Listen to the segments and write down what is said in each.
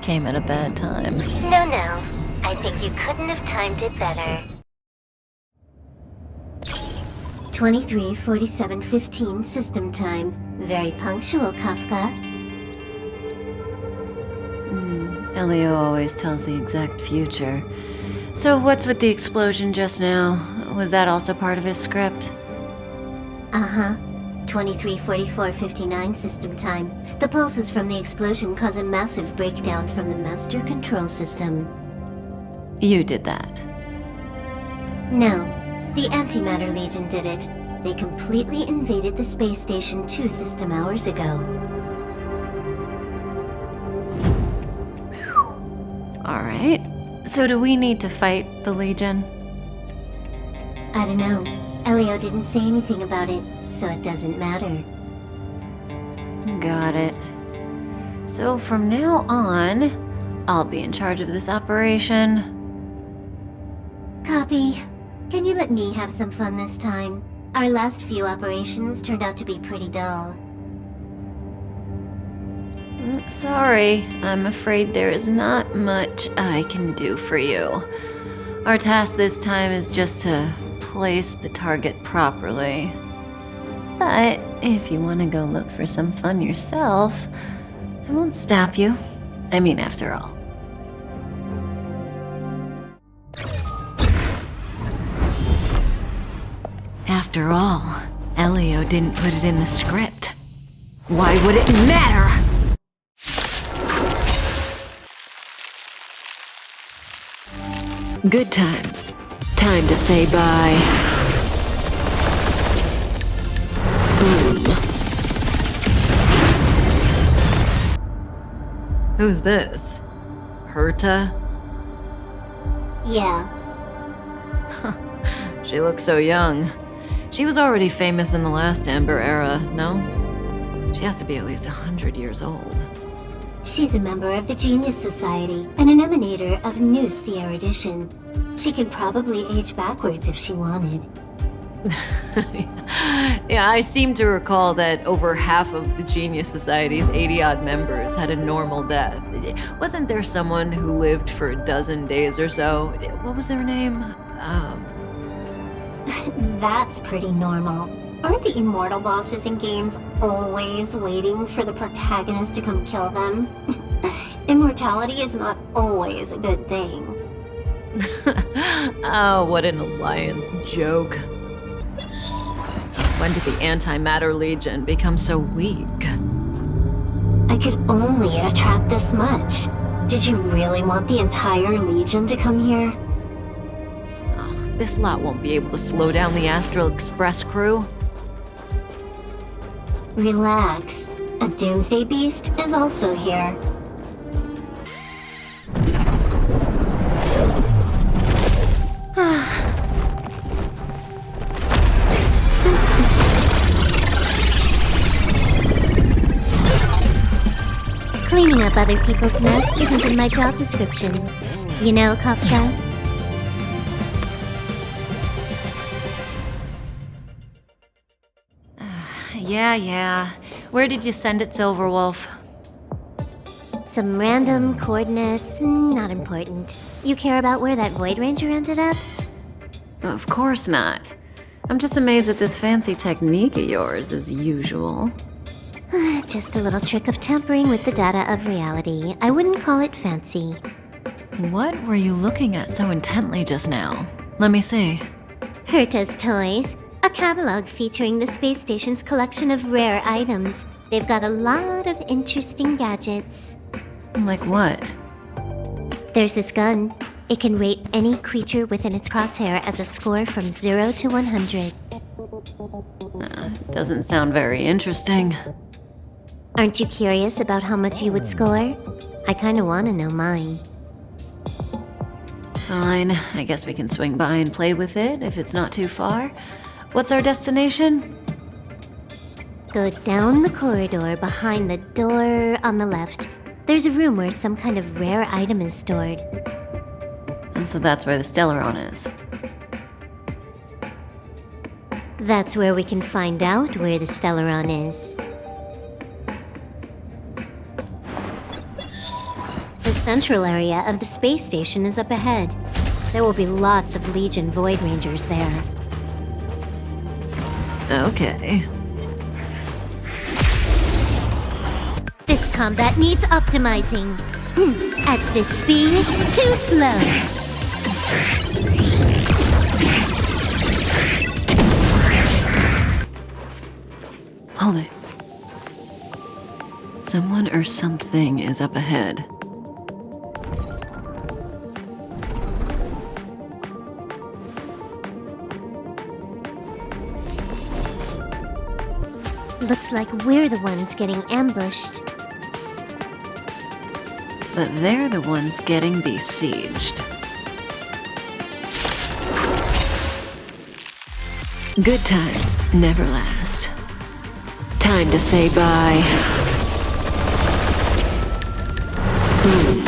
came at a bad time. No. I think you couldn't have timed it better. 23:47:15 system time. Very punctual, Kafka. Elio always tells the exact future. So what's with the explosion just now? Was that also part of his script? Uh-huh. 23:44:59 system time. The pulses from the explosion cause a massive breakdown from the master control system. You did that. No, the Antimatter Legion did it. They completely invaded the space station 2 system hours ago. Alright. So do we need to fight the Legion? I don't know. Elio didn't say anything about it, so it doesn't matter. Got it. So from now on, I'll be in charge of this operation. Copy. Can you let me have some fun this time? Our last few operations turned out to be pretty dull. Sorry, I'm afraid there is not much I can do for you. Our task this time is just to place the target properly. But if you want to go look for some fun yourself, I won't stop you. I mean, after all. After all, Elio didn't put it in the script. Why would it matter? Good times. Time to say bye. Boom. Who's this? Herta? Yeah. She looks so young. She was already famous in the last Amber era, no? She has to be at least 100 years old. She's a member of the Genius Society and an emanator of Noose the Erudition. She could probably age backwards if she wanted. Yeah, I seem to recall that over half of the Genius Society's 80-odd members had a normal death. Wasn't there someone who lived for a dozen days or so? What was their name? That's pretty normal. Aren't the immortal bosses in games always waiting for the protagonist to come kill them? Immortality is not always a good thing. Oh, what an alliance joke. When did the Antimatter Legion become so weak? I could only attract this much. Did you really want the entire Legion to come here? This lot won't be able to slow down the Astral Express crew. Relax. A Doomsday Beast is also here. Cleaning up other people's nests isn't in my job description. You know, Kafka? Yeah. Where did you send it, Silverwolf? Some random coordinates, not important. You care about where that Void Ranger ended up? Of course not. I'm just amazed at this fancy technique of yours, as usual. Just a little trick of tampering with the data of reality. I wouldn't call it fancy. What were you looking at so intently just now? Let me see. Herta's Toys. A catalog featuring the space station's collection of rare items. They've got a lot of interesting gadgets. Like what? There's this gun. It can rate any creature within its crosshair as a score from 0 to 100. Doesn't sound very interesting. Aren't you curious about how much you would score? I kinda wanna know mine. Fine, I guess we can swing by and play with it if it's not too far. What's our destination? Go down the corridor behind the door on the left. There's a room where some kind of rare item is stored. And so that's where the Stellaron is. That's where we can find out where the Stellaron is. The central area of the space station is up ahead. There will be lots of Legion Void Rangers there. Okay. This combat needs optimizing. At this speed, too slow. Hold it. Someone or something is up ahead. Looks like we're the ones getting ambushed. But they're the ones getting besieged. Good times never last. Time to say bye. Boom.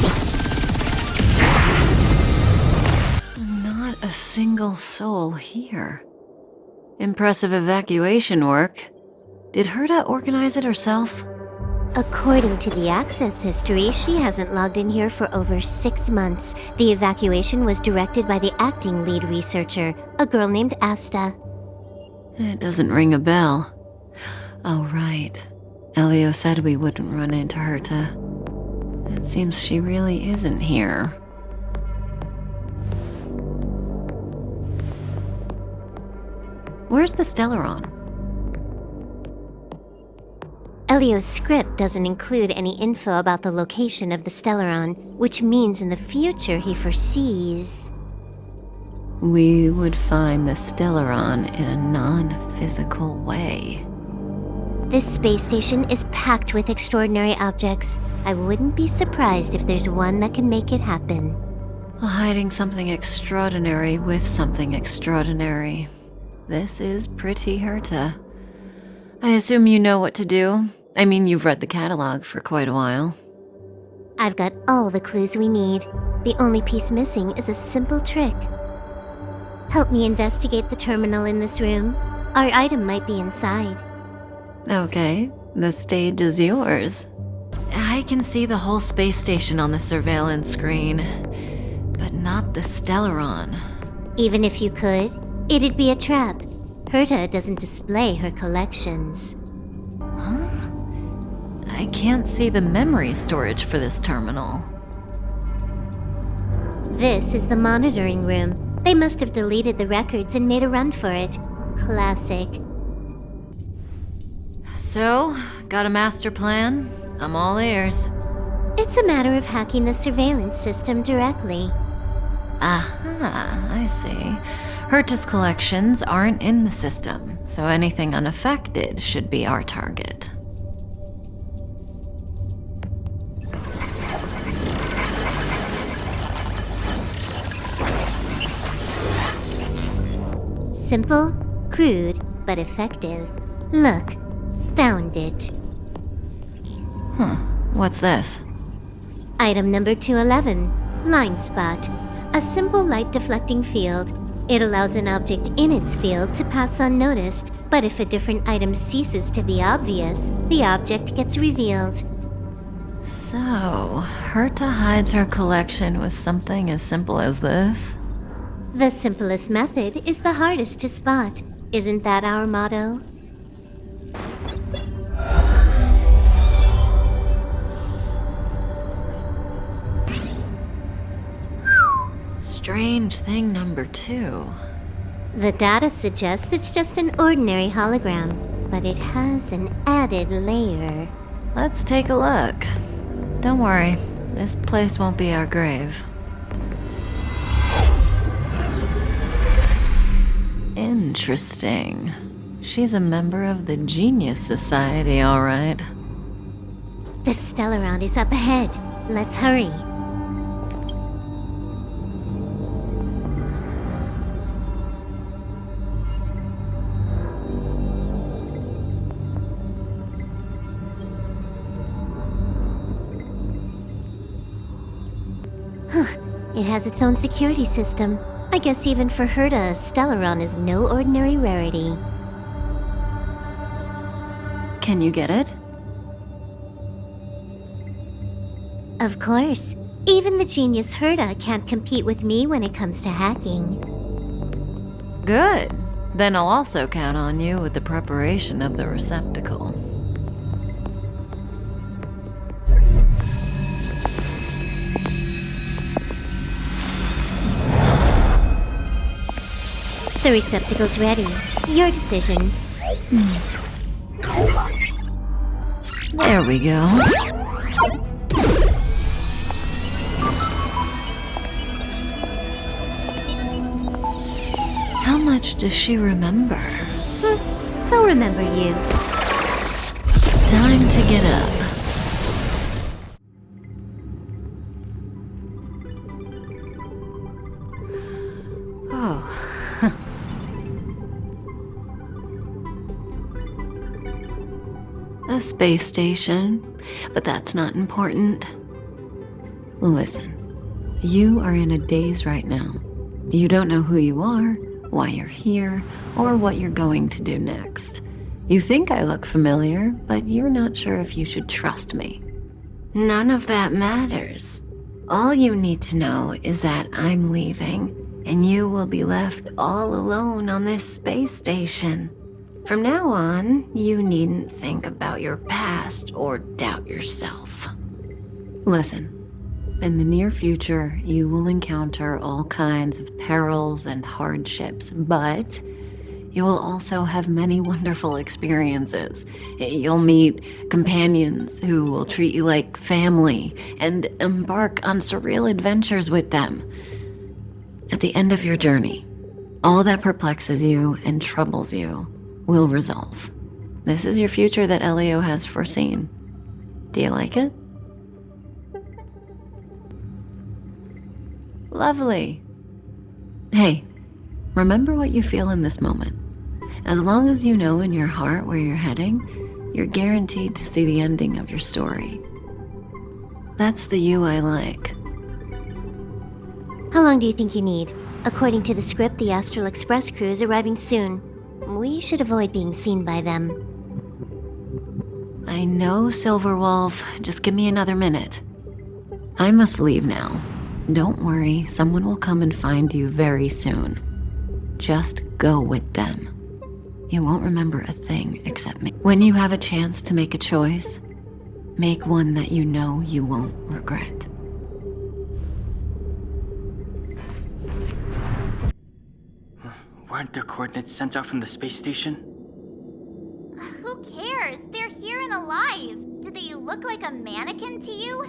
Not a single soul here. Impressive evacuation work. Did Herta organize it herself? According to the access history, she hasn't logged in here for over 6 months. The evacuation was directed by the acting lead researcher, a girl named Asta. It doesn't ring a bell. Oh, right. Elio said we wouldn't run into Herta. It seems she really isn't here. Where's the Stellaron? Elio's script doesn't include any info about the location of the Stellaron, which means in the future he foresees... We would find the Stellaron in a non-physical way. This space station is packed with extraordinary objects. I wouldn't be surprised if there's one that can make it happen. Hiding something extraordinary with something extraordinary. This is pretty Herta. I assume you know what to do. I mean, you've read the catalog for quite a while. I've got all the clues we need. The only piece missing is a simple trick. Help me investigate the terminal in this room. Our item might be inside. Okay, the stage is yours. I can see the whole space station on the surveillance screen, but not the Stellaron. Even if you could, it'd be a trap. Herta doesn't display her collections. Huh? I can't see the memory storage for this terminal. This is the monitoring room. They must have deleted the records and made a run for it. Classic. So, got a master plan? I'm all ears. It's a matter of hacking the surveillance system directly. Aha, I see. Herta's collections aren't in the system, so anything unaffected should be our target. Simple, crude, but effective. Look, found it. Huh, what's this? Item number 211, Line Spot. A simple light deflecting field. It allows an object in its field to pass unnoticed, but if a different item ceases to be obvious, the object gets revealed. So, Herta hides her collection with something as simple as this? The simplest method is the hardest to spot. Isn't that our motto? Strange thing number 2. The data suggests it's just an ordinary hologram, but it has an added layer. Let's take a look. Don't worry, this place won't be our grave. Interesting. She's a member of the Genius Society, all right. The Stellaron is up ahead. Let's hurry. It has its own security system. I guess even for Herta, a Stellaron is no ordinary rarity. Can you get it? Of course. Even the genius Herta can't compete with me when it comes to hacking. Good. Then I'll also count on you with the preparation of the receptacle. The receptacle's ready. Your decision. There we go. How much does she remember? He'll remember you. Time to get up. Oh. A space station, but that's not important. Listen, you are in a daze right now. You don't know who you are, why you're here, or what you're going to do next. You think I look familiar, but you're not sure if you should trust me. None of that matters. All you need to know is that I'm leaving, and you will be left all alone on this space station. From now on, you needn't think about your past or doubt yourself. Listen, in the near future, you will encounter all kinds of perils and hardships, but you will also have many wonderful experiences. You'll meet companions who will treat you like family and embark on surreal adventures with them. At the end of your journey, all that perplexes you and troubles you will resolve. This is your future that Elio has foreseen. Do you like it? Lovely. Hey, remember what you feel in this moment. As long as you know in your heart where you're heading, you're guaranteed to see the ending of your story. That's the you I like. How long do you think you need? According to the script, the Astral Express crew is arriving soon. We should avoid being seen by them. I know, Silverwolf. Just give me another minute. I must leave now. Don't worry, someone will come and find you very soon. Just go with them. You won't remember a thing except me. When you have a chance to make a choice, make one that you know you won't regret. Weren't their coordinates sent out from the space station? Who cares? They're here and alive. Do they look like a mannequin to you?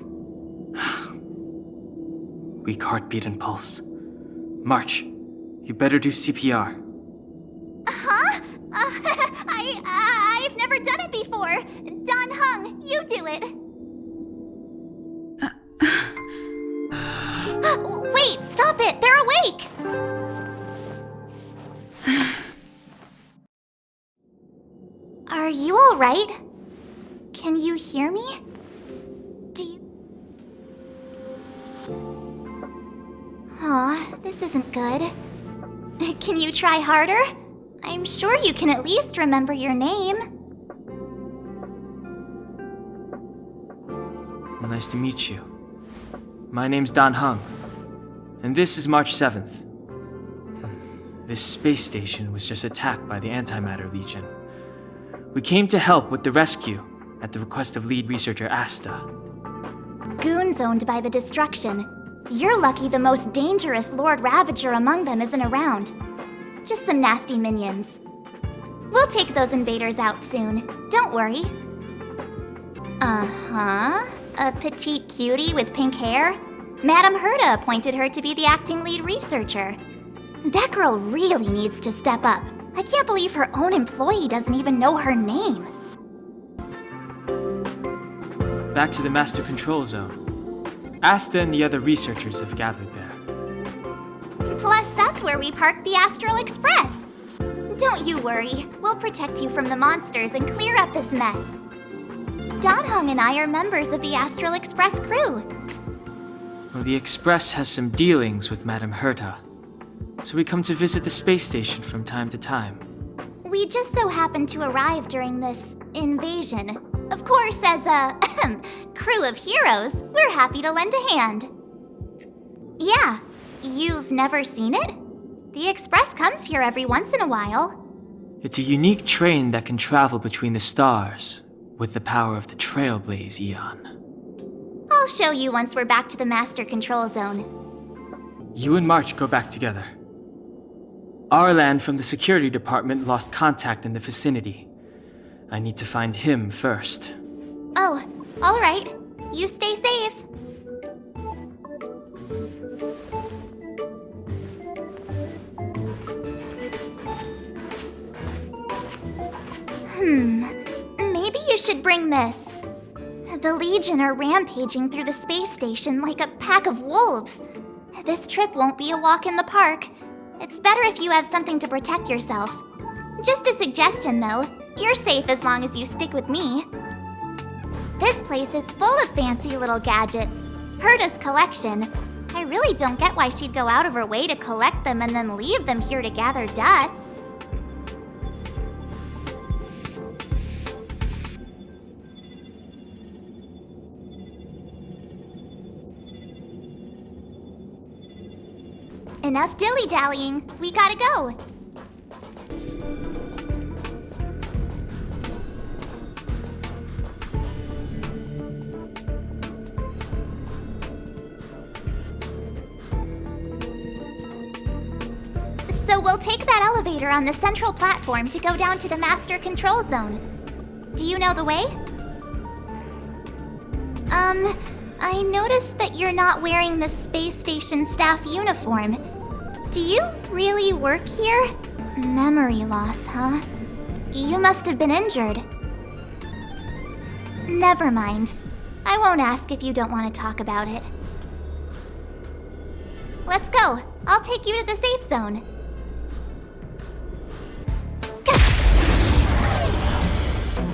Weak heartbeat and pulse. March, you better do CPR. Huh? I've never done it before. Don Hung, you do it. Wait, stop it! They're awake! Are you all right? Can you hear me? Do you... Aw, this isn't good. Can you try harder? I'm sure you can at least remember your name. Nice to meet you. My name's Don Hung, and this is March 7th. This space station was just attacked by the Antimatter Legion. We came to help with the rescue at the request of lead researcher Asta. Goons owned by the destruction. You're lucky the most dangerous Lord Ravager among them isn't around. Just some nasty minions. We'll take those invaders out soon. Don't worry. Uh-huh. A petite cutie with pink hair? Madame Herta appointed her to be the acting lead researcher. That girl really needs to step up. I can't believe her own employee doesn't even know her name. Back to the Master Control Zone. Asta and the other researchers have gathered there. Plus, that's where we parked the Astral Express. Don't you worry. We'll protect you from the monsters and clear up this mess. Don Hung and I are members of the Astral Express crew. Well, the Express has some dealings with Madame Herta, so we come to visit the space station from time to time. We just so happened to arrive during this invasion. Of course, as a crew of heroes, we're happy to lend a hand. Yeah. You've never seen it? The Express comes here every once in a while. It's a unique train that can travel between the stars with the power of the Trailblazer Eon. I'll show you once we're back to the Master Control Zone. You and March go back together. Arlan from the security department lost contact in the vicinity. I need to find him first. Oh, all right. You stay safe. Maybe you should bring this. The Legion are rampaging through the space station like a pack of wolves. This trip won't be a walk in the park. It's better if you have something to protect yourself. Just a suggestion, though. You're safe as long as you stick with me. This place is full of fancy little gadgets. Herta's collection. I really don't get why she'd go out of her way to collect them and then leave them here to gather dust. Enough dilly-dallying. We gotta go. So we'll take that elevator on the central platform to go down to the Master Control Zone. Do you know the way? I noticed that you're not wearing the space station staff uniform. Do you really work here? Memory loss, huh? You must have been injured. Never mind. I won't ask if you don't want to talk about it. Let's go. I'll take you to the safe zone.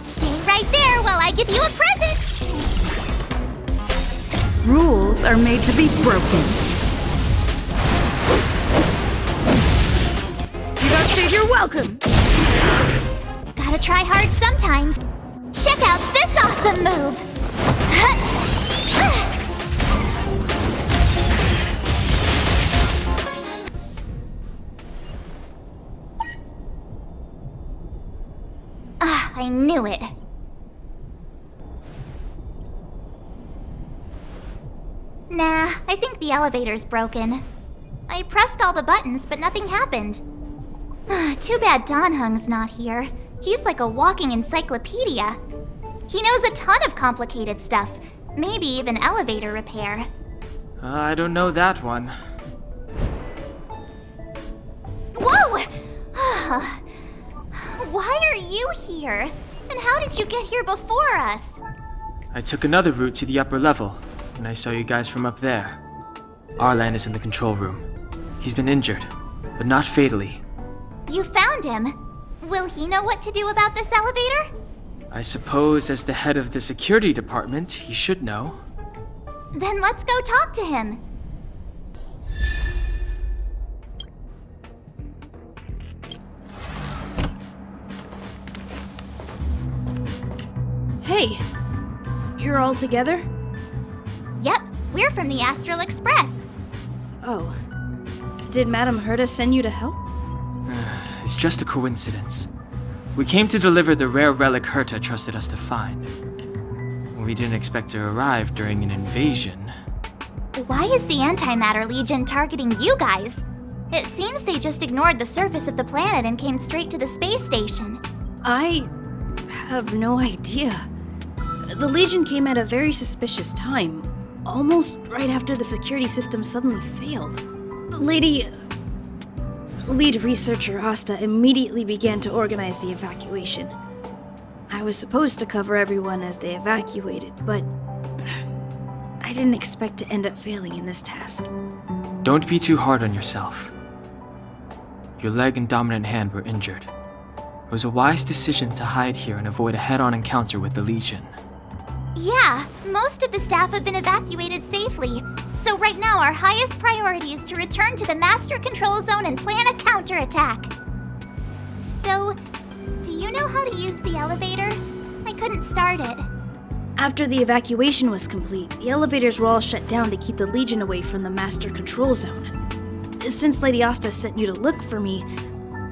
Stay right there while I give you a present! Rules are made to be broken. You don't say you're welcome! Gotta try hard sometimes. Check out this awesome move! I knew it. Nah, I think the elevator's broken. I pressed all the buttons, but nothing happened. Too bad Don Hung's not here. He's like a walking encyclopedia. He knows a ton of complicated stuff, maybe even elevator repair. I don't know that one. Whoa! Why are you here? And how did you get here before us? I took another route to the upper level, and I saw you guys from up there. Arlan is in the control room. He's been injured, but not fatally. You found him. Will he know what to do about this elevator? I suppose as the head of the security department, he should know. Then let's go talk to him. Hey, you're all together? Yep, we're from the Astral Express. Oh. Did Madame Herta send you to help? It's just a coincidence. We came to deliver the rare relic Herta trusted us to find. We didn't expect to arrive during an invasion. Why is the Antimatter Legion targeting you guys? It seems they just ignored the surface of the planet and came straight to the space station. I have no idea. The Legion came at a very suspicious time, almost right after the security system suddenly failed. Lead researcher Asta immediately began to organize the evacuation. I was supposed to cover everyone as they evacuated, but I didn't expect to end up failing in this task. Don't be too hard on yourself. Your leg and dominant hand were injured. It was a wise decision to hide here and avoid a head-on encounter with the Legion. Yeah, most of the staff have been evacuated safely. So right now our highest priority is to return to the Master Control Zone and plan a counterattack. So, do you know how to use the elevator? I couldn't start it. After the evacuation was complete, the elevators were all shut down to keep the Legion away from the Master Control Zone. Since Lady Asta sent you to look for me,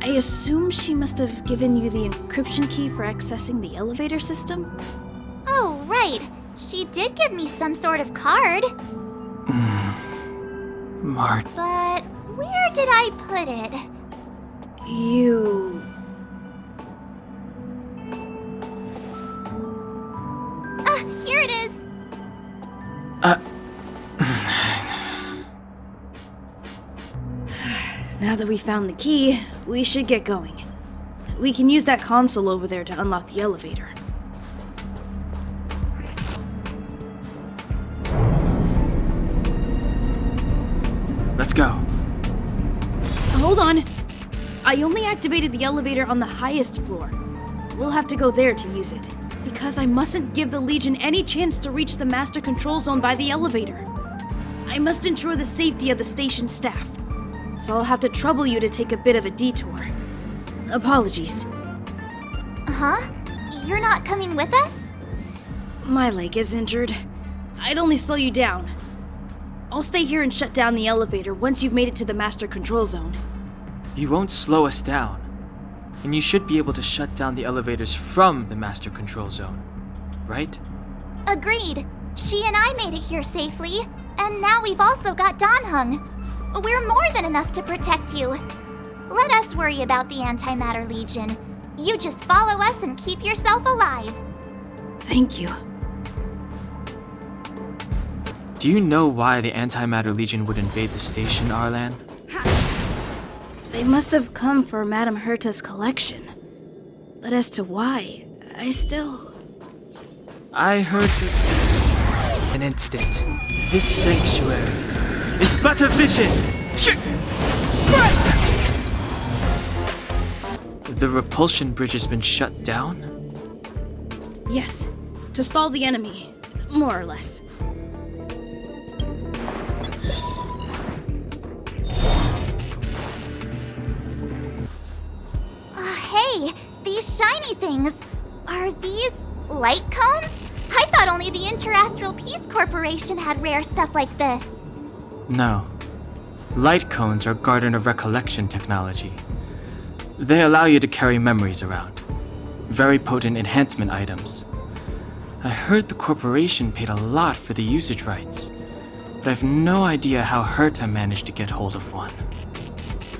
I assume she must have given you the encryption key for accessing the elevator system? Oh, right. She did give me some sort of card. Mart. But where did I put it? You... Here it is. Now that we found the key, we should get going. We can use that console over there to unlock the elevator. Let's go. Hold on! I only activated the elevator on the highest floor. We'll have to go there to use it, because I mustn't give the Legion any chance to reach the Master Control Zone by the elevator. I must ensure the safety of the station staff, so I'll have to trouble you to take a bit of a detour. Apologies. Huh? You're not coming with us? My leg is injured. I'd only slow you down. I'll stay here and shut down the elevator once you've made it to the Master Control Zone. You won't slow us down. And you should be able to shut down the elevators from the Master Control Zone, right? Agreed. She and I made it here safely, and now we've also got Danhung. We're more than enough to protect you. Let us worry about the Antimatter Legion. You just follow us and keep yourself alive. Thank you. Do you know why the Antimatter Legion would invade the station, Arlan? They must have come for Madame Herta's collection. But as to why, I heard an instant. This sanctuary is but a vision! The repulsion bridge has been shut down? Yes, to stall the enemy, more or less. Hey, these shiny things. Are these light cones? I thought only the Interastral Peace Corporation had rare stuff like this. No. Light cones are Garden of Recollection technology. They allow you to carry memories around. Very potent enhancement items. I heard the corporation paid a lot for the usage rights, but I've no idea how Herta managed to get hold of one.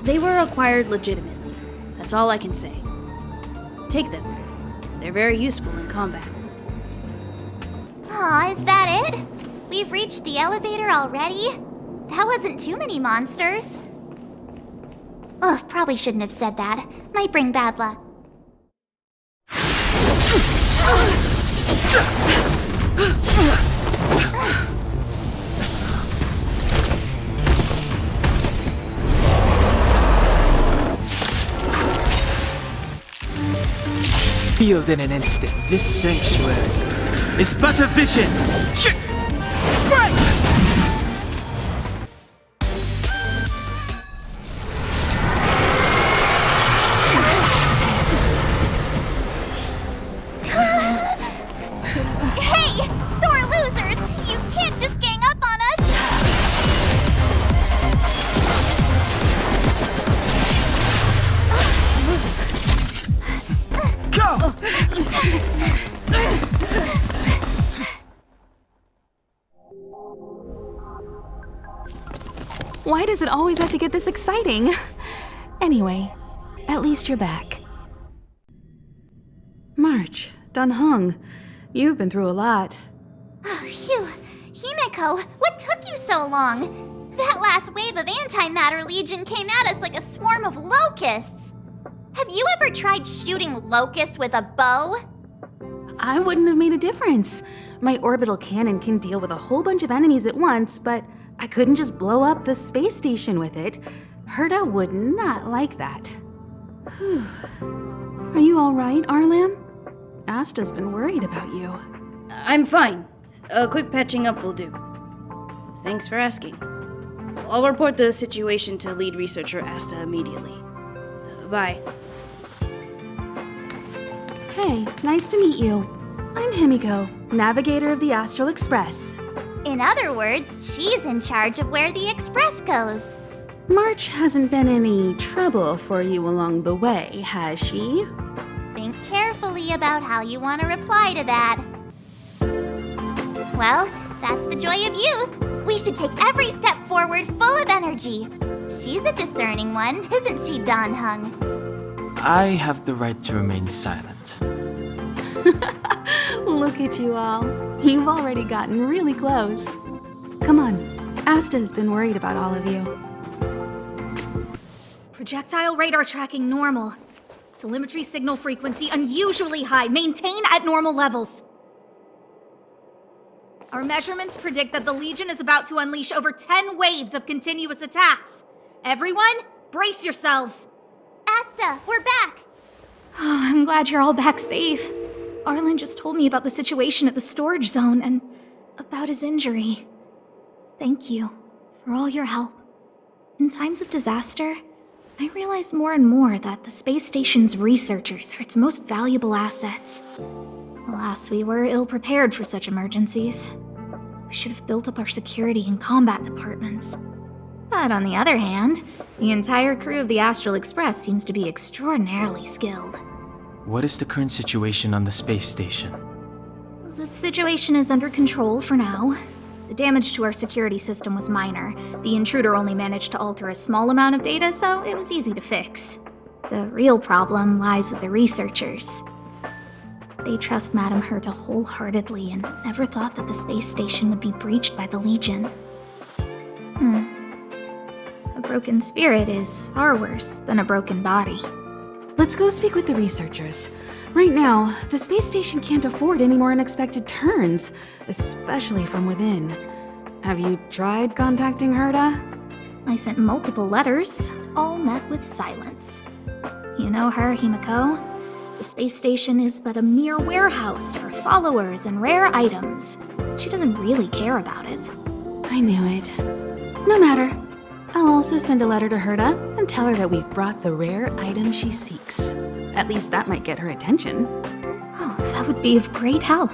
They were acquired legitimately. That's all I can say. Take them. They're very useful in combat. Aw, is that it? We've reached the elevator already? That wasn't too many monsters. Ugh, probably shouldn't have said that. Might bring bad luck. Revealed in an instant, this sanctuary is but a vision! Hey, sore losers! You can't just gang up on us! Go! Why does it always have to get this exciting? Anyway, at least you're back. March, Danhung, you've been through a lot. Phew. Himeko, what took you so long? That last wave of Antimatter Legion came at us like a swarm of locusts. Have you ever tried shooting locusts with a bow? I wouldn't have made a difference. My orbital cannon can deal with a whole bunch of enemies at once, but I couldn't just blow up the space station with it. Herta would not like that. Whew. Are you all right, Arlan? Asta's been worried about you. I'm fine. A quick patching up will do. Thanks for asking. I'll report the situation to lead researcher Asta immediately. Bye. Hey, nice to meet you. I'm Himiko, navigator of the Astral Express. In other words, she's in charge of where the Express goes. March hasn't been any trouble for you along the way, has she? Think carefully about how you want to reply to that. Well, that's the joy of youth. We should take every step forward full of energy. She's a discerning one, isn't she, Dan Hung? I have the right to remain silent. Look at you all. You've already gotten really close. Come on, Asta has been worried about all of you. Projectile radar tracking normal. Telemetry signal frequency unusually high. Maintain at normal levels. Our measurements predict that the Legion is about to unleash over 10 waves of continuous attacks. Everyone, brace yourselves. Asta, we're back. Oh, I'm glad you're all back safe. Arlen just told me about the situation at the storage zone and about his injury. Thank you for all your help. In times of disaster, I realize more and more that the space station's researchers are its most valuable assets. Alas, we were ill-prepared for such emergencies. We should have built up our security and combat departments. But on the other hand, the entire crew of the Astral Express seems to be extraordinarily skilled. What is the current situation on the space station? The situation is under control for now. The damage to our security system was minor. The intruder only managed to alter a small amount of data, so it was easy to fix. The real problem lies with the researchers. They trust Madame Herta wholeheartedly and never thought that the space station would be breached by the Legion. A broken spirit is far worse than a broken body. Let's go speak with the researchers. Right now, the space station can't afford any more unexpected turns, especially from within. Have you tried contacting Herta? I sent multiple letters, all met with silence. You know her, Himiko. The space station is but a mere warehouse for followers and rare items. She doesn't really care about it. I knew it. No matter. I'll also send a letter to Herta and tell her that we've brought the rare item she seeks. At least that might get her attention. Oh, that would be of great help.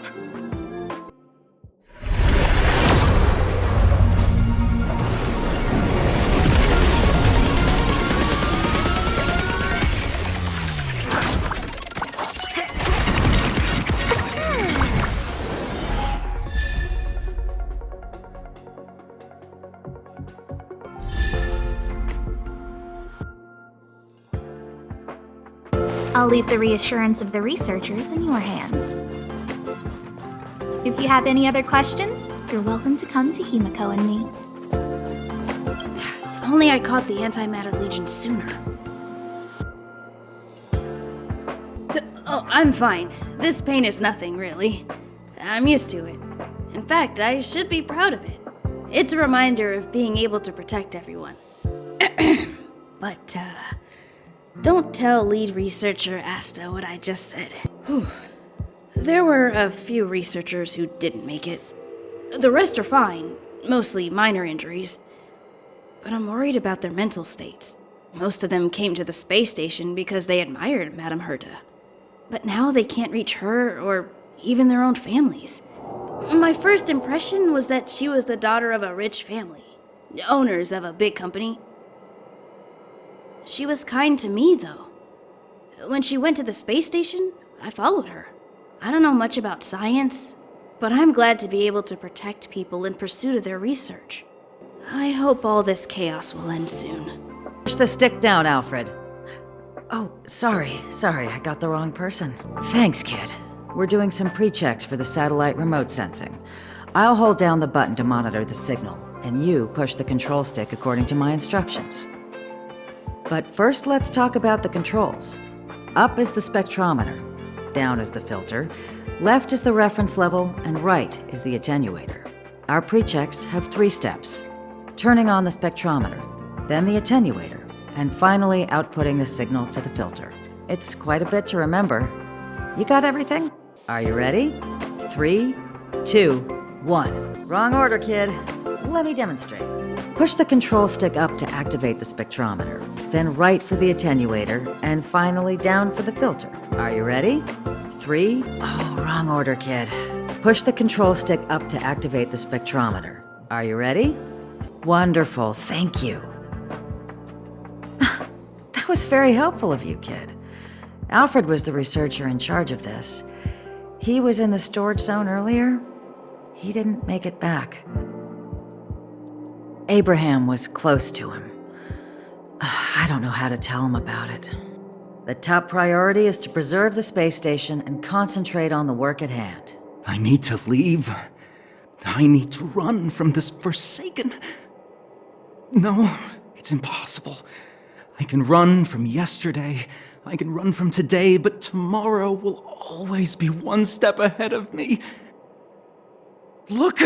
I'll leave the reassurance of the researchers in your hands. If you have any other questions, you're welcome to come to Himiko and me. If only I caught the Antimatter Legion sooner. Oh, I'm fine. This pain is nothing, really. I'm used to it. In fact, I should be proud of it. It's a reminder of being able to protect everyone. But, don't tell lead researcher Asta what I just said. There were a few researchers who didn't make it. The rest are fine, mostly minor injuries. But I'm worried about their mental states. Most of them came to the space station because they admired Madame Herta. But now they can't reach her or even their own families. My first impression was that she was the daughter of a rich family, owners of a big company. She was kind to me, though. When she went to the space station, I followed her. I don't know much about science, but I'm glad to be able to protect people in pursuit of their research. I hope all this chaos will end soon. Push the stick down, Alfred. Oh, sorry, I got the wrong person. Thanks, kid. We're doing some pre-checks for the satellite remote sensing. I'll hold down the button to monitor the signal, and you push the control stick according to my instructions. But first, let's talk about the controls. Up is the spectrometer, down is the filter, left is the reference level, and right is the attenuator. Our pre-checks have 3 steps. Turning on the spectrometer, then the attenuator, and finally outputting the signal to the filter. It's quite a bit to remember. You got everything? Are you ready? 3, 2, 1. Wrong order, kid. Let me demonstrate. Push the control stick up to activate the spectrometer, then right for the attenuator, and finally down for the filter. Are you ready? 3. Oh, wrong order, kid. Push the control stick up to activate the spectrometer. Are you ready? Wonderful, thank you. That was very helpful of you, kid. Alfred was the researcher in charge of this. He was in the storage zone earlier. He didn't make it back. Abraham was close to him. I don't know how to tell him about it. The top priority is to preserve the space station and concentrate on the work at hand. I need to leave. I need to run from this forsaken... No, it's impossible. I can run from yesterday, I can run from today, but tomorrow will always be one step ahead of me. Look!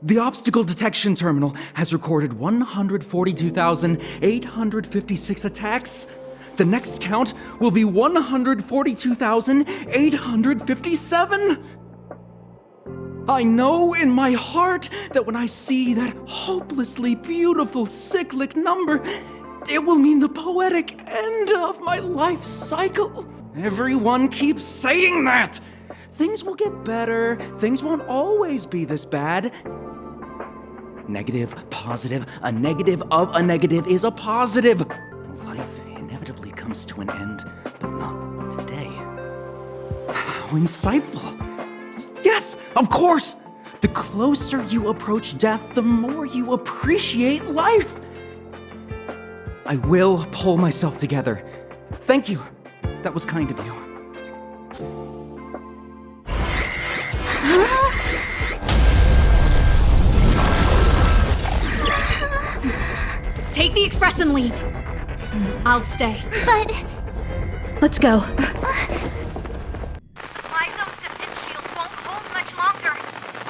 The obstacle detection terminal has recorded 142,856 attacks. The next count will be 142,857. I know in my heart that when I see that hopelessly beautiful cyclic number, it will mean the poetic end of my life cycle. Everyone keeps saying that. Things will get better. Things won't always be this bad. Negative, positive, a negative of a negative is a positive. Life inevitably comes to an end, but not today. How insightful. Yes, of course! The closer you approach death, the more you appreciate life. I will pull myself together. Thank you. That was kind of you. Take the Express and leave. I'll stay. But Let's go. My zone's defense shield won't hold much longer.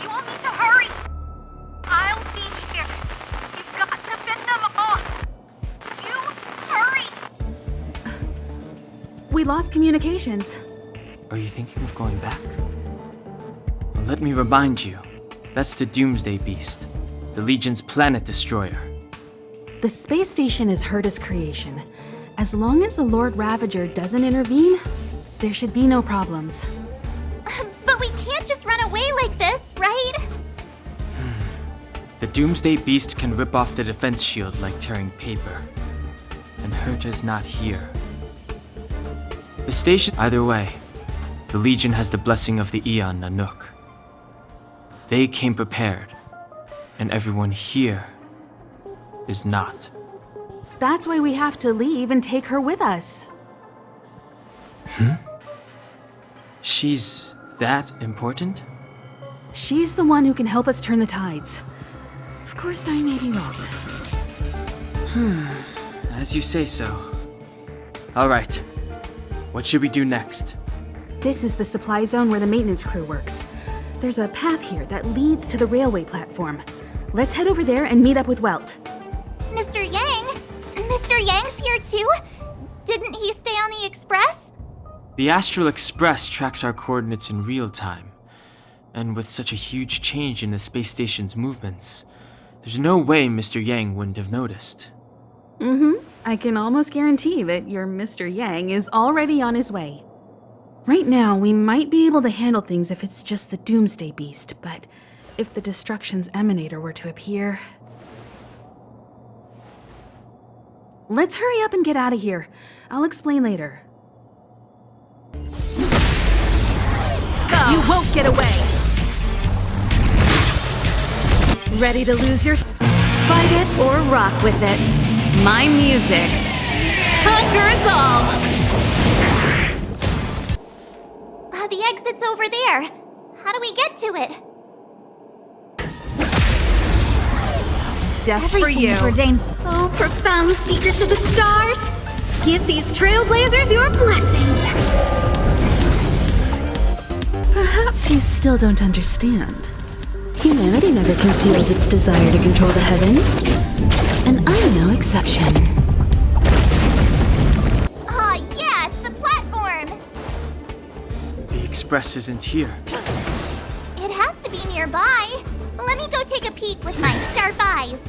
You all need to hurry. I'll be here. You've got to fend them off. You hurry. We lost communications. Are you thinking of going back? Well, let me remind you, that's the Doomsday Beast, the Legion's planet destroyer. The space station is Herta's creation. As long as the Lord Ravager doesn't intervene, there should be no problems. but we can't just run away like this, right? The Doomsday Beast can rip off the defense shield like tearing paper. And Herta's not here. The station... Either way, the Legion has the blessing of the Aeon Nanook. They came prepared, and everyone here is not. That's why we have to leave and take her with us. She's that important? She's the one who can help us turn the tides. Of course, I may be wrong. As you say so. All right. What should we do next? This is the supply zone where the maintenance crew works. There's a path here that leads to the railway platform. Let's head over there and meet up with Welt. Mr. Yang? Mr. Yang's here too? Didn't he stay on the Express? The Astral Express tracks our coordinates in real time. And with such a huge change in the space station's movements, there's no way Mr. Yang wouldn't have noticed. I can almost guarantee that your Mr. Yang is already on his way. Right now, we might be able to handle things if it's just the Doomsday Beast, but if the Destruction's Emanator were to appear... Let's hurry up and get out of here. I'll explain later. You won't get away. Ready to lose your... Fight it or rock with it. My music. Conquer us all. The exit's over there. How do we get to it? Just for you. Oh, profound secrets of the stars! Give these Trailblazers your blessing! Perhaps you still don't understand. Humanity never conceals its desire to control the heavens. And I'm no exception. Yeah, it's the platform! The Express isn't here. It has to be nearby. Let me go take a peek with my sharp eyes.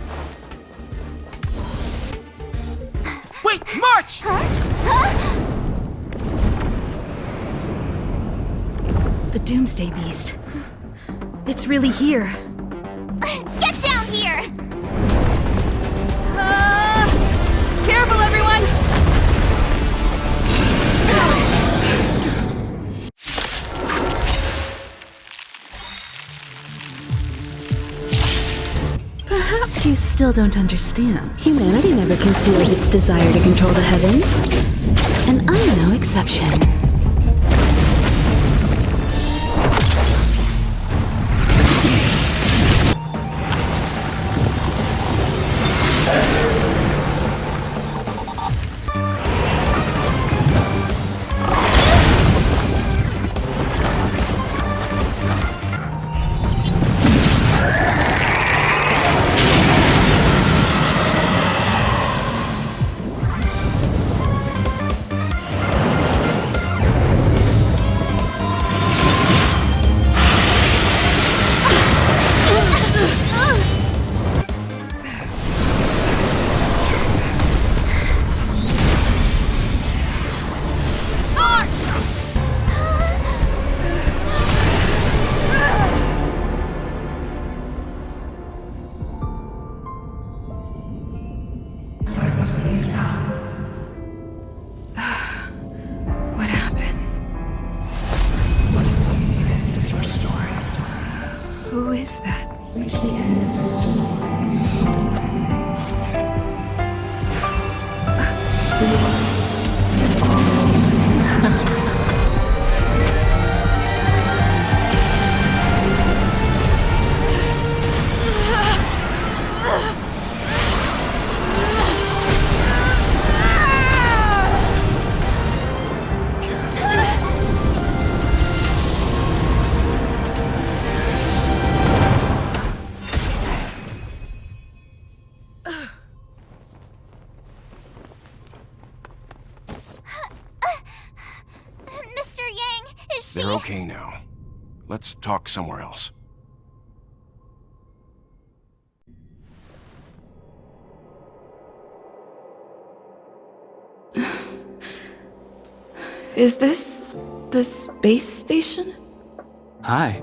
Wait, march! The Doomsday Beast. It's really here. Get down here! Careful, everyone! Perhaps you still don't understand. Humanity never conceals its desire to control the heavens. And I'm no exception. What happened? What's the end of your story? Who is that? Reach the end of the Mr. Yang, is she... They're okay now. Let's talk somewhere else. Is this the space station? Hi.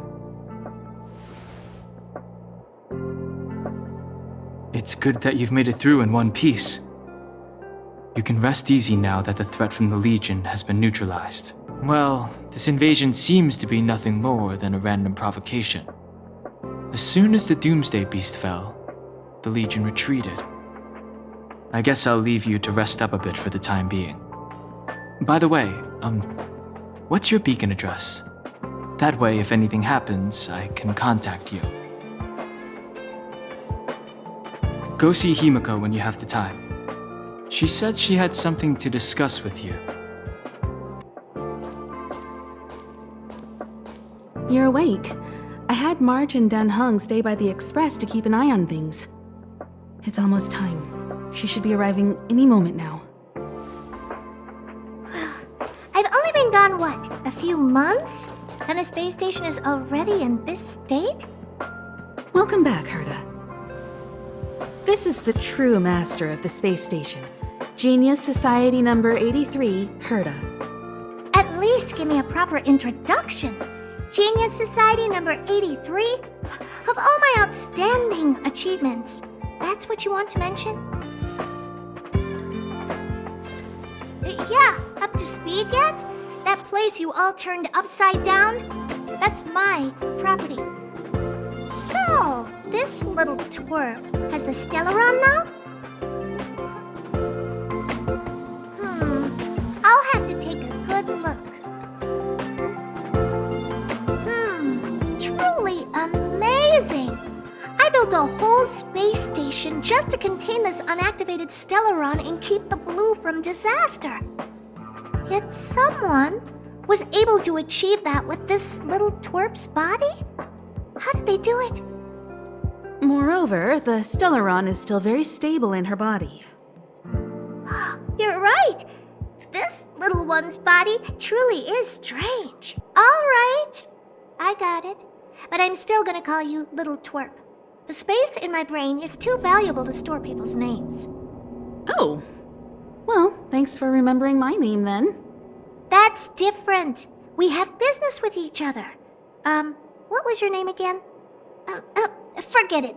It's good that you've made it through in one piece. You can rest easy now that the threat from the Legion has been neutralized. Well, this invasion seems to be nothing more than a random provocation. As soon as the Doomsday Beast fell, the Legion retreated. I guess I'll leave you to rest up a bit for the time being. By the way, what's your beacon address? That way, if anything happens, I can contact you. Go see Himiko when you have the time. She said she had something to discuss with you. You're awake. I had March and Dan Hung stay by the Express to keep an eye on things. It's almost time. She should be arriving any moment now. I've only been gone, what, a few months? And the space station is already in this state? Welcome back, Herta. This is the true master of the space station. Genius Society number 83, Herta. At least give me a proper introduction. Genius Society number 83? Of all my outstanding achievements, that's what you want to mention? Yeah, up to speed yet? That place you all turned upside down? That's my property. So, this little twerp has the Stellaron now? I'll have to take a good look. Truly amazing! I built a whole space station just to contain this unactivated Stellaron and keep the blue from disaster. Yet someone was able to achieve that with this little twerp's body? How did they do it? Moreover, the Stellaron is still very stable in her body. You're right. This little one's body truly is strange. All right, I got it. But I'm still gonna call you Little Twerp. The space in my brain is too valuable to store people's names. Oh. Well, thanks for remembering my name then. That's different. We have business with each other. What was your name again? Forget it.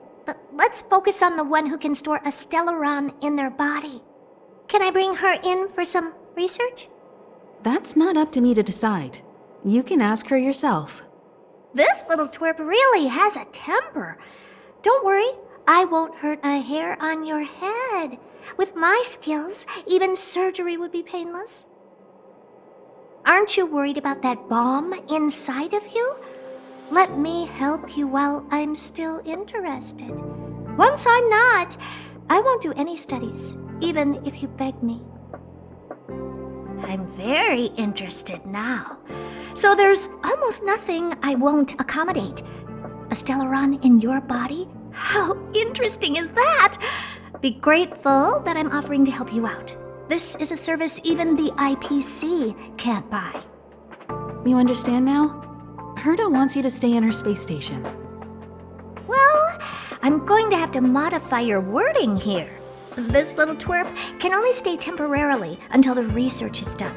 Let's focus on the one who can store a Stellaron in their body. Can I bring her in for some research? That's not up to me to decide. You can ask her yourself. This little twerp really has a temper. Don't worry, I won't hurt a hair on your head. With my skills, even surgery would be painless. Aren't you worried about that bomb inside of you? Let me help you while I'm still interested. Once I'm not, I won't do any studies, even if you beg me. I'm very interested now. So there's almost nothing I won't accommodate. A Stellaron in your body? How interesting is that? Be grateful that I'm offering to help you out. This is a service even the IPC can't buy. You understand now? Herta wants you to stay in her space station. Well, I'm going to have to modify your wording here. This little twerp can only stay temporarily until the research is done.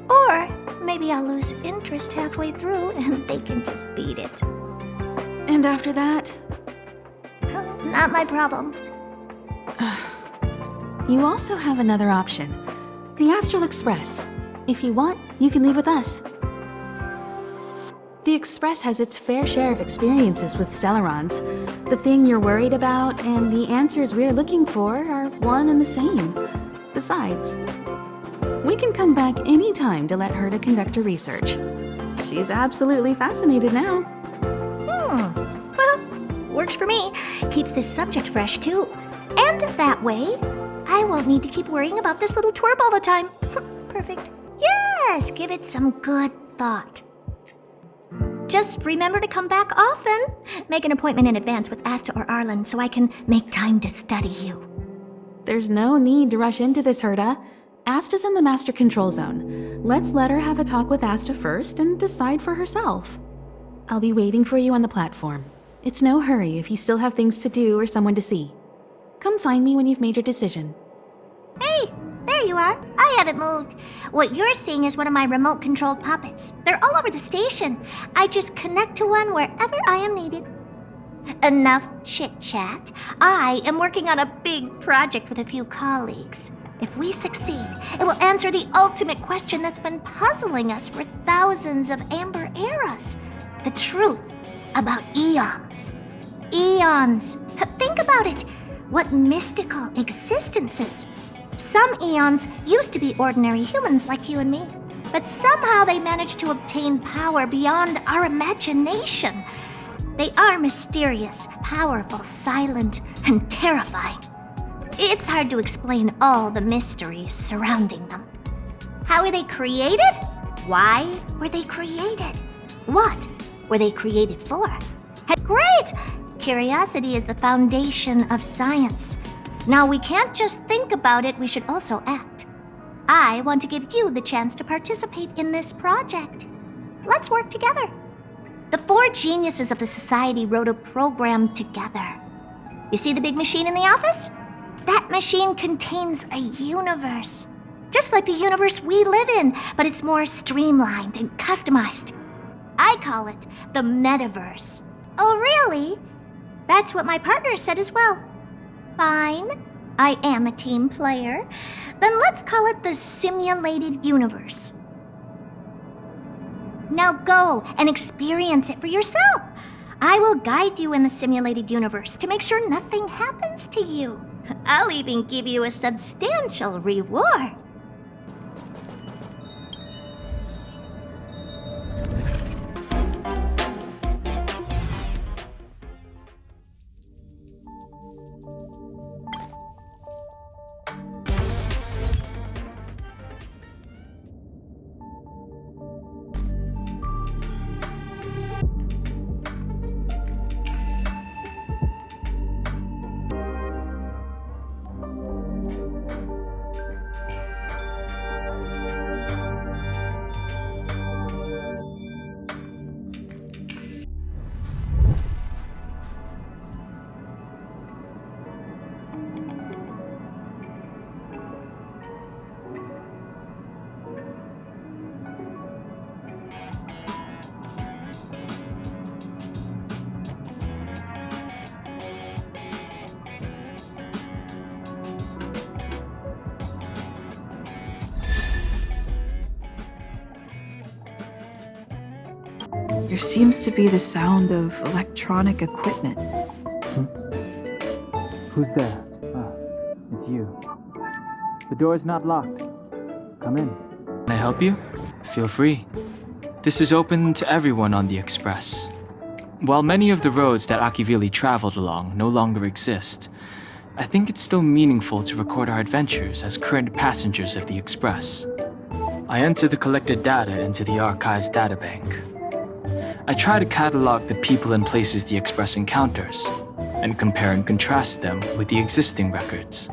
Or maybe I'll lose interest halfway through and they can just beat it. And after that? Not my problem. You also have another option. The Astral Express. If you want, you can leave with us. The Express has its fair share of experiences with Stellarons. The thing you're worried about and the answers we're looking for are one and the same. Besides, we can come back anytime to let Herta conduct her research. She's absolutely fascinated now. Well, works for me. Keeps this subject fresh, too. And that way, I won't need to keep worrying about this little twerp all the time. Perfect. Yes, give it some good thought. Just remember to come back often. Make an appointment in advance with Asta or Arlen so I can make time to study you. There's no need to rush into this, Herta. Asta's in the master control zone. Let's let her have a talk with Asta first and decide for herself. I'll be waiting for you on the platform. It's no hurry if you still have things to do or someone to see. Come find me when you've made your decision. Hey, there you are. I haven't moved. What you're seeing is one of my remote-controlled puppets. They're all over the station. I just connect to one wherever I am needed. Enough chit-chat. I am working on a big project with a few colleagues. If we succeed, it will answer the ultimate question that's been puzzling us for thousands of amber eras. The truth about eons. Eons. Think about it. What mystical existences. Some eons used to be ordinary humans like you and me, but somehow they managed to obtain power beyond our imagination. They are mysterious, powerful, silent, and terrifying. It's hard to explain all the mysteries surrounding them. How were they created? Why were they created? What were they created for? Great! Curiosity is the foundation of science. Now, we can't just think about it, we should also act. I want to give you the chance to participate in this project. Let's work together. The 4 geniuses of the society wrote a program together. You see the big machine in the office? That machine contains a universe. Just like the universe we live in, but it's more streamlined and customized. I call it the metaverse. Oh, really? That's what my partner said as well. Fine, I am a team player. Then let's call it the simulated universe. Now go and experience it for yourself. I will guide you in the simulated universe to make sure nothing happens to you. I'll even give you a substantial reward. There seems to be the sound of electronic equipment. Who's there? It's you. The door is not locked. Come in. Can I help you? Feel free. This is open to everyone on the Express. While many of the roads that Akivili traveled along no longer exist, I think it's still meaningful to record our adventures as current passengers of the Express. I enter the collected data into the Archives databank. I try to catalog the people and places the Express encounters, and compare and contrast them with the existing records.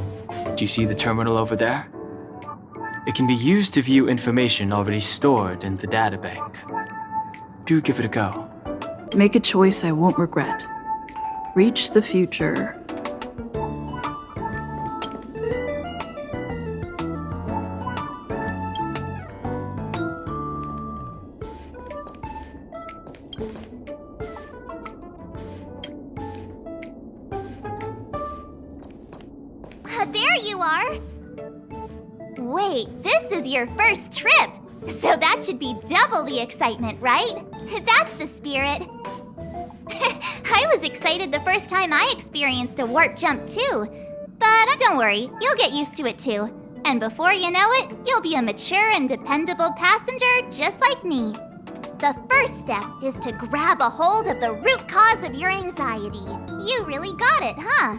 Do you see the terminal over there? It can be used to view information already stored in the databank. Do give it a go. Make a choice I won't regret. Reach the future. There you are! Wait, this is your first trip! So that should be double the excitement, right? That's the spirit. I was excited the first time I experienced a warp jump too. But don't worry, you'll get used to it too. And before you know it, you'll be a mature and dependable passenger just like me. The first step is to grab a hold of the root cause of your anxiety. You really got it, huh?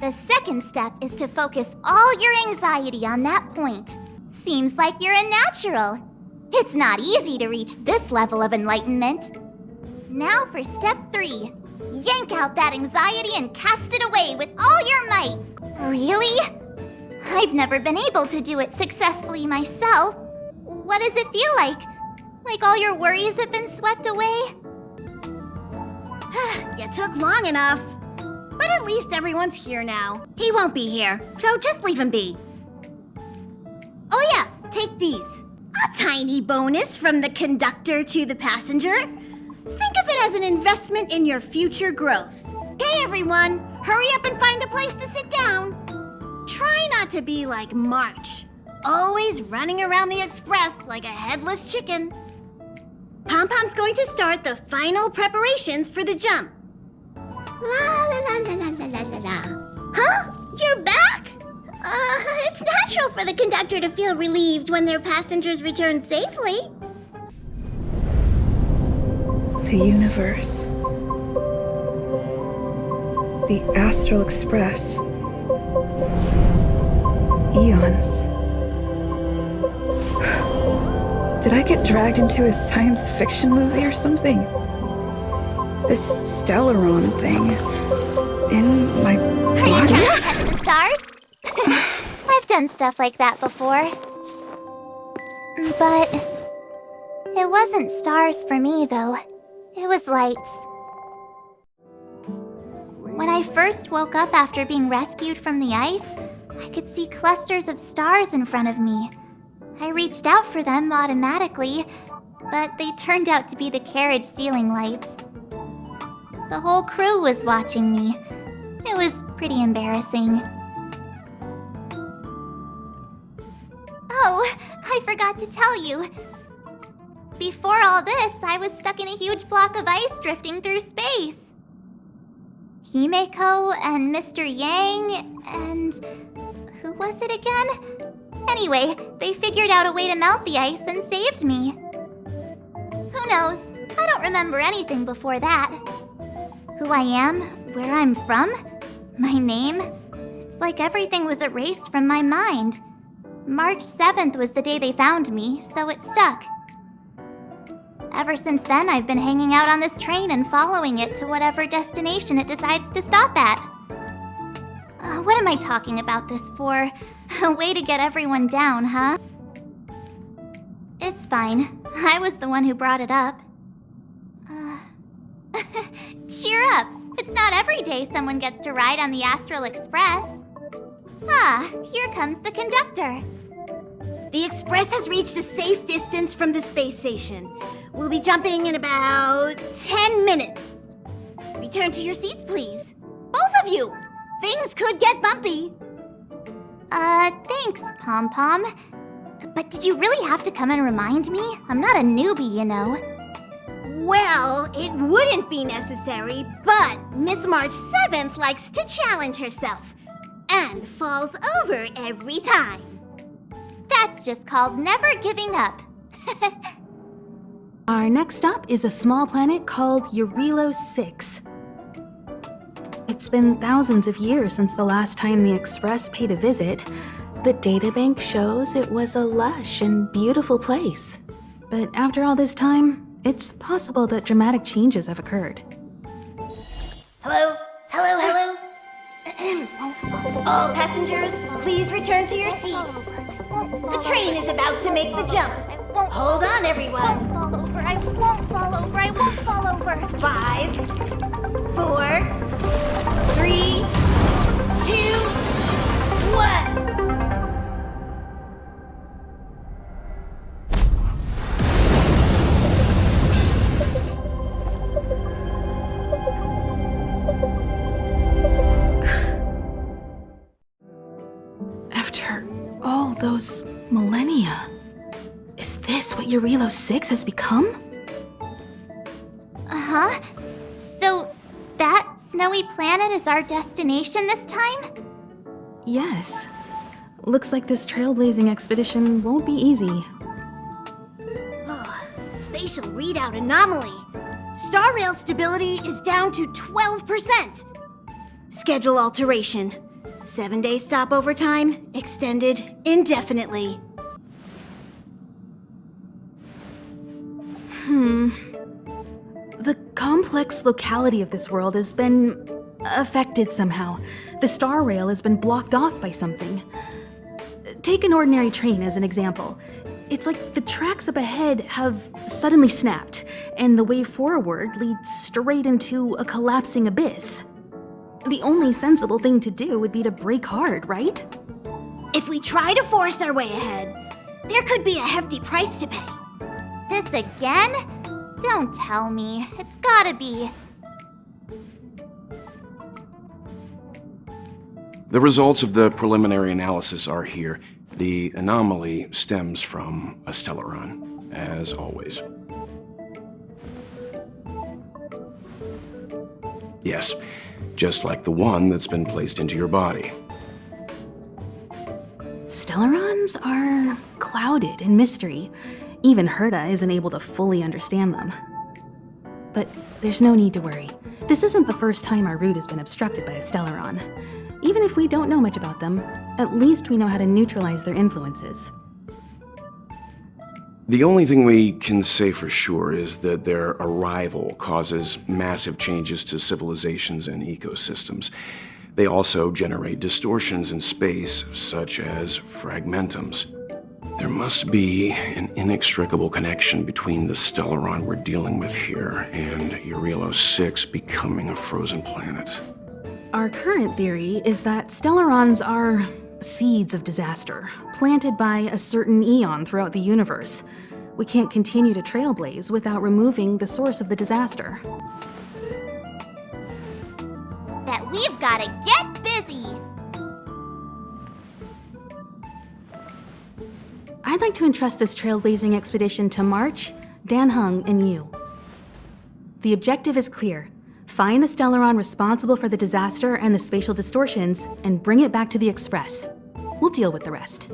The second step is to focus all your anxiety on that point. Seems like you're a natural. It's not easy to reach this level of enlightenment. Now for step 3. Yank out that anxiety and cast it away with all your might. Really? I've never been able to do it successfully myself. What does it feel like? Like all your worries have been swept away? You took long enough. But at least everyone's here now. He won't be here, so just leave him be. Oh yeah, take these. A tiny bonus from the conductor to the passenger. Think of it as an investment in your future growth. Okay, everyone, hurry up and find a place to sit down. Try not to be like March, always running around the Express like a headless chicken. Pom-Pom's going to start the final preparations for the jump. La la la la la la la la. Huh? You're back? It's natural for the conductor to feel relieved when their passengers return safely. The universe. The Astral Express. Eons. Did I get dragged into a science fiction movie or something? This Stellaron thing in my body? Are you trying to touch the stars? I've done stuff like that before. But it wasn't stars for me, though. It was lights. When I first woke up after being rescued from the ice, I could see clusters of stars in front of me. I reached out for them automatically, but they turned out to be the carriage ceiling lights. The whole crew was watching me. It was pretty embarrassing. Oh, I forgot to tell you. Before all this, I was stuck in a huge block of ice drifting through space. Himeko and Mr. Yang and... who was it again? Anyway, they figured out a way to melt the ice and saved me. Who knows? I don't remember anything before that. Who I am, where I'm from, my name. It's like everything was erased from my mind. March 7th was the day they found me, so it stuck. Ever since then, I've been hanging out on this train and following it to whatever destination it decides to stop at. What am I talking about this for? A way to get everyone down, huh? It's fine. I was the one who brought it up. Cheer up! It's not every day someone gets to ride on the Astral Express. Ah, here comes the conductor. The Express has reached a safe distance from the space station. We'll be jumping in about 10 minutes. Return to your seats, please. Both of you! Things could get bumpy. Thanks, Pom-Pom. But did you really have to come and remind me? I'm not a newbie, you know. Well, it wouldn't be necessary, but Miss March 7th likes to challenge herself and falls over every time. That's just called never giving up. Our next stop is a small planet called Jarilo-VI. It's been thousands of years since the last time the Express paid a visit. The databank shows it was a lush and beautiful place. But after all this time, it's possible that dramatic changes have occurred. Hello? Hello, hello? All passengers, please return to your seats. The train is about to make the jump. Hold on, everyone. I won't fall over. I won't fall over. I won't fall over. 5, 4, 3, 2, 1. After all those millennia, is this what Jarilo-VI has become? Uh-huh. So, that snowy planet is our destination this time? Yes. Looks like this trailblazing expedition won't be easy. Spatial readout anomaly. Star rail stability is down to 12%. Schedule alteration. 7-day stopover time extended indefinitely. The complex locality of this world has been affected somehow. The star rail has been blocked off by something. Take an ordinary train as an example. It's like the tracks up ahead have suddenly snapped, and the way forward leads straight into a collapsing abyss. The only sensible thing to do would be to brake hard, right? If we try to force our way ahead, there could be a hefty price to pay. This again? Don't tell me. It's gotta be. The results of the preliminary analysis are here. The anomaly stems from a Stellaron, as always. Yes, just like the one that's been placed into your body. Stellarons are clouded in mystery. Even Herta isn't able to fully understand them. But there's no need to worry. This isn't the first time our route has been obstructed by a Stellaron. Even if we don't know much about them, at least we know how to neutralize their influences. The only thing we can say for sure is that their arrival causes massive changes to civilizations and ecosystems. They also generate distortions in space, such as fragmentums. There must be an inextricable connection between the Stellaron we're dealing with here and Jarilo-VI becoming a frozen planet. Our current theory is that Stellarons are seeds of disaster, planted by a certain eon throughout the universe. We can't continue to trailblaze without removing the source of the disaster. That we've gotta get busy! I'd like to entrust this trailblazing expedition to March, Dan Hung, and you. The objective is clear. Find the Stellaron responsible for the disaster and the spatial distortions, and bring it back to the Express. We'll deal with the rest.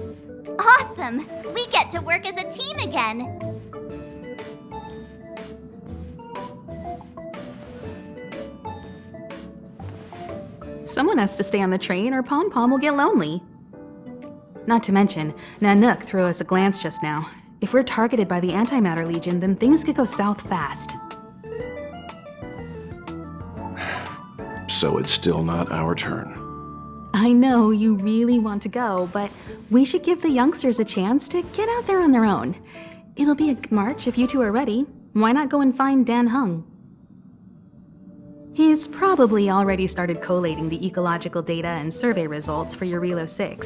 Awesome! We get to work as a team again! Someone has to stay on the train or Pom Pom will get lonely. Not to mention, Nanook threw us a glance just now. If we're targeted by the Antimatter Legion, then things could go south fast. So it's still not our turn. I know you really want to go, but we should give the youngsters a chance to get out there on their own. It'll be a good march if you two are ready. Why not go and find Dan Hung? He's probably already started collating the ecological data and survey results for Jarilo-VI.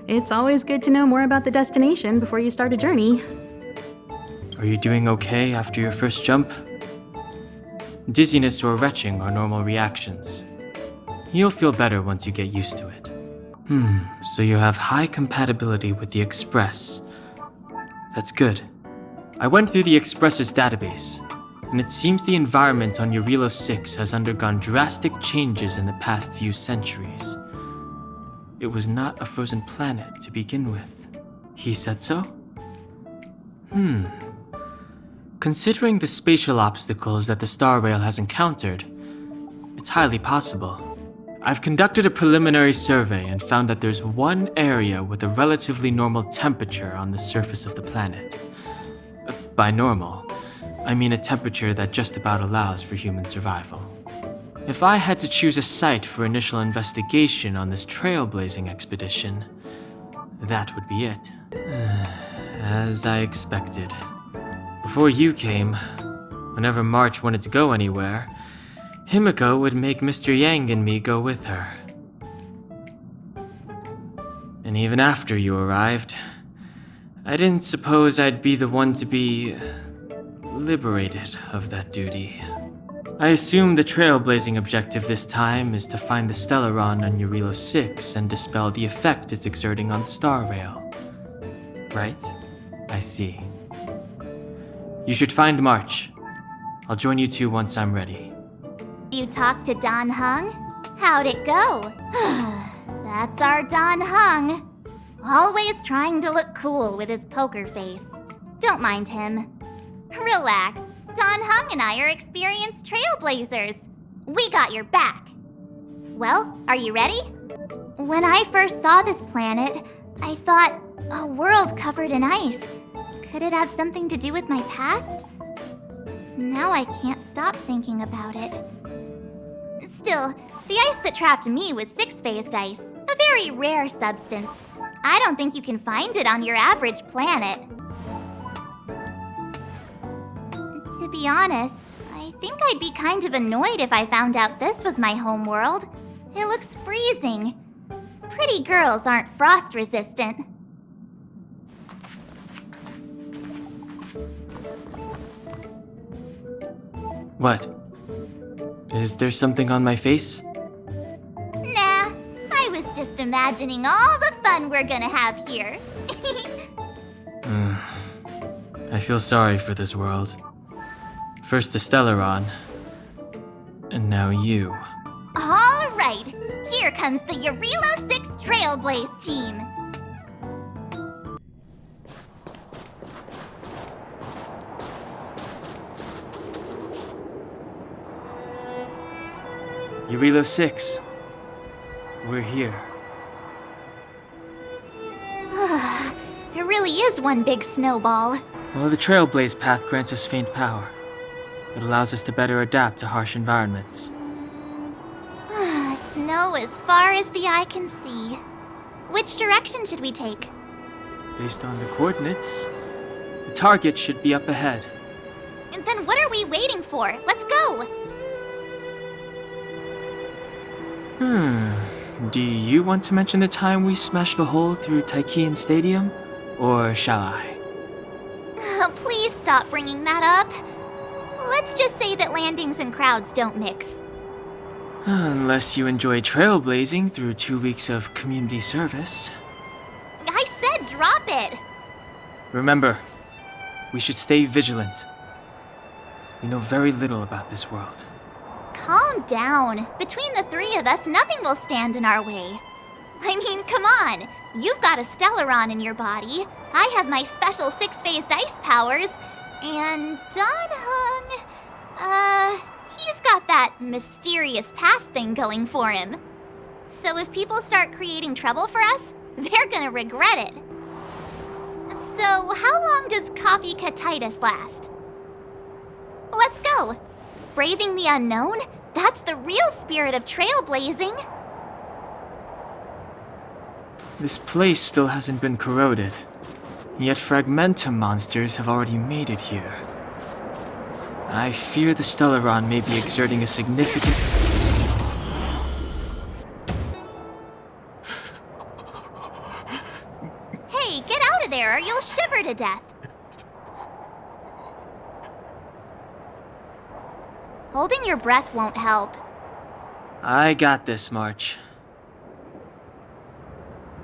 It's always good to know more about the destination before you start a journey. Are you doing okay after your first jump? Dizziness or retching are normal reactions. You'll feel better once you get used to it. So you have high compatibility with the Express. That's good. I went through the Express's database, and and it seems the environment on Jarilo-VI has undergone drastic changes in the past few centuries. It was not a frozen planet to begin with. He said so? Considering the spatial obstacles that the Star Rail has encountered, it's highly possible. I've conducted a preliminary survey and found that there's one area with a relatively normal temperature on the surface of the planet. By normal, I mean a temperature that just about allows for human survival. If I had to choose a site for initial investigation on this trailblazing expedition, that would be it. As I expected. Before you came, whenever March wanted to go anywhere, Himiko would make Mr. Yang and me go with her. And even after you arrived, I didn't suppose I'd be the one to be liberated of that duty. I assume the trailblazing objective this time is to find the Stellaron on Jarilo-VI and dispel the effect it's exerting on the Star Rail. Right? I see. You should find March. I'll join you two once I'm ready. You talked to Dan Heng? How'd it go? That's our Dan Heng. Always trying to look cool with his poker face. Don't mind him. Relax. Dan Heng and I are experienced trailblazers. We got your back. Well, are you ready? When I first saw this planet, I thought, a world covered in ice. Could it have something to do with my past? Now I can't stop thinking about it. Still, the ice that trapped me was six-phased ice, a very rare substance. I don't think you can find it on your average planet. To be honest, I think I'd be kind of annoyed if I found out this was my home world. It looks freezing. Pretty girls aren't frost-resistant. What? Is there something on my face? Nah, I was just imagining all the fun we're gonna have here. I feel sorry for this world. First the Stellaron, and now you. All right, here comes the Jarilo-VI Trailblaze team. Jarilo-VI. We're here. It really is one big snowball. Well, the Trailblaze path grants us faint power. It allows us to better adapt to harsh environments. Snow as far as the eye can see. Which direction should we take? Based on the coordinates, the target should be up ahead. And then what are we waiting for? Let's go! Do you want to mention the time we smashed a hole through Taikian Stadium? Or shall I? Please stop bringing that up. Let's just say that landings and crowds don't mix. Unless you enjoy trailblazing through 2 weeks of community service. I said drop it! Remember, we should stay vigilant. We know very little about this world. Calm down. Between the three of us, nothing will stand in our way. I mean, come on. You've got a Stellaron in your body. I have my special six-phased ice powers. And Dan Heng, he's got that mysterious past thing going for him. So if people start creating trouble for us, they're gonna regret it. So how long does copycatitis last? Let's go. Braving the unknown? That's the real spirit of trailblazing. This place still hasn't been corroded, yet fragmentum monsters have already made it here. I fear the Stellaron may be exerting a significant... Hey, get out of there or you'll shiver to death. Holding your breath won't help. I got this, March.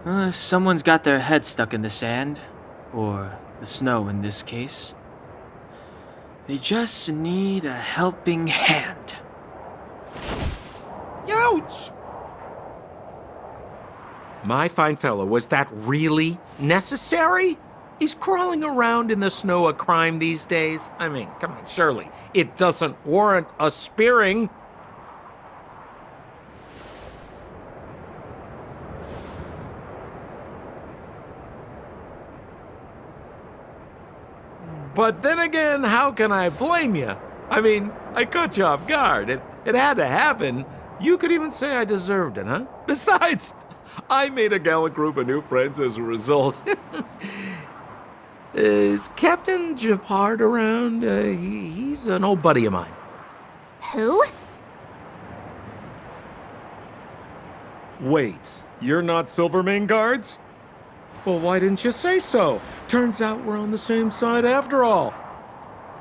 If someone's got their head stuck in the sand, or the snow in this case, They just need a helping hand. Ouch! My fine fellow, was that really necessary? Is crawling around in the snow a crime these days? I mean, come on, surely. It doesn't warrant a spearing. But then again, how can I blame you? I mean, I caught you off guard. It had to happen. You could even say I deserved it, huh? Besides, I made a gallant group of new friends as a result. Is Captain Japard around? He's an old buddy of mine. Who? Wait, you're not Silvermane Guards? Well, why didn't you say so? Turns out we're on the same side after all.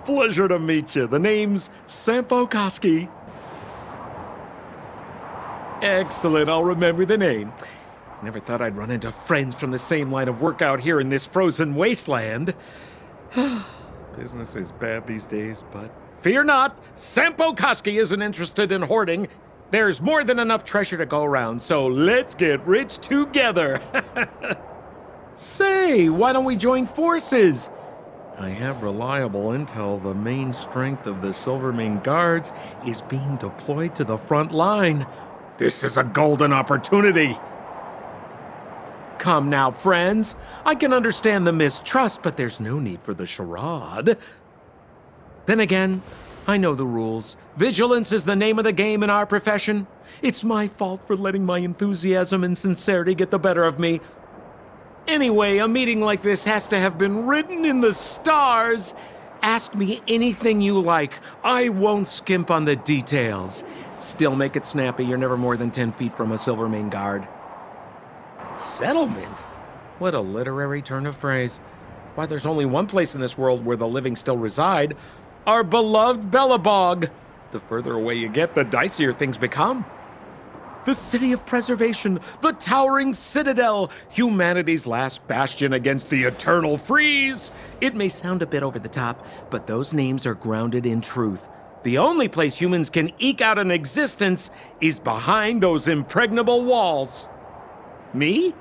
Pleasure to meet you. The name's Sampo Koski. Excellent, I'll remember the name. Never thought I'd run into friends from the same line of work out here in this frozen wasteland. Business is bad these days, but fear not, Sampo Koski isn't interested in hoarding. There's more than enough treasure to go around, so let's get rich together. Say, why don't we join forces? I have reliable intel the main strength of the Silvermane Guards is being deployed to the front line. This is a golden opportunity. Come now, friends. I can understand the mistrust, but there's no need for the charade. Then again, I know the rules. Vigilance is the name of the game in our profession. It's my fault for letting my enthusiasm and sincerity get the better of me. Anyway, a meeting like this has to have been written in the stars. Ask me anything you like. I won't skimp on the details. Still make it snappy. You're never more than 10 feet from a Silvermane Guard. Settlement? What a literary turn of phrase. Why, there's only one place in this world where the living still reside. Our beloved Bellabog. The further away you get, the dicier things become. The city of preservation, the towering citadel, humanity's last bastion against the eternal freeze. It may sound a bit over the top, but those names are grounded in truth. The only place humans can eke out an existence is behind those impregnable walls. Me?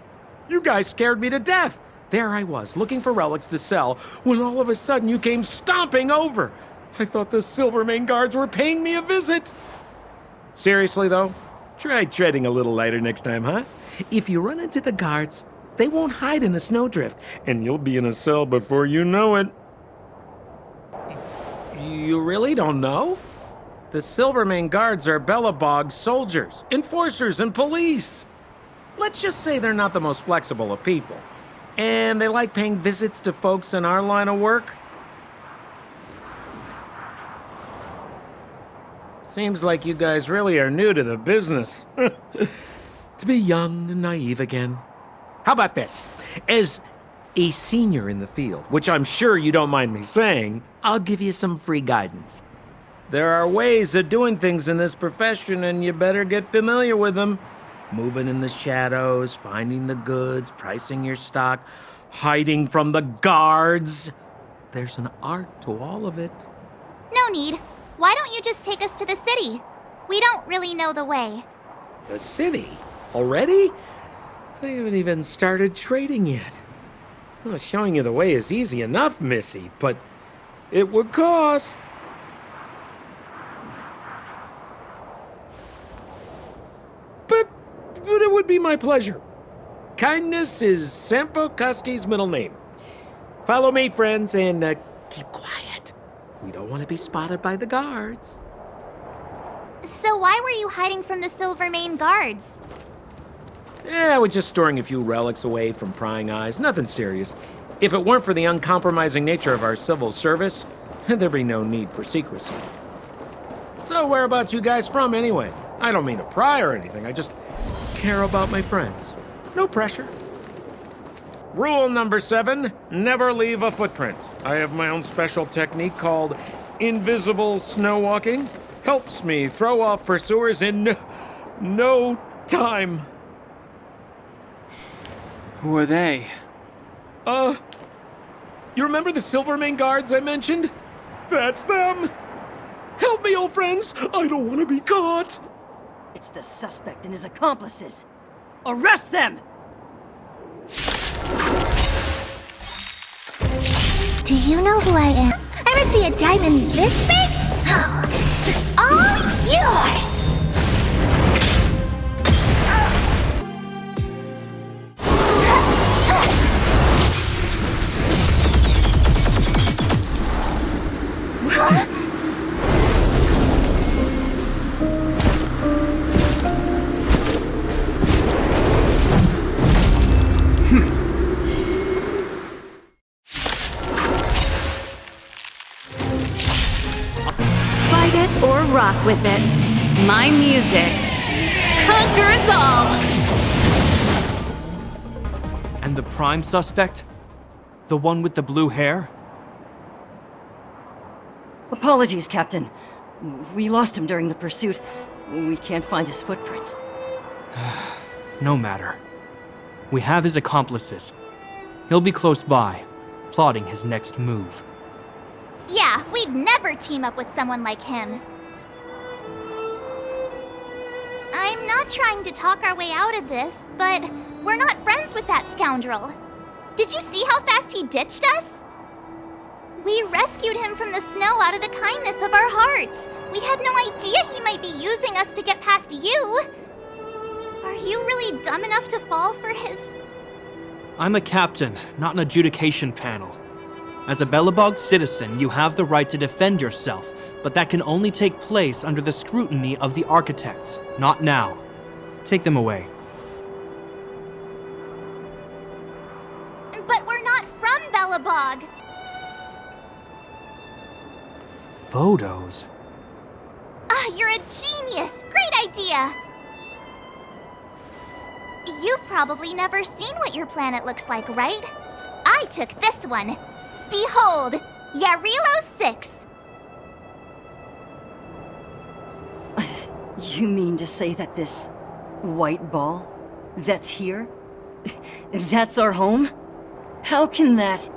You guys scared me to death. There I was, looking for relics to sell, when all of a sudden you came stomping over. I thought the Silvermane Guards were paying me a visit. Seriously, though? Try treading a little lighter next time, huh? If you run into the guards, they won't hide in a snowdrift, and you'll be in a cell before you know it. You really don't know? The Silvermane Guards are Bellabog's soldiers, enforcers, and police. Let's just say they're not the most flexible of people, and they like paying visits to folks in our line of work. Seems like you guys really are new to the business. To be young and naive again. How about this? As a senior in the field, which I'm sure you don't mind me saying, I'll give you some free guidance. There are ways of doing things in this profession, and you better get familiar with them. Moving in the shadows, finding the goods, pricing your stock, hiding from the guards. There's an art to all of it. No need. Why don't you just take us to the city? We don't really know the way. The city? Already? I haven't even started trading yet. Well, showing you the way is easy enough, Missy, but it would cost. But it would be my pleasure. Kindness is Sampo Koski's middle name. Follow me, friends, and keep quiet. We don't want to be spotted by the guards. So why were you hiding from the Silvermane Guards? I was just storing a few relics away from prying eyes. Nothing serious. If it weren't for the uncompromising nature of our civil service, there'd be no need for secrecy. So whereabouts you guys from, anyway? I don't mean to pry or anything. I just care about my friends. No pressure. Rule number 7, never leave a footprint. I have my own special technique called invisible snow walking. Helps me throw off pursuers in no time. Who are they? You remember the Silvermane Guards I mentioned? That's them! Help me, old friends! I don't want to be caught! It's the suspect and his accomplices. Arrest them! Do you know who I am? Ever see a diamond this big? Oh, it's all yours! Fight it or rock with it. My music conquers all! And the prime suspect? The one with the blue hair? Apologies, Captain. We lost him during the pursuit. We can't find his footprints. No matter. We have his accomplices. He'll be close by, plotting his next move. Yeah, we'd never team up with someone like him. I'm not trying to talk our way out of this, but we're not friends with that scoundrel. Did you see how fast he ditched us? We rescued him from the snow out of the kindness of our hearts. We had no idea he might be using us to get past you. Are you really dumb enough to fall for his... I'm a captain, not an adjudication panel. As a Belobog citizen, you have the right to defend yourself, but that can only take place under the scrutiny of the architects, not now. Take them away. But we're not from Belobog. Photos? Ah, you're a genius! Great idea! You've probably never seen what your planet looks like, right? I took this one. Behold, Jarilo-VI. You mean to say that this white ball that's here, that's our home? How can that...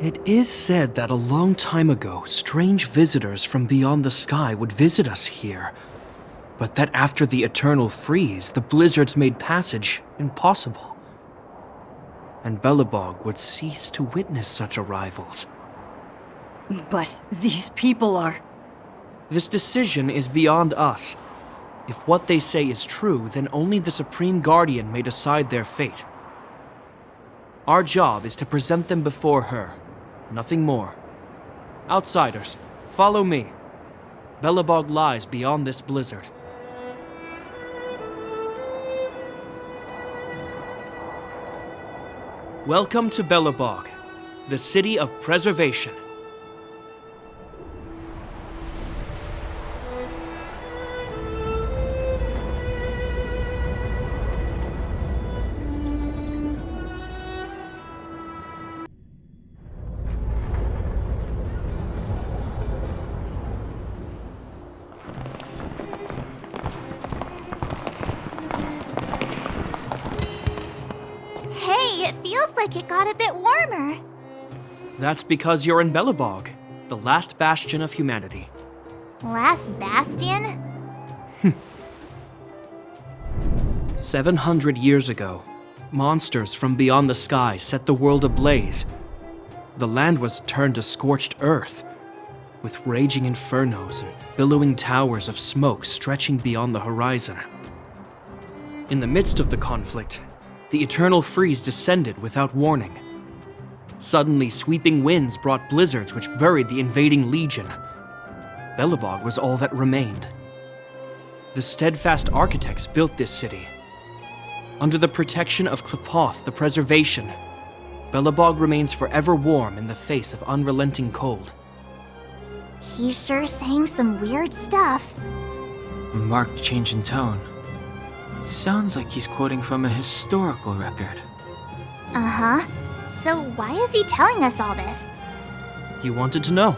It is said that a long time ago, strange visitors from beyond the sky would visit us here. But that after the eternal freeze, the blizzards made passage impossible. And Belobog would cease to witness such arrivals. But these people are... This decision is beyond us. If what they say is true, then only the Supreme Guardian may decide their fate. Our job is to present them before her. Nothing more. Outsiders, follow me. Belobog lies beyond this blizzard. Welcome to Belobog, the city of preservation. Hey, it feels like it got a bit warmer. That's because you're in Belobog, the last bastion of humanity. Last bastion? 700 years ago, monsters from beyond the sky set the world ablaze. The land was turned to scorched earth, with raging infernos and billowing towers of smoke stretching beyond the horizon. In the midst of the conflict, the eternal freeze descended without warning. Suddenly, sweeping winds brought blizzards which buried the invading legion. Belobog was all that remained. The steadfast architects built this city. Under the protection of Klepoth, the preservation, Belobog remains forever warm in the face of unrelenting cold. He's sure saying some weird stuff. A marked change in tone. Sounds like he's quoting from a historical record. Uh-huh. So why is he telling us all this? You wanted to know.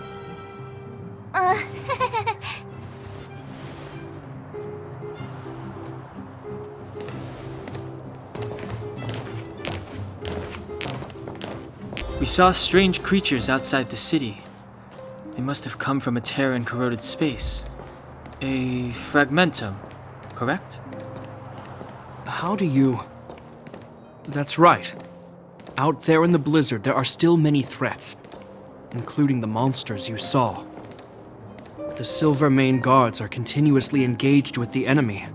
We saw strange creatures outside the city. They must have come from a tear in corroded space. A fragmentum, correct? How do you... That's right. Out there in the blizzard, there are still many threats, including the monsters you saw. The Silvermane guards are continuously engaged with the enemy,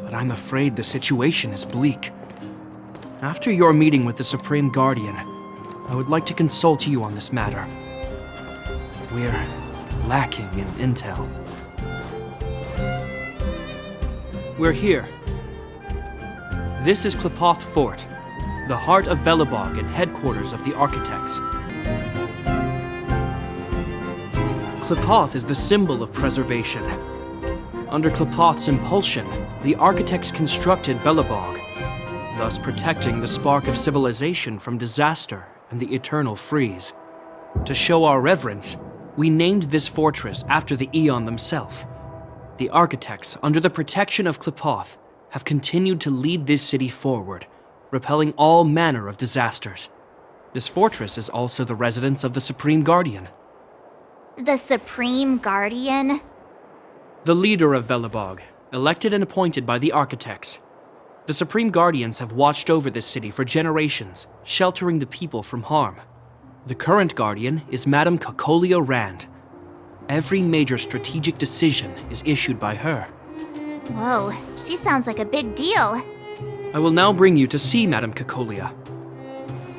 but I'm afraid the situation is bleak. After your meeting with the Supreme Guardian, I would like to consult you on this matter. We're lacking in intel. We're here. This is Qlipoth Fort, the heart of Belobog and headquarters of the Architects. Qlipoth is the symbol of preservation. Under Qlipoth's impulsion, the Architects constructed Belobog, thus protecting the spark of civilization from disaster and the eternal freeze. To show our reverence, we named this fortress after the Aeon themselves. The Architects, under the protection of Qlipoth, have continued to lead this city forward, repelling all manner of disasters. This fortress is also the residence of the Supreme Guardian. The Supreme Guardian? The leader of Belobog, elected and appointed by the Architects. The Supreme Guardians have watched over this city for generations, sheltering the people from harm. The current Guardian is Madame Cocolia Rand. Every major strategic decision is issued by her. Whoa, she sounds like a big deal. I will now bring you to see Madame Cocolia.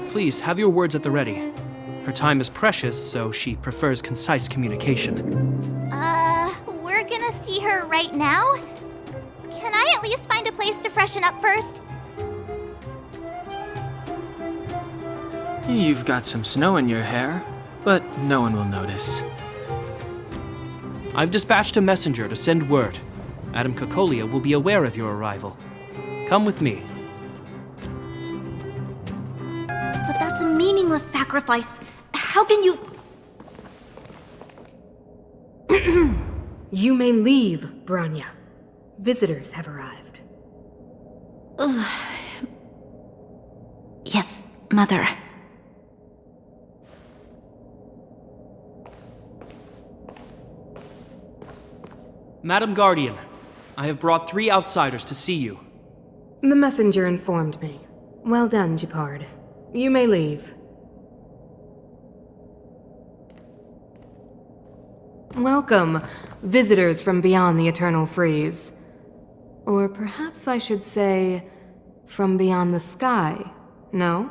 Please have your words at the ready. Her time is precious, so she prefers concise communication. We're gonna see her right now? Can I at least find a place to freshen up first? You've got some snow in your hair, but no one will notice. I've dispatched a messenger to send word. Madame Cocolia will be aware of your arrival. Come with me. But that's a meaningless sacrifice. How can you... You may leave, Branya. Visitors have arrived. Yes, Mother. Madam Guardian, I have brought 3 outsiders to see you. The messenger informed me. Well done, Gepard. You may leave. Welcome, visitors from beyond the Eternal Freeze. Or perhaps I should say, from beyond the sky, no?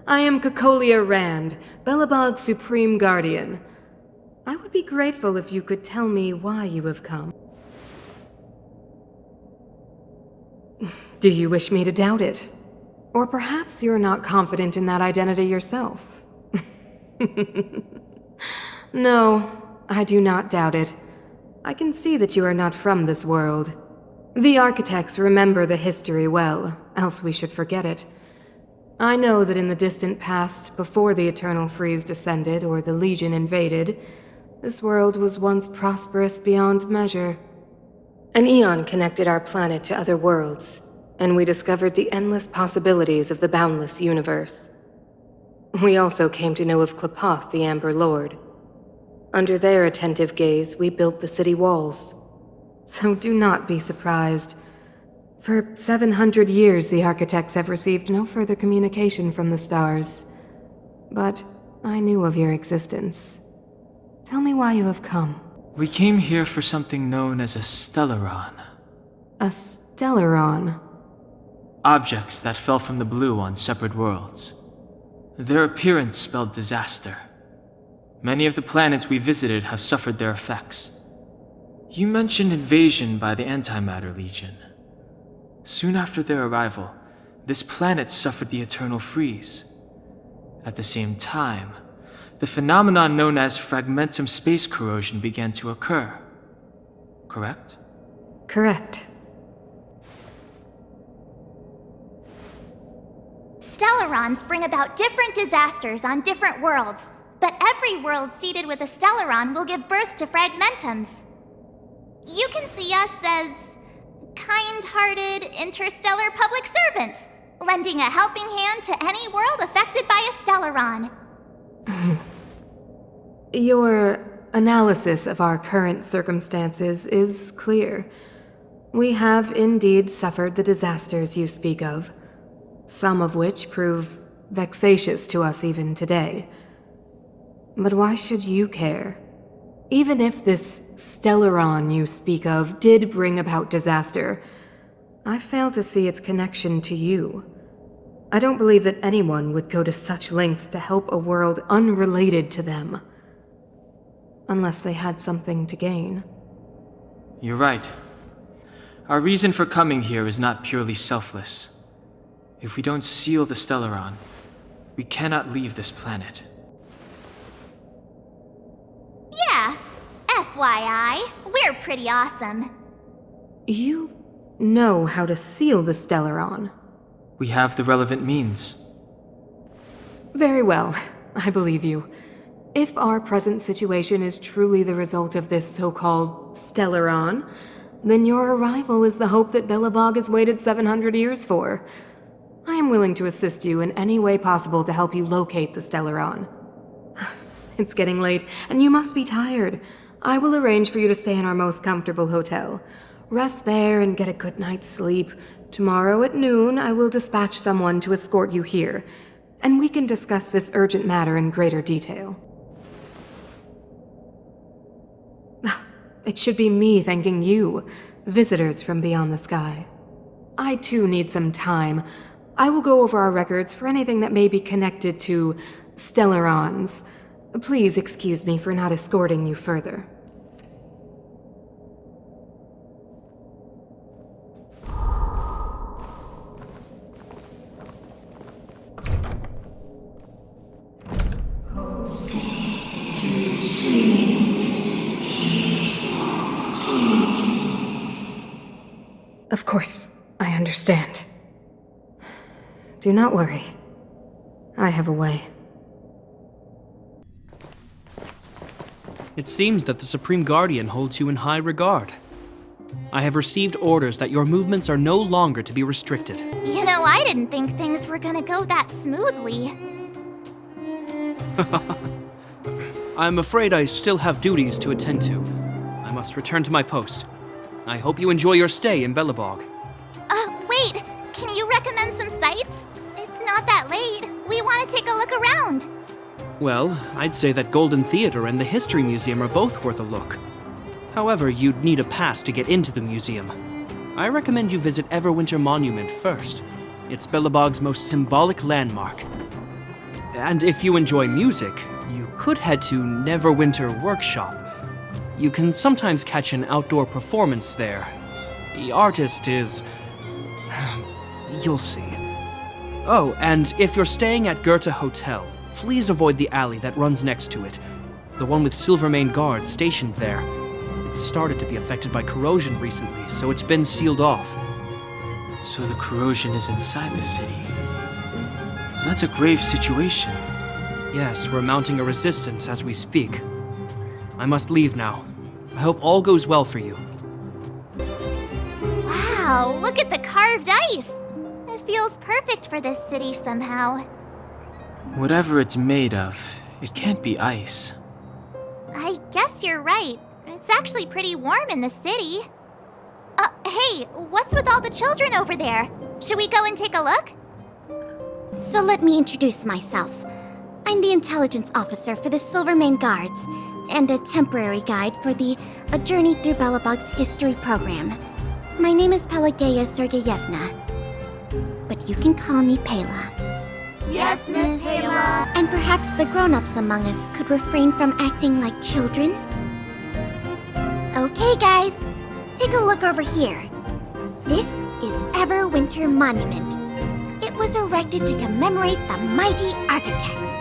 I am Cocolia Rand, Belobog's Supreme Guardian. I would be grateful if you could tell me why you have come. Do you wish me to doubt it? Or perhaps you're not confident in that identity yourself? No, I do not doubt it. I can see that you are not from this world. The Architects remember the history well, else we should forget it. I know that in the distant past, before the Eternal Freeze descended or the Legion invaded, this world was once prosperous beyond measure. An Aeon connected our planet to other worlds, and we discovered the endless possibilities of the boundless universe. We also came to know of Qlipoth, the Amber Lord. Under their attentive gaze, we built the city walls. So do not be surprised. For 700 years, the Architects have received no further communication from the stars. But I knew of your existence. Tell me why you have come. We came here for something known as a Stellaron. A Stellaron? Objects that fell from the blue on separate worlds. Their appearance spelled disaster. Many of the planets we visited have suffered their effects. You mentioned invasion by the Antimatter Legion. Soon after their arrival, this planet suffered the Eternal Freeze. At the same time, the phenomenon known as fragmentum space corrosion began to occur. Correct? Correct. Stellarons bring about different disasters on different worlds, but every world seeded with a Stellaron will give birth to fragmentums. You can see us as kind-hearted interstellar public servants, lending a helping hand to any world affected by a Stellaron. Your analysis of our current circumstances is clear. We have indeed suffered the disasters you speak of, some of which prove vexatious to us even today. But why should you care? Even if this Stellaron you speak of did bring about disaster, I fail to see its connection to you. I don't believe that anyone would go to such lengths to help a world unrelated to them. Unless they had something to gain. You're right. Our reason for coming here is not purely selfless. If we don't seal the Stellaron, we cannot leave this planet. Yeah, FYI, we're pretty awesome. You know how to seal the Stellaron. We have the relevant means. Very well, I believe you. If our present situation is truly the result of this so-called Stellaron, then your arrival is the hope that Belobog has waited 700 years for. I am willing to assist you in any way possible to help you locate the Stellaron. It's getting late, and you must be tired. I will arrange for you to stay in our most comfortable hotel. Rest there and get a good night's sleep. Tomorrow at noon, I will dispatch someone to escort you here, and we can discuss this urgent matter in greater detail. It should be me thanking you, visitors from beyond the sky. I too need some time. I will go over our records for anything that may be connected to Stellarons. Please excuse me for not escorting you further. Of course, I understand. Do not worry. I have a way. It seems that the Supreme Guardian holds you in high regard. I have received orders that your movements are no longer to be restricted. You know, I didn't think things were gonna go that smoothly. I'm afraid I still have duties to attend to. I must return to my post. I hope you enjoy your stay in Belobog. Wait! Can you recommend some sites? It's not that late. We want to take a look around. Well, I'd say that Golden Theater and the History Museum are both worth a look. However, you'd need a pass to get into the museum. I recommend you visit Everwinter Monument first. It's Belobog's most symbolic landmark. And if you enjoy music, you could head to Neverwinter Workshop. You can sometimes catch an outdoor performance there. The artist is... you'll see. Oh, and if you're staying at Goethe Hotel, please avoid the alley that runs next to it. The one with Silvermane guards stationed there. It's started to be affected by corrosion recently, so it's been sealed off. So the corrosion is inside the city. That's a grave situation. Yes, we're mounting a resistance as we speak. I must leave now. I hope all goes well for you. Wow, look at the carved ice! It feels perfect for this city somehow. Whatever it's made of, it can't be ice. I guess you're right. It's actually pretty warm in the city. Hey, what's with all the children over there? Should we go and take a look? So let me introduce myself. I'm the intelligence officer for the Silvermane Guards, and a temporary guide for the A Journey Through Belobog's History program. My name is Pelageya Sergeyevna, but you can call me Pela. Yes, Miss Pela. And perhaps the grown-ups among us could refrain from acting like children? Okay, guys, take a look over here. This is Everwinter Monument. It was erected to commemorate the mighty architects.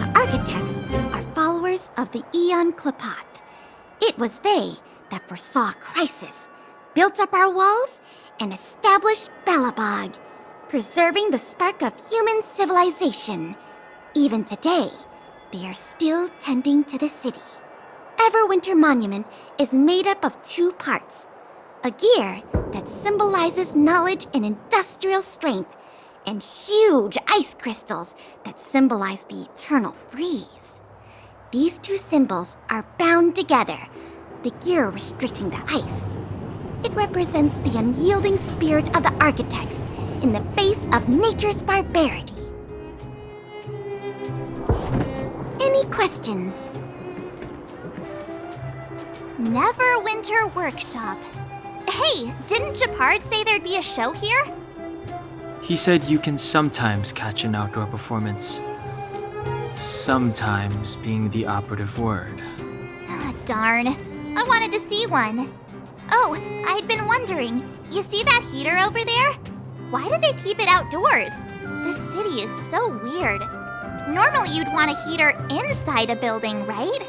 The architects are followers of the Aeon Klapoth. It was they that foresaw crisis, built up our walls, and established Belobog, preserving the spark of human civilization. Even today, they are still tending to the city. Everwinter Monument is made up of 2 parts. A gear that symbolizes knowledge and industrial strength, and huge ice crystals that symbolize the eternal freeze. These two symbols are bound together, the gear restricting the ice. It represents the unyielding spirit of the architects in the face of nature's barbarity. Any questions? Neverwinter Workshop. Hey, didn't Japard say there'd be a show here? He said you can sometimes catch an outdoor performance. Sometimes being the operative word. Ah, darn. I wanted to see one. Oh, I'd been wondering. You see that heater over there? Why do they keep it outdoors? This city is so weird. Normally you'd want a heater inside a building, right?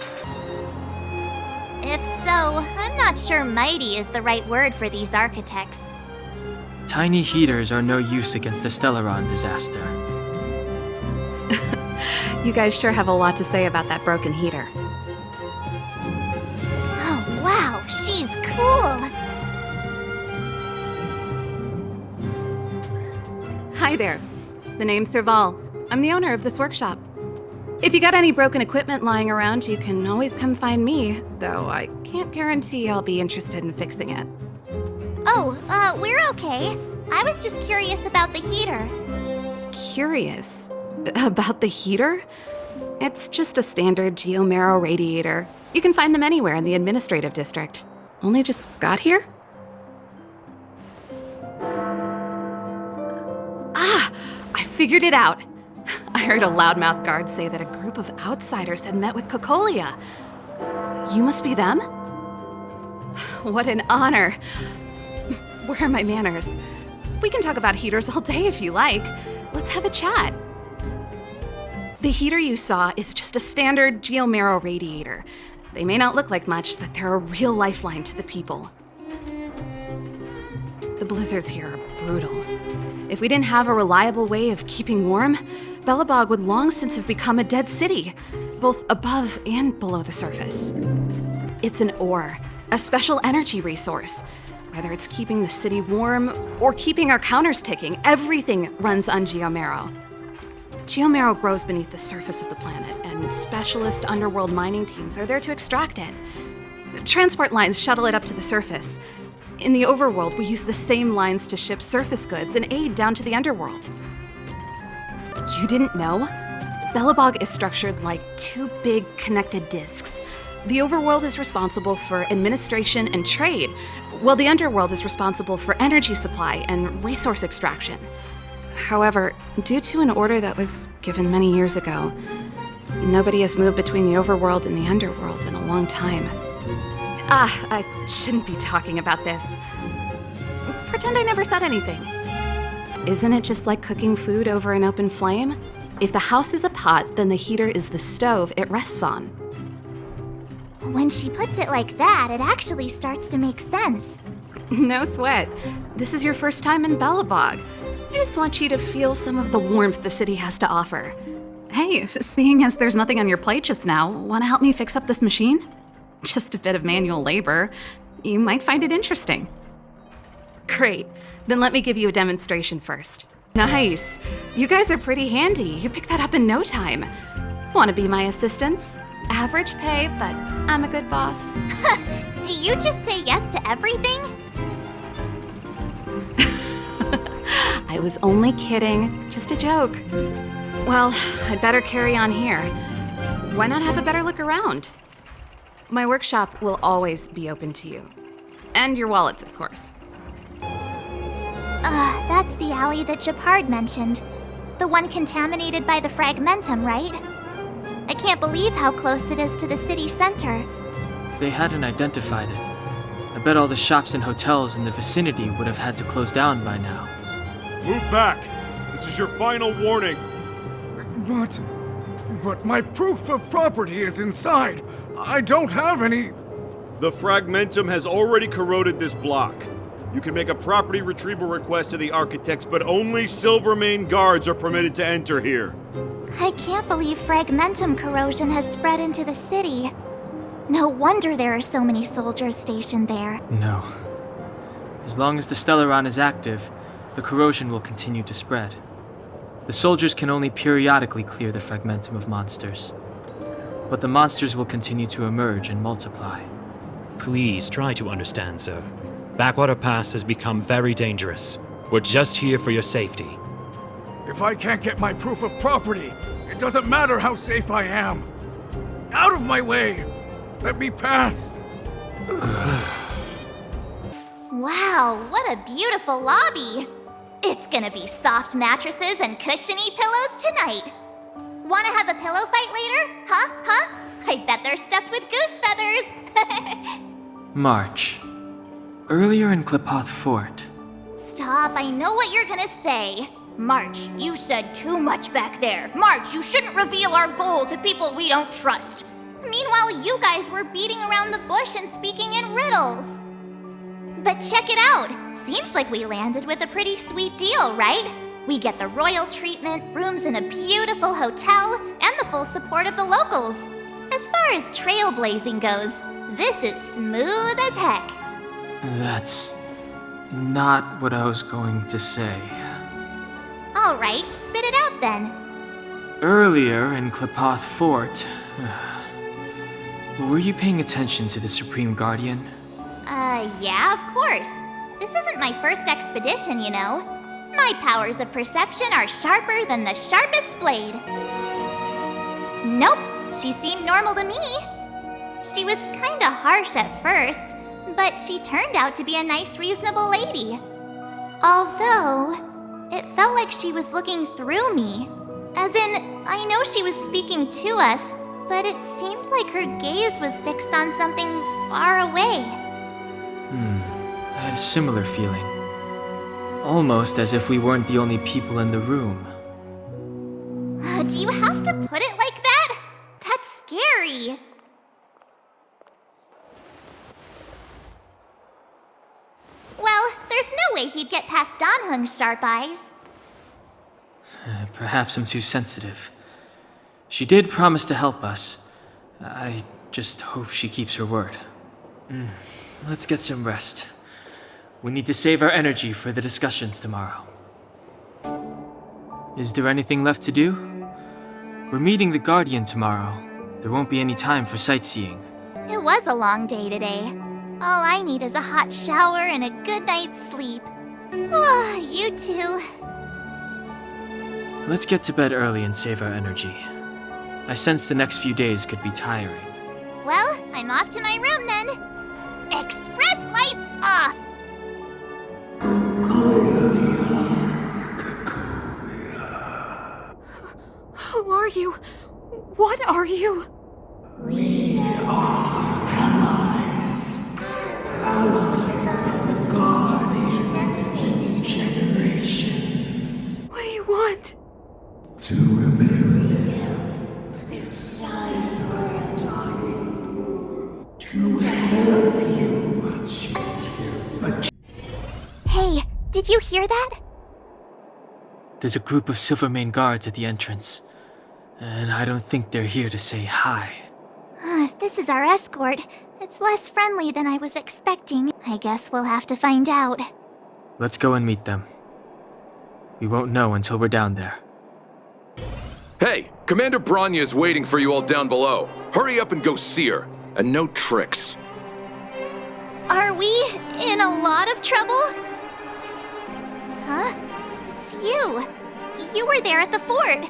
If so, I'm not sure mighty is the right word for these architects. Tiny heaters are no use against the Stellaron disaster. You guys sure have a lot to say about that broken heater. Oh, wow, she's cool. Hi there. The name's Serval. I'm the owner of this workshop. If you got any broken equipment lying around, you can always come find me, though I can't guarantee I'll be interested in fixing it. Oh, we're okay. I was just curious about the heater. Curious? About the heater? It's just a standard geomarrow radiator. You can find them anywhere in the administrative district. Only just got here? Ah! I figured it out! I heard a loudmouth guard say that a group of outsiders had met with Cocolia. You must be them? What an honor. Where are my manners? We can talk about heaters all day if you like. Let's have a chat. The heater you saw is just a standard geomarrow radiator. They may not look like much, but they're a real lifeline to the people. The blizzards here are brutal. If we didn't have a reliable way of keeping warm, Belobog would long since have become a dead city, both above and below the surface. It's an ore, a special energy resource. Whether it's keeping the city warm or keeping our counters ticking, everything runs on geomarrow. Geomarrow grows beneath the surface of the planet, and specialist underworld mining teams are there to extract it. Transport lines shuttle it up to the surface. In the overworld, we use the same lines to ship surface goods and aid down to the underworld. You didn't know? Belobog is structured like two big connected disks. The overworld is responsible for administration and trade, while the underworld is responsible for energy supply and resource extraction. However, due to an order that was given many years ago, nobody has moved between the overworld and the underworld in a long time. I shouldn't be talking about this. Pretend I never said anything. Isn't it just like cooking food over an open flame? If the house is a pot, then the heater is the stove it rests on. When she puts it like that, it actually starts to make sense. No sweat. This is your first time in Belobog. I just want you to feel some of the warmth the city has to offer. Hey, seeing as there's nothing on your plate just now, want to help me fix up this machine? Just a bit of manual labor. You might find it interesting. Great. Then let me give you a demonstration first. Nice. You guys are pretty handy. You picked that up in no time. Want to be my assistants? Average pay, but I'm a good boss. Do you just say yes to everything? I was only kidding. Just a joke. Well, I'd better carry on here. Why not have a better look around? My workshop will always be open to you. And your wallets, of course. That's the alley that Japard mentioned. The one contaminated by the fragmentum, right? I can't believe how close it is to the city center. They hadn't identified it. I bet all the shops and hotels in the vicinity would have had to close down by now. Move back! This is your final warning! But my proof of property is inside. I don't have any... The fragmentum has already corroded this block. You can make a property retrieval request to the architects, but only Silvermane guards are permitted to enter here. I can't believe fragmentum corrosion has spread into the city. No wonder there are so many soldiers stationed there. No. As long as the Stellaron is active, the corrosion will continue to spread. The soldiers can only periodically clear the fragmentum of monsters. But the monsters will continue to emerge and multiply. Please try to understand, sir. Backwater Pass has become very dangerous. We're just here for your safety. If I can't get my proof of property, it doesn't matter how safe I am. Out of my way! Let me pass! Wow, what a beautiful lobby! It's gonna be soft mattresses and cushiony pillows tonight. Wanna have a pillow fight later? Huh? I bet they're stuffed with goose feathers! March. Earlier in Klipoth Fort. Stop, I know what you're gonna say. March, you said too much back there. March, you shouldn't reveal our goal to people we don't trust. Meanwhile, you guys were beating around the bush and speaking in riddles. But check it out. Seems like we landed with a pretty sweet deal, right? We get the royal treatment, rooms in a beautiful hotel, and the full support of the locals. As far as trailblazing goes, this is smooth as heck. That's not what I was going to say. All right, spit it out then. Earlier in Klipoth Fort, were you paying attention to the Supreme Guardian? Yeah, of course. This isn't my first expedition, you know. My powers of perception are sharper than the sharpest blade. Nope, she seemed normal to me. She was kinda harsh at first, but she turned out to be a nice, reasonable lady. Although, it felt like she was looking through me. As in, I know she was speaking to us, but it seemed like her gaze was fixed on something far away. I had a similar feeling. Almost as if we weren't the only people in the room. Do you have to put it like that? That's scary. Well, there's no way he'd get past Danhung's sharp eyes. Perhaps I'm too sensitive. She did promise to help us. I just hope she keeps her word. Let's get some rest. We need to save our energy for the discussions tomorrow. Is there anything left to do? We're meeting the Guardian tomorrow. There won't be any time for sightseeing. It was a long day today. All I need is a hot shower and a good night's sleep. You too. Let's get to bed early and save our energy. I sense the next few days could be tiring. Well, I'm off to my room then. Express lights off! Who are you? What are you? We are allies. Allies of the Guardians in generations. What do you want? To rebuild It's time to help you. Hey, did you hear that? There's a group of Silvermane guards at the entrance, and I don't think they're here to say hi. If this is our escort, it's less friendly than I was expecting. I guess we'll have to find out. Let's go and meet them. We won't know until we're down there. Hey, Commander Branya is waiting for you all down below. Hurry up and go see her. And no tricks. Are we in a lot of trouble? Huh? It's you. You were there at the fort.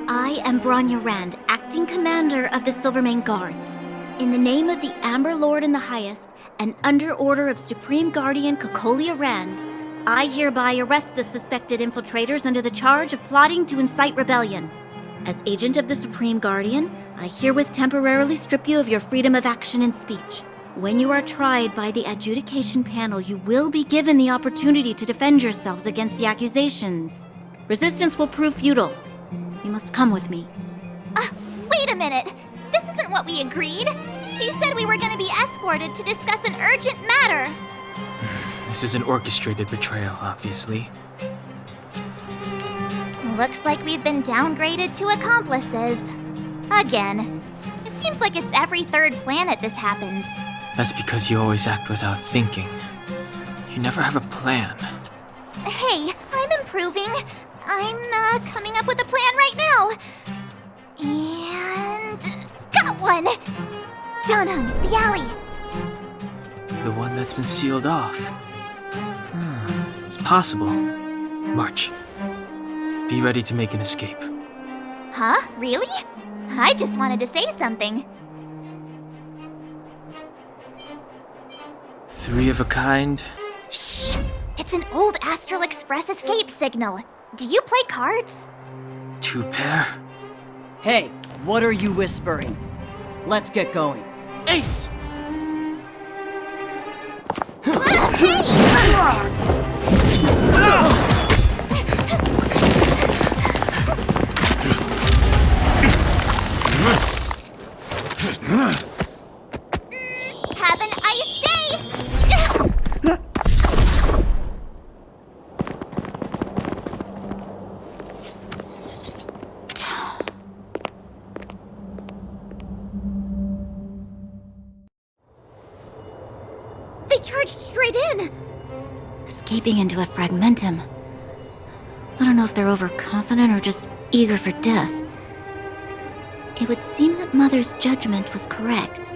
I am Branya Rand, acting commander of the Silvermane Guards. In the name of the Amber Lord in the Highest, and under order of Supreme Guardian Kokolia Rand, I hereby arrest the suspected infiltrators under the charge of plotting to incite rebellion. As agent of the Supreme Guardian, I herewith temporarily strip you of your freedom of action and speech. When you are tried by the adjudication panel, you will be given the opportunity to defend yourselves against the accusations. Resistance will prove futile. You must come with me. Wait a minute. This isn't what we agreed. She said we were going to be escorted to discuss an urgent matter. This is an orchestrated betrayal, obviously. Looks like we've been downgraded to accomplices. Again. It seems like it's every third planet this happens. That's because you always act without thinking. You never have a plan. Hey, I'm improving. I'm coming up with a plan right now. And got one! Donhung, the alley. The one that's been sealed off. It's possible. March. Be ready to make an escape. Huh? Really? I just wanted to say something. 3 of a kind. Shh! It's an old Astral Express escape signal. Do you play cards? 2 pair. Hey, what are you whispering? Let's get going. Ace! Have an ice day! They charged straight in! Escaping into a fragmentum. I don't know if they're overconfident or just eager for death. It would seem that Mother's judgment was correct.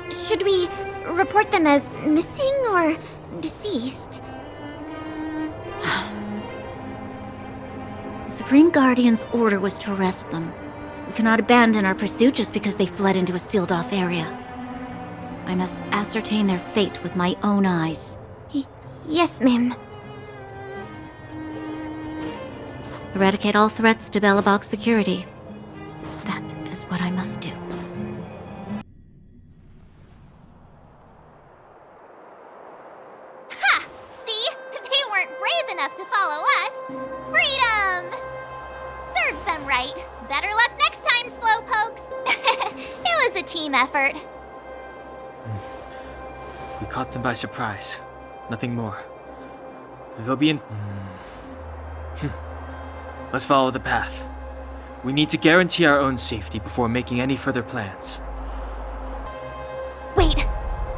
Should we report them as missing or deceased? The Supreme Guardian's order was to arrest them. We cannot abandon our pursuit just because they fled into a sealed-off area. I must ascertain their fate with my own eyes. Yes, ma'am. Eradicate all threats to Belobog's security. That is what I must do. Ha! See? They weren't brave enough to follow us. Freedom! Serves them right. Better luck next time, slowpokes. It was a team effort. We caught them by surprise. Nothing more. They'll be in... Let's follow the path. We need to guarantee our own safety before making any further plans. Wait,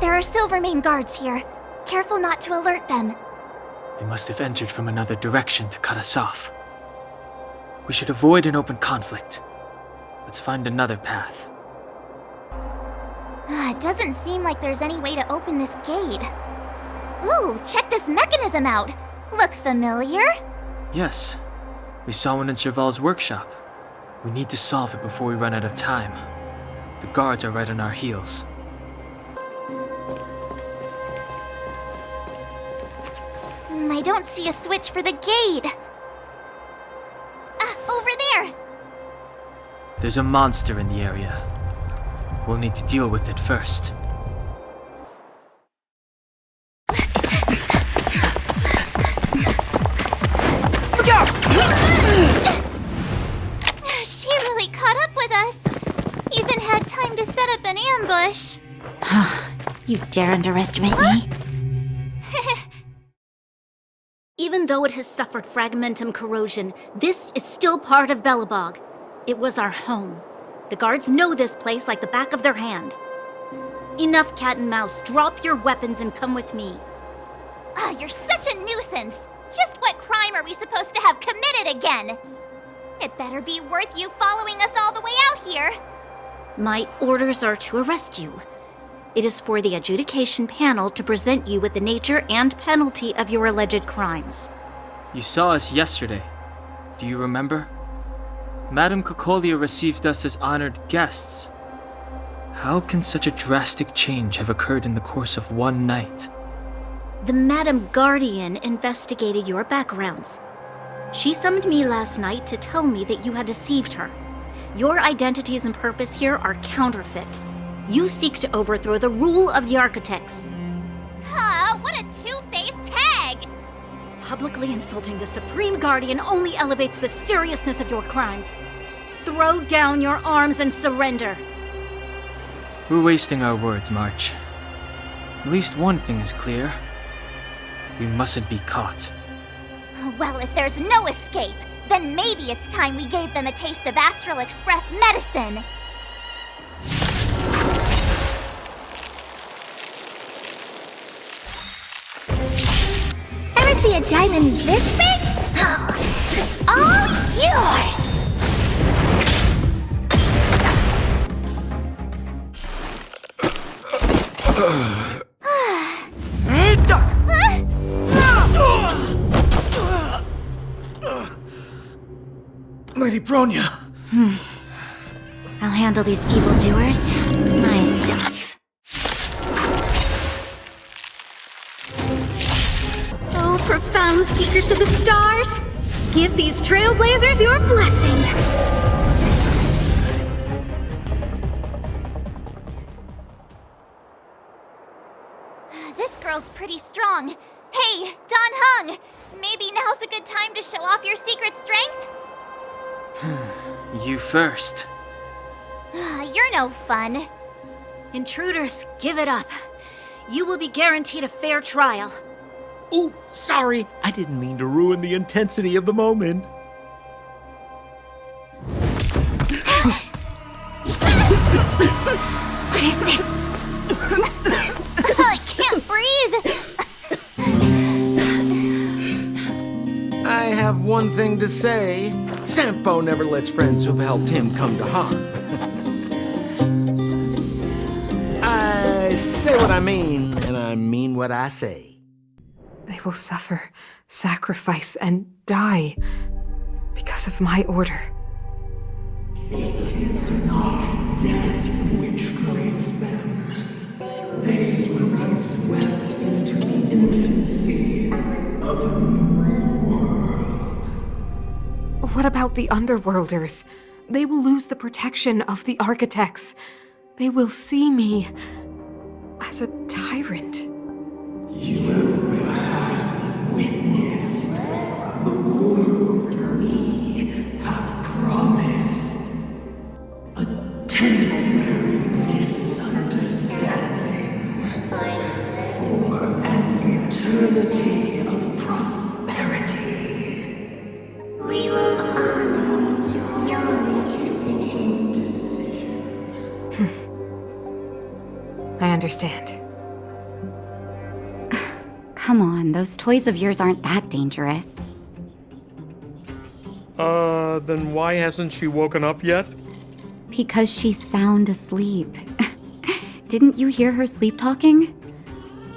there are Silvermane guards here. Careful not to alert them. They must have entered from another direction to cut us off. We should avoid an open conflict. Let's find another path. It doesn't seem like there's any way to open this gate. Ooh, check this mechanism out. Look familiar? Yes. We saw one in Serval's workshop. We need to solve it before we run out of time. The guards are right on our heels. I don't see a switch for the gate. Over there! There's a monster in the area. We'll need to deal with it first. Look out! She really caught up with us. Even had time to set up an ambush. You dare underestimate me? Even though it has suffered fragmentum corrosion, this is still part of Belobog. It was our home. The guards know this place like the back of their hand. Enough cat and mouse. Drop your weapons and come with me. You're such a nuisance. Just what crime are we supposed to have committed again? It better be worth you following us all the way out here. My orders are to arrest you. It is for the adjudication panel to present you with the nature and penalty of your alleged crimes. You saw us yesterday. Do you remember? Madame Cocolia received us as honored guests. How can such a drastic change have occurred in the course of one night? The Madame Guardian investigated your backgrounds. She summoned me last night to tell me that you had deceived her. Your identities and purpose here are counterfeit. You seek to overthrow the rule of the Architects. What a two-faced hag! Publicly insulting the Supreme Guardian only elevates the seriousness of your crimes. Throw down your arms and surrender. We're wasting our words, March. At least one thing is clear. We mustn't be caught. Well, if there's no escape, then maybe it's time we gave them a taste of Astral Express medicine. Ever see a diamond this big? It's all yours! Lady Bronya! I'll handle these evildoers myself. Oh, profound secrets of the stars! Give these Trailblazers your blessing! This girl's pretty strong. Hey, Don Hung! Maybe now's a good time to show off your secret strength? You first. You're no fun. Intruders, give it up. You will be guaranteed a fair trial. Ooh, sorry. I didn't mean to ruin the intensity of the moment. What is this? I can't breathe! I have one thing to say. Sampo never lets friends who've helped him come to harm. I say what I mean, and I mean what I say. They will suffer, sacrifice, and die because of my order. It is not death which frees them. They will be swept into the infancy of a new world. What about the Underworlders? They will lose the protection of the Architects. They will see me as a tyrant. You have witnessed the world we have promised. A temporary misunderstanding for an eternity of prosperity. We will honor your decision. I understand. Come on, those toys of yours aren't that dangerous. Then why hasn't she woken up yet? Because she's sound asleep. Didn't you hear her sleep talking?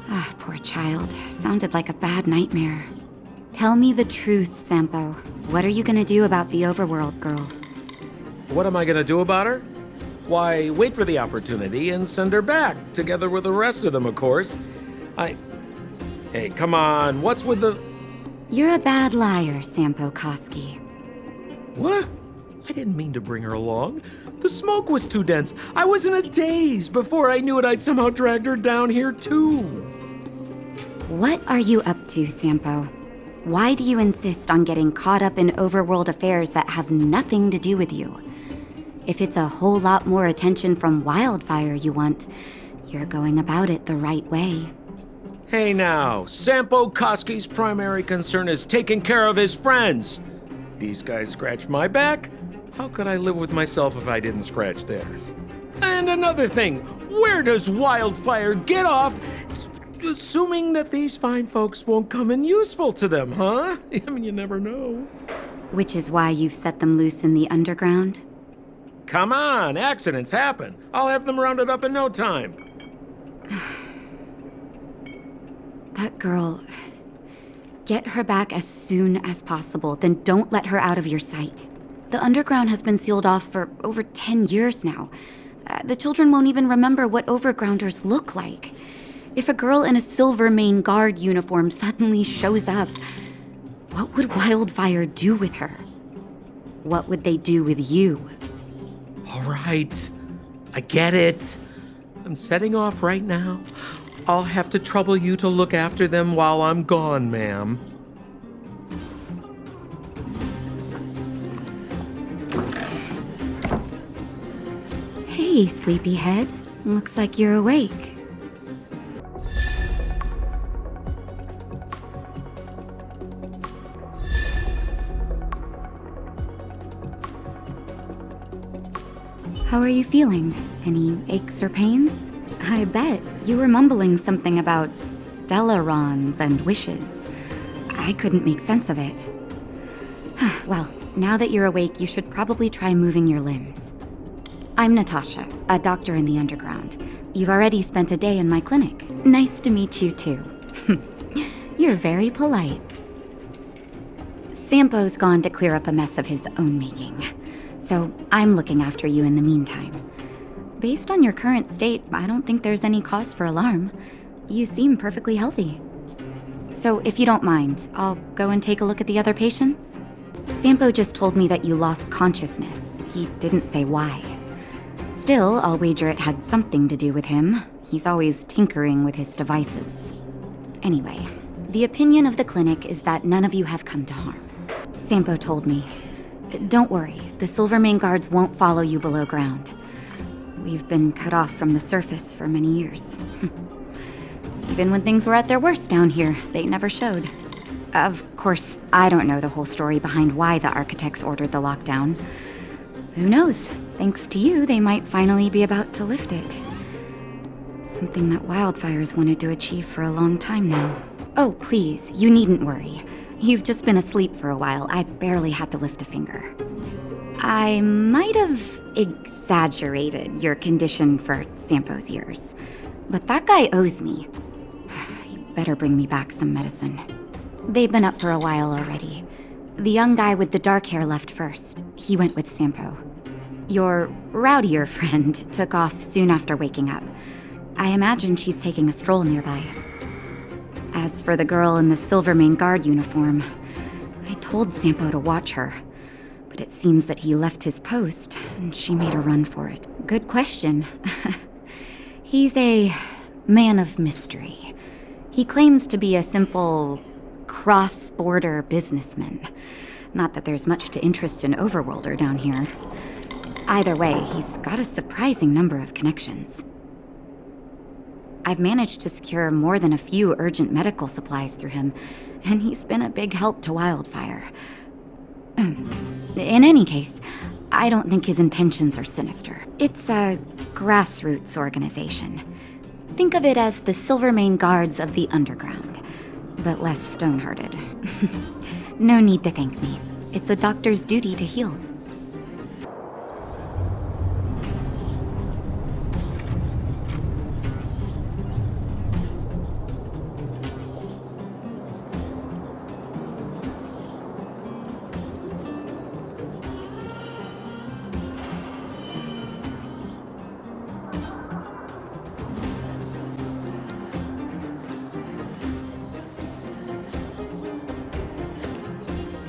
Ah, poor child. Sounded like a bad nightmare. Tell me the truth, Sampo. What are you gonna do about the overworld girl? What am I gonna do about her? Why, wait for the opportunity and send her back, together with the rest of them, of course. Hey, come on, what's with the... You're a bad liar, Sampo Koski. What? I didn't mean to bring her along. The smoke was too dense. I was in a daze. Before I knew it, I'd somehow dragged her down here, too. What are you up to, Sampo? Why do you insist on getting caught up in overworld affairs that have nothing to do with you? If it's a whole lot more attention from Wildfire you want, you're going about it the right way. Hey now, Sampo Koski's primary concern is taking care of his friends. These guys scratch my back. How could I live with myself if I didn't scratch theirs? And another thing, where does Wildfire get off assuming that these fine folks won't come in useful to them, huh? I mean, you never know. Which is why you've set them loose in the underground? Come on, accidents happen. I'll have them rounded up in no time. That girl... Get her back as soon as possible, then don't let her out of your sight. The underground has been sealed off for over 10 years now. The children won't even remember what overgrounders look like. If a girl in a Silvermane Guard uniform suddenly shows up, what would Wildfire do with her? What would they do with you? All right, I get it. I'm setting off right now. I'll have to trouble you to look after them while I'm gone, ma'am. Hey, sleepyhead. Looks like you're awake. How are you feeling? Any aches or pains? I bet you were mumbling something about Stellarons and wishes. I couldn't make sense of it. Well, now that you're awake, you should probably try moving your limbs. I'm Natasha, a doctor in the underground. You've already spent a day in my clinic. Nice to meet you, too. You're very polite. Sampo's gone to clear up a mess of his own making, so I'm looking after you in the meantime. Based on your current state, I don't think there's any cause for alarm. You seem perfectly healthy. So if you don't mind, I'll go and take a look at the other patients. Sampo just told me that you lost consciousness. He didn't say why. Still, I'll wager it had something to do with him. He's always tinkering with his devices. Anyway, the opinion of the clinic is that none of you have come to harm. Sampo told me. Don't worry, the Silvermane guards won't follow you below ground. We've been cut off from the surface for many years. Even when things were at their worst down here, they never showed. Of course, I don't know the whole story behind why the architects ordered the lockdown. Who knows? Thanks to you, they might finally be about to lift it. Something that wildfires wanted to achieve for a long time now. Oh, please, you needn't worry. You've just been asleep for a while. I barely had to lift a finger. I might have exaggerated your condition for Sampo's years, but that guy owes me. You better bring me back some medicine. They've been up for a while already. The young guy with the dark hair left first. He went with Sampo. Your rowdier friend took off soon after waking up. I imagine she's taking a stroll nearby. As for the girl in the Silvermane guard uniform, I told Sampo to watch her, but it seems that he left his post and she made a run for it. Good question. He's a man of mystery. He claims to be a simple cross-border businessman. Not that there's much to interest an overworlder down here. Either way, he's got a surprising number of connections. I've managed to secure more than a few urgent medical supplies through him, and he's been a big help to Wildfire. In any case, I don't think his intentions are sinister. It's a grassroots organization. Think of it as the Silvermane Guards of the Underground, but less stone-hearted. No need to thank me. It's a doctor's duty to heal.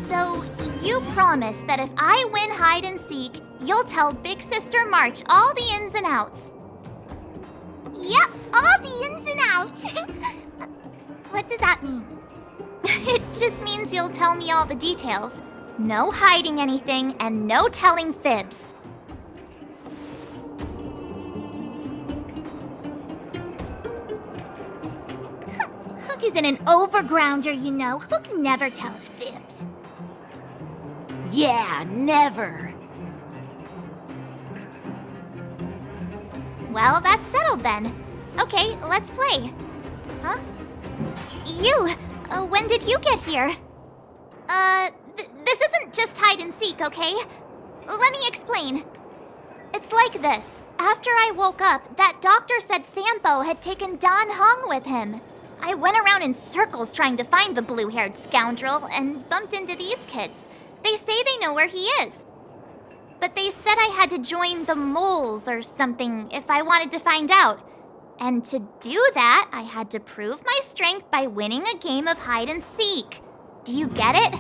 So, you promise that if I win hide and seek, you'll tell Big Sister March all the ins and outs. Yep, all the ins and outs. What does that mean? It just means you'll tell me all the details. No hiding anything and no telling fibs. Hook isn't an overgrounder, you know. Hook never tells fibs. Yeah, never. Well, that's settled then. Okay, let's play. Huh? You! When did you get here? This isn't just hide and seek, okay? Let me explain. It's like this. After I woke up, that doctor said Sampo had taken Dan Hong with him. I went around in circles trying to find the blue-haired scoundrel and bumped into these kids. They say they know where he is. But they said I had to join the moles or something if I wanted to find out. And to do that, I had to prove my strength by winning a game of hide and seek. Do you get it?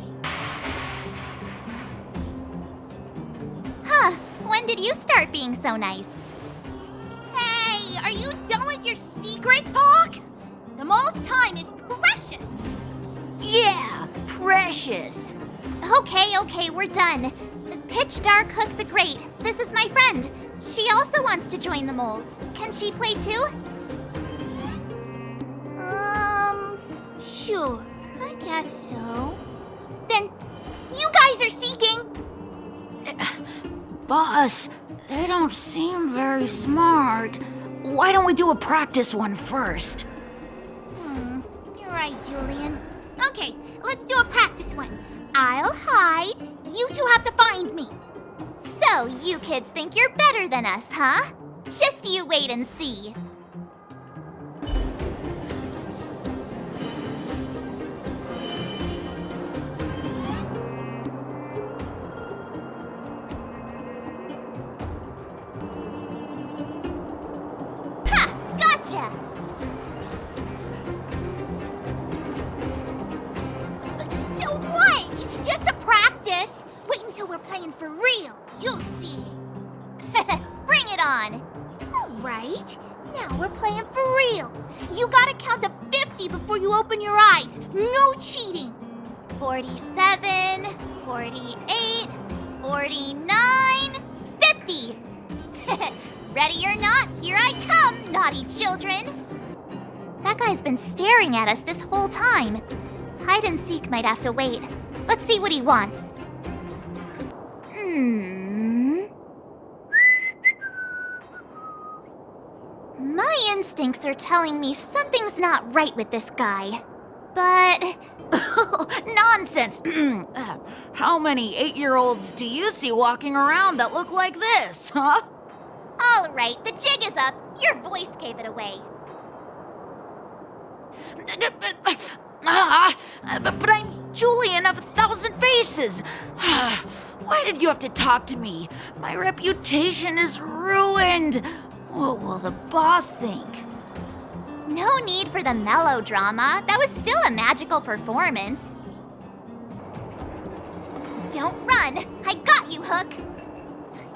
Huh, when did you start being so nice? Hey, are you done with your secret talk? The most time is precious. Yeah, precious. Okay, we're done. Pitch Dark Hook the Great. This is my friend. She also wants to join the moles. Can she play too? Sure. I guess so. Then, you guys are seeking! Boss, they don't seem very smart. Why don't we do a practice one first? You're right, Julian. Okay, let's do a practice one. I'll hide, You two have to find me. So, you kids think you're better than us, huh? Just you wait and see. Ha! Gotcha! So what? It's just a practice. Wait until we're playing for real. You'll see. Bring it on. All right. Now we're playing for real. You gotta count to 50 before you open your eyes. No cheating. 47, 48, 49, 50. Ready or not, here I come, naughty children. That guy's been staring at us this whole time. Hide and seek might have to wait. Let's see what he wants. My instincts are telling me something's not right with this guy. But... Nonsense! How many 8-year-olds do you see walking around that look like this, huh? All right, the jig is up. Your voice gave it away. But I'm Julian of 1,000 Faces. Why did you have to talk to me? My reputation is ruined. What will the boss think? No need for the melodrama. That was still a magical performance. Don't run. I got you, Hook.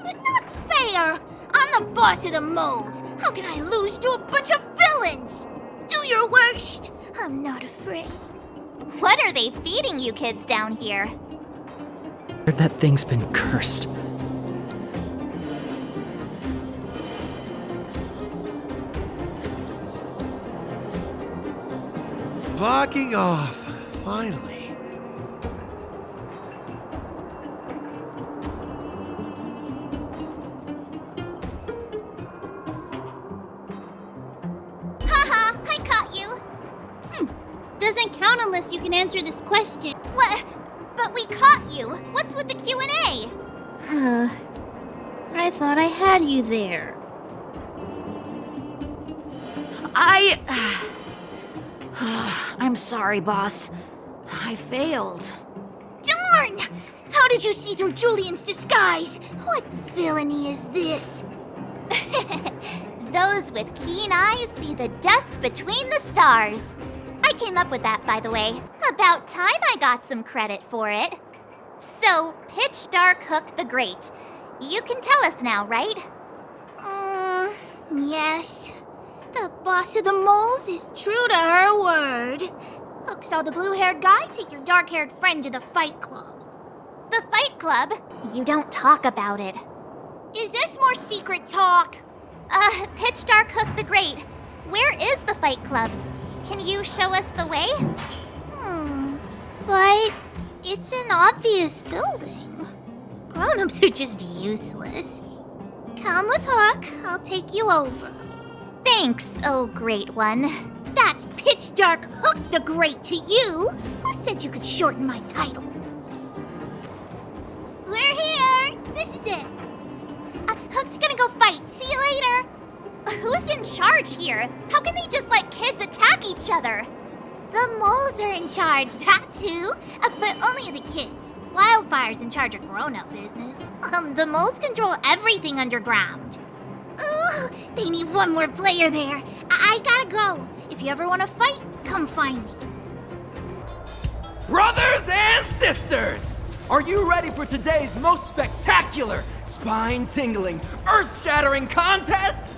Not fair. I'm the boss of the moles. How can I lose to a bunch of villains? Do your worst. I'm not afraid. What are they feeding you kids down here? That thing's been cursed. Locking off, finally. Haha, I caught you. Doesn't count unless you can answer this question. What? But we caught you. What's with the Q&A? I thought I had you there. I'm sorry, boss. I failed. Darn! How did you see through Julian's disguise? What villainy is this? Those with keen eyes see the dust between the stars. I came up with that, by the way. About time I got some credit for it. So, Pitch Dark Hook the Great. You can tell us now, right? Yes. The boss of the moles is true to her word. Hook saw the blue-haired guy take your dark-haired friend to the fight club. The fight club? You don't talk about it. Is this more secret talk? Pitch Dark Hook the Great. Where is the fight club? Can you show us the way? But it's an obvious building. Grown-ups are just useless. Come with Hook, I'll take you over. Thanks, oh great one. That's Pitch Dark Hook the Great to you. Who said you could shorten my title? We're here! This is it. Hook's gonna go fight. See you later. Who's in charge here? How can they just let kids attack each other? The moles are in charge, that's who. But only the kids. Wildfire's in charge of grown-up business. The moles control everything underground. Ooh, they need one more player there. I gotta go. If you ever want to fight, come find me. Brothers and sisters! Are you ready for today's most spectacular, spine-tingling, earth-shattering contest?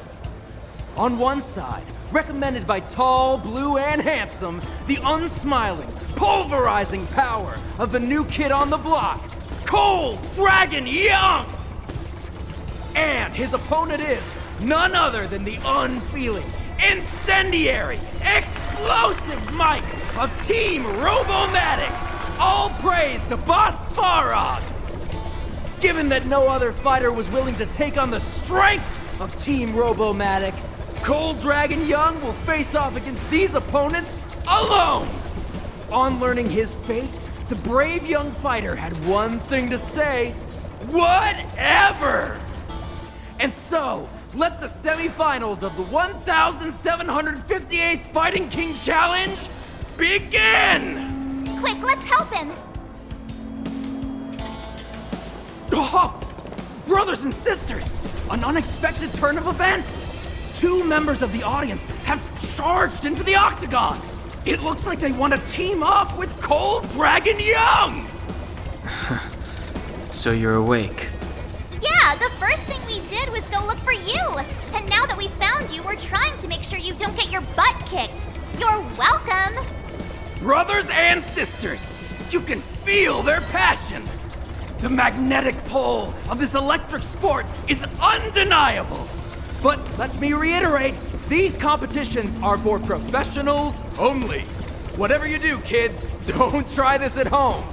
On one side, recommended by tall, blue, and handsome, the unsmiling, pulverizing power of the new kid on the block, Cold Dragon Young! And his opponent is none other than the unfeeling, incendiary, explosive might of Team Robomatic! All praise to Boss Svarog! Given that no other fighter was willing to take on the strength of Team Robomatic, Cold Dragon Young will face off against these opponents alone! On learning his fate, the brave young fighter had one thing to say: whatever! And so, let the semifinals of the 1,758th Fighting King Challenge begin! Quick, let's help him! Oh, brothers and sisters, an unexpected turn of events! 2 members of the audience have charged into the octagon! It looks like they want to team up with Cold Dragon Young! So you're awake. Yeah, the first thing we did was go look for you. And now that we found you, we're trying to make sure you don't get your butt kicked. You're welcome. Brothers and sisters, you can feel their passion. The magnetic pull of this electric sport is undeniable. But let me reiterate, these competitions are for professionals only. Whatever you do, kids, don't try this at home.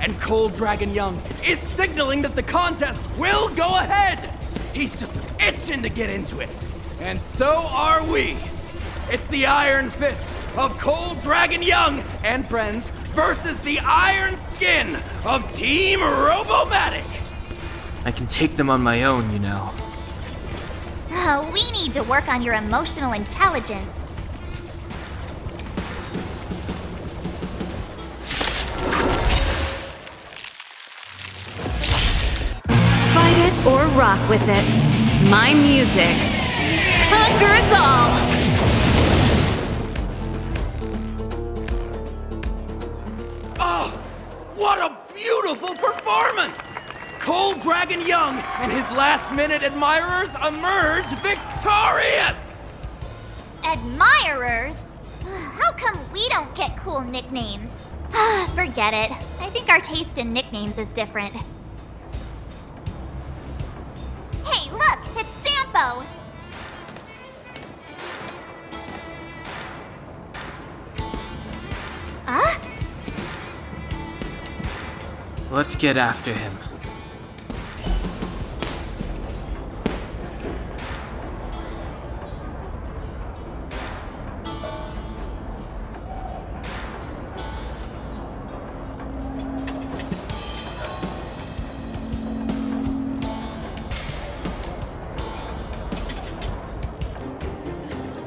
And Cold Dragon Young is signaling that the contest will go ahead. He's just itching to get into it. And so are we. It's the Iron Fists of Cold Dragon Young and friends versus the Iron Skin of Team Robomatic. I can take them on my own, you know. Oh, we need to work on your emotional intelligence. Fight it or rock with it. My music conquers all. Oh, what a beautiful performance! Cold Dragon Young and his last-minute admirers emerge victorious! Admirers? How come we don't get cool nicknames? Forget it. I think our taste in nicknames is different. Hey, look! It's Sampo! Huh? Let's get after him.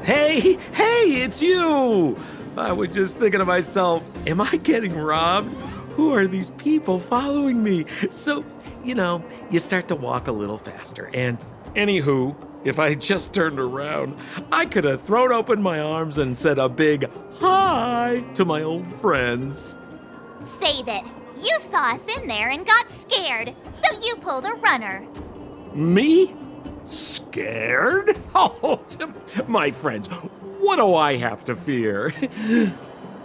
Hey, it's you! I was just thinking to myself, am I getting robbed? Who are these people following me? So, you start to walk a little faster. And anywho, if I had just turned around, I could have thrown open my arms and said a big hi to my old friends. Save it. You saw us in there and got scared, so you pulled a runner. Me? Scared? Oh, my friends, what do I have to fear?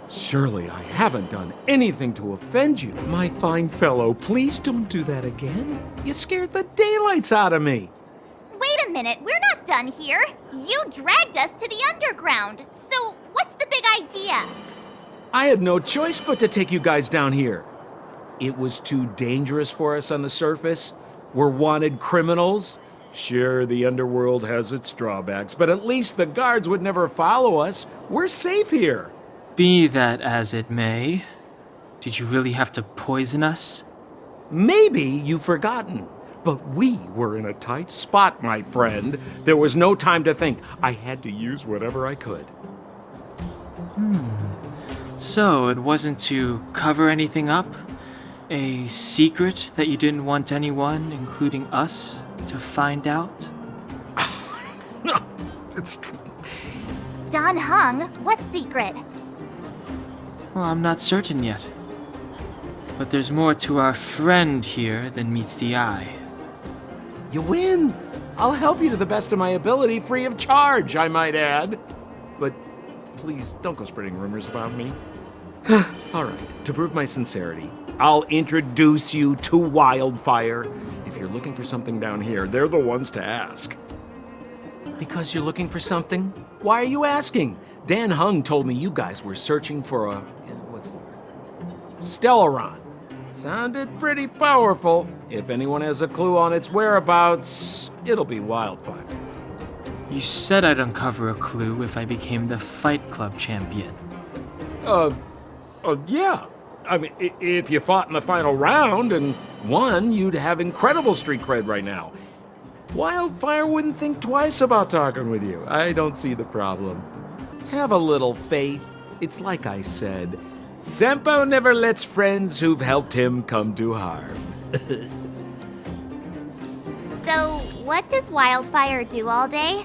Surely I haven't done anything to offend you. My fine fellow, please don't do that again. You scared the daylights out of me. Wait a minute, we're not done here. You dragged us to the underground. So what's the big idea? I had no choice but to take you guys down here. It was too dangerous for us on the surface. We're wanted criminals. Sure, the underworld has its drawbacks, but at least the guards would never follow us. We're safe here. Be that as it may, did you really have to poison us? Maybe you've forgotten, but we were in a tight spot, my friend. There was no time to think. I had to use whatever I could. So it wasn't to cover anything up? A secret that you didn't want anyone, including us, to find out? Don Hung, what secret? Well, I'm not certain yet. But there's more to our friend here than meets the eye. You win. I'll help you to the best of my ability, free of charge, I might add. But please, don't go spreading rumors about me. All right, to prove my sincerity, I'll introduce you to Wildfire. If you're looking for something down here, they're the ones to ask. Because you're looking for something? Why are you asking? Dan Hung told me you guys were searching for a... what's the word? Stellaron. Sounded pretty powerful. If anyone has a clue on its whereabouts, it'll be Wildfire. You said I'd uncover a clue if I became the Fight Club champion. Oh, yeah. I mean, if you fought in the final round and won, you'd have incredible street cred right now. Wildfire wouldn't think twice about talking with you. I don't see the problem. Have a little faith. It's like I said, Senpo never lets friends who've helped him come to harm. So, what does Wildfire do all day?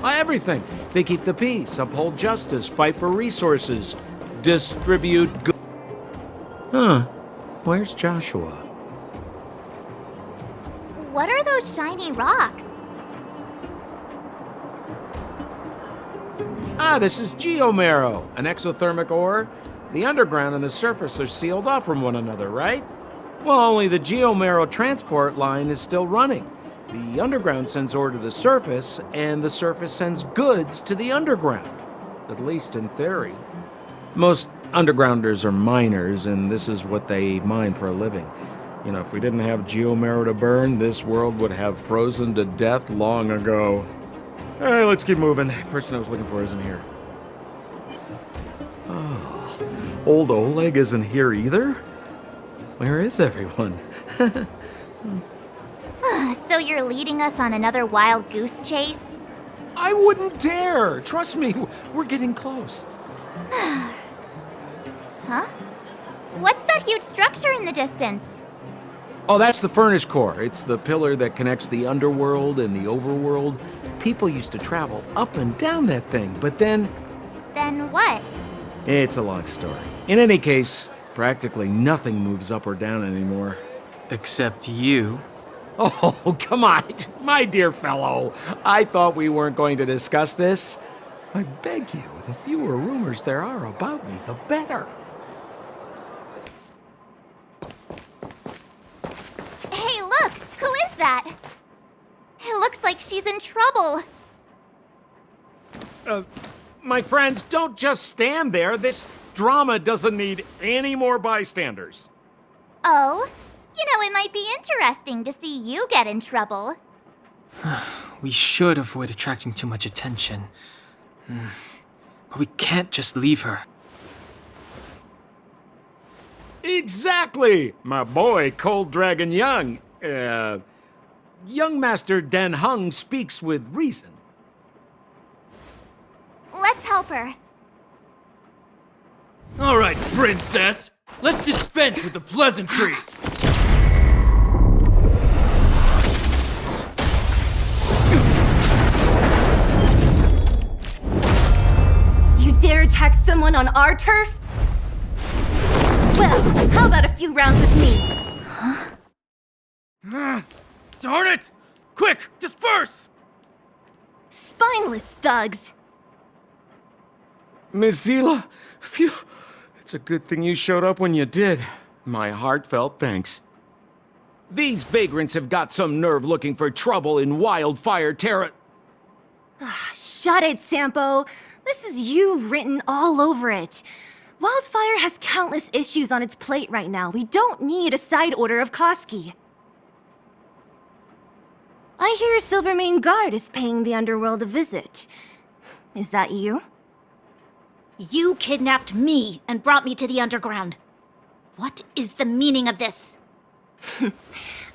Everything. They keep the peace, uphold justice, fight for resources, distribute good. Huh. Where's Joshua? What are those shiny rocks? This is geomarrow, an exothermic ore. The underground and the surface are sealed off from one another, right? Well, only the geomarrow transport line is still running. The underground sends ore to the surface, and the surface sends goods to the underground. At least in theory. Most undergrounders are miners, and this is what they mine for a living. You know, if we didn't have geomarrow to burn, this world would have frozen to death long ago. All right, let's keep moving. The person I was looking for isn't here. Oh, old Oleg isn't here either? Where is everyone? So you're leading us on another wild goose chase? I wouldn't dare! Trust me, we're getting close. Huh? What's that huge structure in the distance? Oh, that's the furnace core. It's the pillar that connects the underworld and the overworld. People used to travel up and down that thing, but then... Then what? It's a long story. In any case, practically nothing moves up or down anymore. Except you. Oh, come on, my dear fellow. I thought we weren't going to discuss this. I beg you, the fewer rumors there are about me, the better. Hey, look! Who is that? It looks like she's in trouble. My friends, don't just stand there. This drama doesn't need any more bystanders. Oh? You know, it might be interesting to see you get in trouble. We should avoid attracting too much attention. But we can't just leave her. Exactly! My boy, Cold Dragon Young. Young Master Dan Hung speaks with reason. Let's help her. All right, princess. Let's dispense with the pleasantries. You dare attack someone on our turf? Well, how about a few rounds with me? Darn it! Quick, disperse! Spineless thugs. Miss Zila, phew. It's a good thing you showed up when you did. My heartfelt thanks. These vagrants have got some nerve looking for trouble in Wildfire Terra. Shut it, Sampo. This is you written all over it. Wildfire has countless issues on its plate right now. We don't need a side order of Koski. I hear Silvermane Guard is paying the underworld a visit. Is that you? You kidnapped me and brought me to the underground. What is the meaning of this?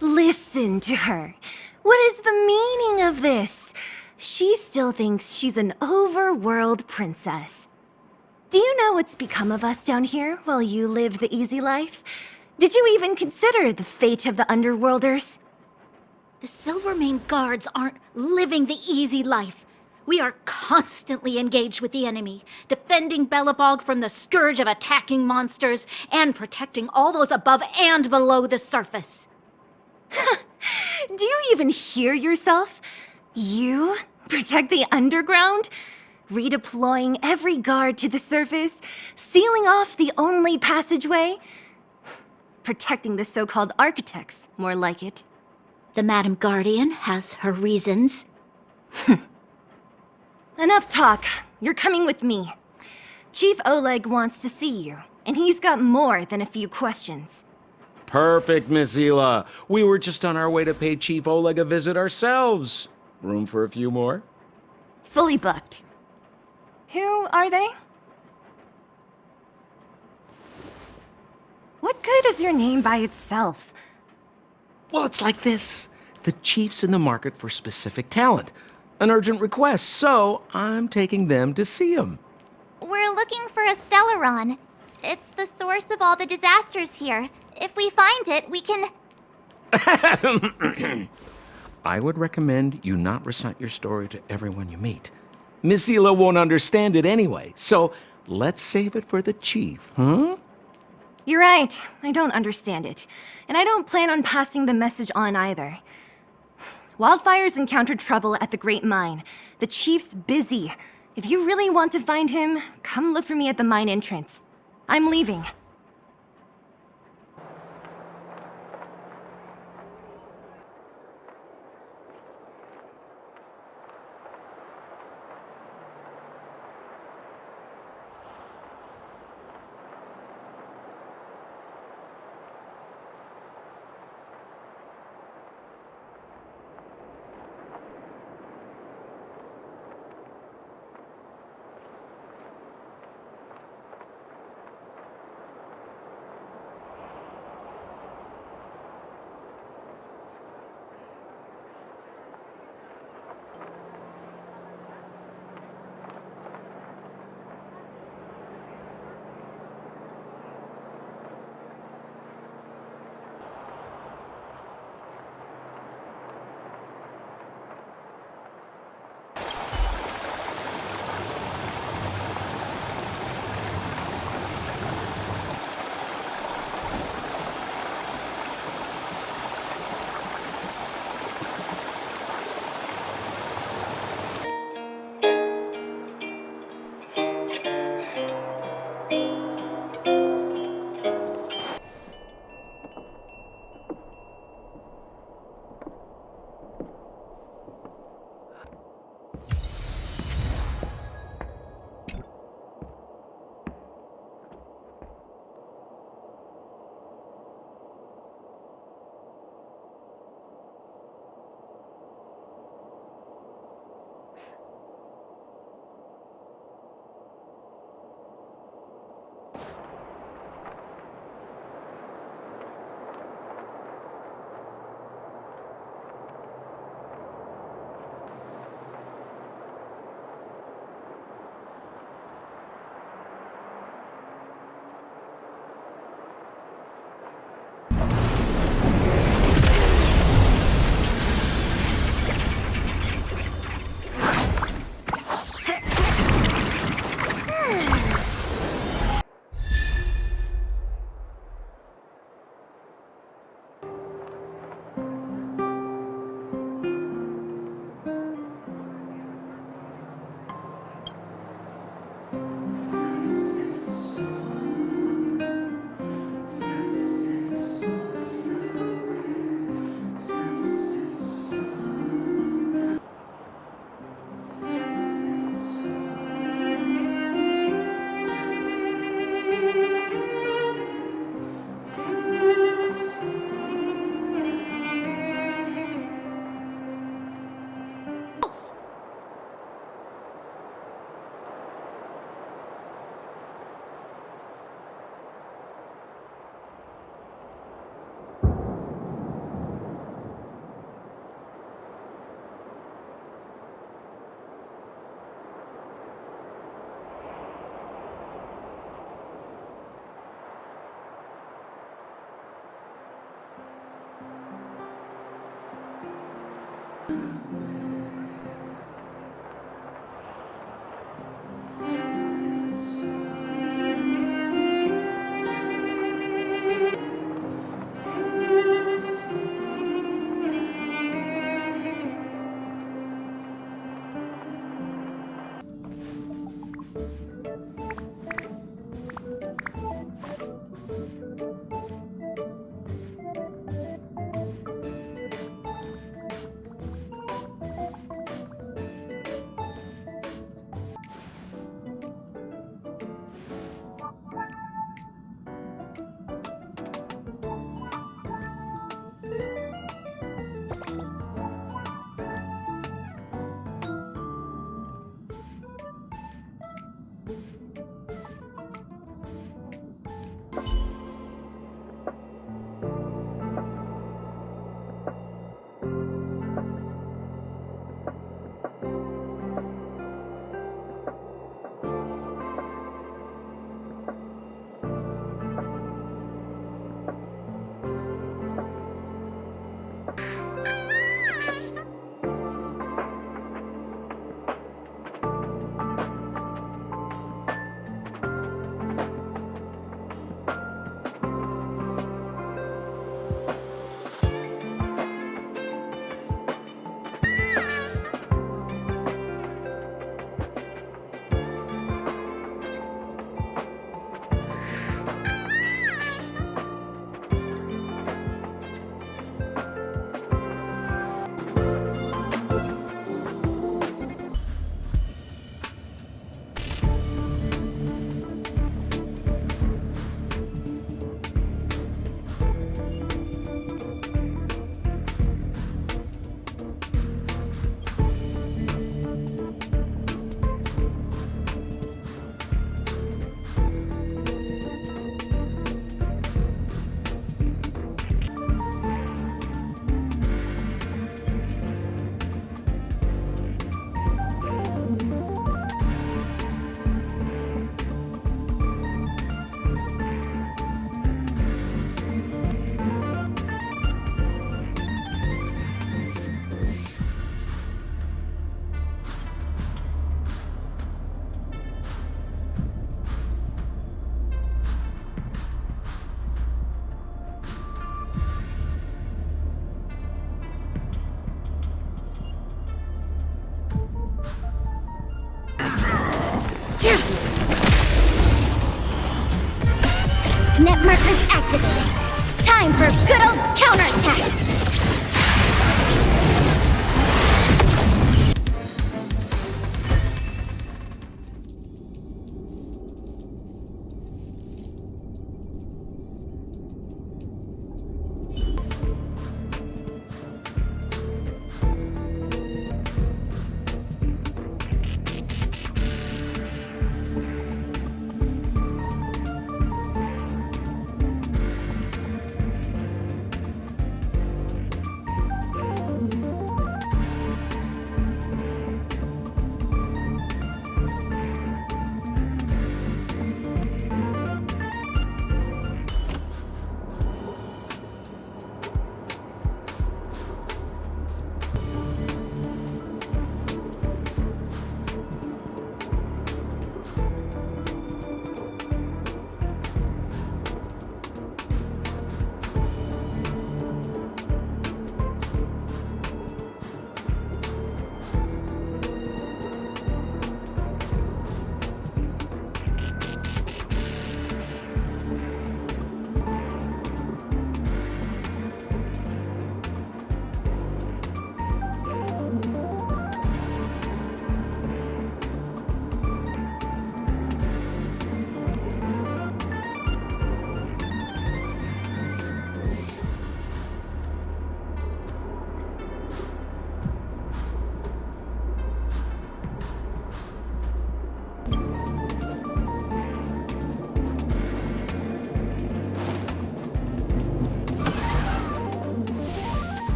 Listen to her. What is the meaning of this? She still thinks she's an overworld princess. Do you know what's become of us down here while you live the easy life? Did you even consider the fate of the underworlders? The Silvermane Guards aren't living the easy life. We are constantly engaged with the enemy, defending Belobog from the scourge of attacking monsters and protecting all those above and below the surface. Do you even hear yourself? You protect the underground? Redeploying every guard to the surface, sealing off the only passageway? Protecting the so-called architects, more like it. The Madam Guardian has her reasons. Enough talk. You're coming with me. Chief Oleg wants to see you, and he's got more than a few questions. Perfect, Miss Zila. We were just on our way to pay Chief Oleg a visit ourselves. Room for a few more? Fully booked. Who are they? What good is your name by itself? Well, it's like this. The chief's in the market for specific talent. An urgent request, so I'm taking them to see him. We're looking for a Stellaron. It's the source of all the disasters here. If we find it, we can... I would recommend you not recite your story to everyone you meet. Miss Hila won't understand it anyway, so let's save it for the chief, huh? You're right. I don't understand it. And I don't plan on passing the message on either. Wildfire's encountered trouble at the Great Mine. The chief's busy. If you really want to find him, come look for me at the mine entrance. I'm leaving. Magnet markers activated. Time for good old counterattack!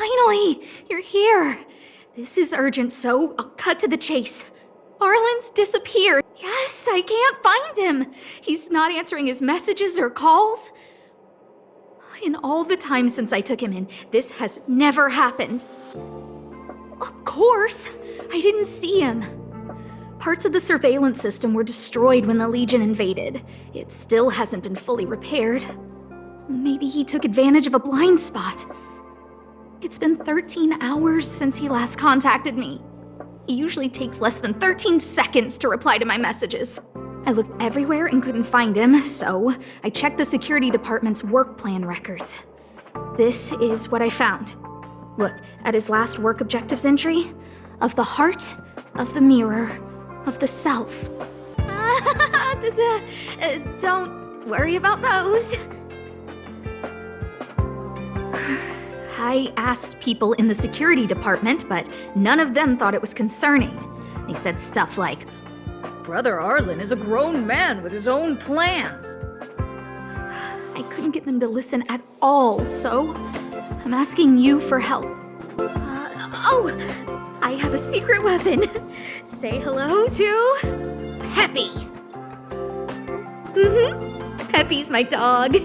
Finally! You're here! This is urgent, so I'll cut to the chase. Arlen's disappeared. Yes, I can't find him. He's not answering his messages or calls. In all the time since I took him in, this has never happened. Of course, I didn't see him. Parts of the surveillance system were destroyed when the Legion invaded. It still hasn't been fully repaired. Maybe he took advantage of a blind spot. It's been 13 hours since he last contacted me. He usually takes less than 13 seconds to reply to my messages. I looked everywhere and couldn't find him, so I checked the security department's work plan records. This is what I found. Look at his last work objectives entry. Of the heart, of the mirror, of the self. Don't worry about those. I asked people in the security department, but none of them thought it was concerning. They said stuff like, "Brother Arlen is a grown man with his own plans." I couldn't get them to listen at all, so I'm asking you for help. I have a secret weapon. Say hello to Peppy. Peppy's my dog.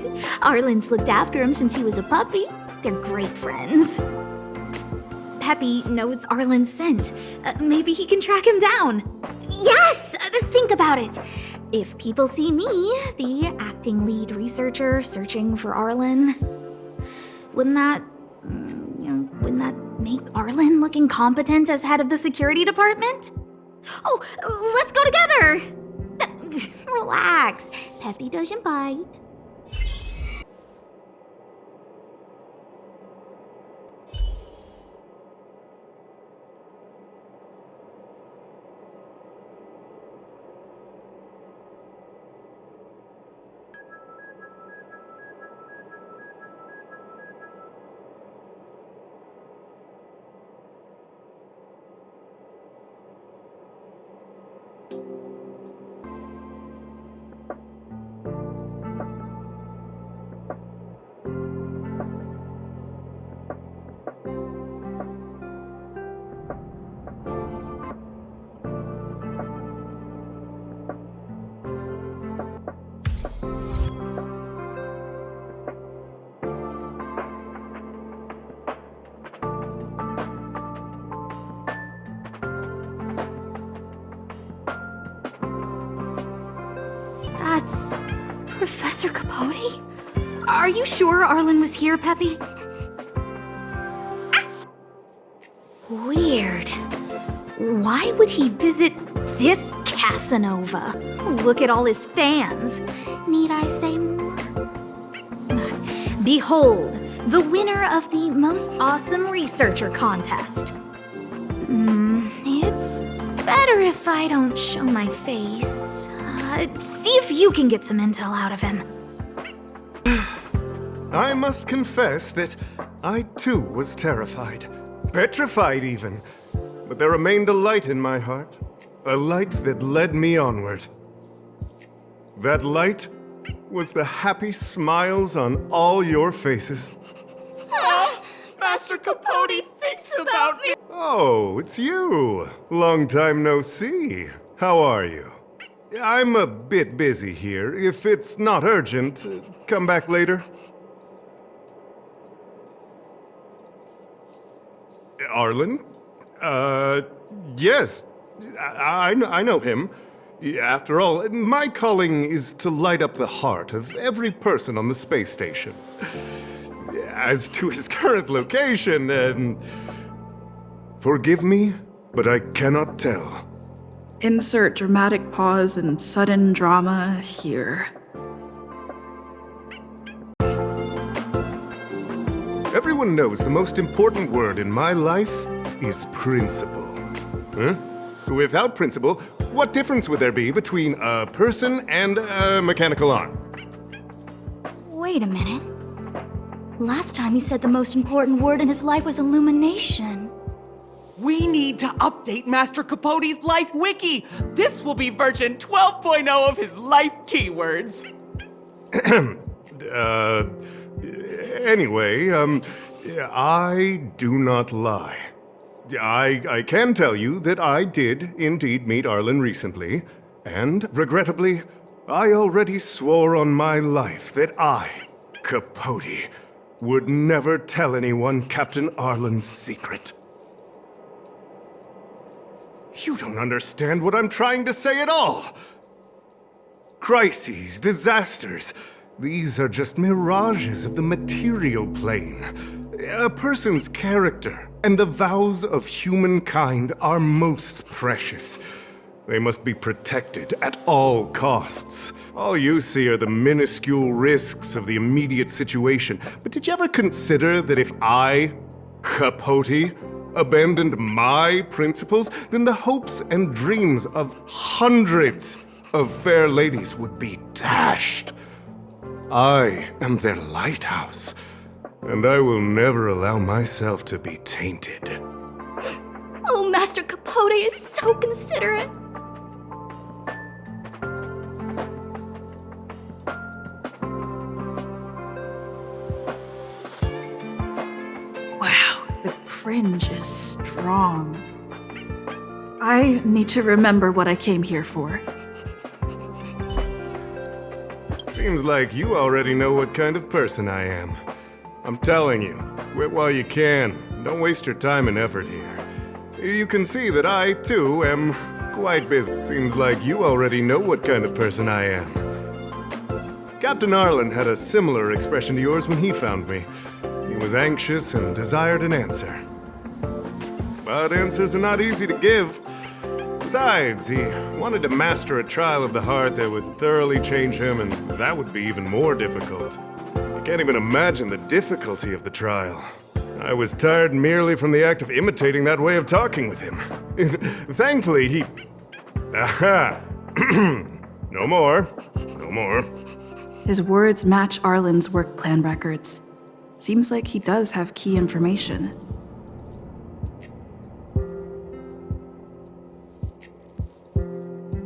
Arlen's looked after him since he was a puppy. They're great friends. Peppy knows Arlen's scent. Maybe he can track him down. Yes! Think about it. If people see me, the acting lead researcher searching for Arlen, wouldn't that make Arlen look incompetent as head of the security department? Oh, let's go together! Relax. Peppy doesn't bite. That's Professor Capote? Are you sure Arlen was here, Peppy? Weird. Why would he visit this Casanova? Look at all his fans. Need I say more? Behold, the winner of the Most Awesome Researcher contest. It's better if I don't show my face. See if you can get some intel out of him. I must confess that I too was terrified. Petrified even. But there remained a light in my heart. A light that led me onward. That light was the happy smiles on all your faces. Master Capote thinks about me! Oh, it's you. Long time no see. How are you? I'm a bit busy here. If it's not urgent, come back later. Arlen? Yes. I know him. After all, my calling is to light up the heart of every person on the space station. As to his current location, forgive me, but I cannot tell. Insert dramatic pause and sudden drama here. Everyone knows the most important word in my life is principle. Huh? Without principle, what difference would there be between a person and a mechanical arm? Wait a minute. Last time he said the most important word in his life was illumination. We need to update Master Capote's Life Wiki. This will be version 12.0 of his life keywords. Anyway, I do not lie. I can tell you that I did indeed meet Arlen recently, and regrettably, I already swore on my life that I, Capote, would never tell anyone Captain Arlen's secret. You don't understand what I'm trying to say at all. Crises, disasters, these are just mirages of the material plane. A person's character and the vows of humankind are most precious. They must be protected at all costs. All you see are the minuscule risks of the immediate situation. But did you ever consider that if I, Capote, abandoned my principles, then the hopes and dreams of hundreds of fair ladies would be dashed? I am their lighthouse, and I will never allow myself to be tainted. Oh, Master Capote is so considerate. Wow, the cringe is strong. I need to remember what I came here for. Seems like you already know what kind of person I am. I'm telling you, quit while you can. Don't waste your time and effort here. You can see that I, too, am quite busy. Seems like you already know what kind of person I am. Captain Arlen had a similar expression to yours when he found me. He was anxious and desired an answer. But answers are not easy to give. Besides, he wanted to master a trial of the heart that would thoroughly change him, and that would be even more difficult. I can't even imagine the difficulty of the trial. I was tired merely from the act of imitating that way of talking with him. Thankfully, he... Aha! No more. No more. His words match Arlen's work plan records. Seems like he does have key information.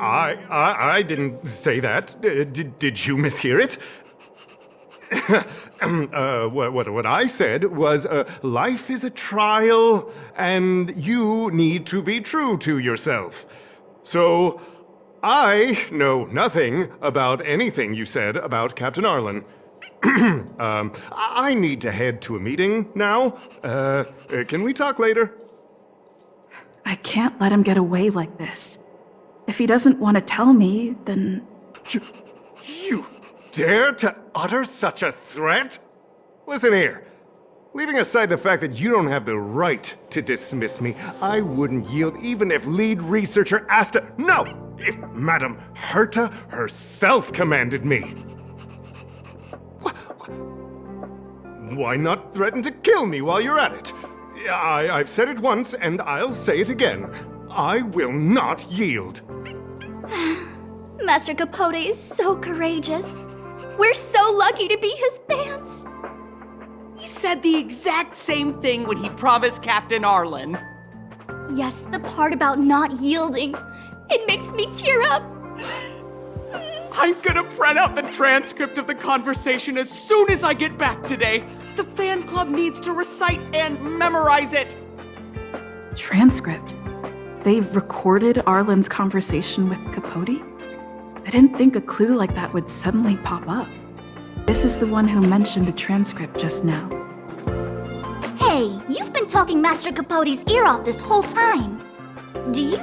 I didn't say that. Did you mishear it? What I said was, life is a trial, and you need to be true to yourself. So, I know nothing about anything you said about Captain Arlen. I need to head to a meeting now. Can we talk later? I can't let him get away like this. If he doesn't want to tell me, then... You dare to utter such a threat? Listen here. Leaving aside the fact that you don't have the right to dismiss me, I wouldn't yield even if lead researcher Asta... No! If Madame Herta herself commanded me. Why not threaten to kill me while you're at it? I've said it once, and I'll say it again. I will not yield. Master Capote is so courageous. We're so lucky to be his fans. He said the exact same thing when he promised Captain Arlen. Yes, the part about not yielding. It makes me tear up. I'm gonna print out the transcript of the conversation as soon as I get back today. The fan club needs to recite and memorize it. Transcript? They've recorded Arlen's conversation with Capote? I didn't think a clue like that would suddenly pop up. This is the one who mentioned the transcript just now. Hey, you've been talking Master Capote's ear off this whole time. Do you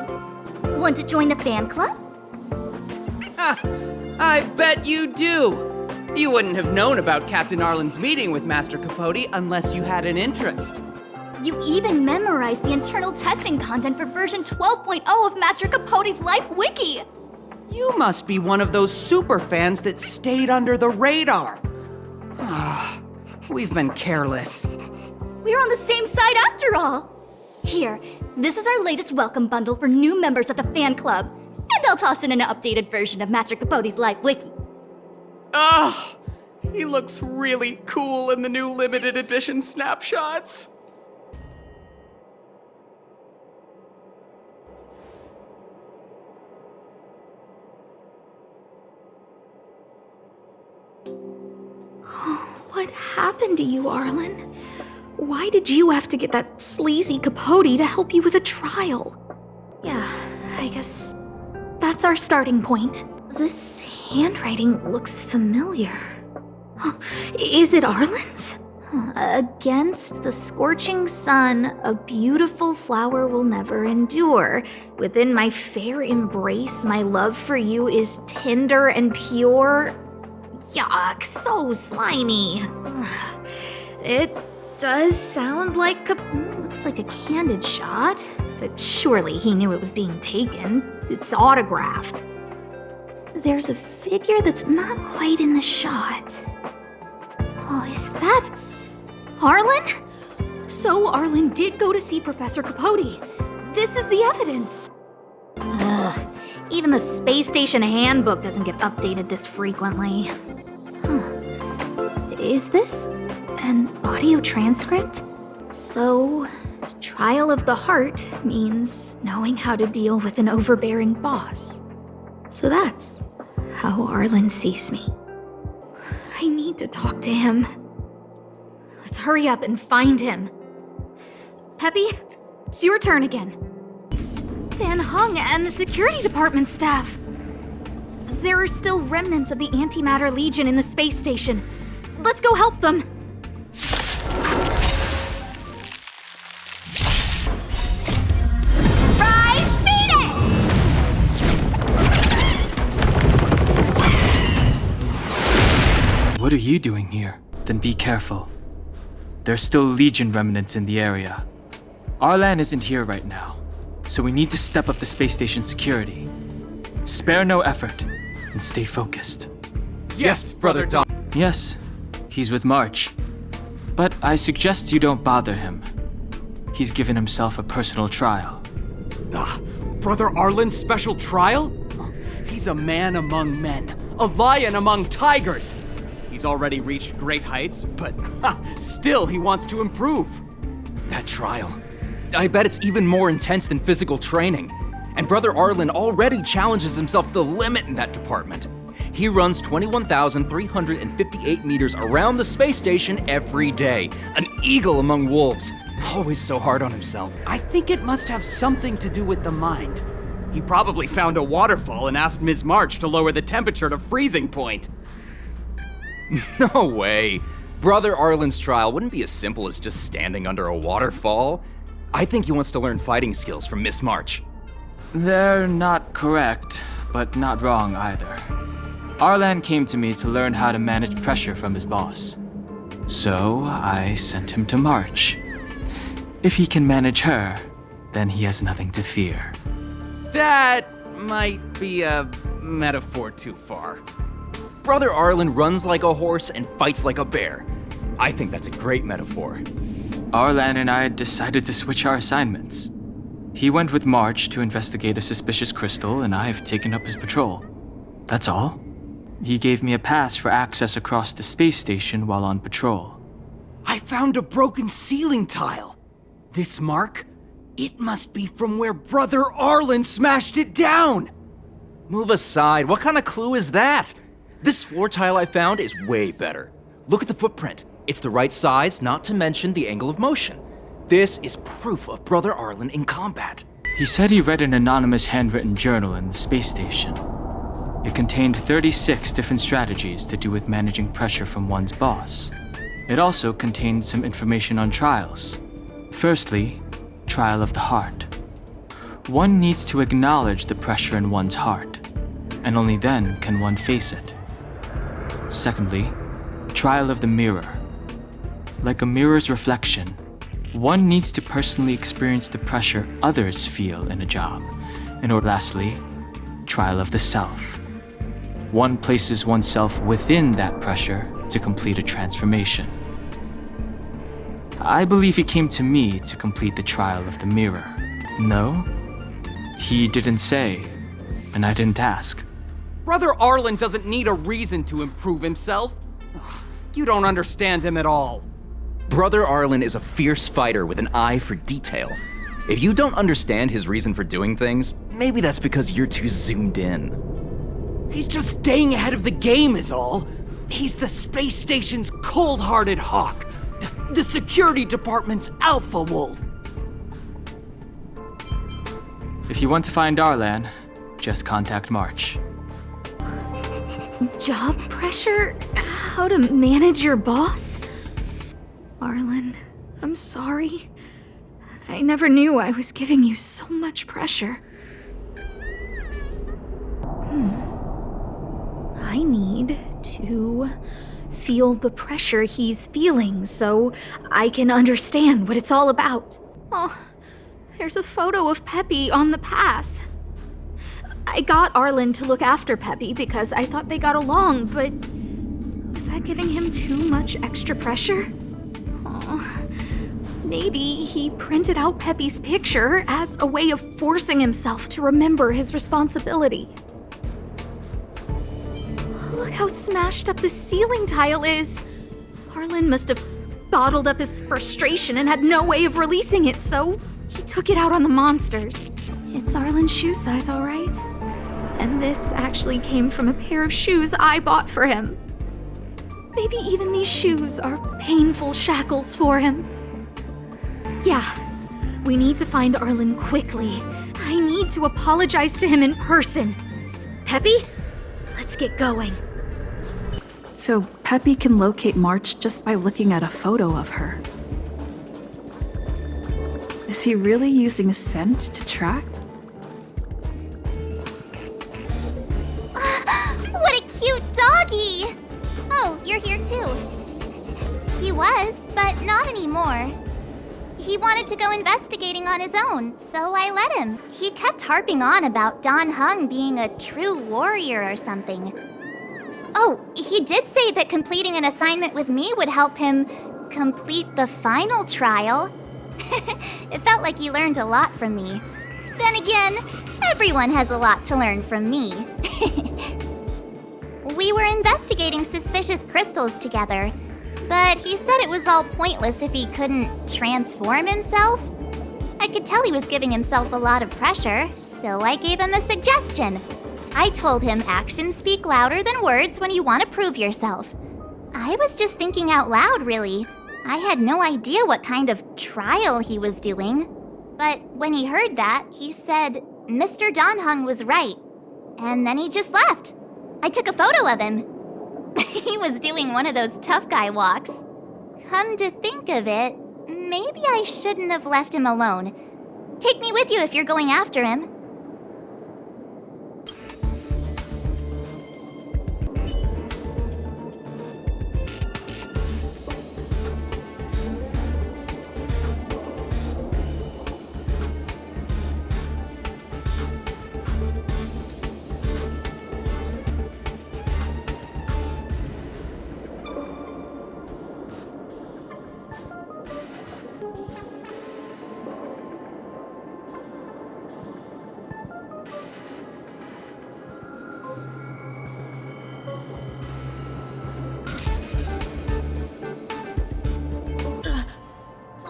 want to join the fan club? I bet you do. You wouldn't have known about Captain Arlen's meeting with Master Capote unless you had an interest. You even memorized the internal testing content for version 12.0 of Master Capote's Life Wiki. You must be one of those super fans that stayed under the radar. We've been careless. We're on the same side after all. Here, this is our latest welcome bundle for new members of the fan club. And I'll toss in an updated version of Master Capote's Life Wiki. He looks really cool in the new limited edition snapshots. What happened to you, Arlen? why did you have to get that sleazy Capote to help you with a trial? Yeah, I guess that's our starting point. This handwriting looks familiar. Is it Arlen's? Against the scorching sun, a beautiful flower will never endure. Within my fair embrace, my love for you is tender and pure. Yuck, so slimy. It does sound like looks like a candid shot, but surely he knew it was being taken. It's autographed. There's a figure that's not quite in the shot. Oh, is that Arlen? So Arlen did go to see Professor Capote. This is the evidence. Ugh, even the space station handbook doesn't get updated this frequently. Is this an audio transcript? So, trial of the heart means knowing how to deal with an overbearing boss. So that's how Arlen sees me. I need to talk to him. Let's hurry up and find him. Peppy, it's your turn again. It's Dan Hung and the security department staff. There are still remnants of the Antimatter Legion in the space station. Let's go help them. Rise, Venus! What are you doing here? Then be careful. There's still Legion remnants in the area. Arlan isn't here right now, so we need to step up the space station security. Spare no effort, and stay focused. Yes, Brother Don. Yes, he's with March. But I suggest you don't bother him. He's given himself a personal trial. Brother Arlen's special trial? He's a man among men, a lion among tigers. He's already reached great heights, but still he wants to improve. That trial. I bet it's even more intense than physical training. And Brother Arlen already challenges himself to the limit in that department. He runs 21,358 meters around the space station every day. An eagle among wolves. Always so hard on himself. I think it must have something to do with the mind. He probably found a waterfall and asked Ms. March to lower the temperature to freezing point. No way. Brother Arlen's trial wouldn't be as simple as just standing under a waterfall. I think he wants to learn fighting skills from Miss March. They're not correct, but not wrong either. Arlan came to me to learn how to manage pressure from his boss. So I sent him to March. If he can manage her, then he has nothing to fear. That might be a metaphor too far. Brother Arlen runs like a horse and fights like a bear. I think that's a great metaphor. Arlan and I decided to switch our assignments. He went with March to investigate a suspicious crystal, and I've taken up his patrol. That's all. He gave me a pass for access across the space station while on patrol. I found a broken ceiling tile. This mark? It must be from where Brother Arlen smashed it down! Move aside, what kind of clue is that? This floor tile I found is way better. Look at the footprint. It's the right size, not to mention the angle of motion. This is proof of Brother Arlen in combat. He said he read an anonymous handwritten journal in the space station. It contained 36 different strategies to do with managing pressure from one's boss. It also contained some information on trials. Firstly, trial of the heart. One needs to acknowledge the pressure in one's heart, and only then can one face it. Secondly, trial of the mirror. Like a mirror's reflection, one needs to personally experience the pressure others feel in a job. And or lastly, trial of the self. One places oneself within that pressure to complete a transformation. I believe he came to me to complete the trial of the mirror. No? He didn't say, and I didn't ask. Brother Arlen doesn't need a reason to improve himself. You don't understand him at all. Brother Arlen is a fierce fighter with an eye for detail. If you don't understand his reason for doing things, maybe that's because you're too zoomed in. He's just staying ahead of the game is all. He's the space station's cold-hearted hawk. the security department's alpha wolf. If you want to find Arlan, just contact March. Job pressure? How to manage your boss? Arlen, I'm sorry. I never knew I was giving you so much pressure. I need to feel the pressure he's feeling so I can understand what it's all about. Oh, there's a photo of Peppy on the pass. I got Arlen to look after Peppy because I thought they got along, but was that giving him too much extra pressure? Oh, maybe he printed out Peppy's picture as a way of forcing himself to remember his responsibility. Look how smashed up the ceiling tile is. Arlen must have bottled up his frustration and had no way of releasing it, so he took it out on the monsters. It's Arlen's shoe size, all right? And this actually came from a pair of shoes I bought for him. Maybe even these shoes are painful shackles for him. Yeah, we need to find Arlen quickly. I need to apologize to him in person. Peppy, let's get going. So Peppy can locate March just by looking at a photo of her. Is he really using scent to track? What a cute doggy! Oh, you're here too. He was, but not anymore. He wanted to go investigating on his own, so I let him. He kept harping on about Dan Heng being a true warrior or something. Oh, he did say that completing an assignment with me would help him complete the final trial. It felt like he learned a lot from me. Then again, everyone has a lot to learn from me. We were investigating suspicious crystals together, but he said it was all pointless if he couldn't transform himself. I could tell he was giving himself a lot of pressure, so I gave him a suggestion. I told him actions speak louder than words when you want to prove yourself. I was just thinking out loud, really. I had no idea what kind of trial he was doing. But when he heard that, he said Mr. Dan Heng was right. And then he just left. I took a photo of him. He was doing one of those tough guy walks. Come to think of it, maybe I shouldn't have left him alone. Take me with you if you're going after him.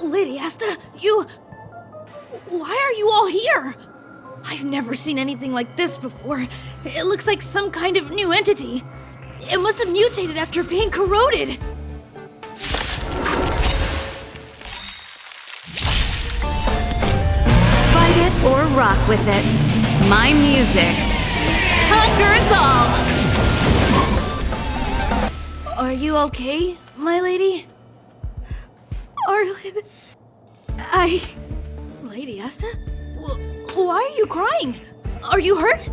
Lady Asta, why are you all here? I've never seen anything like this before. It looks like some kind of new entity. It must have mutated after being corroded. Fight it or rock with it. My music conquers all! Are you okay, my lady? Arlen, Lady Asta? Why are you crying? Are you hurt?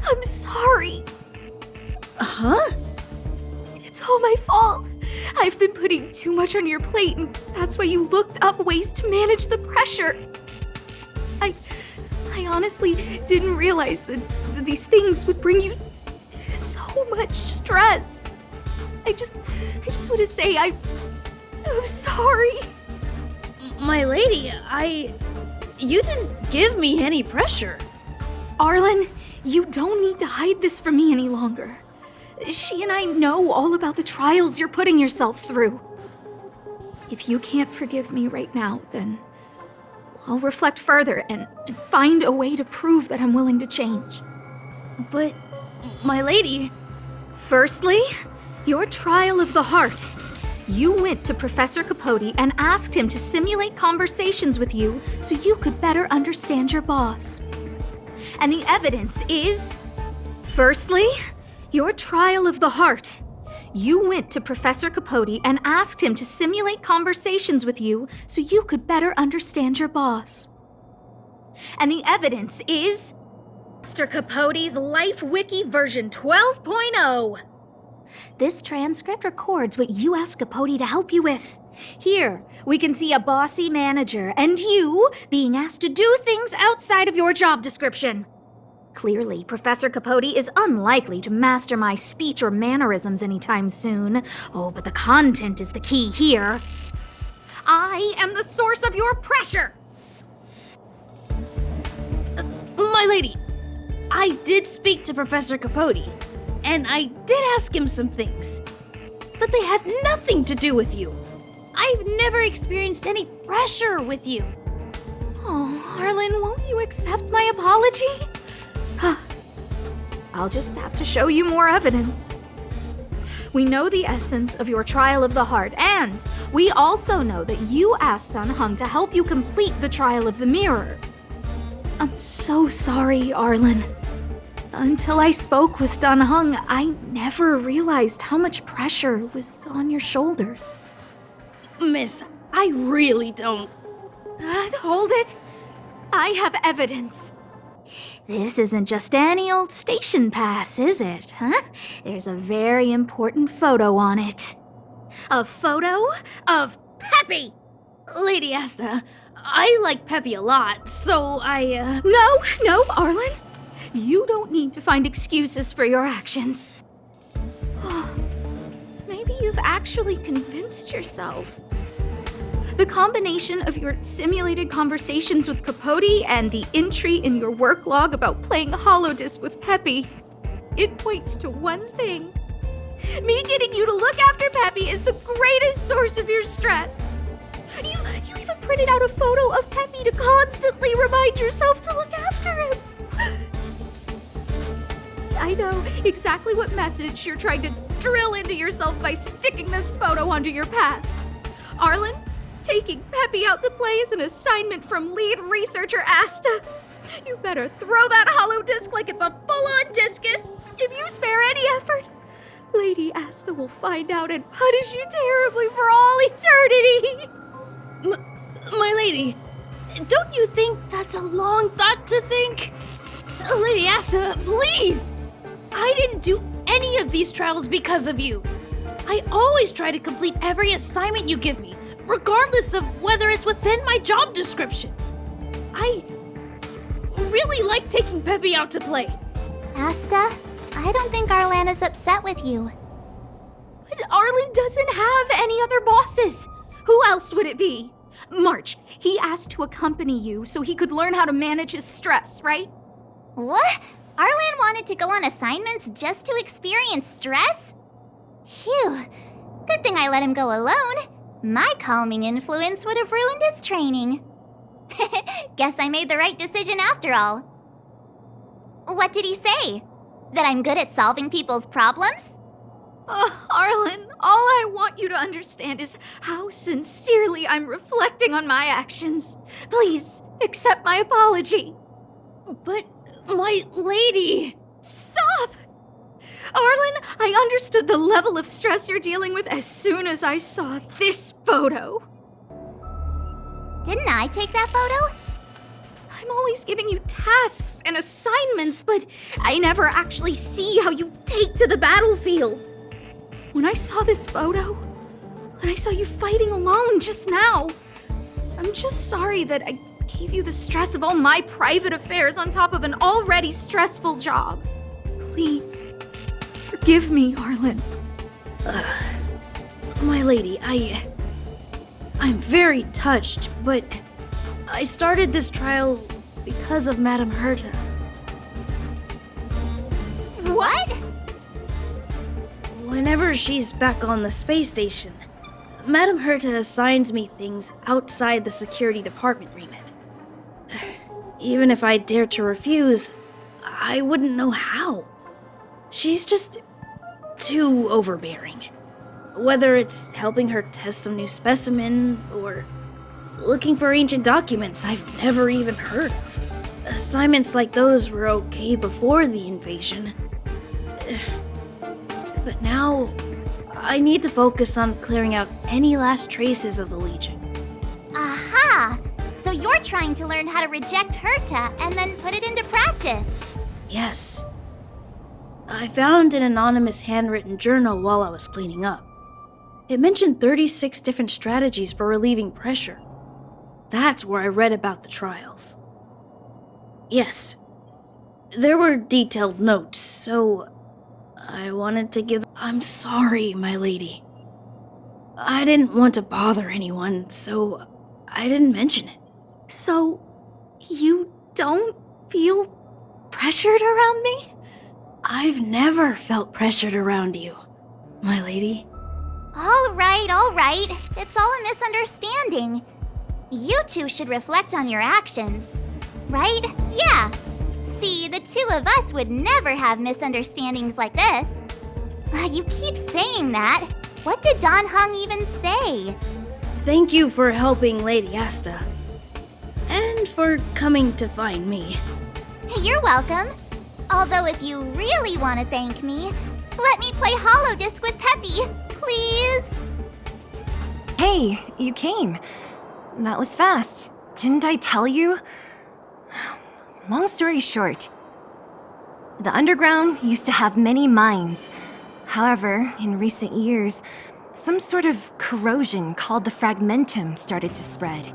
I'm sorry. Huh? It's all my fault. I've been putting too much on your plate, and that's why you looked up ways to manage the pressure. I honestly didn't realize that these things would bring you so much stress. I just want to say I'm sorry. My lady, you didn't give me any pressure. Arlen, you don't need to hide this from me any longer. She and I know all about the trials you're putting yourself through. If you can't forgive me right now, then I'll reflect further and find a way to prove that I'm willing to change. But, my lady... Firstly, your trial of the heart. You went to Professor Capote and asked him to simulate conversations with you so you could better understand your boss. And the evidence is... Firstly, your trial of the heart. You went to Professor Capote and asked him to simulate conversations with you so you could better understand your boss. And the evidence is... Mr. Capote's Life Wiki version 12.0. This transcript records what you asked Capote to help you with. Here, we can see a bossy manager and you being asked to do things outside of your job description. Clearly, Professor Capote is unlikely to master my speech or mannerisms anytime soon. Oh, but the content is the key here. I am the source of your pressure! My lady, I did speak to Professor Capote, and I did ask him some things. But they had nothing to do with you. I've never experienced any pressure with you. Oh, Arlen, won't you accept my apology? I'll just have to show you more evidence. We know the essence of your trial of the heart, and we also know that you asked Dan Heng to help you complete the trial of the mirror. I'm so sorry, Arlen. Until I spoke with Dan Heng, I never realized how much pressure was on your shoulders. Miss, I really don't... Hold it! I have evidence. This isn't just any old station pass, is it, huh? There's a very important photo on it. A photo of Peppy! Lady Asta, I like Peppy a lot, so I, No, Arlen. You don't need to find excuses for your actions. Maybe you've actually convinced yourself. The combination of your simulated conversations with Capote and the entry in your work log about playing holodisc with Peppy, it points to one thing. Me getting you to look after Peppy is the greatest source of your stress. You even printed out a photo of Peppy to constantly remind yourself to look after him. I know exactly what message you're trying to drill into yourself by sticking this photo onto your pass. Arlen, taking Peppy out to play is an assignment from lead researcher Asta. You better throw that holodisc like it's a full-on discus. If you spare any effort, Lady Asta will find out and punish you terribly for all eternity. My lady, don't you think that's a long thought to think? Lady Asta, please! I didn't do any of these trials because of you. I always try to complete every assignment you give me, regardless of whether it's within my job description. I really like taking Peppy out to play. Asta, I don't think Arlan is upset with you. But Arlen doesn't have any other bosses. Who else would it be? March, he asked to accompany you so he could learn how to manage his stress, right? What? Arlan wanted to go on assignments just to experience stress? Phew. Good thing I let him go alone. My calming influence would have ruined his training. Guess I made the right decision after all. What did he say? That I'm good at solving people's problems? Oh, Arlen, all I want you to understand is how sincerely I'm reflecting on my actions. Please, accept my apology. But, my lady... Stop! Arlen, I understood the level of stress you're dealing with as soon as I saw this photo. Didn't I take that photo? I'm always giving you tasks and assignments, but I never actually see how you take to the battlefield. When I saw this photo, when I saw you fighting alone just now, I'm just sorry that I gave you the stress of all my private affairs on top of an already stressful job. Please, forgive me, Arlen. My lady, I'm very touched, but I started this trial because of Madame Herta. What? Whenever she's back on the space station, Madame Herta assigns me things outside the security department remit. Even if I dared to refuse, I wouldn't know how. She's just too overbearing. Whether it's helping her test some new specimen, or looking for ancient documents I've never even heard of. Assignments like those were okay before the invasion. But now, I need to focus on clearing out any last traces of the Legion. Aha! So you're trying to learn how to reject Herta and then put it into practice. Yes. I found an anonymous handwritten journal while I was cleaning up. It mentioned 36 different strategies for relieving pressure. That's where I read about the trials. Yes. There were detailed notes, so I wanted to give... I'm sorry, my lady. I didn't want to bother anyone, so I didn't mention it. So, you don't feel pressured around me? I've never felt pressured around you, my lady. All right. It's all a misunderstanding. You two should reflect on your actions. Right? Yeah. See, the two of us would never have misunderstandings like this. You keep saying that. What did Don Hung even say? Thank you for helping Lady Asta. And for coming to find me. You're welcome. Although if you really want to thank me, let me play Holodisc with Peppy, please. Hey, you came. That was fast. Didn't I tell you? Long story short, the underground used to have many mines. However, in recent years, some sort of corrosion called the fragmentum started to spread.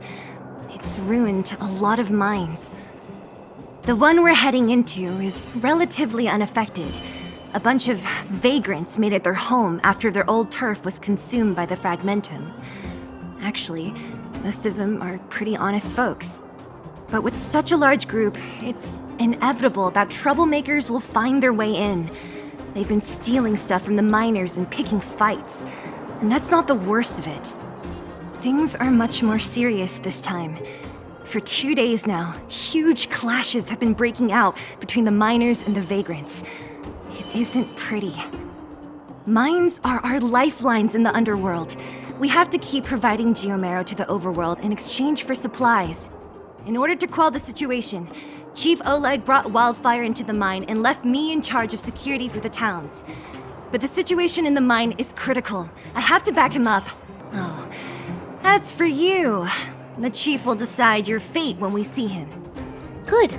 It's ruined a lot of mines. The one we're heading into is relatively unaffected. A bunch of vagrants made it their home after their old turf was consumed by the fragmentum. Actually, most of them are pretty honest folks. But with such a large group, it's inevitable that troublemakers will find their way in. They've been stealing stuff from the miners and picking fights. And that's not the worst of it. Things are much more serious this time. For 2 days now, huge clashes have been breaking out between the miners and the vagrants. It isn't pretty. Mines are our lifelines in the underworld. We have to keep providing geomarrow to the overworld in exchange for supplies. In order to quell the situation, Chief Oleg brought wildfire into the mine and left me in charge of security for the towns. But the situation in the mine is critical. I have to back him up. Oh, as for you, the Chief will decide your fate when we see him. Good.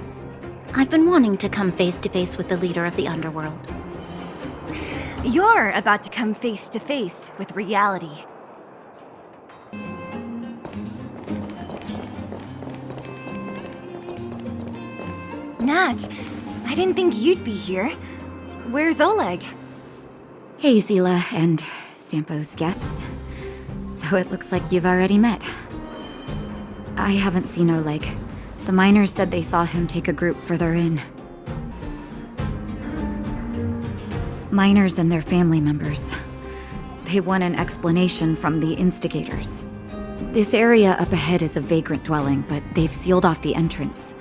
I've been wanting to come face to face with the leader of the underworld. You're about to come face to face with reality. Nat, I didn't think you'd be here. Where's Oleg? Hey, Zila and Sampo's guests. So it looks like you've already met. I haven't seen Oleg. The miners said they saw him take a group further in. Miners and their family members. They want an explanation from the instigators. This area up ahead is a vagrant dwelling, but they've sealed off the entrance.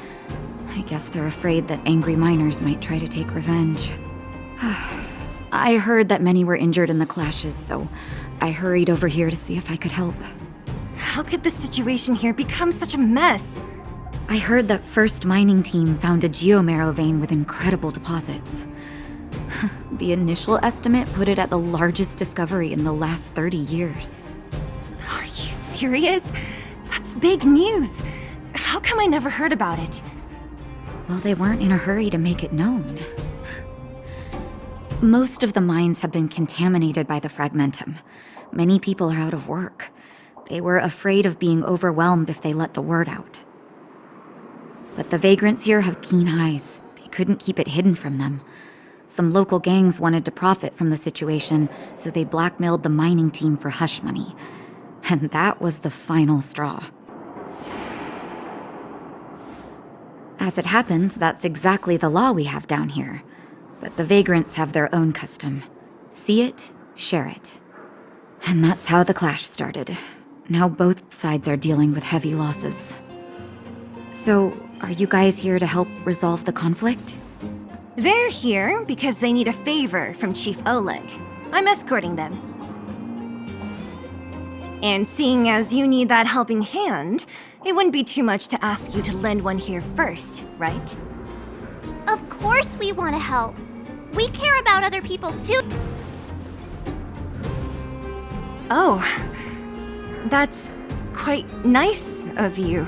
I guess they're afraid that angry miners might try to take revenge. I heard that many were injured in the clashes, so I hurried over here to see if I could help. How could the situation here become such a mess? I heard that First Mining Team found a geomarrow vein with incredible deposits. The initial estimate put it at the largest discovery in the last 30 years. Are you serious? That's big news. How come I never heard about it? Well, they weren't in a hurry to make it known. Most of the mines have been contaminated by the fragmentum. Many people are out of work. They were afraid of being overwhelmed if they let the word out. But the vagrants here have keen eyes. They couldn't keep it hidden from them. Some local gangs wanted to profit from the situation, so they blackmailed the mining team for hush money. And that was the final straw. As it happens, that's exactly the law we have down here. But the vagrants have their own custom. See it, share it. And that's how the clash started. Now both sides are dealing with heavy losses. So, are you guys here to help resolve the conflict? They're here because they need a favor from Chief Oleg. I'm escorting them. And seeing as you need that helping hand, it wouldn't be too much to ask you to lend one here first, right? Of course we want to help. We care about other people too. Oh, that's quite nice of you.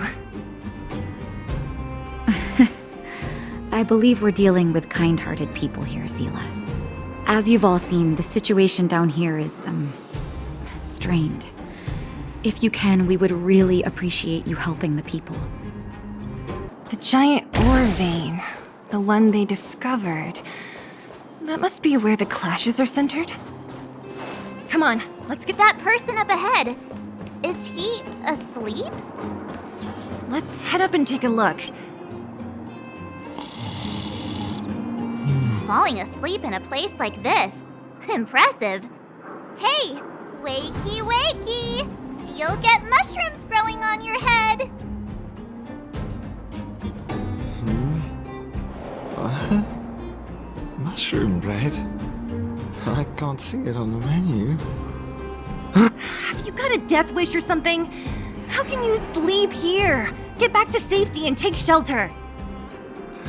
I believe we're dealing with kind-hearted people here, Zila. As you've all seen, the situation down here is, strained. If you can, we would really appreciate you helping the people. The giant ore vein, the one they discovered. That must be where the clashes are centered. Come on, let's get that person up ahead. Is he asleep? Let's head up and take a look. Falling asleep in a place like this. Impressive. Hey, wakey wakey! You'll get mushrooms growing on your head. What? Mushroom bread? I can't see it on the menu. Have you got a death wish or something? How can you sleep here? Get back to safety and take shelter.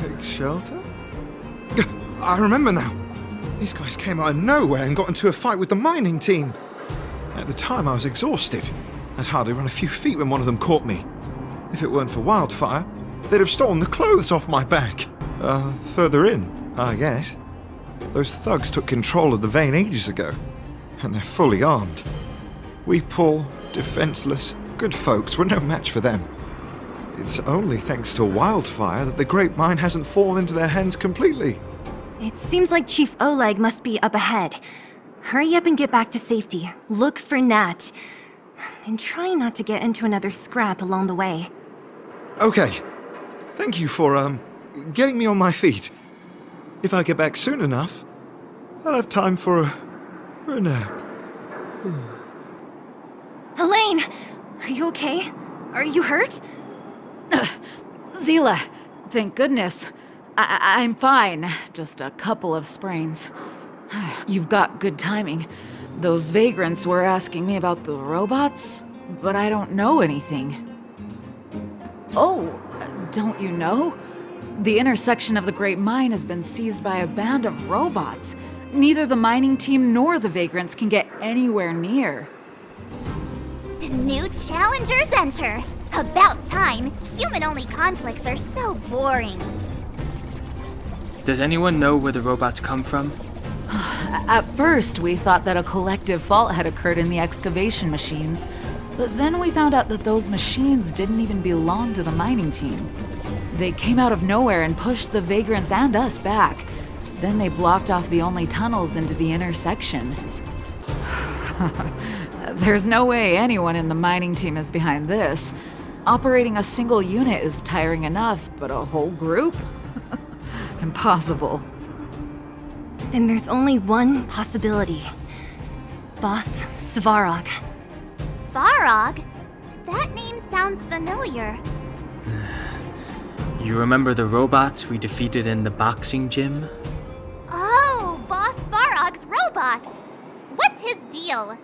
Take shelter? I remember now. These guys came out of nowhere and got into a fight with the mining team. At the time, I was exhausted. I'd hardly run a few feet when one of them caught me. If it weren't for Wildfire, they'd have stolen the clothes off my back. Further in, I guess. Those thugs took control of the vein ages ago, and they're fully armed. We poor, defenseless, good folks were no match for them. It's only thanks to Wildfire that the Great Mine hasn't fallen into their hands completely. It seems like Chief Oleg must be up ahead. Hurry up and get back to safety. Look for Nat. And try not to get into another scrap along the way. Okay. Thank you for, getting me on my feet. If I get back soon enough, I'll have time for a nap. Elaine! Are you okay? Are you hurt? Zila, thank goodness. I'm fine. Just a couple of sprains. You've got good timing. Those vagrants were asking me about the robots, but I don't know anything. Oh, don't you know? The intersection of the Great Mine has been seized by a band of robots. Neither the mining team nor the vagrants can get anywhere near. New challengers enter. About time. Human-only conflicts are so boring. Does anyone know where the robots come from? At first, we thought that a collective fault had occurred in the excavation machines, but then we found out that those machines didn't even belong to the mining team. They came out of nowhere and pushed the vagrants and us back. Then they blocked off the only tunnels into the intersection. There's no way anyone in the mining team is behind this. Operating a single unit is tiring enough, but a whole group? Impossible. Then there's only one possibility. Boss Svarog. Svarog? That name sounds familiar. You remember the robots we defeated in the boxing gym? Oh, Boss Svarog's robots! What's his deal?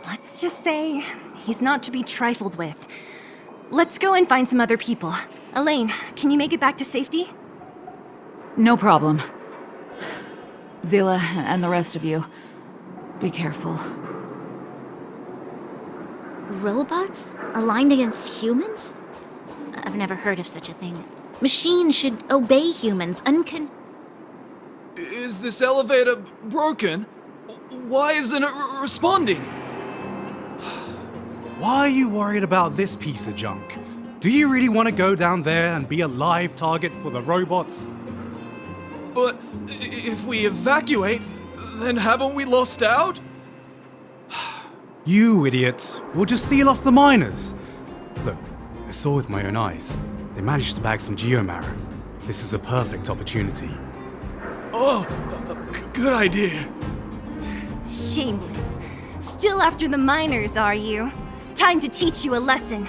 Let's just say he's not to be trifled with. Let's go and find some other people. Elaine, can you make it back to safety? No problem. Zila and the rest of you, be careful. Robots? Aligned against humans? I've never heard of such a thing. Machines should obey humans, Is this elevator broken? Why isn't it responding? Why are you worried about this piece of junk? Do you really want to go down there and be a live target for the robots? But if we evacuate, then haven't we lost out? You idiots! We'll just steal off the miners. Look, I saw with my own eyes. They managed to bag some geomarrow. This is a perfect opportunity. Oh, good idea. Shameless. Still after the miners, are you? Time to teach you a lesson.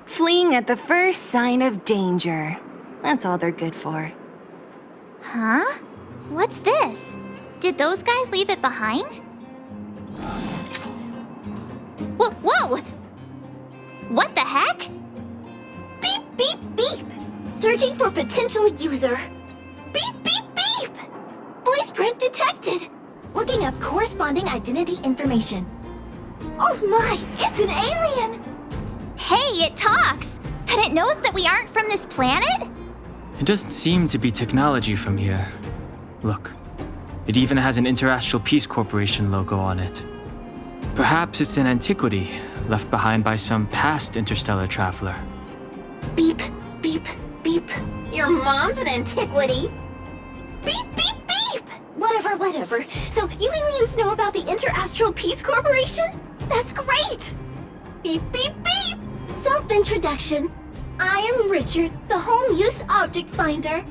Fleeing at the first sign of danger. That's all they're good for. Huh? What's this? Did those guys leave it behind? Whoa! What the heck? Beep, beep, beep! Searching for potential user. Beep, beep, beep! Voice print detected. Looking up corresponding identity information. Oh my, it's an alien! Hey, it talks! And it knows that we aren't from this planet? It doesn't seem to be technology from here. Look, it even has an Interastral Peace Corporation logo on it. Perhaps it's an antiquity left behind by some past interstellar traveler. Beep, beep, beep. Your mom's an antiquity. Beep, beep, beep! Whatever. So you aliens know about the Interastral Peace Corporation? That's great! Beep, beep, beep! Self-introduction. I am Richard, the Home Use Object Finder.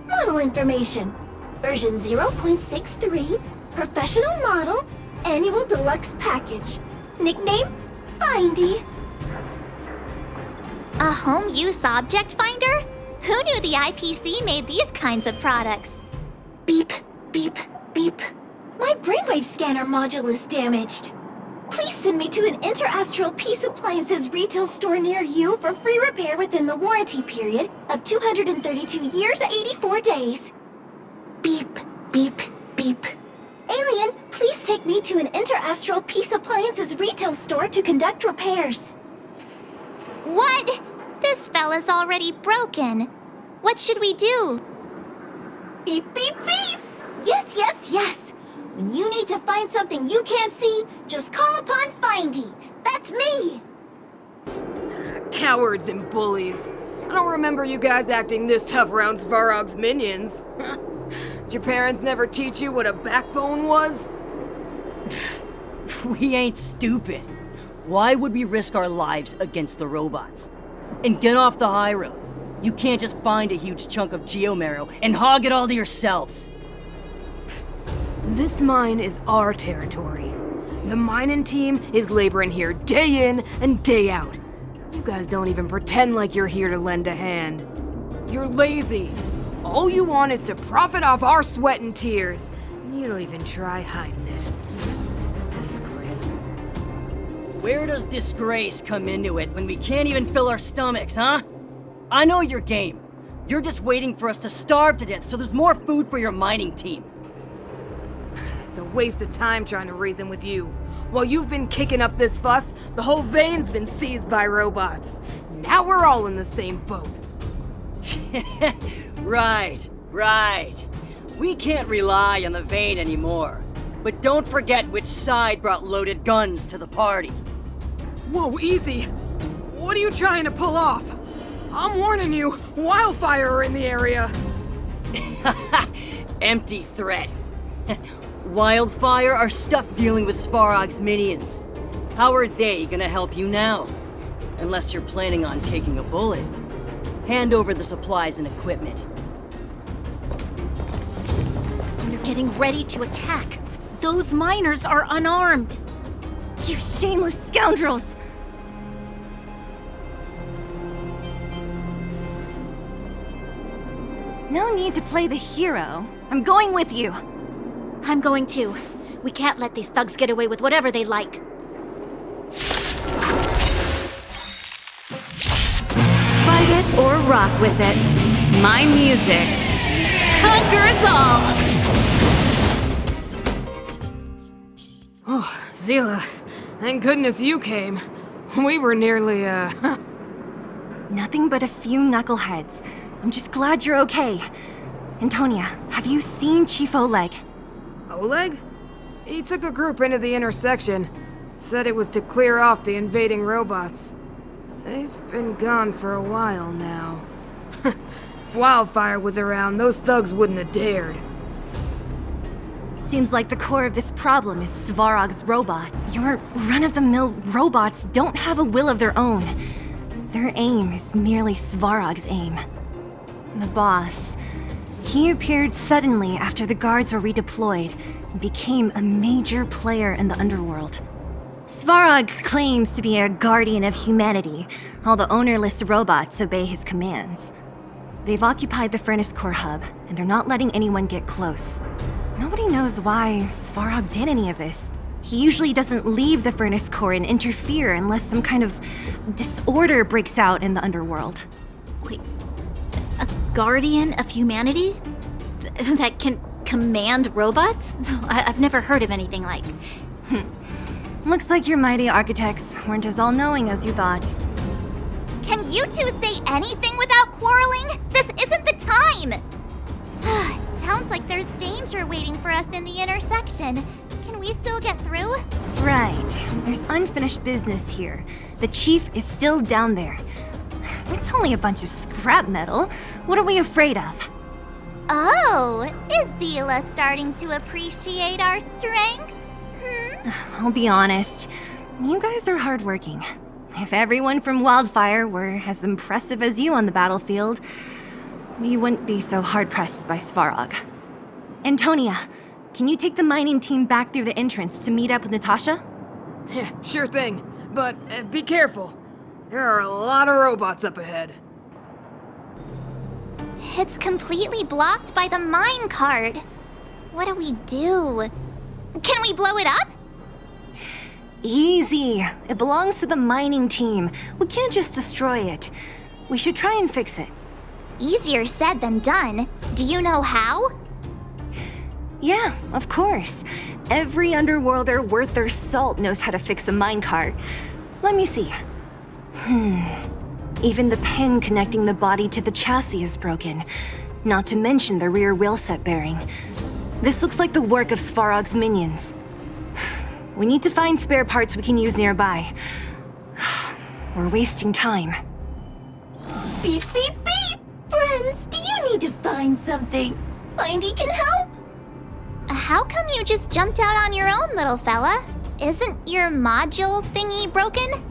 Model information. Version 0.63, professional model, annual deluxe package. Nickname, Findy. A home use object finder? Who knew the IPC made these kinds of products? Beep, beep, beep. My brainwave scanner module is damaged. Please send me to an Interastral Peace Appliances retail store near you for free repair within the warranty period of 232 years, 84 days. Beep, beep, beep. Alien, please take me to an Interastral Peace Appliances retail store to conduct repairs. What? This fella's already broken. What should we do? Beep, beep, beep! Yes! When you need to find something you can't see, just call upon Findy. That's me! Cowards and bullies. I don't remember you guys acting this tough around Svarog's minions. Did your parents never teach you what a backbone was? We ain't stupid. Why would we risk our lives against the robots? And get off the high road. You can't just find a huge chunk of geomarrow and hog it all to yourselves. This mine is our territory. The mining team is laboring here day in and day out. You guys don't even pretend like you're here to lend a hand. You're lazy. All you want is to profit off our sweat and tears. And you don't even try hiding it. Disgraceful. Where does disgrace come into it when we can't even fill our stomachs, huh? I know your game. You're just waiting for us to starve to death so there's more food for your mining team. It's a waste of time trying to reason with you. While you've been kicking up this fuss, the whole vein's been seized by robots. Now we're all in the same boat. Right. We can't rely on the vein anymore. But don't forget which side brought loaded guns to the party. Whoa, easy. What are you trying to pull off? I'm warning you, wildfire are in the area. Empty threat. Wildfire are stuck dealing with Svarog's minions. How are they gonna help you now? Unless you're planning on taking a bullet. Hand over the supplies and equipment. They're getting ready to attack. Those miners are unarmed. You shameless scoundrels! No need to play the hero. I'm going with you. I'm going too. We can't let these thugs get away with whatever they like. Fight it or rock with it. My music conquers all! Oh, Zila, thank goodness you came. We were nearly, Nothing but a few knuckleheads. I'm just glad you're okay. Antonia, have you seen Chief Oleg? Oleg? He took a group into the intersection. Said it was to clear off the invading robots. They've been gone for a while now. If Wildfire was around, those thugs wouldn't have dared. Seems like the core of this problem is Svarog's robot. Your run-of-the-mill robots don't have a will of their own. Their aim is merely Svarog's aim. The boss. He appeared suddenly after the guards were redeployed and became a major player in the underworld. Svarog claims to be a guardian of humanity, while the ownerless robots obey his commands. They've occupied the furnace core hub, and they're not letting anyone get close. Nobody knows why Svarog did any of this. He usually doesn't leave the furnace core and interfere unless some kind of disorder breaks out in the underworld. Wait, a guardian of humanity? That can command robots? No, I've never heard of anything like. Looks like your mighty architects weren't as all-knowing as you thought. Can you two say anything without quarreling? This isn't the time! It sounds like there's danger waiting for us in the intersection. Can we still get through? Right. There's unfinished business here. The chief is still down there. It's only a bunch of scrap metal. What are we afraid of? Oh, is Zila starting to appreciate our strength? I'll be honest. You guys are hardworking. If everyone from Wildfire were as impressive as you on the battlefield, we wouldn't be so hard-pressed by Svarog. Antonia, can you take the mining team back through the entrance to meet up with Natasha? Yeah, sure thing. But be careful. There are a lot of robots up ahead. It's completely blocked by the mine cart. What do we do? Can we blow it up? Easy. It belongs to the mining team. We can't just destroy it. We should try and fix it. Easier said than done. Do you know how? Yeah, of course. Every underworlder worth their salt knows how to fix a minecart. Let me see. Even the pin connecting the body to the chassis is broken. Not to mention the rear wheel set bearing. This looks like the work of Svarog's minions. We need to find spare parts we can use nearby. We're wasting time. Beep, beep, beep! Friends, do you need to find something? Findy can help? How come you just jumped out on your own, little fella? Isn't your module thingy broken?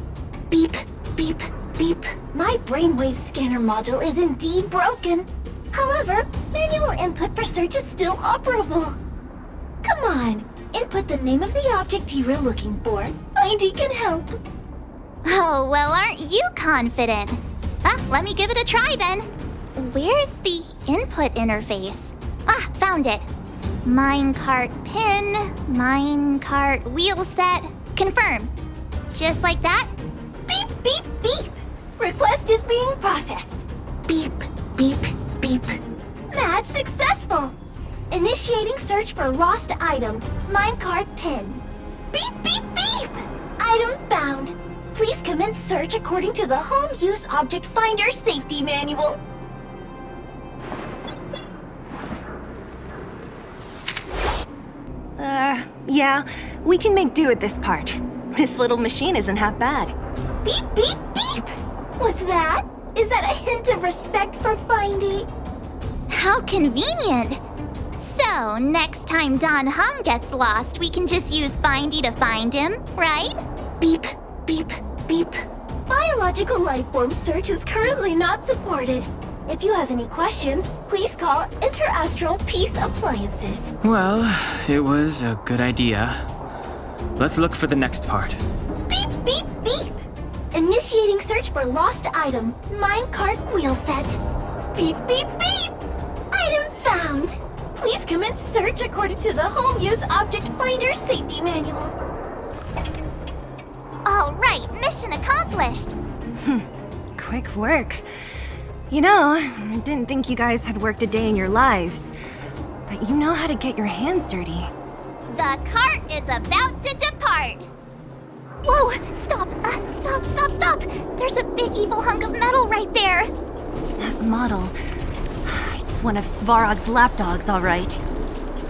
Beep, beep, beep. My brainwave scanner module is indeed broken. However, manual input for search is still operable. Come on, input the name of the object you were looking for. Findy can help. Oh, well, aren't you confident? Let me give it a try then. Where's the input interface? Found it. Minecart pin, minecart wheel set, confirm. Just like that? Beep, beep, beep. Request is being processed. Beep, beep, beep. Match successful. Initiating search for lost item, minecart pin. Beep, beep, beep. Item found. Please commence search according to the Home Use Object Finder Safety Manual. Yeah, we can make do with this part. This little machine isn't half bad. Beep, beep, beep! What's that? Is that a hint of respect for Findy? How convenient! So, next time Don Hung gets lost, we can just use Findy to find him, right? Beep, beep, beep. Biological life form search is currently not supported. If you have any questions, please call Inter-Astral Peace Appliances. Well, it was a good idea. Let's look for the next part. Beep, beep, beep! Initiating search for lost item, minecart wheel set. Beep, beep, beep! Item found! Please commence search according to the Home Use Object Finder Safety Manual. All right, mission accomplished. Quick work. You know, I didn't think you guys had worked a day in your lives, but you know how to get your hands dirty. The cart is about to depart. Whoa, stop, stop. There's a big evil hunk of metal right there. That model, it's one of Svarog's lapdogs, all right.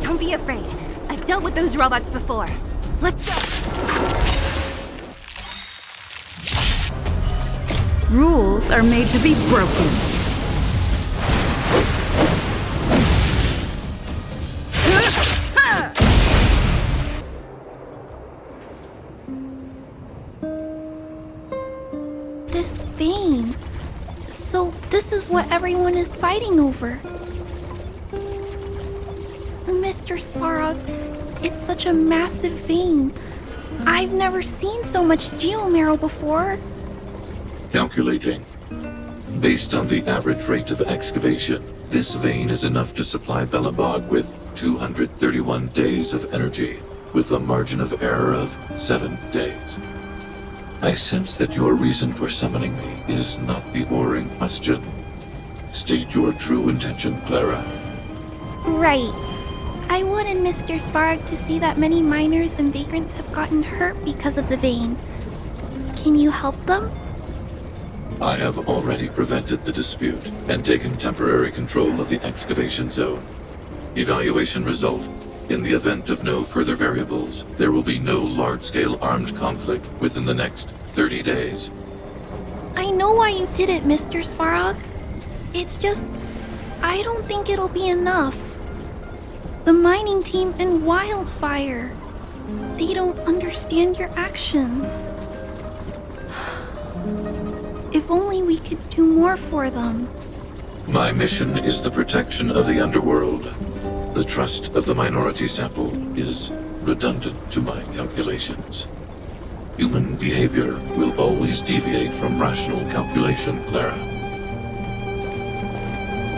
Don't be afraid. I've dealt with those robots before. Let's go. Rules are made to be broken. This vein. So this is what everyone is fighting over. Mr. Svarog, it's such a massive vein. I've never seen so much geomarrow before. Calculating. Based on the average rate of excavation, this vein is enough to supply Belobog with 231 days of energy, with a margin of error of 7 days. I sense that your reason for summoning me is not the ore in question. State your true intention, Clara. Right. I wanted Mr. Svarog to see that many miners and vagrants have gotten hurt because of the vein. Can you help them? I have already prevented the dispute and taken temporary control of the excavation zone. Evaluation result. In the event of no further variables, there will be no large-scale armed conflict within the next 30 days. I know why you did it, Mr. Svarog. It's just, I don't think it'll be enough. The mining team and Wildfire, they don't understand your actions. If only we could do more for them. My mission is the protection of the underworld. The trust of the minority sample is redundant to my calculations. Human behavior will always deviate from rational calculation, Clara.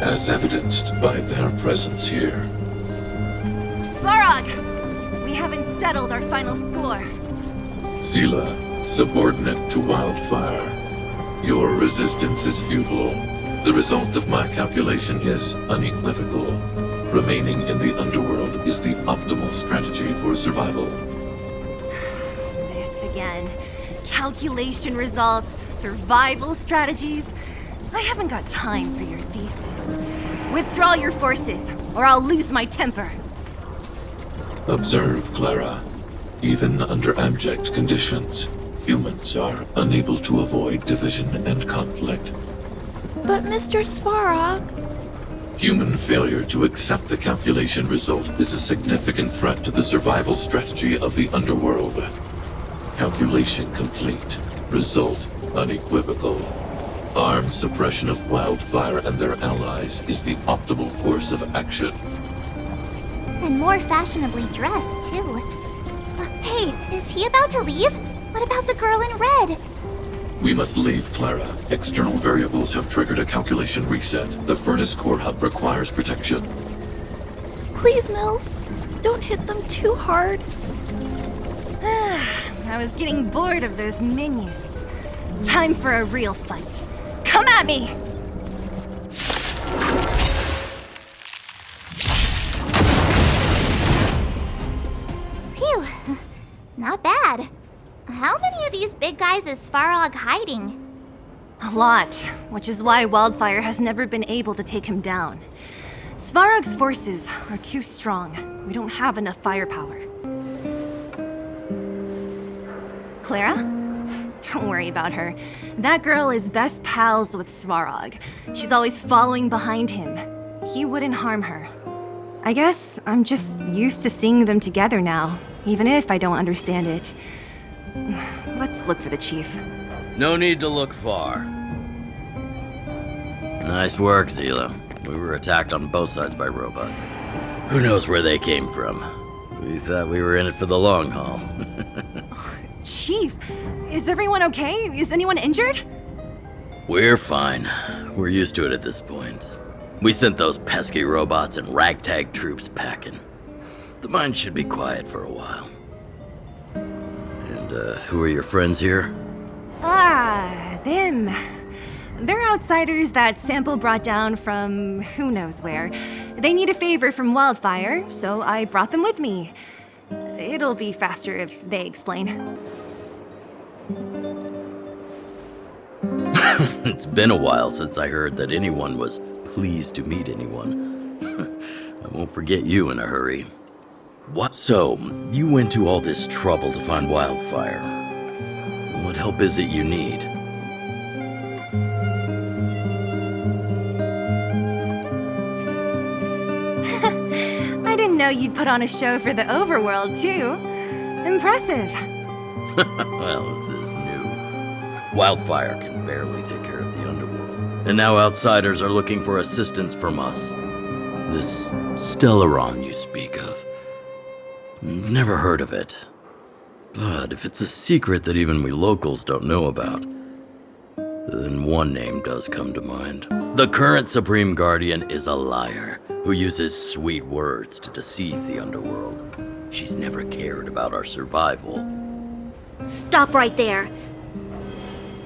As evidenced by their presence here. Svarog! We haven't settled our final score. Sela, subordinate to Wildfire. Your resistance is futile. The result of my calculation is unequivocal. Remaining in the underworld is the optimal strategy for survival. This again. Calculation results, survival strategies. I haven't got time for your thesis. Withdraw your forces, or I'll lose my temper. Observe, Clara. Even under abject conditions, humans are unable to avoid division and conflict. But Mr. Svarog... Human failure to accept the calculation result is a significant threat to the survival strategy of the underworld. Calculation complete. Result unequivocal. Armed suppression of Wildfire and their allies is the optimal course of action. And more fashionably dressed, too. Hey, is he about to leave? What about the girl in red? We must leave, Clara. External variables have triggered a calculation reset. The furnace core hub requires protection. Please, Mills. Don't hit them too hard. I was getting bored of those minions. Time for a real fight. Come at me! Phew. Not bad. How many of these big guys is Svarog hiding? A lot, which is why Wildfire has never been able to take him down. Svarog's forces are too strong. We don't have enough firepower. Clara? Don't worry about her. That girl is best pals with Svarog. She's always following behind him. He wouldn't harm her. I guess I'm just used to seeing them together now, even if I don't understand it. Let's look for the chief. No need to look far. Nice work, Sela. We were attacked on both sides by robots. Who knows where they came from? We thought we were in it for the long haul. Chief, is everyone okay? Is anyone injured? We're fine. We're used to it at this point. We sent those pesky robots and ragtag troops packing. The mine should be quiet for a while. And, who are your friends here? Ah, them. They're outsiders that Sample brought down from who knows where. They need a favor from Wildfire, so I brought them with me. It'll be faster if they explain. It's been a while since I heard that anyone was pleased to meet anyone. I won't forget you in a hurry. What? So, you went to all this trouble to find Wildfire. What help is it you need? I didn't know you'd put on a show for the overworld, too. Impressive. Well, this is new. Wildfire can barely take care of the underworld. And now outsiders are looking for assistance from us. This Stellaron you speak of. I've never heard of it. But if it's a secret that even we locals don't know about, then one name does come to mind. The current Supreme Guardian is a liar who uses sweet words to deceive the underworld. She's never cared about our survival. Stop right there.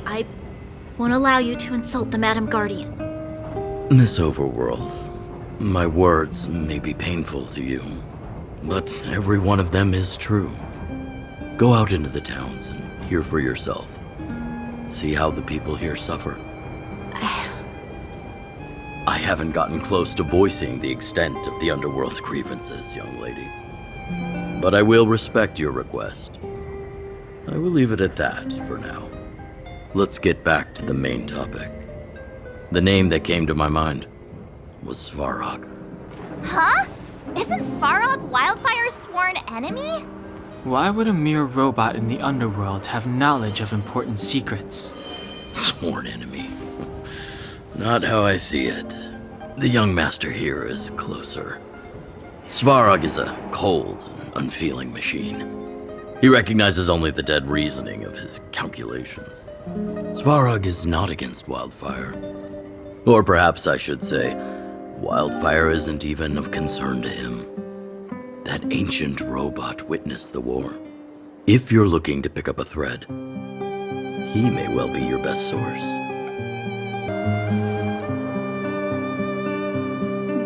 I won't allow you to insult the Madam Guardian. Miss Overworld, my words may be painful to you, but every one of them is true. Go out into the towns and hear for yourself. See how the people here suffer. I haven't gotten close to voicing the extent of the underworld's grievances, young lady. But I will respect your request. I will leave it at that for now. Let's get back to the main topic. The name that came to my mind was Svarog. Huh? Isn't Svarog Wildfire's sworn enemy? Why would a mere robot in the underworld have knowledge of important secrets? Sworn enemy. Not how I see it. The young master here is closer. Svarog is a cold and unfeeling machine. He recognizes only the dead reasoning of his calculations. Svarog is not against Wildfire. Or perhaps I should say, Wildfire isn't even of concern to him. That ancient robot witnessed the war. If you're looking to pick up a thread, he may well be your best source.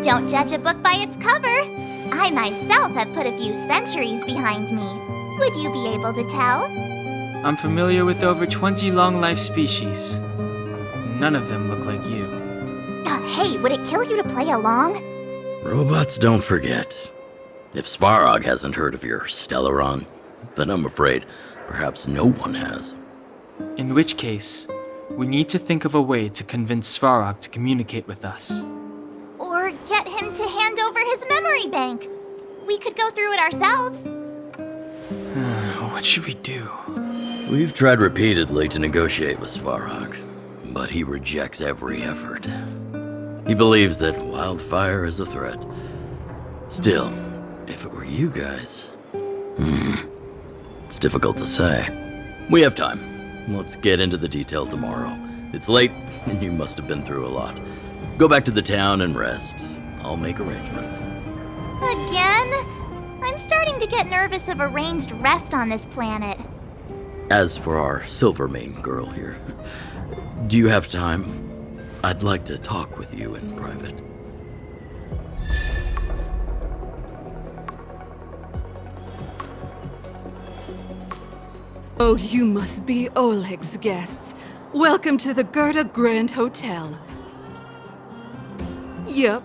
Don't judge a book by its cover. I myself have put a few centuries behind me. Would you be able to tell? I'm familiar with over 20 long-life species. None of them look like you. Hey, would it kill you to play along? Robots don't forget. If Svarog hasn't heard of your Stellaron, then I'm afraid perhaps no one has. In which case, we need to think of a way to convince Svarog to communicate with us. Or get him to hand over his memory bank. We could go through it ourselves. What should we do? We've tried repeatedly to negotiate with Svarog, but he rejects every effort. He believes that Wildfire is a threat. Still, if it were you guys... It's difficult to say. We have time. Let's get into the detail tomorrow. It's late, and you must have been through a lot. Go back to the town and rest. I'll make arrangements. Again? I'm starting to get nervous of arranged rest on this planet. As for our Silvermane girl here, do you have time? I'd like to talk with you in private. Oh, you must be Oleg's guests. Welcome to the Gerda Grand Hotel. Yup,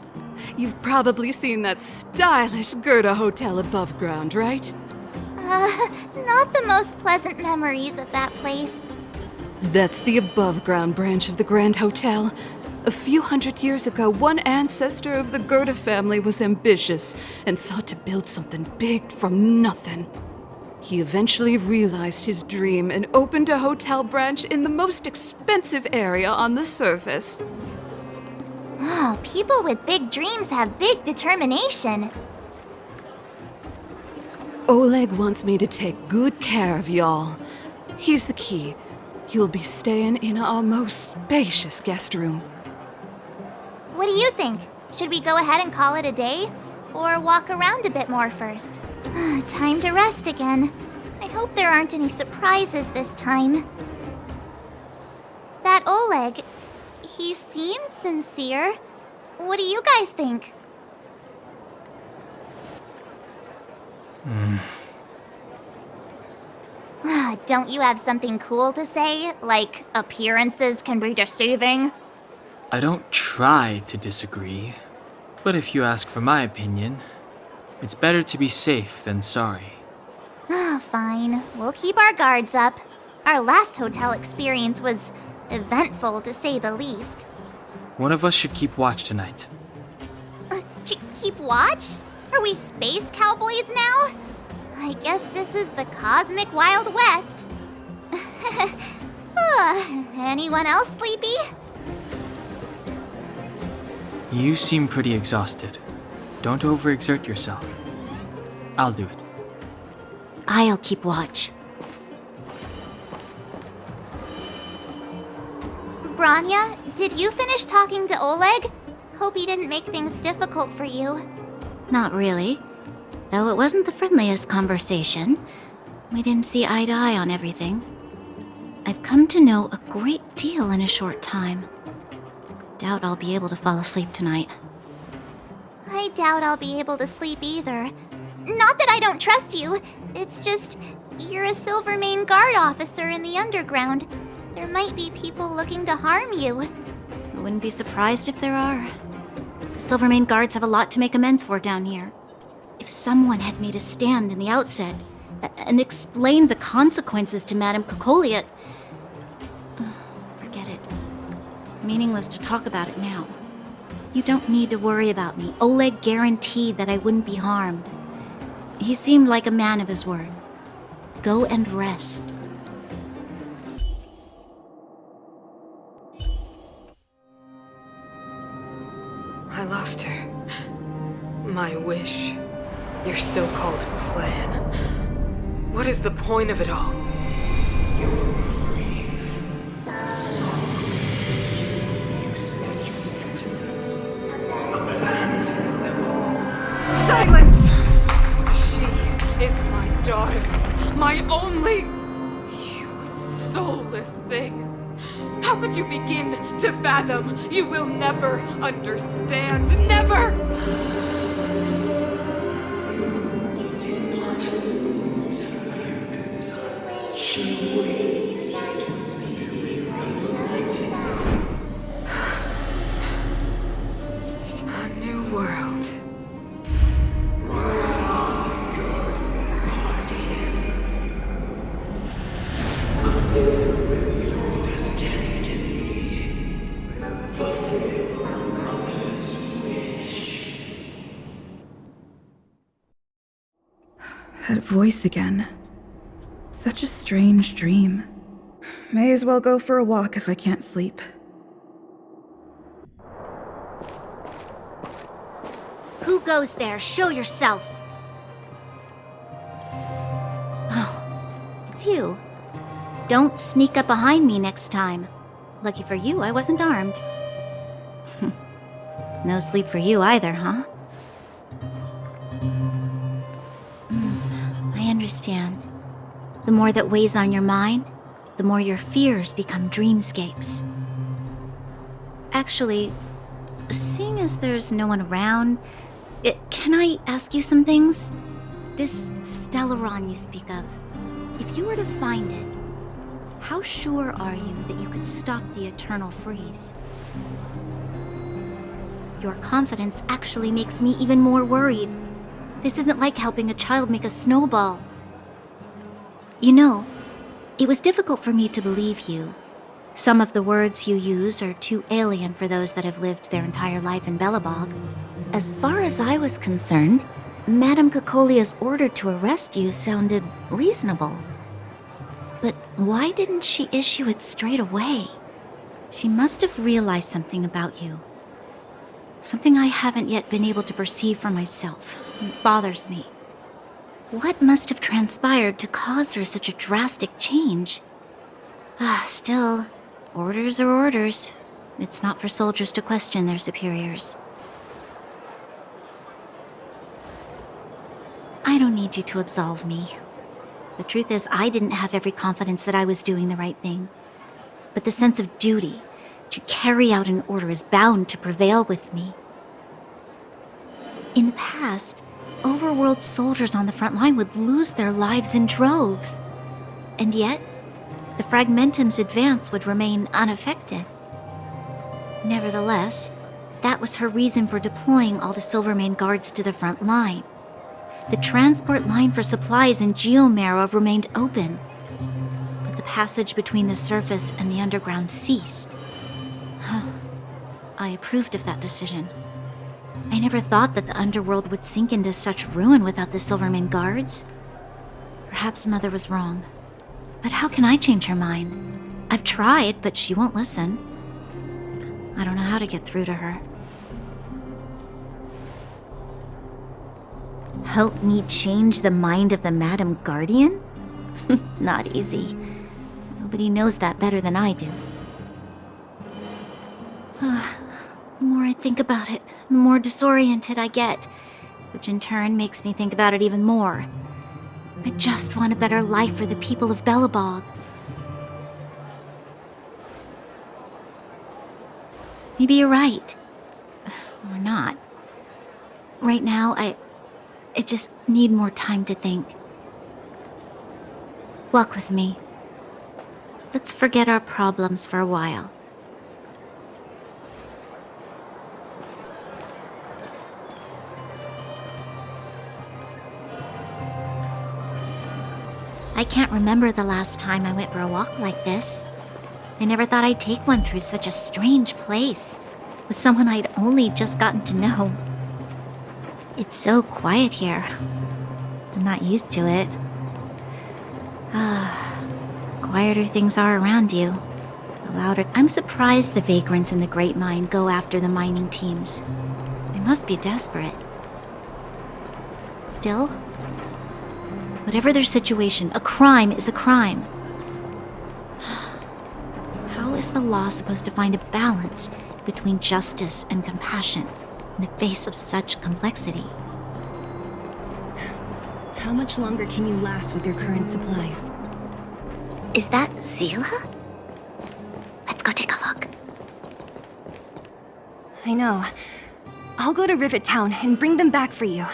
you've probably seen that stylish Gerda Hotel above ground, right? Not the most pleasant memories of that place. That's the above-ground branch of the Grand Hotel. A few hundred years ago, one ancestor of the Gerda family was ambitious and sought to build something big from nothing. He eventually realized his dream and opened a hotel branch in the most expensive area on the surface. Oh, people with big dreams have big determination. Oleg wants me to take good care of y'all. Here's the key. You'll be staying in our most spacious guest room. What do you think? Should we go ahead and call it a day? Or walk around a bit more first? Time to rest again. I hope there aren't any surprises this time. That Oleg, he seems sincere. What do you guys think? Don't you have something cool to say? Like, appearances can be deceiving? I don't try to disagree, but if you ask for my opinion, it's better to be safe than sorry. Fine. We'll keep our guards up. Our last hotel experience was eventful, to say the least. One of us should keep watch tonight. Keep watch? Are we space cowboys now? I guess this is the cosmic Wild West. Anyone else sleepy? You seem pretty exhausted. Don't overexert yourself. I'll do it. I'll keep watch. Grania, did you finish talking to Oleg? Hope he didn't make things difficult for you. Not really. Though it wasn't the friendliest conversation. We didn't see eye to eye on everything. I've come to know a great deal in a short time. Doubt I'll be able to fall asleep tonight. I doubt I'll be able to sleep either. Not that I don't trust you. It's just, you're a Silvermane Guard officer in the underground. There might be people looking to harm you. I wouldn't be surprised if there are. The Silvermane Guards have a lot to make amends for down here. If someone had made a stand in the outset and explained the consequences to Madame Kokolia, forget it. It's meaningless to talk about it now. You don't need to worry about me. Oleg guaranteed that I wouldn't be harmed. He seemed like a man of his word. Go and rest. I lost her. My wish. Your so-called plan. What is the point of it all? Silence! She is my daughter. My only... You soulless thing. How could you begin to fathom? You will never understand. Never! You did not lose her. She waits to be reunited. A new world. Rise, God's guardian. Fulfill your destiny. Fulfill a mother's wish. That voice again. Such a strange dream. May as well go for a walk if I can't sleep. Who goes there? Show yourself! Oh, it's you. Don't sneak up behind me next time. Lucky for you, I wasn't armed. No sleep for you either, huh? I understand. The more that weighs on your mind, the more your fears become dreamscapes. Actually, seeing as there's no one around, can I ask you some things? This Stellaron you speak of, if you were to find it, how sure are you that you could stop the eternal freeze? Your confidence actually makes me even more worried. This isn't like helping a child make a snowball. You know, it was difficult for me to believe you. Some of the words you use are too alien for those that have lived their entire life in Belobog. As far as I was concerned, Madame Kokolia's order to arrest you sounded reasonable. But why didn't she issue it straight away? She must have realized something about you. Something I haven't yet been able to perceive for myself. It bothers me. What must have transpired to cause her such a drastic change? Still, orders are orders. It's not for soldiers to question their superiors. I don't need you to absolve me. The truth is, I didn't have every confidence that I was doing the right thing. But the sense of duty to carry out an order is bound to prevail with me. In the past, overworld soldiers on the front line would lose their lives in droves. And yet, the Fragmentum's advance would remain unaffected. Nevertheless, that was her reason for deploying all the Silvermane Guards to the front line. The transport line for supplies in Geomera remained open, but the passage between the surface and the underground ceased. I approved of that decision. I never thought that the underworld would sink into such ruin without the Silvermane Guards. Perhaps Mother was wrong. But how can I change her mind? I've tried, but she won't listen. I don't know how to get through to her. Help me change the mind of the Madam Guardian? Not easy. Nobody knows that better than I do. think about it, the more disoriented I get, which in turn makes me think about it even more. I just want a better life for the people of Belobog. Maybe you're right. Or not. Right now, I just need more time to think. Walk with me. Let's forget our problems for a while. I can't remember the last time I went for a walk like this. I never thought I'd take one through such a strange place, with someone I'd only just gotten to know. It's so quiet here. I'm not used to it. Quieter things are around you, the louder. I'm surprised the vagrants in the Great Mine go after the mining teams. They must be desperate. Still, whatever their situation, a crime is a crime. How is the law supposed to find a balance between justice and compassion in the face of such complexity? How much longer can you last with your current supplies? Is that Zila? Let's go take a look. I know. I'll go to Rivet Town and bring them back for you.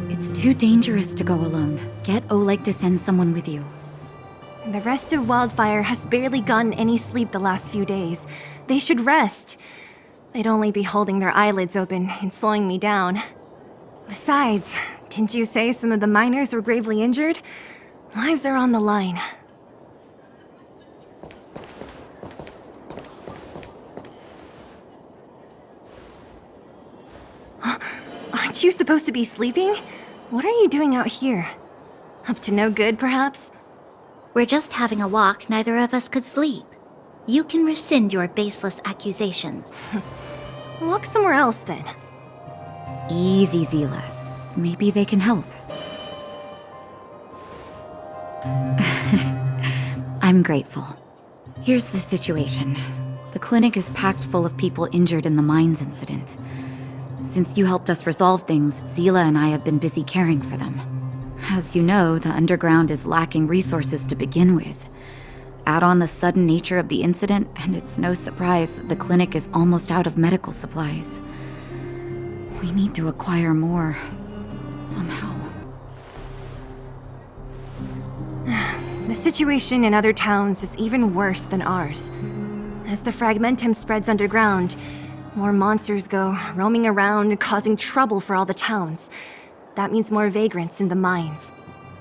It's too dangerous to go alone. Get Oleg to send someone with you. The rest of Wildfire has barely gotten any sleep the last few days. They should rest. They'd only be holding their eyelids open and slowing me down. Besides, didn't you say some of the miners were gravely injured? Lives are on the line. Aren't you supposed to be sleeping? What are you doing out here? Up to no good, perhaps? We're just having a walk. Neither of us could sleep. You can rescind your baseless accusations. Walk somewhere else, then. Easy, Zila. Maybe they can help. I'm grateful. Here's the situation. The clinic is packed full of people injured in the mines incident. Since you helped us resolve things, Zila and I have been busy caring for them. As you know, the underground is lacking resources to begin with. Add on the sudden nature of the incident, and it's no surprise that the clinic is almost out of medical supplies. We need to acquire more, somehow. The situation in other towns is even worse than ours. As the Fragmentum spreads underground, more monsters go roaming around, causing trouble for all the towns. That means more vagrants in the mines.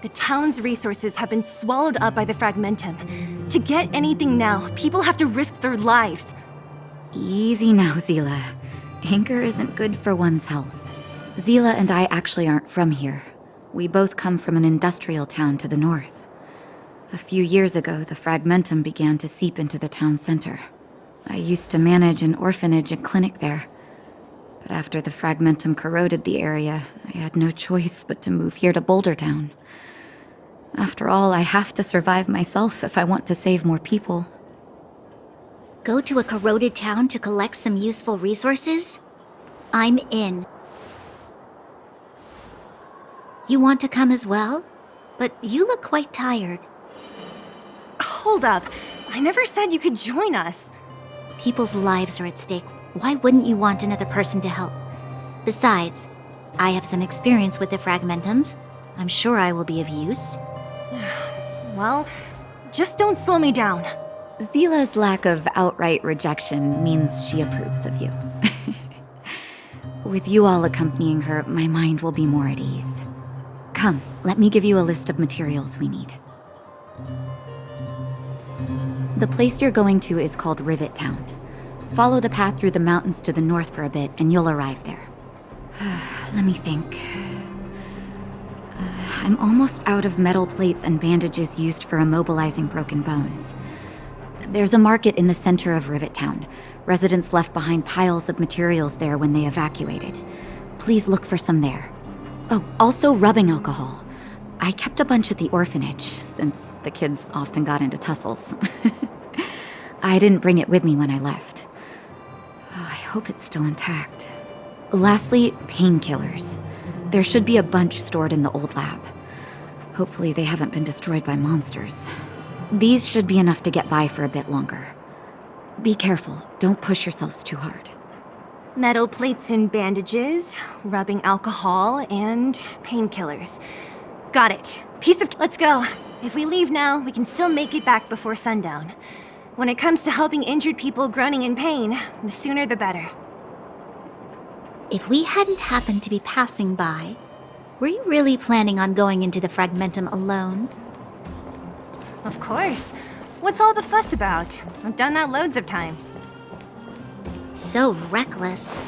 The town's resources have been swallowed up by the Fragmentum. To get anything now, people have to risk their lives. Easy now, Zila. Anger isn't good for one's health. Zila and I actually aren't from here. We both come from an industrial town to the north. A few years ago, the Fragmentum began to seep into the town center. I used to manage an orphanage and clinic there. But after the Fragmentum corroded the area, I had no choice but to move here to Boulder Town. After all, I have to survive myself if I want to save more people. Go to a corroded town to collect some useful resources? I'm in. You want to come as well? But you look quite tired. Hold up. I never said you could join us. People's lives are at stake. Why wouldn't you want another person to help? Besides, I have some experience with the Fragmentums. I'm sure I will be of use. Well, just don't slow me down. Zila's lack of outright rejection means she approves of you. With you all accompanying her, my mind will be more at ease. Come, let me give you a list of materials we need. The place you're going to is called Rivet Town. Follow the path through the mountains to the north for a bit, and you'll arrive there. Let me think. I'm almost out of metal plates and bandages used for immobilizing broken bones. There's a market in the center of Rivet Town. Residents left behind piles of materials there when they evacuated. Please look for some there. Oh, also rubbing alcohol. I kept a bunch at the orphanage, since the kids often got into tussles. I didn't bring it with me when I left. Oh, I hope it's still intact. Lastly, painkillers. There should be a bunch stored in the old lab. Hopefully they haven't been destroyed by monsters. These should be enough to get by for a bit longer. Be careful, don't push yourselves too hard. Metal plates and bandages, rubbing alcohol, and painkillers. Got it. Let's go. If we leave now, we can still make it back before sundown. When it comes to helping injured people groaning in pain, the sooner the better. If we hadn't happened to be passing by, were you really planning on going into the Fragmentum alone? Of course. What's all the fuss about? I've done that loads of times. So reckless.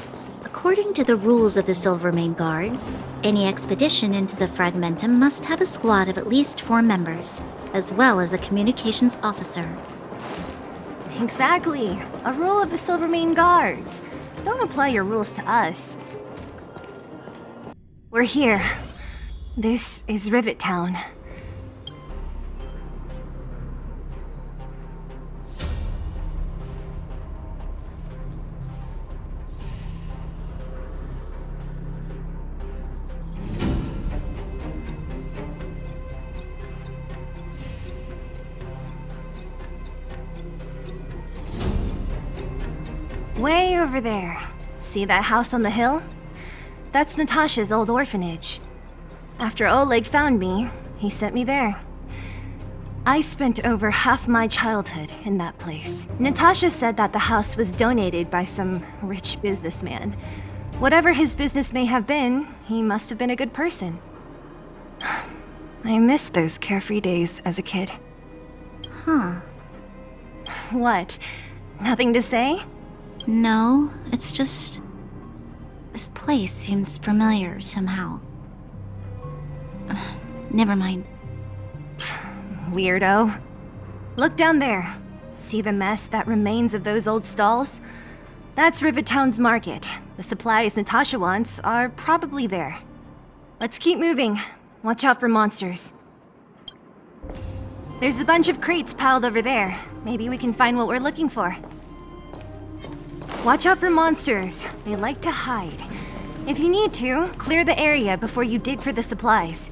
According to the rules of the Silvermane Guards, any expedition into the Fragmentum must have a squad of at least 4 members, as well as a communications officer. Exactly. A rule of the Silvermane Guards. Don't apply your rules to us. We're here. This is Rivet Town. Way over there. See that house on the hill? That's Natasha's old orphanage. After Oleg found me, he sent me there. I spent over half my childhood in that place. Natasha said that the house was donated by some rich businessman. Whatever his business may have been, he must have been a good person. I miss those carefree days as a kid. Huh. What? Nothing to say? No, it's just... this place seems familiar somehow. Never mind. Weirdo. Look down there. See the mess that remains of those old stalls? That's Rivet Town's market. The supplies Natasha wants are probably there. Let's keep moving. Watch out for monsters. There's a bunch of crates piled over there. Maybe we can find what we're looking for. Watch out for monsters. They like to hide. If you need to, clear the area before you dig for the supplies.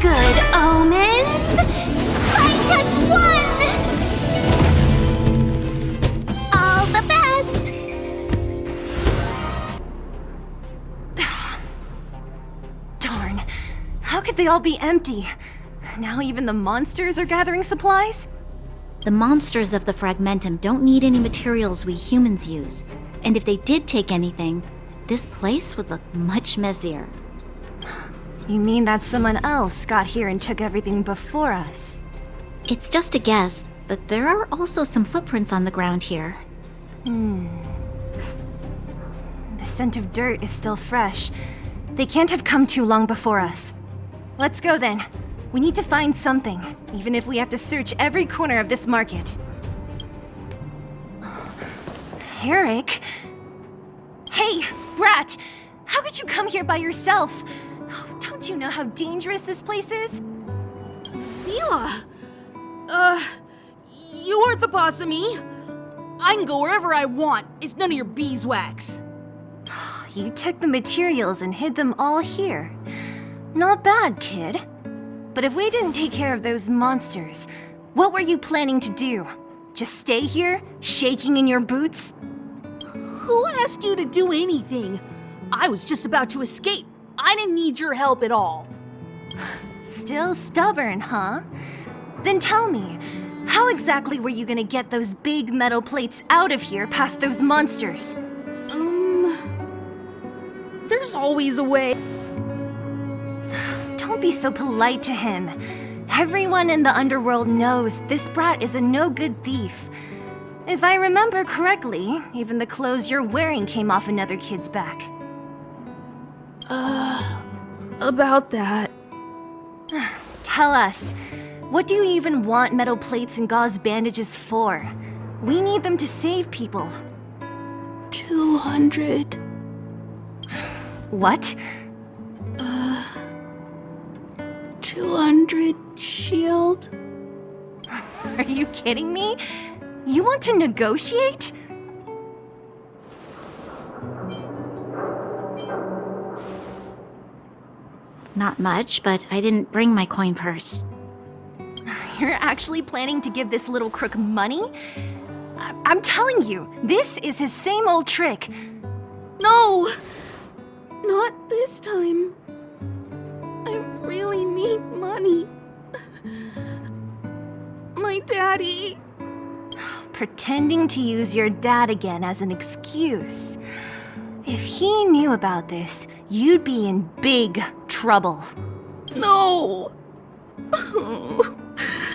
Good omens! Fight us one! All the best! Darn. How could they all be empty? Now even the monsters are gathering supplies? The monsters of the Fragmentum don't need any materials we humans use. And if they did take anything, this place would look much messier. You mean that someone else got here and took everything before us? It's just a guess, but there are also some footprints on the ground here. The scent of dirt is still fresh. They can't have come too long before us. Let's go then. We need to find something, even if we have to search every corner of this market. Eric? Hey, Brat! How could you come here by yourself? Oh, don't you know how dangerous this place is? Sela! You aren't the boss of me. I can go wherever I want. It's none of your beeswax. You took the materials and hid them all here. Not bad, kid. But if we didn't take care of those monsters, what were you planning to do? Just stay here, shaking in your boots? Who asked you to do anything? I was just about to escape. I didn't need your help at all. Still stubborn, huh? Then tell me, how exactly were you gonna get those big metal plates out of here past those monsters? There's always a way. Don't be so polite to him. Everyone in the underworld knows this brat is a no-good thief. If I remember correctly, even the clothes you're wearing came off another kid's back. About that. Tell us, what do you even want metal plates and gauze bandages for? We need them to save people. 200. What? 200 shield? Are you kidding me? You want to negotiate? Not much, but I didn't bring my coin purse. You're actually planning to give this little crook money? I'm telling you, this is his same old trick. No! Not this time. I really need money. My daddy. Pretending to use your dad again as an excuse. If he knew about this, you'd be in big trouble. No!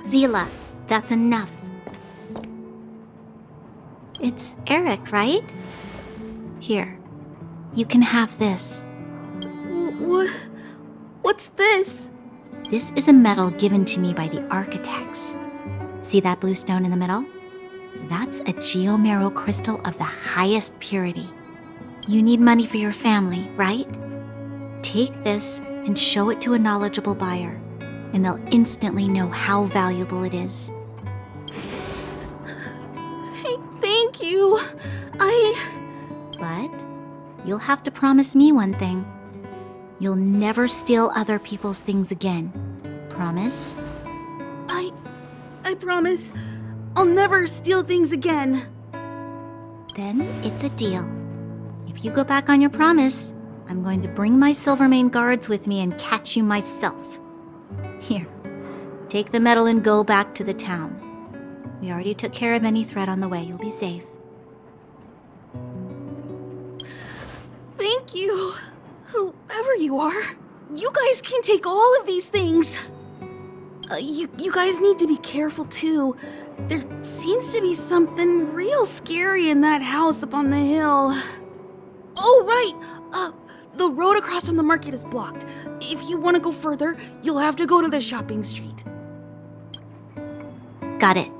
Zila, that's enough. It's Eric, right? Here, you can have this. What's this? This is a medal given to me by the architects. See that blue stone in the middle? That's a geomarrow crystal of the highest purity. You need money for your family, right? Take this and show it to a knowledgeable buyer, and they'll instantly know how valuable it is. Thank you. But you'll have to promise me one thing. You'll never steal other people's things again. Promise? I promise. I'll never steal things again. Then it's a deal. If you go back on your promise, I'm going to bring my Silvermane guards with me and catch you myself. Here, take the medal and go back to the town. We already took care of any threat on the way. You'll be safe. Thank you. Whoever you are, you guys can take all of these things. You guys need to be careful too. There seems to be something real scary in that house up on the hill. Oh, right! The road across from the market is blocked. If you want to go further, you'll have to go to the shopping street. Got it.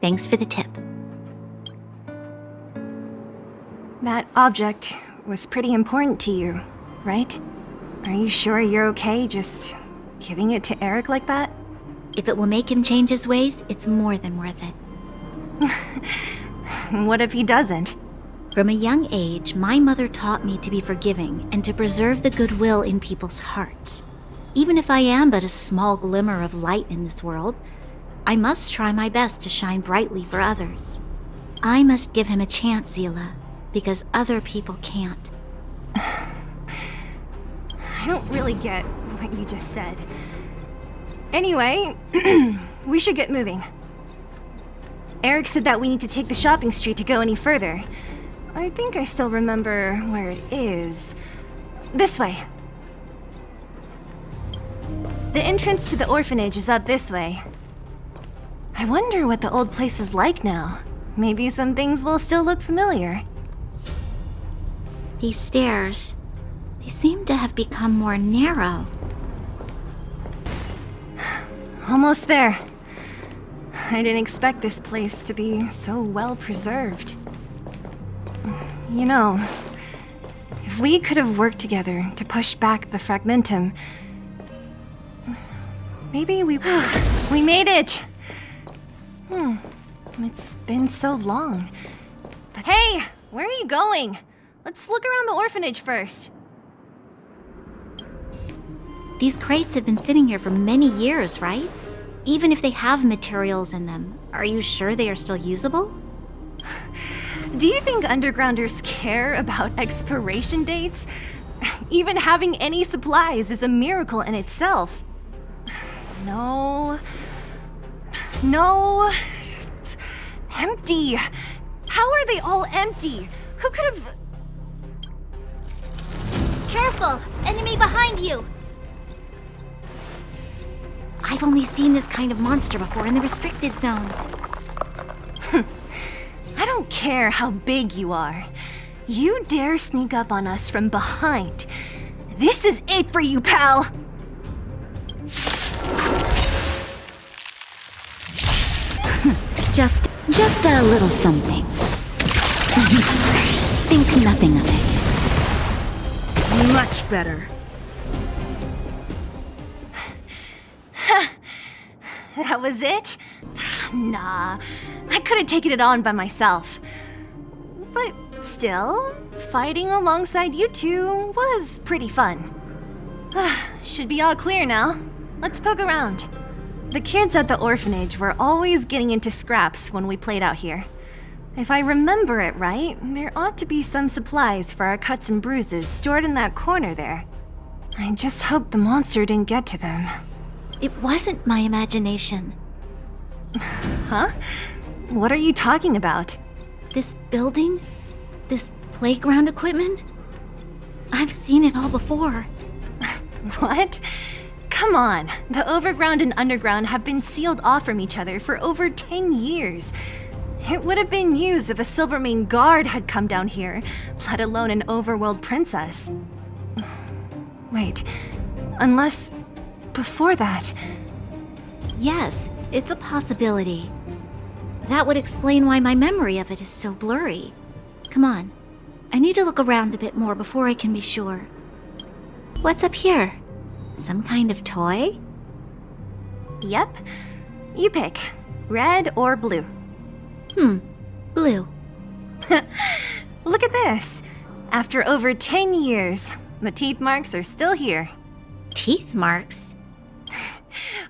Thanks for the tip. That object was pretty important to you, right? Are you sure you're okay just giving it to Eric like that? If it will make him change his ways, it's more than worth it. What if he doesn't? From a young age, my mother taught me to be forgiving and to preserve the goodwill in people's hearts. Even if I am but a small glimmer of light in this world, I must try my best to shine brightly for others. I must give him a chance, Zila, because other people can't. I don't really get what you just said. Anyway, we should get moving. Eric said that we need to take the shopping street to go any further. I think I still remember where it is. This way. The entrance to the orphanage is up this way. I wonder what the old place is like now. Maybe some things will still look familiar. These stairs, they seem to have become more narrow. Almost there. I didn't expect this place to be so well preserved. You know, if we could have worked together to push back the Fragmentum, maybe we made it! It's been so long. But hey, where are you going? Let's look around the orphanage first. These crates have been sitting here for many years, right? Even if they have materials in them, are you sure they are still usable? Do you think undergrounders care about expiration dates? Even having any supplies is a miracle in itself. No. Empty. How are they all empty? Who could have... Careful! Enemy behind you! I've only seen this kind of monster before in the restricted zone. I don't care how big you are. You dare sneak up on us from behind. This is it for you, pal! Just a little something. Think nothing of it. Much better. That was it? Nah, I could have taken it on by myself. But still, fighting alongside you two was pretty fun. Should be all clear now. Let's poke around. The kids at the orphanage were always getting into scraps when we played out here. If I remember it right, there ought to be some supplies for our cuts and bruises stored in that corner there. I just hope the monster didn't get to them. It wasn't my imagination. Huh? What are you talking about? This building? This playground equipment? I've seen it all before. What? Come on, the overground and underground have been sealed off from each other for over 10 years. It would have been used if a Silvermane guard had come down here, let alone an overworld princess. Wait, unless before that... Yes, it's a possibility. That would explain why my memory of it is so blurry. Come on, I need to look around a bit more before I can be sure. What's up here? Some kind of toy? Yep. You pick. Red or blue. Blue. Look at this. After over 10 years, the teeth marks are still here. Teeth marks?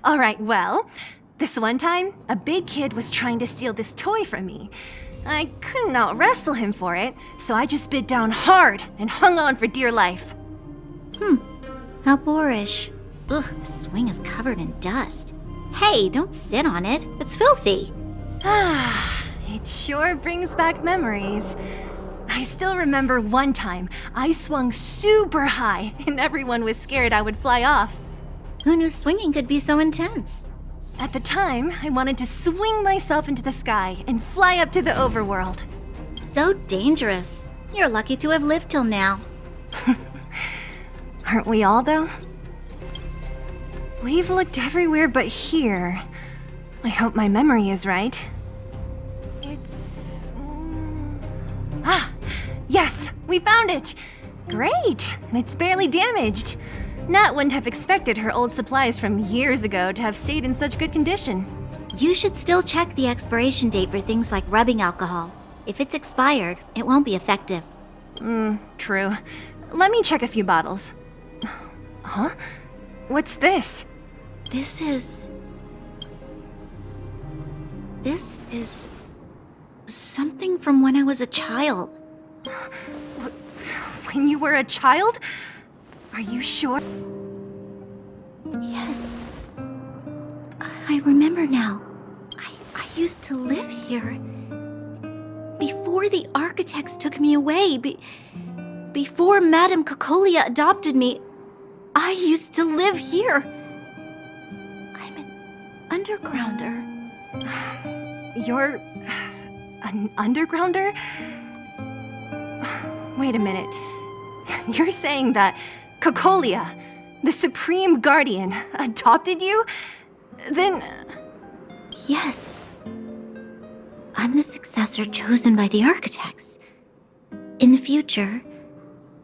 Alright, well, this one time, a big kid was trying to steal this toy from me. I couldn't out-wrestle him for it, so I just bit down hard and hung on for dear life. How boorish. Ugh, the swing is covered in dust. Hey, don't sit on it. It's filthy. It sure brings back memories. I still remember one time I swung super high and everyone was scared I would fly off. Who knew swinging could be so intense? At the time, I wanted to swing myself into the sky and fly up to the overworld. So dangerous. You're lucky to have lived till now. Aren't we all, though? We've looked everywhere but here. I hope my memory is right. It's... Yes! We found it! Great! And it's barely damaged. Nat wouldn't have expected her old supplies from years ago to have stayed in such good condition. You should still check the expiration date for things like rubbing alcohol. If it's expired, it won't be effective. True. Let me check a few bottles. Huh? What's this? This is something from when I was a child. When you were a child? Are you sure? Yes. I remember now. I used to live here. Before the architects took me away, before Madame Cocolia adopted me, I used to live here. I'm an undergrounder. You're... an undergrounder? Wait a minute. You're saying that Cocolia, the Supreme Guardian, adopted you? Then... Yes. I'm the successor chosen by the architects. In the future,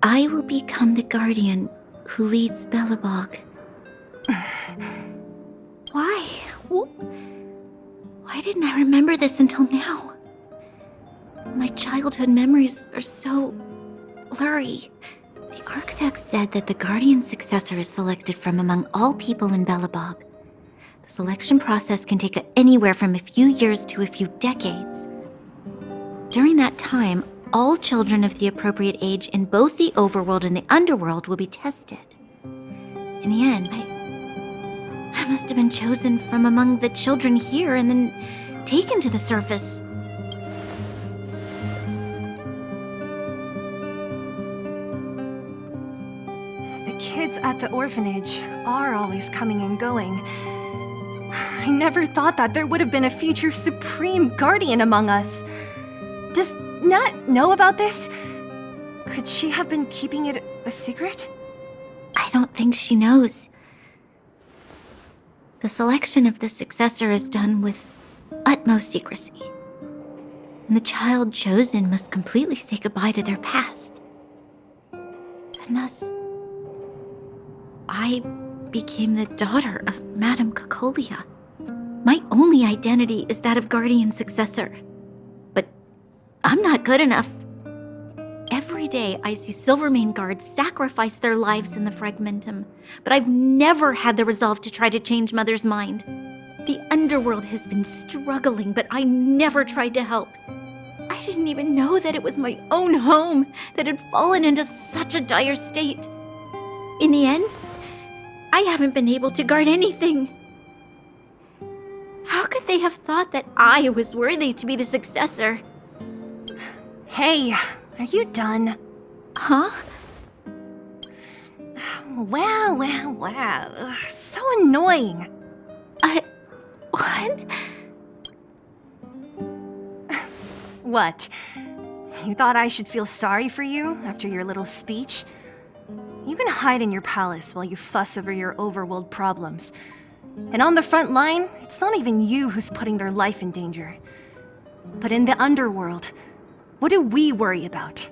I will become the guardian who leads Belobog. Why? Why didn't I remember this until now? My childhood memories are so blurry. The architects said that the guardian's successor is selected from among all people in Belobog. The selection process can take anywhere from a few years to a few decades. During that time, all children of the appropriate age in both the overworld and the underworld will be tested. In the end, I must have been chosen from among the children here and then taken to the surface. The kids at the orphanage are always coming and going. I never thought that there would have been a future Supreme Guardian among us. Does Nat know about this? Could she have been keeping it a secret? I don't think she knows. The selection of the successor is done with utmost secrecy. And the child chosen must completely say goodbye to their past. And thus, I became the daughter of Madame Cocolia. My only identity is that of guardian successor. But I'm not good enough. Every day I see Silvermane guards sacrifice their lives in the Fragmentum, but I've never had the resolve to try to change Mother's mind. The underworld has been struggling, but I never tried to help. I didn't even know that it was my own home that had fallen into such a dire state. In the end, I haven't been able to guard anything. How could they have thought that I was worthy to be the successor? Hey, are you done? Huh? Wow. Ugh, so annoying. What? What? You thought I should feel sorry for you after your little speech? You can hide in your palace while you fuss over your overworld problems. And on the front line, it's not even you who's putting their life in danger. But in the underworld, what do we worry about?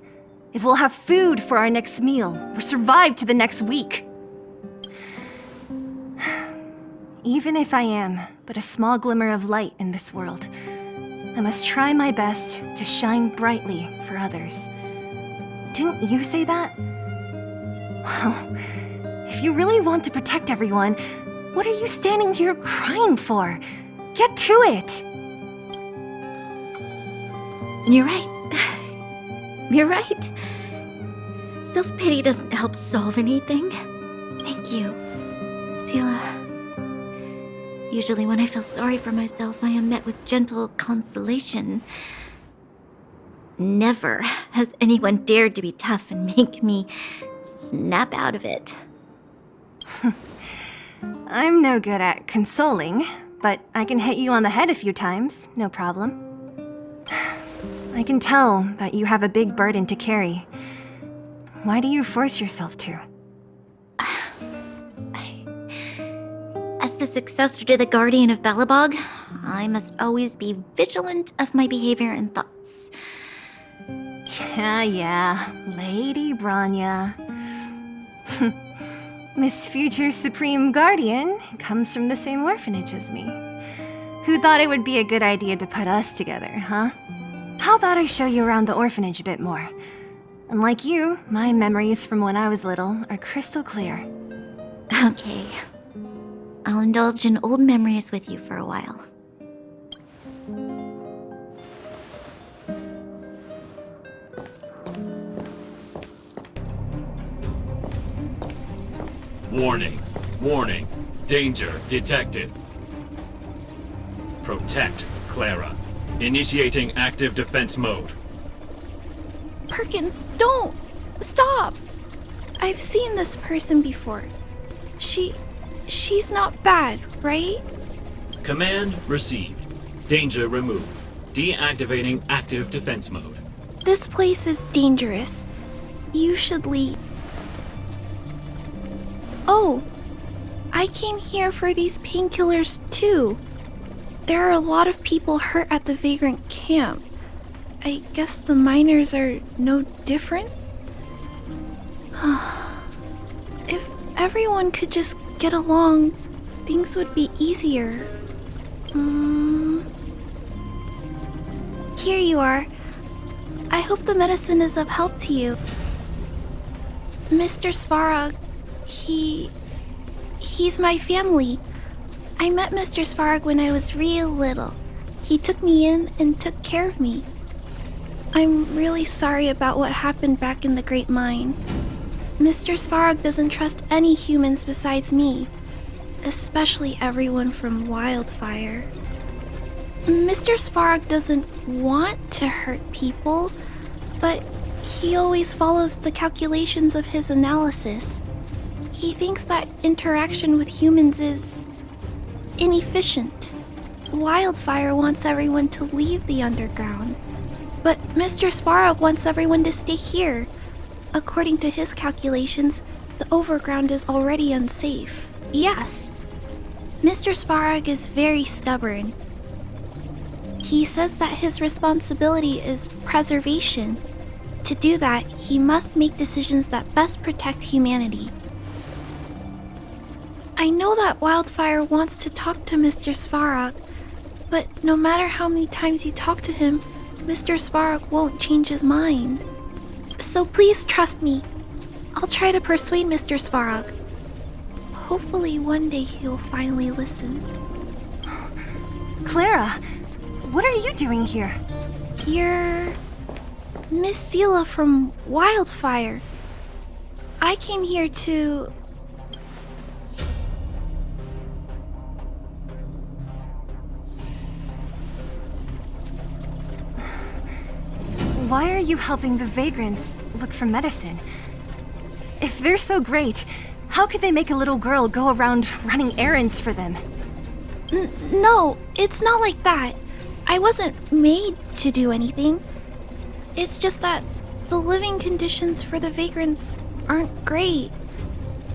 If we'll have food for our next meal, or survive to the next week. Even if I am but a small glimmer of light in this world, I must try my best to shine brightly for others. Didn't you say that? Well, if you really want to protect everyone, what are you standing here crying for? Get to it! You're right. You're right. Self-pity doesn't help solve anything. Thank you, Sela. Usually when I feel sorry for myself, I am met with gentle consolation. Never has anyone dared to be tough and make me snap out of it. I'm no good at consoling, but I can hit you on the head a few times, no problem. I can tell that you have a big burden to carry. Why do you force yourself to? As the successor to the Guardian of Belobog, I must always be vigilant of my behavior and thoughts. Yeah, Lady Bronya. Miss Future Supreme Guardian comes from the same orphanage as me. Who thought it would be a good idea to put us together, huh? How about I show you around the orphanage a bit more? Unlike you, my memories from when I was little are crystal clear. Okay. I'll indulge in old memories with you for a while. Warning. Warning. Danger detected. Protect Clara. Initiating active defense mode. Perkins, don't! Stop! I've seen this person before. She's not bad, right? Command received. Danger removed. Deactivating active defense mode. This place is dangerous. You should leave. Oh, I came here for these painkillers too. There are a lot of people hurt at the Vagrant camp. I guess the miners are no different? If everyone could just get along, things would be easier. Here you are. I hope the medicine is of help to you. Mr. Svarog, he's my family. I met Mr. Svarog when I was real little. He took me in and took care of me. I'm really sorry about what happened back in the Great Mine. Mr. Svarog doesn't trust any humans besides me, especially everyone from Wildfire. Mr. Svarog doesn't want to hurt people, but he always follows the calculations of his analysis. He thinks that interaction with humans is inefficient. Wildfire wants everyone to leave the underground, but Mr. Svarog wants everyone to stay here. According to his calculations, the overground is already unsafe. Yes, Mr. Svarog is very stubborn. He says that his responsibility is preservation. To do that, he must make decisions that best protect humanity. I know that Wildfire wants to talk to Mr. Svarog, but no matter how many times you talk to him, Mr. Svarog won't change his mind. So please trust me. I'll try to persuade Mr. Svarog. Hopefully one day he'll finally listen. Clara, what are you doing here? You're Miss Stella from Wildfire. I came here to... Why are you helping the vagrants look for medicine? If they're so great, how could they make a little girl go around running errands for them? No, it's not like that. I wasn't made to do anything. It's just that the living conditions for the vagrants aren't great.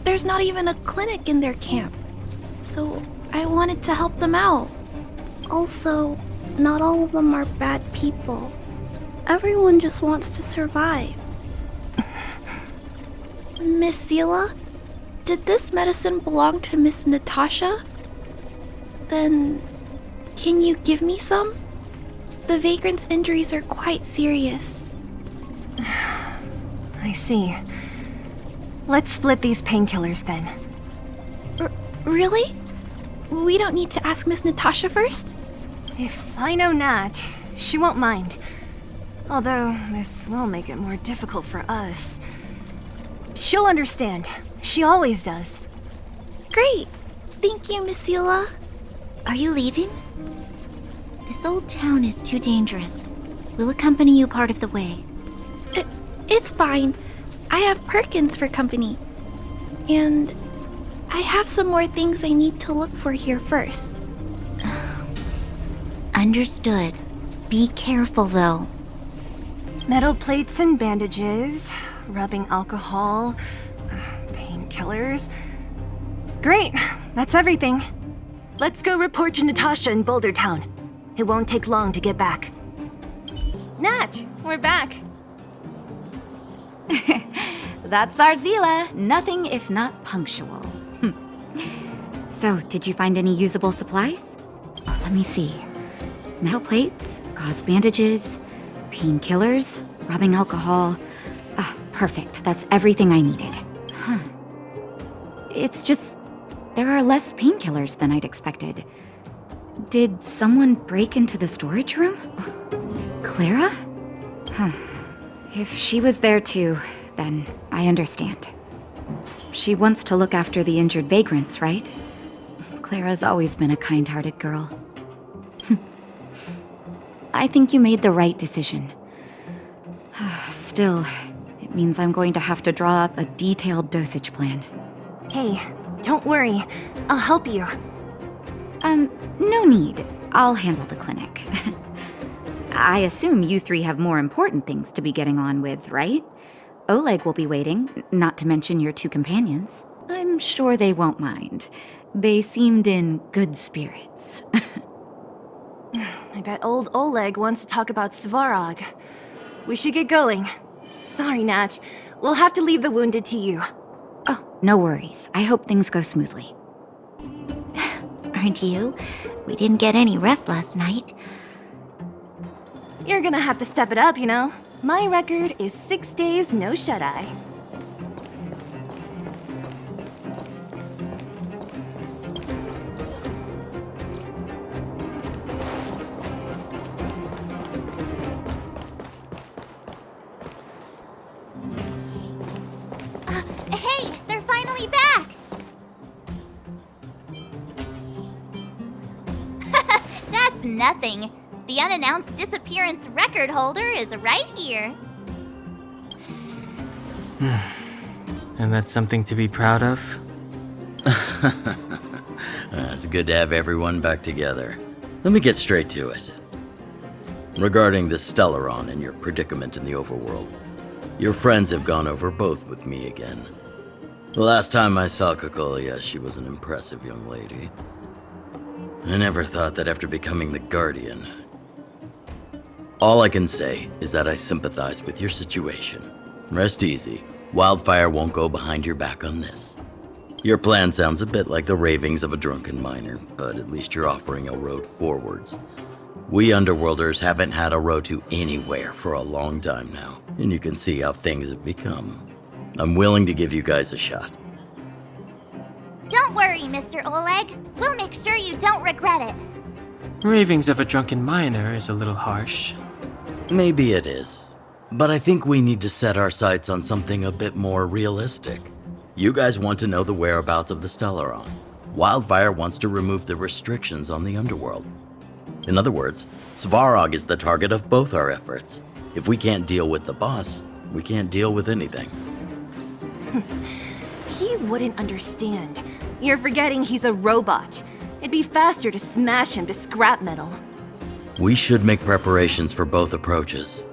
There's not even a clinic in their camp. So I wanted to help them out. Also, not all of them are bad people. Everyone just wants to survive. Miss Sela, did this medicine belong to Miss Natasha? Then, can you give me some? The vagrant's injuries are quite serious. I see. Let's split these painkillers then. Really? We don't need to ask Miss Natasha first? If I know Nat, she won't mind. Although, this will make it more difficult for us. She'll understand. She always does. Great. Thank you, Miss Sela. Are you leaving? This old town is too dangerous. We'll accompany you part of the way. It's fine. I have Perkins for company. And I have some more things I need to look for here first. Understood. Be careful, though. Metal plates and bandages, rubbing alcohol, painkillers. Great, that's everything. Let's go report to Natasha in Boulder Town. It won't take long to get back. Nat, we're back. That's our Zila. Nothing if not punctual. So, did you find any usable supplies? Oh, let me see. Metal plates, gauze bandages, painkillers, rubbing alcohol. Perfect. That's everything I needed. Huh. It's just, there are less painkillers than I'd expected. Did someone break into the storage room? Clara? Huh. If she was there too, then I understand. She wants to look after the injured vagrants, right? Clara's always been a kind-hearted girl. I think you made the right decision. Still, it means I'm going to have to draw up a detailed dosage plan. Hey, don't worry. I'll help you. No need. I'll handle the clinic. I assume you three have more important things to be getting on with, right? Oleg will be waiting, not to mention your two companions. I'm sure they won't mind. They seemed in good spirits. I bet old Oleg wants to talk about Svarog. We should get going. Sorry, Nat. We'll have to leave the wounded to you. Oh, no worries. I hope things go smoothly. Aren't you? We didn't get any rest last night. You're gonna have to step it up, you know? My record is 6 days, no shut-eye. Hey, they're finally back! That's nothing. The unannounced disappearance record holder is right here. And that's something to be proud of? It's good to have everyone back together. Let me get straight to it. Regarding the Stellaron and your predicament in the overworld, your friends have gone over both with me again. The last time I saw Kokolia, she was an impressive young lady. I never thought that after becoming the Guardian. All I can say is that I sympathize with your situation. Rest easy. Wildfire won't go behind your back on this. Your plan sounds a bit like the ravings of a drunken miner, but at least you're offering a road forwards. We Underworlders haven't had a road to anywhere for a long time now, and you can see how things have become. I'm willing to give you guys a shot. Don't worry, Mr. Oleg. We'll make sure you don't regret it. Ravings of a drunken miner is a little harsh. Maybe it is, but I think we need to set our sights on something a bit more realistic. You guys want to know the whereabouts of the Stellaron. Wildfire wants to remove the restrictions on the Underworld. In other words, Svarog is the target of both our efforts. If we can't deal with the boss, we can't deal with anything. He wouldn't understand. You're forgetting he's a robot. It'd be faster to smash him to scrap metal. We should make preparations for both approaches.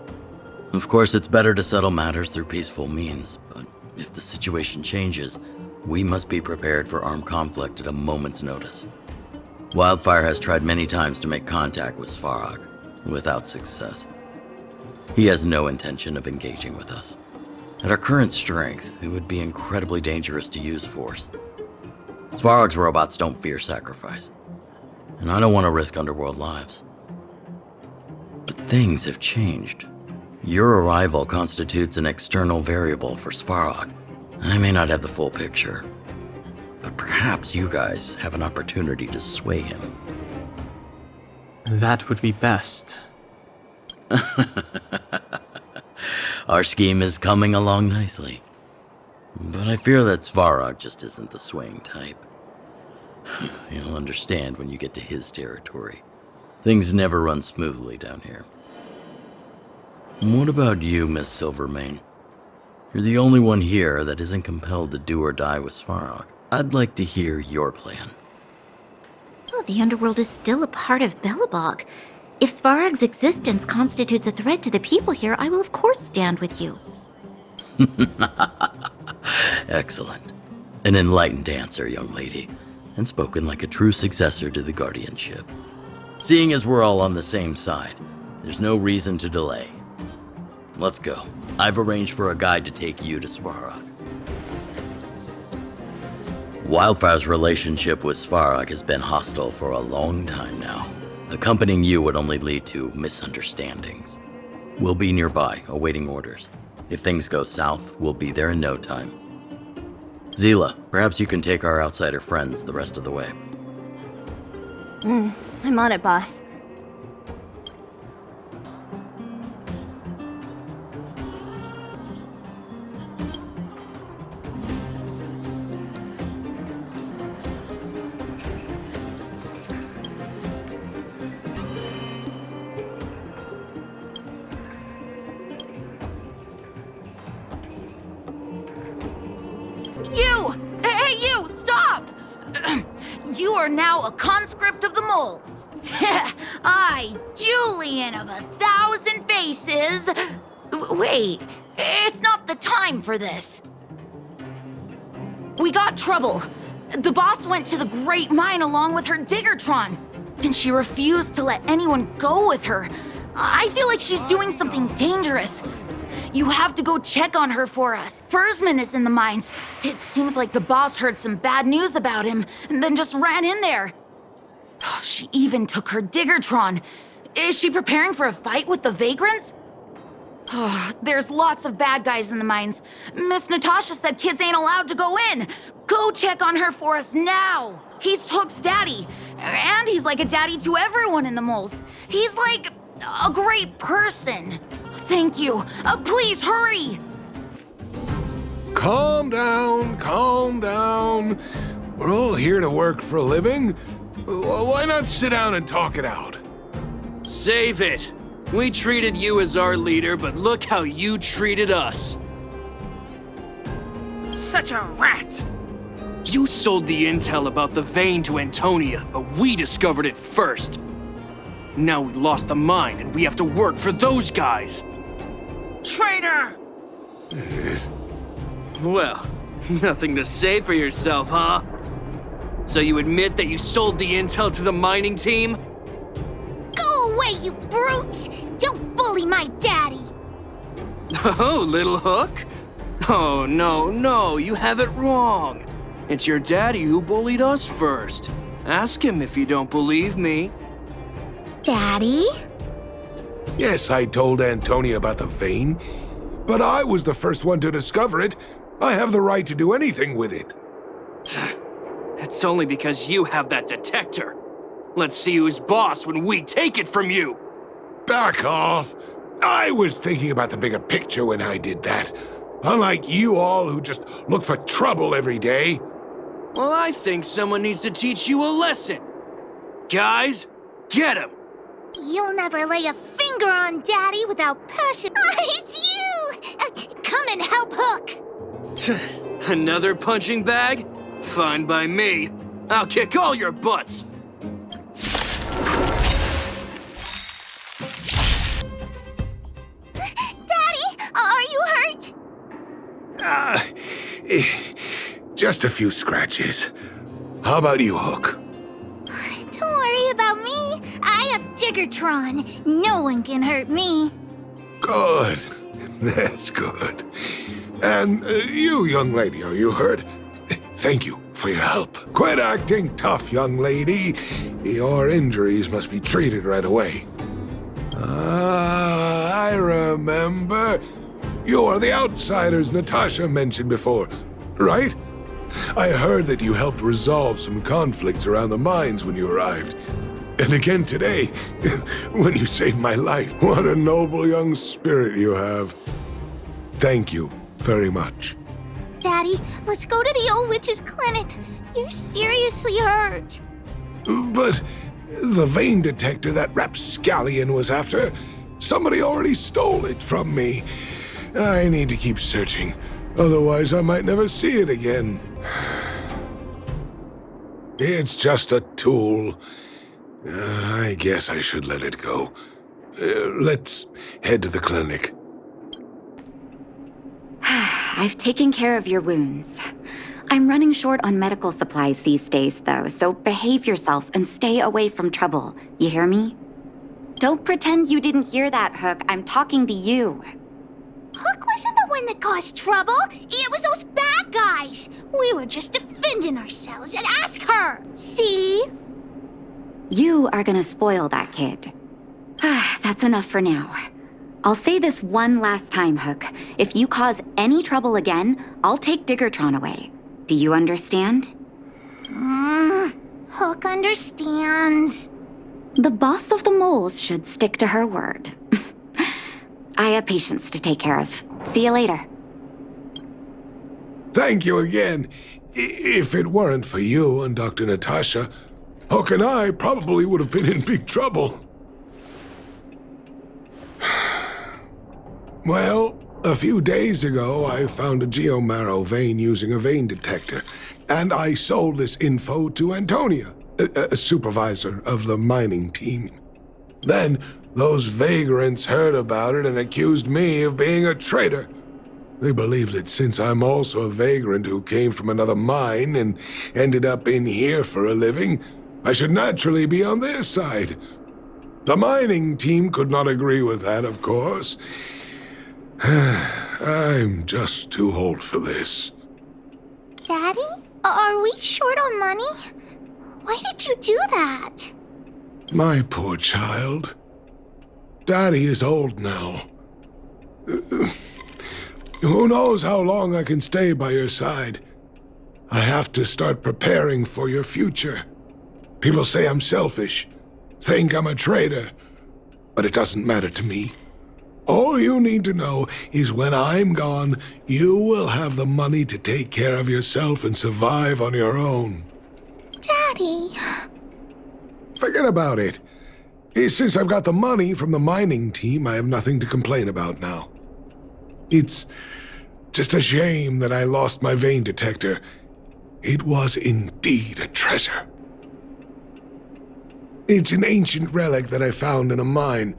Of course, it's better to settle matters through peaceful means, but if the situation changes, we must be prepared for armed conflict at a moment's notice. Wildfire has tried many times to make contact with Svarog, without success. He has no intention of engaging with us. At our current strength, it would be incredibly dangerous to use force. Svarog's robots don't fear sacrifice, and I don't want to risk Underworld lives. But things have changed. Your arrival constitutes an external variable for Svarog. I may not have the full picture, but perhaps you guys have an opportunity to sway him. That would be best. Our scheme is coming along nicely. But I fear that Svarog just isn't the swaying type. You'll understand when you get to his territory. Things never run smoothly down here. What about you, Miss Silvermane? You're the only one here that isn't compelled to do or die with Svarog. I'd like to hear your plan. Well, the Underworld is still a part of Belobog. If Svarog's existence constitutes a threat to the people here, I will of course stand with you. Excellent. An enlightened answer, young lady, and spoken like a true successor to the guardianship. Seeing as we're all on the same side, there's no reason to delay. Let's go. I've arranged for a guide to take you to Svarog. Wildfire's relationship with Svarog has been hostile for a long time now. Accompanying you would only lead to misunderstandings. We'll be nearby, awaiting orders. If things go south, we'll be there in no time. Zila, perhaps you can take our outsider friends the rest of the way. I'm on it, boss. You! Hey, you! Stop! You are now a conscript of the moles. I, Julian of 1,000 faces. Wait, it's not the time for this. We got trouble. The boss went to the Great Mine along with her Diggertron, and she refused to let anyone go with her. I feel like she's doing something dangerous. You have to go check on her for us. Fursman is in the mines. It seems like the boss heard some bad news about him and then just ran in there. She even took her Diggertron. Is she preparing for a fight with the Vagrants? There's lots of bad guys in the mines. Miss Natasha said kids ain't allowed to go in. Go check on her for us now. He's Hook's daddy, and he's like a daddy to everyone in the moles. He's like a great person. Thank you. Please hurry. Calm down, calm down. We're all here to work for a living. Why not sit down and talk it out? Save it. We treated you as our leader, but look how you treated us. Such a rat. You sold the intel about the vein to Antonia, but we discovered it first. Now we lost the mine, and we have to work for those guys. Traitor! Well, nothing to say for yourself, huh? So you admit that you sold the intel to the mining team? Go away, you brutes! Don't bully my daddy! Oh, little Hook? Oh, no, you have it wrong. It's your daddy who bullied us first. Ask him if you don't believe me. Daddy? Yes, I told Antonia about the vein, but I was the first one to discover it. I have the right to do anything with it. It's only because you have that detector. Let's see who's boss when we take it from you. Back off. I was thinking about the bigger picture when I did that. Unlike you all who just look for trouble every day. Well, I think someone needs to teach you a lesson. Guys, get him! You'll never lay a finger on Daddy without passion. It's you! Come and help Hook! Another punching bag? Fine by me. I'll kick all your butts! Daddy, are you hurt? Just a few scratches. How about you, Hook? Don't worry about me. I have Diggertron. No one can hurt me. Good. That's good. And you, young lady, are you hurt? Thank you for your help. Quit acting tough, young lady. Your injuries must be treated right away. I remember. You are the outsiders Natasha mentioned before, right? I heard that you helped resolve some conflicts around the mines when you arrived. And again today, when you saved my life. What a noble young spirit you have. Thank you very much. Daddy, let's go to the old witch's clinic. You're seriously hurt. But the vein detector that rapscallion was after, somebody already stole it from me. I need to keep searching, otherwise I might never see it again. It's just a tool. I guess I should let it go. Let's head to the clinic. I've taken care of your wounds. I'm running short on medical supplies these days, though, so behave yourselves and stay away from trouble. You hear me? Don't pretend you didn't hear that, Hook. I'm talking to you. Hook wasn't the one that caused trouble. It was those bad guys. We were just defending ourselves. And ask her. See? You are gonna spoil that kid. That's enough for now. I'll say this one last time, Hook. If you cause any trouble again, I'll take Diggertron away. Do you understand? Hook understands. The boss of the moles should stick to her word. I have patients to take care of. See you later. Thank you again. If it weren't for you and Dr. Natasha, Hook and I probably would have been in big trouble. Well, a few days ago, I found a geomarrow vein using a vein detector, and I sold this info to Antonia, a supervisor of the mining team. Then, those vagrants heard about it and accused me of being a traitor. They believe that since I'm also a vagrant who came from another mine and ended up in here for a living, I should naturally be on their side. The mining team could not agree with that, of course. I'm just too old for this. Daddy? Are we short on money? Why did you do that? My poor child. Daddy is old now. Who knows how long I can stay by your side? I have to start preparing for your future. People say I'm selfish, think I'm a traitor, but it doesn't matter to me. All you need to know is when I'm gone, you will have the money to take care of yourself and survive on your own. Daddy. Forget about it. Since I've got the money from the mining team, I have nothing to complain about now. It's just a shame that I lost my vein detector. It was indeed a treasure. It's an ancient relic that I found in a mine.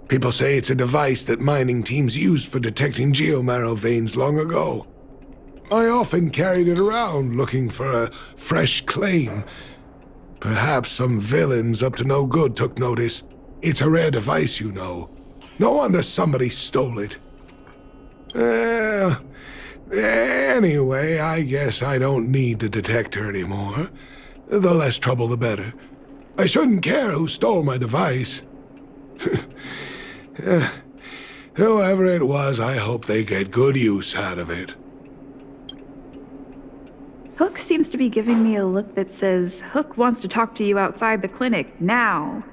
People say it's a device that mining teams used for detecting geomarrow veins long ago. I often carried it around looking for a fresh claim. Perhaps some villains up to no good took notice. It's a rare device, you know. No wonder somebody stole it. Anyway, I guess I don't need the detector anymore. The less trouble, the better. I shouldn't care who stole my device. Whoever it was, I hope they get good use out of it. Hook seems to be giving me a look that says, Hook wants to talk to you outside the clinic, now.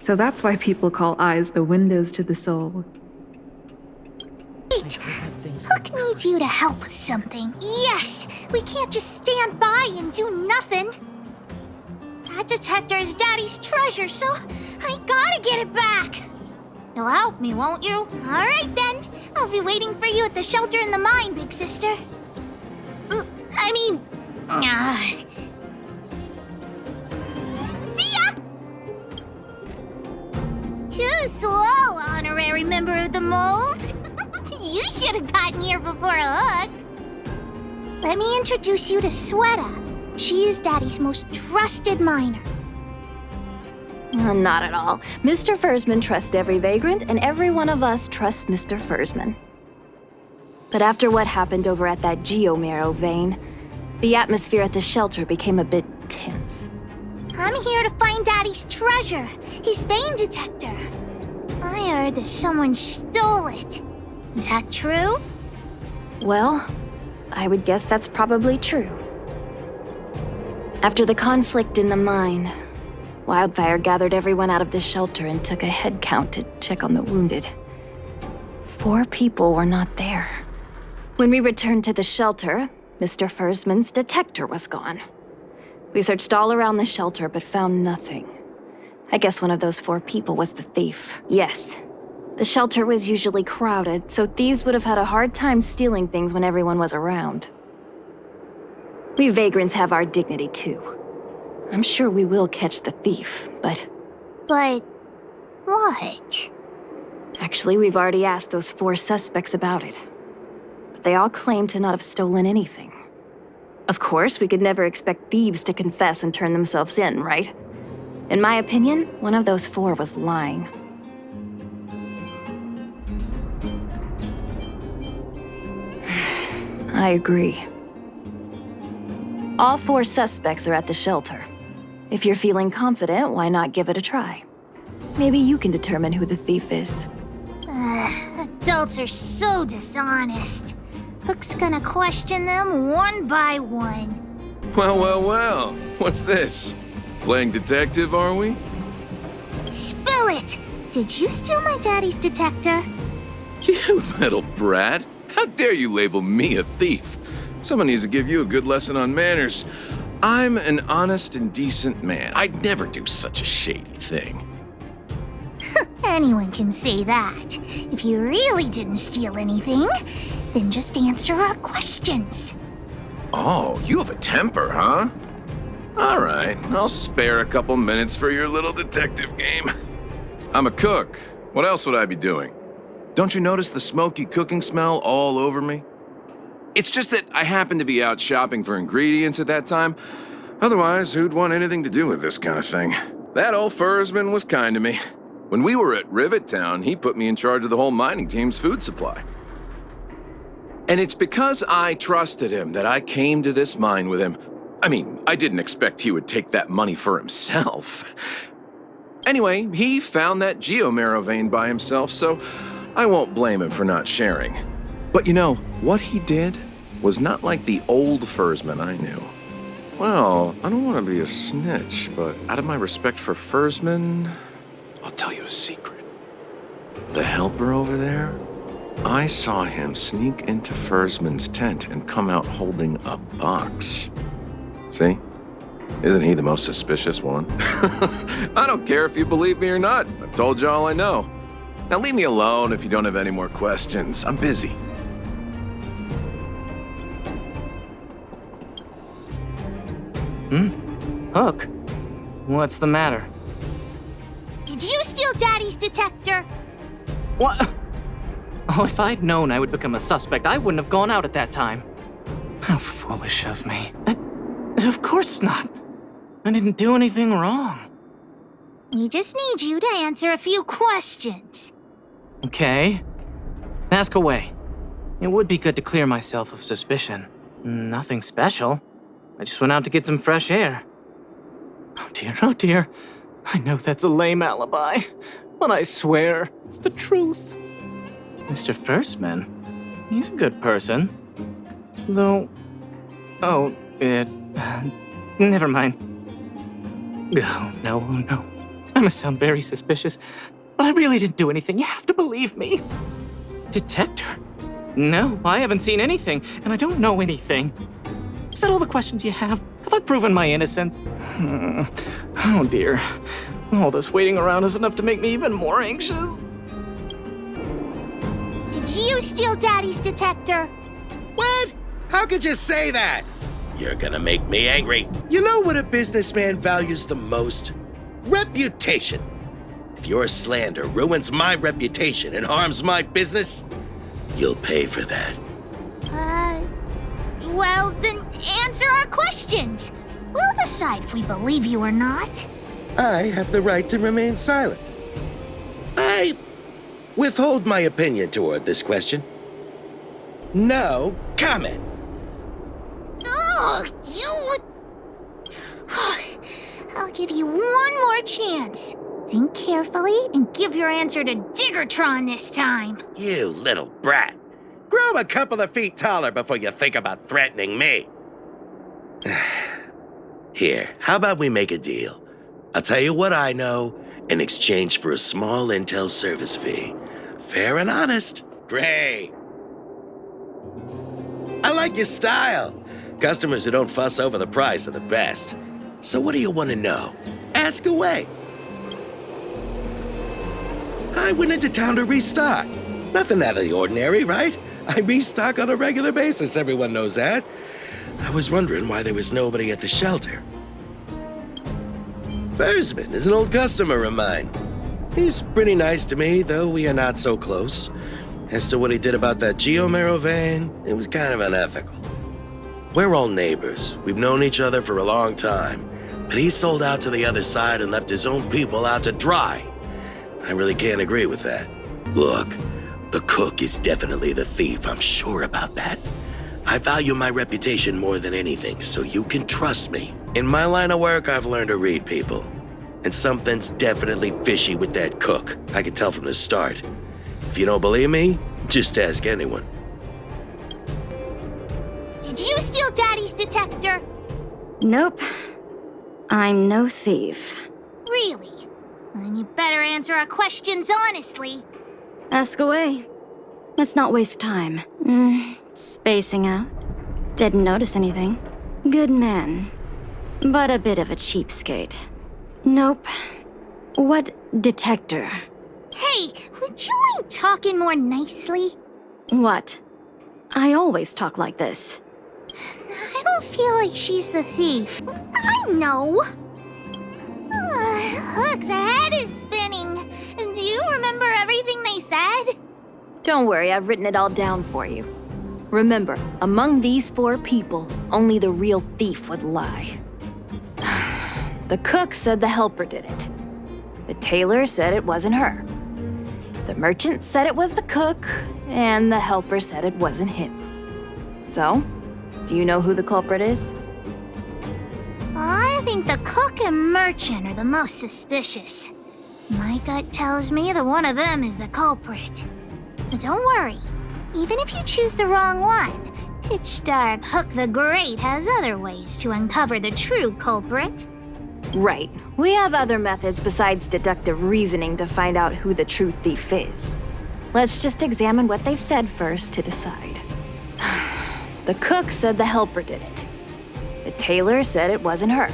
So that's why people call eyes the windows to the soul. Wait! Hook needs you to help with something. Yes! We can't just stand by and do nothing. That detector is Daddy's treasure, so I gotta get it back. You'll help me, won't you? Alright then. I'll be waiting for you at the shelter in the mine, big sister. See ya! Too slow, honorary member of the moles. You should have gotten here before Hook. Let me introduce you to Sweta. She is Daddy's most trusted miner. Not at all. Mr. Fursman trusts every vagrant, and every one of us trusts Mr. Fursman. But after what happened over at that Geomarrow vein, the atmosphere at the shelter became a bit tense. I'm here to find Daddy's treasure, his vein detector. I heard that someone stole it. Is that true? Well, I would guess that's probably true. After the conflict in the mine, Wildfire gathered everyone out of the shelter and took a head count to check on the wounded. 4 people were not there. When we returned to the shelter, Mr. Fursman's detector was gone. We searched all around the shelter but found nothing. I guess one of those 4 people was the thief. Yes. The shelter was usually crowded, so thieves would have had a hard time stealing things when everyone was around. We vagrants have our dignity too. I'm sure we will catch the thief, but... But... what? Actually, we've already asked those 4 suspects about it. But they all claim to not have stolen anything. Of course, we could never expect thieves to confess and turn themselves in, right? In my opinion, one of those 4 was lying. I agree. All 4 suspects are at the shelter. If you're feeling confident, why not give it a try? Maybe you can determine who the thief is. Adults are so dishonest. Hook's gonna question them one by one. Well. What's this? Playing detective, are we? Spill it! Did you steal my daddy's detector? You little brat. How dare you label me a thief? Someone needs to give you a good lesson on manners. I'm an honest and decent man. I'd never do such a shady thing. Anyone can say that. If you really didn't steal anything, then just answer our questions. Oh, you have a temper, huh? All right, I'll spare a couple minutes for your little detective game. I'm a cook. What else would I be doing? Don't you notice the smoky cooking smell all over me? It's just that I happened to be out shopping for ingredients at that time. Otherwise, who'd want anything to do with this kind of thing? That old Fursman was kind to me. When we were at Rivet Town, he put me in charge of the whole mining team's food supply. And it's because I trusted him that I came to this mine with him. I mean, I didn't expect he would take that money for himself. Anyway, he found that Geomarrow vein by himself, so I won't blame him for not sharing. But you know, what he did was not like the old Fursman I knew. Well, I don't want to be a snitch, but out of my respect for Fursman, I'll tell you a secret. The helper over there, I saw him sneak into Fursman's tent and come out holding a box. See? Isn't he the most suspicious one? I don't care if you believe me or not. I've told you all I know. Now leave me alone if you don't have any more questions. I'm busy. Hook? What's the matter? Did you steal Daddy's detector? What? Oh, if I'd known I would become a suspect, I wouldn't have gone out at that time. How foolish of me. Of course not. I didn't do anything wrong. We just need you to answer a few questions. Okay. Ask away. It would be good to clear myself of suspicion. Nothing special. I just went out to get some fresh air. Oh dear. I know that's a lame alibi, but I swear it's the truth. Mr. Firstman, he's a good person. Though... Oh, never mind. Oh, no. I must sound very suspicious, but I really didn't do anything. You have to believe me. Detector? No, I haven't seen anything, and I don't know anything. Is that all the questions you have? Have I proven my innocence? Oh dear. All this waiting around is enough to make me even more anxious. Did you steal Daddy's detector? What? How could you say that? You're gonna make me angry. You know what a businessman values the most? Reputation. If your slander ruins my reputation and harms my business, you'll pay for that. Well, then answer our questions. We'll decide if we believe you or not. I have the right to remain silent. I withhold my opinion toward this question. No comment. Oh, you... I'll give you one more chance. Think carefully and give your answer to Diggertron this time. You little brat. Grow a couple of feet taller before you think about threatening me. Here, how about we make a deal? I'll tell you what I know in exchange for a small intel service fee. Fair and honest. Great. I like your style. Customers who don't fuss over the price are the best. So what do you want to know? Ask away. I went into town to restock. Nothing out of the ordinary, right? I restock on a regular basis, everyone knows that. I was wondering why there was nobody at the shelter. Versman is an old customer of mine. He's pretty nice to me, though we are not so close. As to what he did about that Geomero vein, it was kind of unethical. We're all neighbors. We've known each other for a long time. But he sold out to the other side and left his own people out to dry. I really can't agree with that. Look, the cook is definitely the thief, I'm sure about that. I value my reputation more than anything, so you can trust me. In my line of work, I've learned to read people. And something's definitely fishy with that cook. I could tell from the start. If you don't believe me, just ask anyone. Did you steal Daddy's detector? Nope. I'm no thief. Really? Then you better answer our questions honestly. Ask away. Let's not waste time. Spacing out. Didn't notice anything. Good man. But a bit of a cheapskate. Nope. What detector? Hey, would you mind talking more nicely? What? I always talk like this. I don't feel like she's the thief. I know. Look, the head is spinning. Do you remember everything they said? Don't worry, I've written it all down for you. Remember, among these 4 people, only the real thief would lie. The cook said the helper did it. The tailor said it wasn't her. The merchant said it was the cook, and the helper said it wasn't him. So, do you know who the culprit is? I think the cook and merchant are the most suspicious. My gut tells me that one of them is the culprit. But don't worry, even if you choose the wrong one, Pitch Dark Hook the Great has other ways to uncover the true culprit. Right. We have other methods besides deductive reasoning to find out who the true thief is. Let's just examine what they've said first to decide. The cook said the helper did it. The tailor said it wasn't her.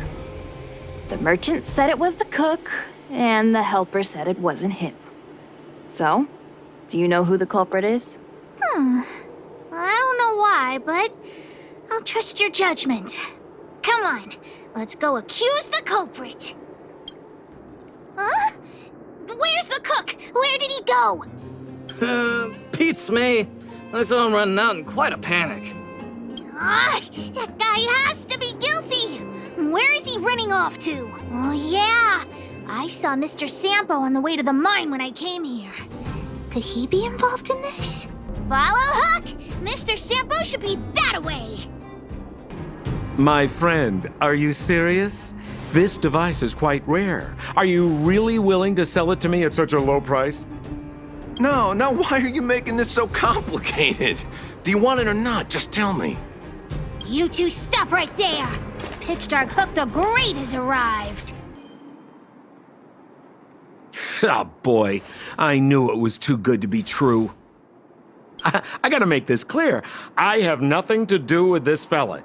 The merchant said it was the cook, and the helper said it wasn't him. So, do you know who the culprit is? I don't know why, but I'll trust your judgment. Come on, let's go accuse the culprit. Huh? Where's the cook? Where did he go? Beats me. I saw him running out in quite a panic. That guy has to be guilty. Where is he running off to? Oh yeah, I saw Mr. Sampo on the way to the mine when I came here. Could he be involved in this? Follow Hook! Mr. Sampo should be that away! My friend, are you serious? This device is quite rare. Are you really willing to sell it to me at such a low price? No, why are you making this so complicated? Do you want it or not? Just tell me. You two stop right there! Pitch Dark Hook the Great has arrived! Oh boy, I knew it was too good to be true. I gotta make this clear. I have nothing to do with this fella.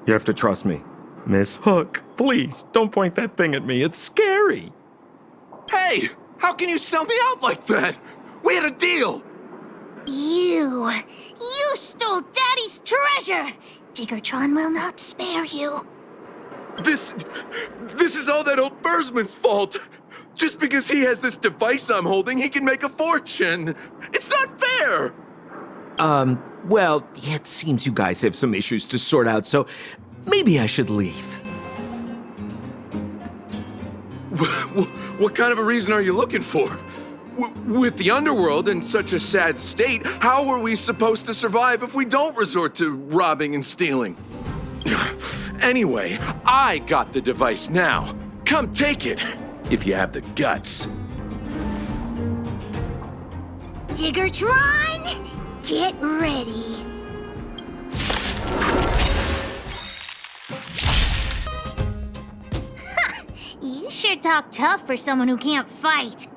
You have to trust me. Miss Hook, please, don't point that thing at me. It's scary. Hey, how can you sell me out like that? We had a deal! You stole Daddy's treasure! Diggertron will not spare you. This is all that old Versman's fault. Just because he has this device I'm holding, he can make a fortune. It's not fair! Well, it seems you guys have some issues to sort out, so maybe I should leave. What kind of a reason are you looking for? With the underworld in such a sad state, how are we supposed to survive if we don't resort to robbing and stealing? Anyway, I got the device now. Come take it, if you have the guts. Diggertron, get ready. You sure talk tough for someone who can't fight.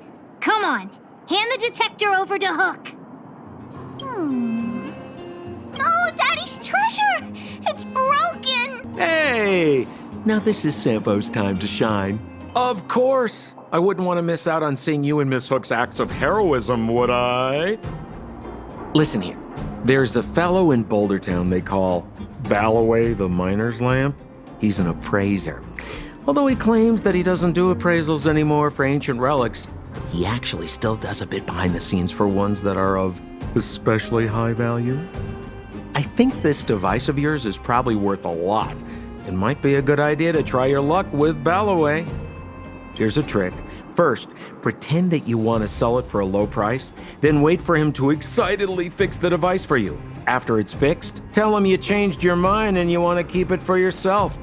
Come on, hand the detector over to Hook. No, Daddy's treasure! It's broken! Hey! Now this is Sampo's time to shine. Of course! I wouldn't want to miss out on seeing you and Miss Hook's acts of heroism, would I? Listen here. There's a fellow in Boulder Town they call Balloway the Miner's Lamp. He's an appraiser. Although he claims that he doesn't do appraisals anymore for ancient relics, he actually still does a bit behind the scenes for ones that are of especially high value. I think this device of yours is probably worth a lot. It might be a good idea to try your luck with Balloway. Here's a trick. First, pretend that you want to sell it for a low price, then wait for him to excitedly fix the device for you. After it's fixed, tell him you changed your mind and you want to keep it for yourself.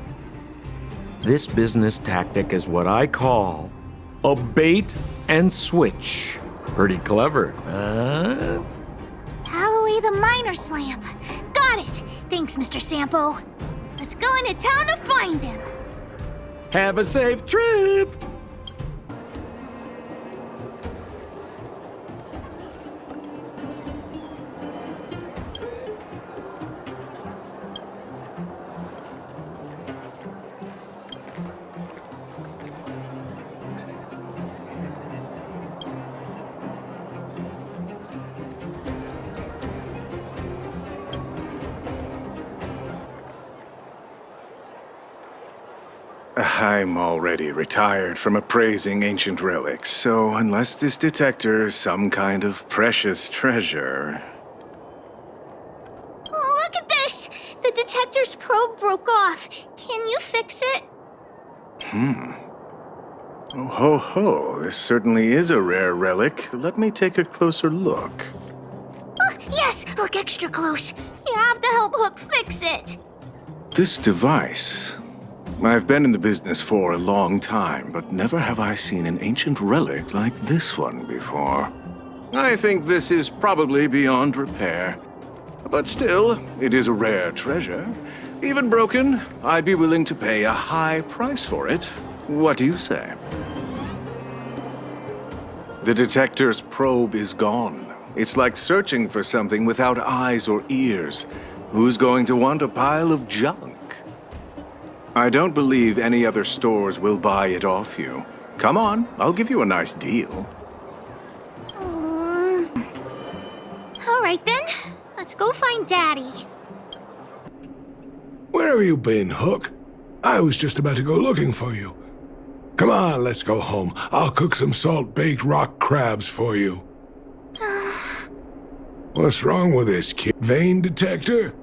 This business tactic is what I call a bait and switch. Pretty clever, huh? Balloway the Miner's Lamp. Got it. Thanks, Mr. Sampo. Let's go into town to find him. Have a safe trip! I'm already retired from appraising ancient relics, so unless this detector is some kind of precious treasure... Look at this! The detector's probe broke off. Can you fix it? Oh ho ho, this certainly is a rare relic. Let me take a closer look. Oh, yes! Look extra close. You have to help Hook fix it. This device... I've been in the business for a long time, but never have I seen an ancient relic like this one before. I think this is probably beyond repair. But still, it is a rare treasure. Even broken, I'd be willing to pay a high price for it. What do you say? The detector's probe is gone. It's like searching for something without eyes or ears. Who's going to want a pile of junk? I don't believe any other stores will buy it off you. Come on, I'll give you a nice deal. All right then, let's go find Daddy. Where have you been, Hook? I was just about to go looking for you. Come on, let's go home. I'll cook some salt-baked rock crabs for you. What's wrong with this kid? Vein detector?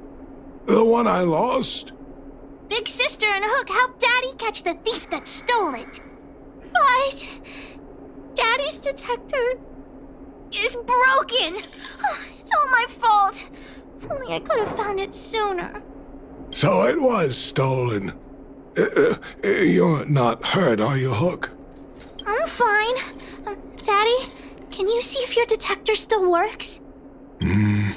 The one I lost? Big Sister and Hook helped Daddy catch the thief that stole it. But Daddy's detector is broken. It's all my fault. If only I could have found it sooner. So it was stolen. You're not hurt, are you, Hook? I'm fine. Daddy, can you see if your detector still works? The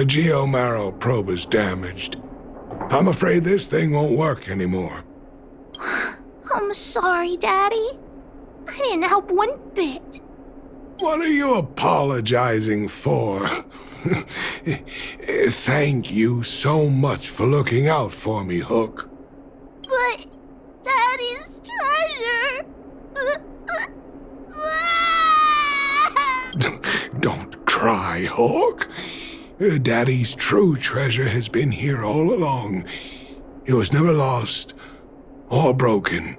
Geomarrow probe is damaged. I'm afraid this thing won't work anymore. I'm sorry, Daddy. I didn't help one bit. What are you apologizing for? Thank you so much for looking out for me, Hook. But Daddy's treasure... Don't cry, Hook. Daddy's true treasure has been here all along. It was never lost or broken.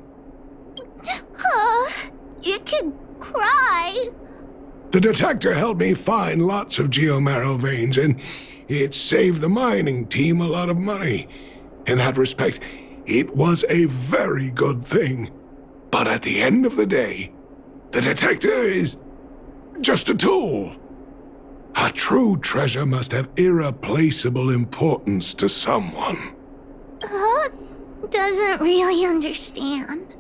You can cry. The detector helped me find lots of Geomarrow veins, and it saved the mining team a lot of money. In that respect, it was a very good thing. But at the end of the day, the detector is just a tool. A true treasure must have irreplaceable importance to someone. Hook doesn't really understand.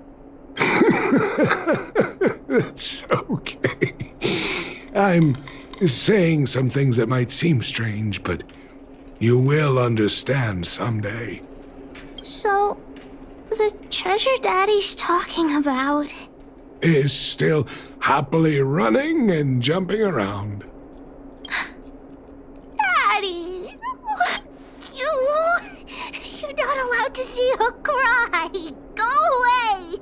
That's okay. I'm saying some things that might seem strange, but you will understand someday. So, the treasure Daddy's talking about is still happily running and jumping around. Daddy! You're not allowed to see her cry! Go away!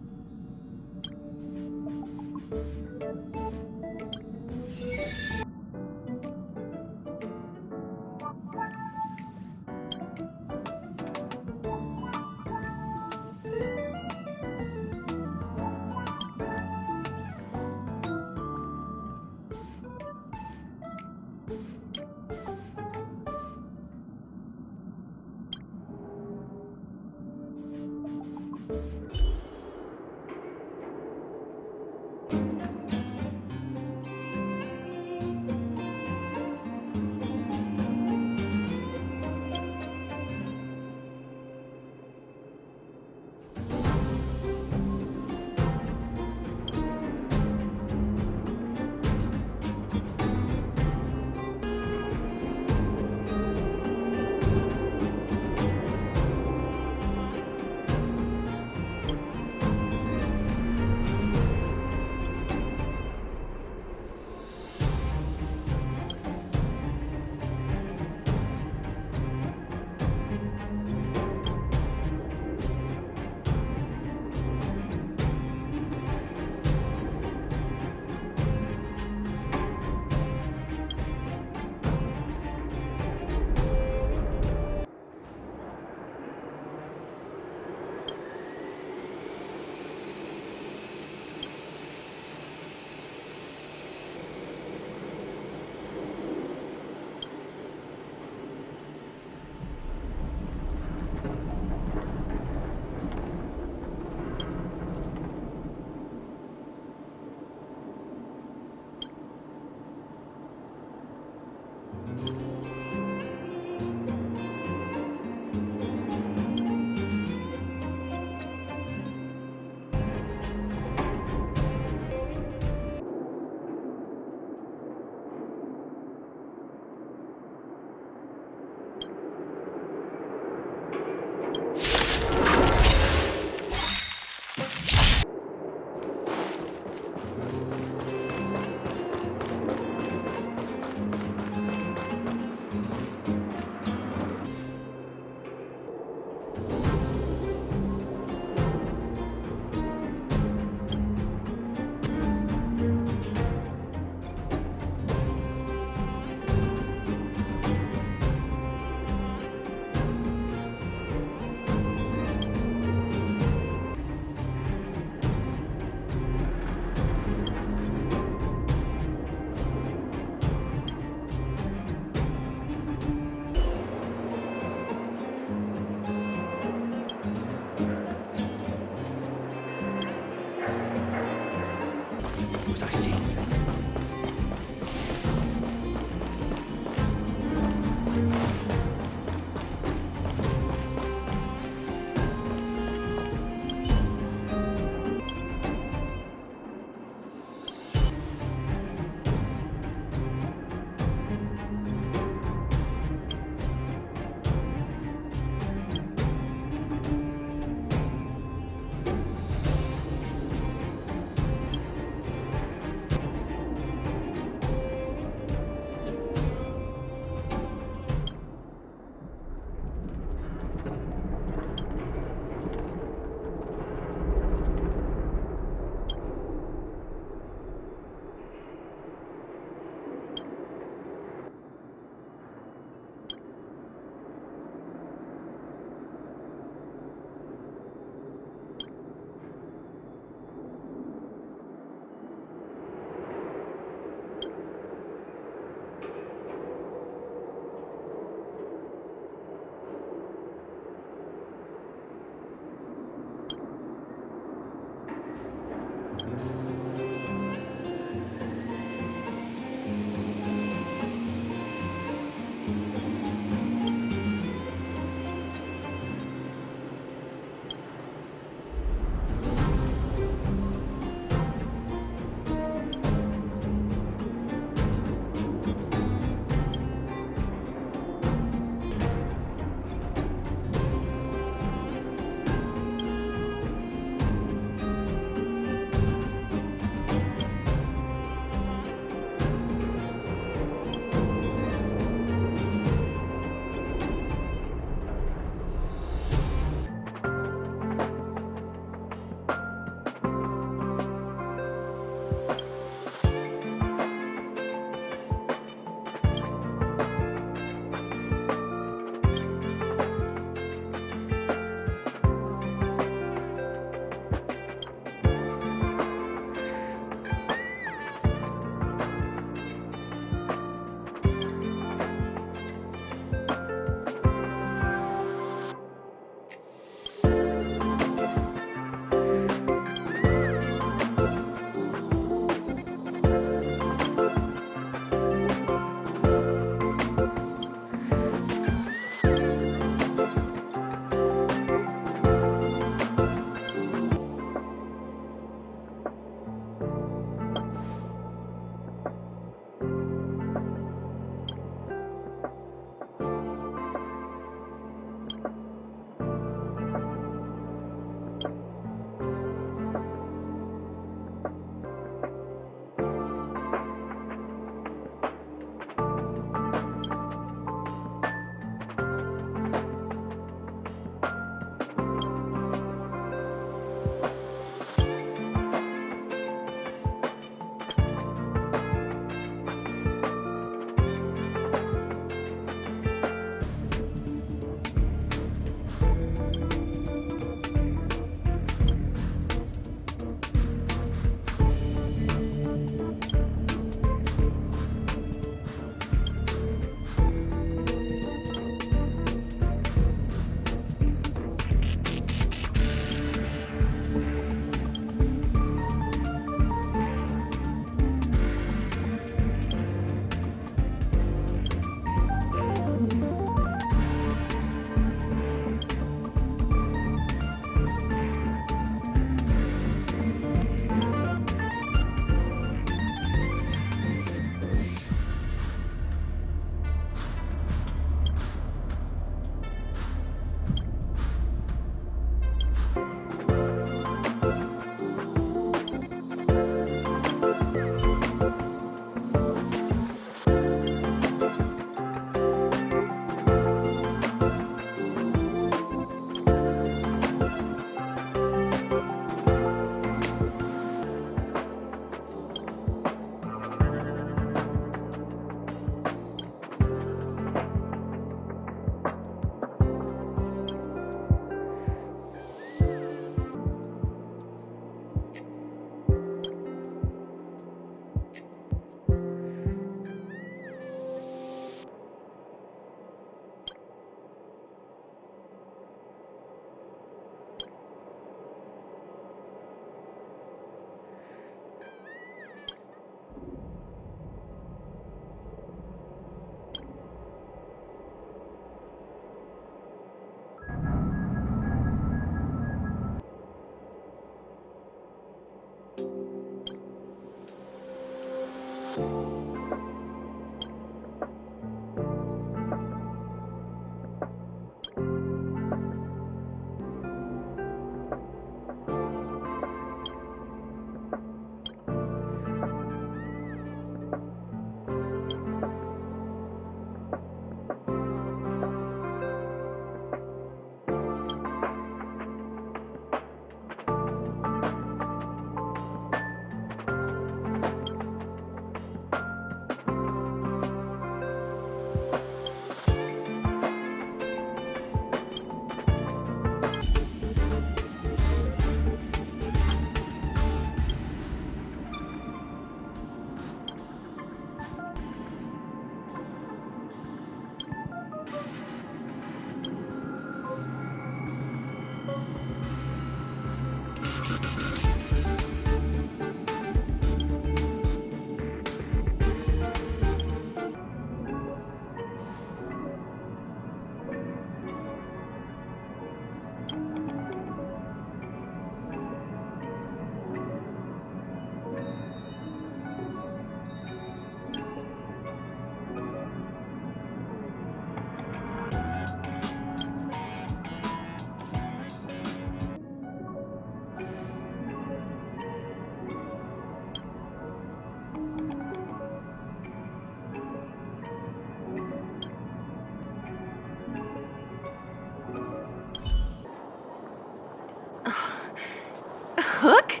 cook?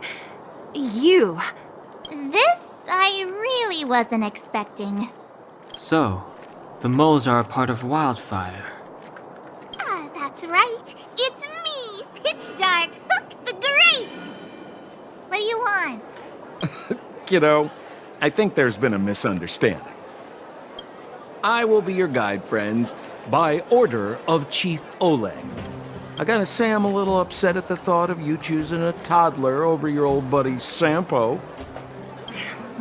You. This I really wasn't expecting. So, the moles are a part of Wildfire. Ah, that's right. It's me, Pitch Dark Hook the Great. What do you want? Kiddo, I think there's been a misunderstanding. I will be your guide, friends, by order of Chief Oleg. I gotta say I'm a little upset at the thought of you choosing a toddler over your old buddy Sampo.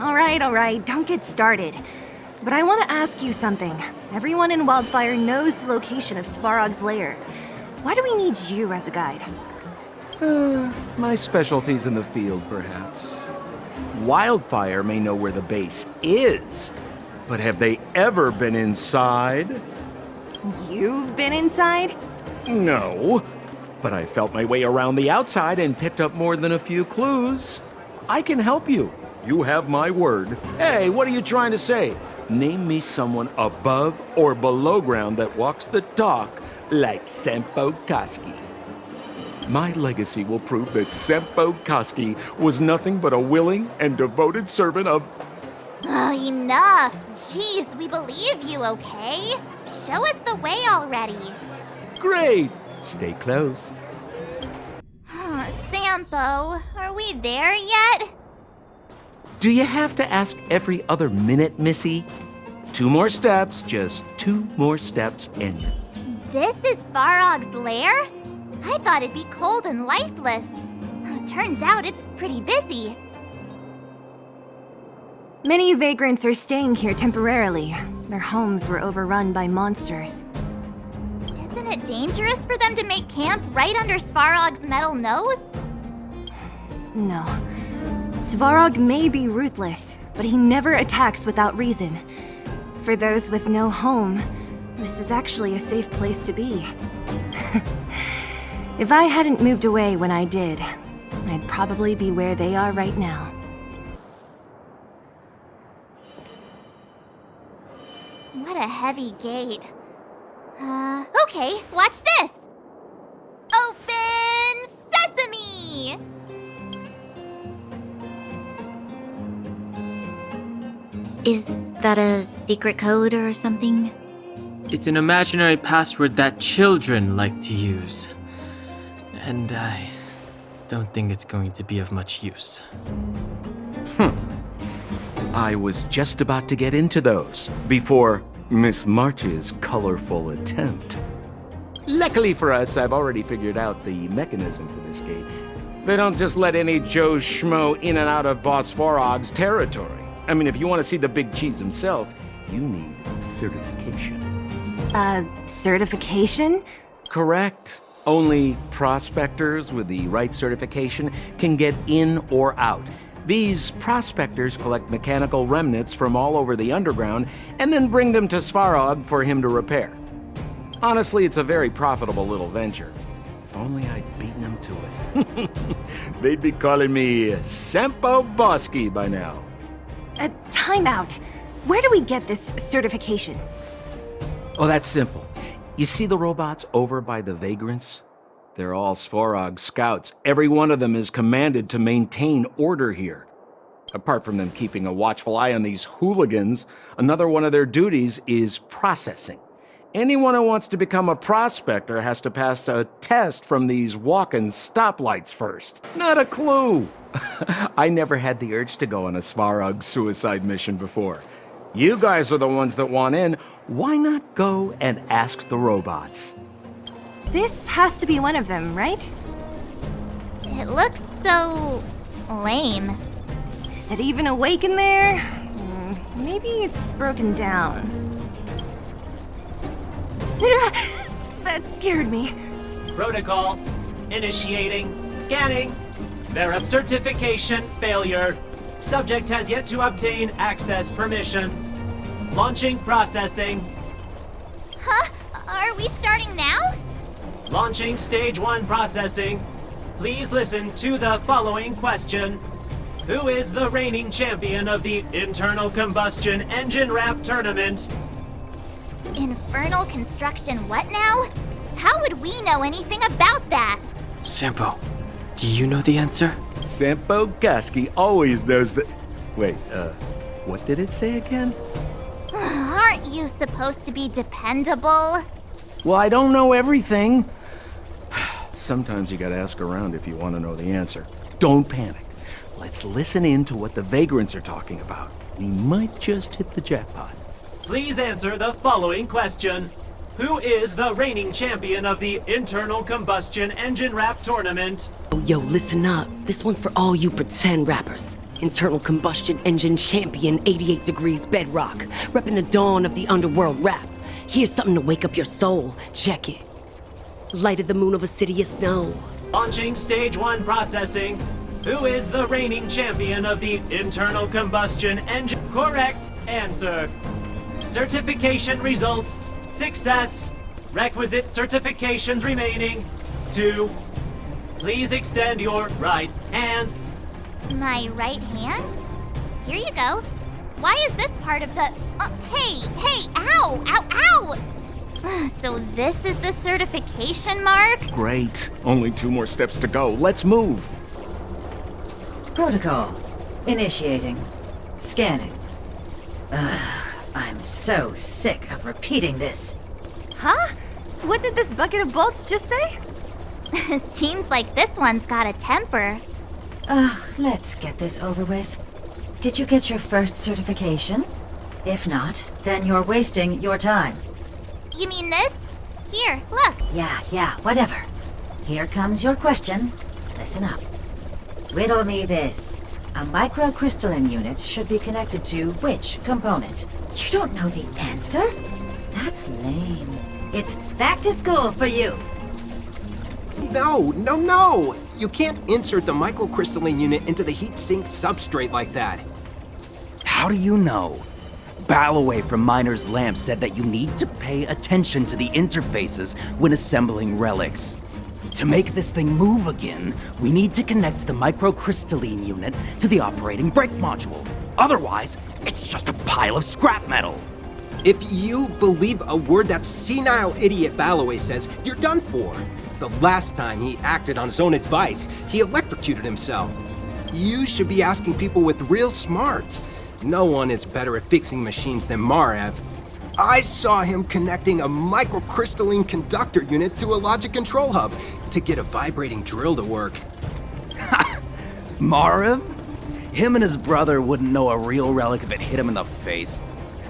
All right, don't get started. But I want to ask you something. Everyone in Wildfire knows the location of Svarog's lair. Why do we need you as a guide? My specialty's in the field, perhaps. Wildfire may know where the base is, but have they ever been inside? You've been inside? No, but I felt my way around the outside and picked up more than a few clues. I can help you. You have my word. Hey, what are you trying to say? Name me someone above or below ground that walks the talk like Sempo Koski. My legacy will prove that Sempo Koski was nothing but a willing and devoted servant of... Oh, enough. Jeez, we believe you, okay? Show us the way already. Great! Stay close. Sampo, are we there yet? Do you have to ask every other minute, Missy? 2 more steps, just 2 more steps in. This is Svarog's lair? I thought it'd be cold and lifeless. Turns out it's pretty busy. Many vagrants are staying here temporarily. Their homes were overrun by monsters. Isn't it dangerous for them to make camp right under Svarog's metal nose? No. Svarog may be ruthless, but he never attacks without reason. For those with no home, this is actually a safe place to be. If I hadn't moved away when I did, I'd probably be where they are right now. What a heavy gate. Okay, watch this! Open sesame! Is that a secret code or something? It's an imaginary password that children like to use. And I don't think it's going to be of much use. I was just about to get into those before Miss March's colorful attempt. Luckily for us, I've already figured out the mechanism for this gate. They don't just let any Joe Schmo in and out of Boss Svarog's territory. I mean, if you want to see the big cheese himself, you need certification. Certification? Correct. Only prospectors with the right certification can get in or out. These prospectors collect mechanical remnants from all over the underground and then bring them to Svarog for him to repair. Honestly, it's a very profitable little venture. If only I'd beaten them to it. They'd be calling me Sempo Bosky by now. Time out. Where do we get this certification? Oh, that's simple. You see the robots over by the vagrants? They're all Svarog scouts. Every one of them is commanded to maintain order here. Apart from them keeping a watchful eye on these hooligans, another one of their duties is processing. Anyone who wants to become a prospector has to pass a test from these walking stoplights first. Not a clue. I never had the urge to go on a Svarog suicide mission before. You guys are the ones that want in. Why not go and ask the robots? This has to be one of them, right? It looks so... lame. Is it even awake in there? Maybe it's broken down. That scared me. Protocol. Initiating. Scanning. Verif certification failure. Subject has yet to obtain access permissions. Launching processing. Huh? Are we starting now? Launching stage 1 processing. Please listen to the following question. Who is the reigning champion of the Internal Combustion Engine Rap Tournament? Infernal construction what now? How would we know anything about that? Sampo, do you know the answer? Sampo Gaski always knows that. Wait, what did it say again? Aren't you supposed to be dependable? Well, I don't know everything. Sometimes you gotta ask around if you want to know the answer. Don't panic. Let's listen in to what the vagrants are talking about. We might just hit the jackpot. Please answer the following question. Who is the reigning champion of the Internal Combustion Engine Rap Tournament? Yo, listen up. This one's for all you pretend rappers. Internal Combustion Engine Champion 88 Degrees Bedrock, repping the dawn of the underworld rap. Here's something to wake up your soul. Check it. Light of the moon of a city of snow. Launching stage 1 processing. Who is the reigning champion of the Internal Combustion Engine? Correct answer. Certification result. Success. Requisite certifications remaining. 2. Please extend your right hand. My right hand? Here you go. Why is this part of the... hey, ow, ow, ow! So this is the certification mark? Great. Only 2 more steps to go. Let's move. Protocol. Initiating. Scanning. I'm so sick of repeating this. Huh? What did this bucket of bolts just say? Seems like this one's got a temper. Let's get this over with. Did you get your first certification? If not, then you're wasting your time. You mean this? Here, look. Yeah, whatever. Here comes your question. Listen up. Riddle me this. A microcrystalline unit should be connected to which component? You don't know the answer? That's lame. It's back to school for you. No! You can't insert the microcrystalline unit into the heat-sink substrate like that. How do you know? Balloway from Miner's Lamp said that you need to pay attention to the interfaces when assembling relics. To make this thing move again, we need to connect the microcrystalline unit to the operating brake module. Otherwise, it's just a pile of scrap metal. If you believe a word that senile idiot Balloway says, you're done for. The last time he acted on his own advice, he electrocuted himself. You should be asking people with real smarts. No one is better at fixing machines than Marev. I saw him connecting a microcrystalline conductor unit to a logic control hub to get a vibrating drill to work. Marev? Him and his brother wouldn't know a real relic if it hit him in the face.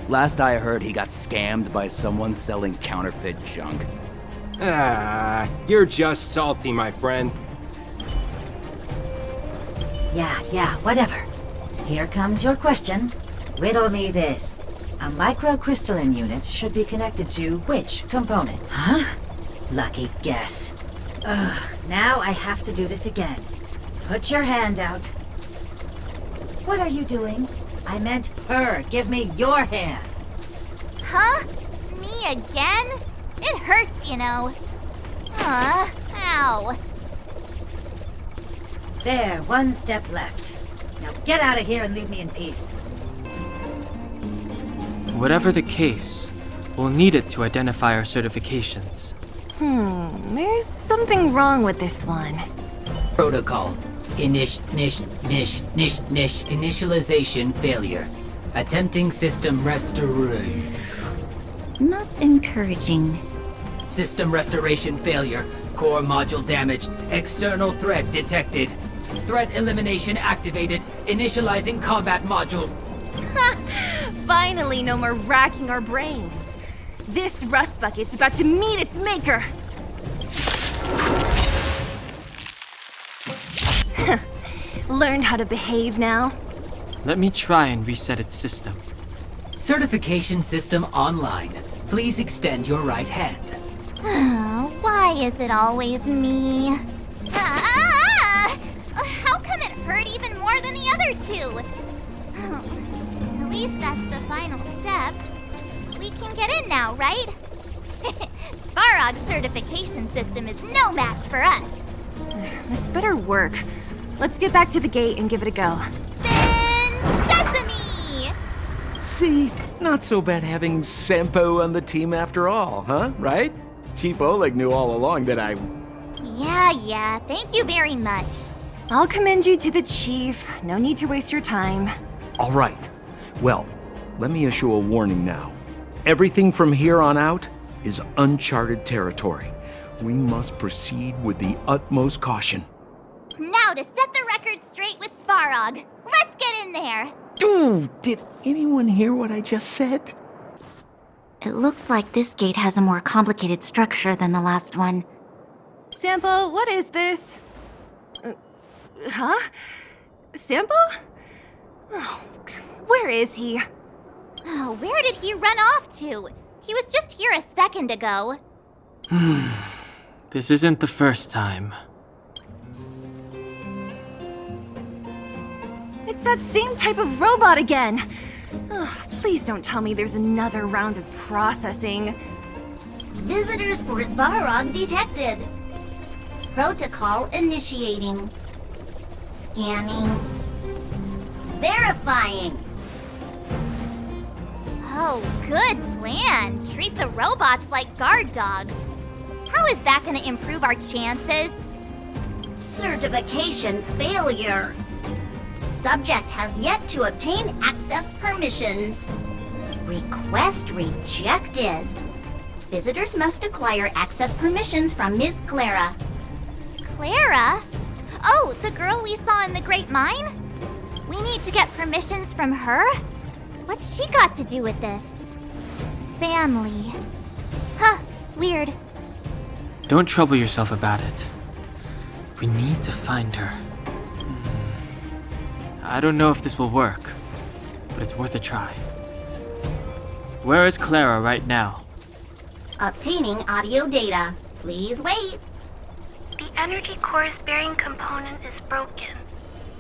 Last I heard, he got scammed by someone selling counterfeit junk. You're just salty, my friend. Yeah, whatever. Here comes your question. Riddle me this. A microcrystalline unit should be connected to which component? Huh? Lucky guess. Now I have to do this again. Put your hand out. What are you doing? I meant her. Give me your hand. Huh? Me again? It hurts, you know. Ow. There, 1 step left. Now get out of here and leave me in peace. Whatever the case, we'll need it to identify our certifications. There's something wrong with this one. Protocol. Initialization failure. Attempting system restoration. Not encouraging. System restoration failure. Core module damaged. External threat detected. Threat elimination activated. Initializing combat module. Finally, no more racking our brains. This rust bucket's about to meet its maker. Learn how to behave now. Let me try and reset its system. Certification system online. Please extend your right hand. Why is it always me? How come it hurt even more than the other 2? At least that's the final step. We can get in now, right? Svarog's certification system is no match for us. This better work. Let's get back to the gate and give it a go. Then sesame! See? Not so bad having Sampo on the team after all, huh? Right? Chief Oleg knew all along that I... Yeah, thank you very much. I'll commend you to the chief. No need to waste your time. All right. Well, let me issue a warning now. Everything from here on out is uncharted territory. We must proceed with the utmost caution. Now to set the record straight with Svarog. Let's get in there. Ooh, did anyone hear what I just said? It looks like this gate has a more complicated structure than the last one. Sampo, what is this? Huh? Sampo? Oh, where is he? Oh, where did he run off to? He was just here a second ago. This isn't the first time. It's that same type of robot again. Ugh, please don't tell me there's another round of processing. Visitors for Svarog detected. Protocol initiating. Scanning. Verifying. Oh, good plan. Treat the robots like guard dogs. How is that gonna improve our chances? Certification failure. Subject has yet to obtain access permissions. Request rejected. Visitors must acquire access permissions from Miss Clara. Clara? Oh, the girl we saw in the Great Mine? We need to get permissions from her? What's she got to do with this? Family. Huh, weird. Don't trouble yourself about it. We need to find her. I don't know if this will work, but it's worth a try. Where is Clara right now? Obtaining audio data. Please wait. The energy core's bearing component is broken.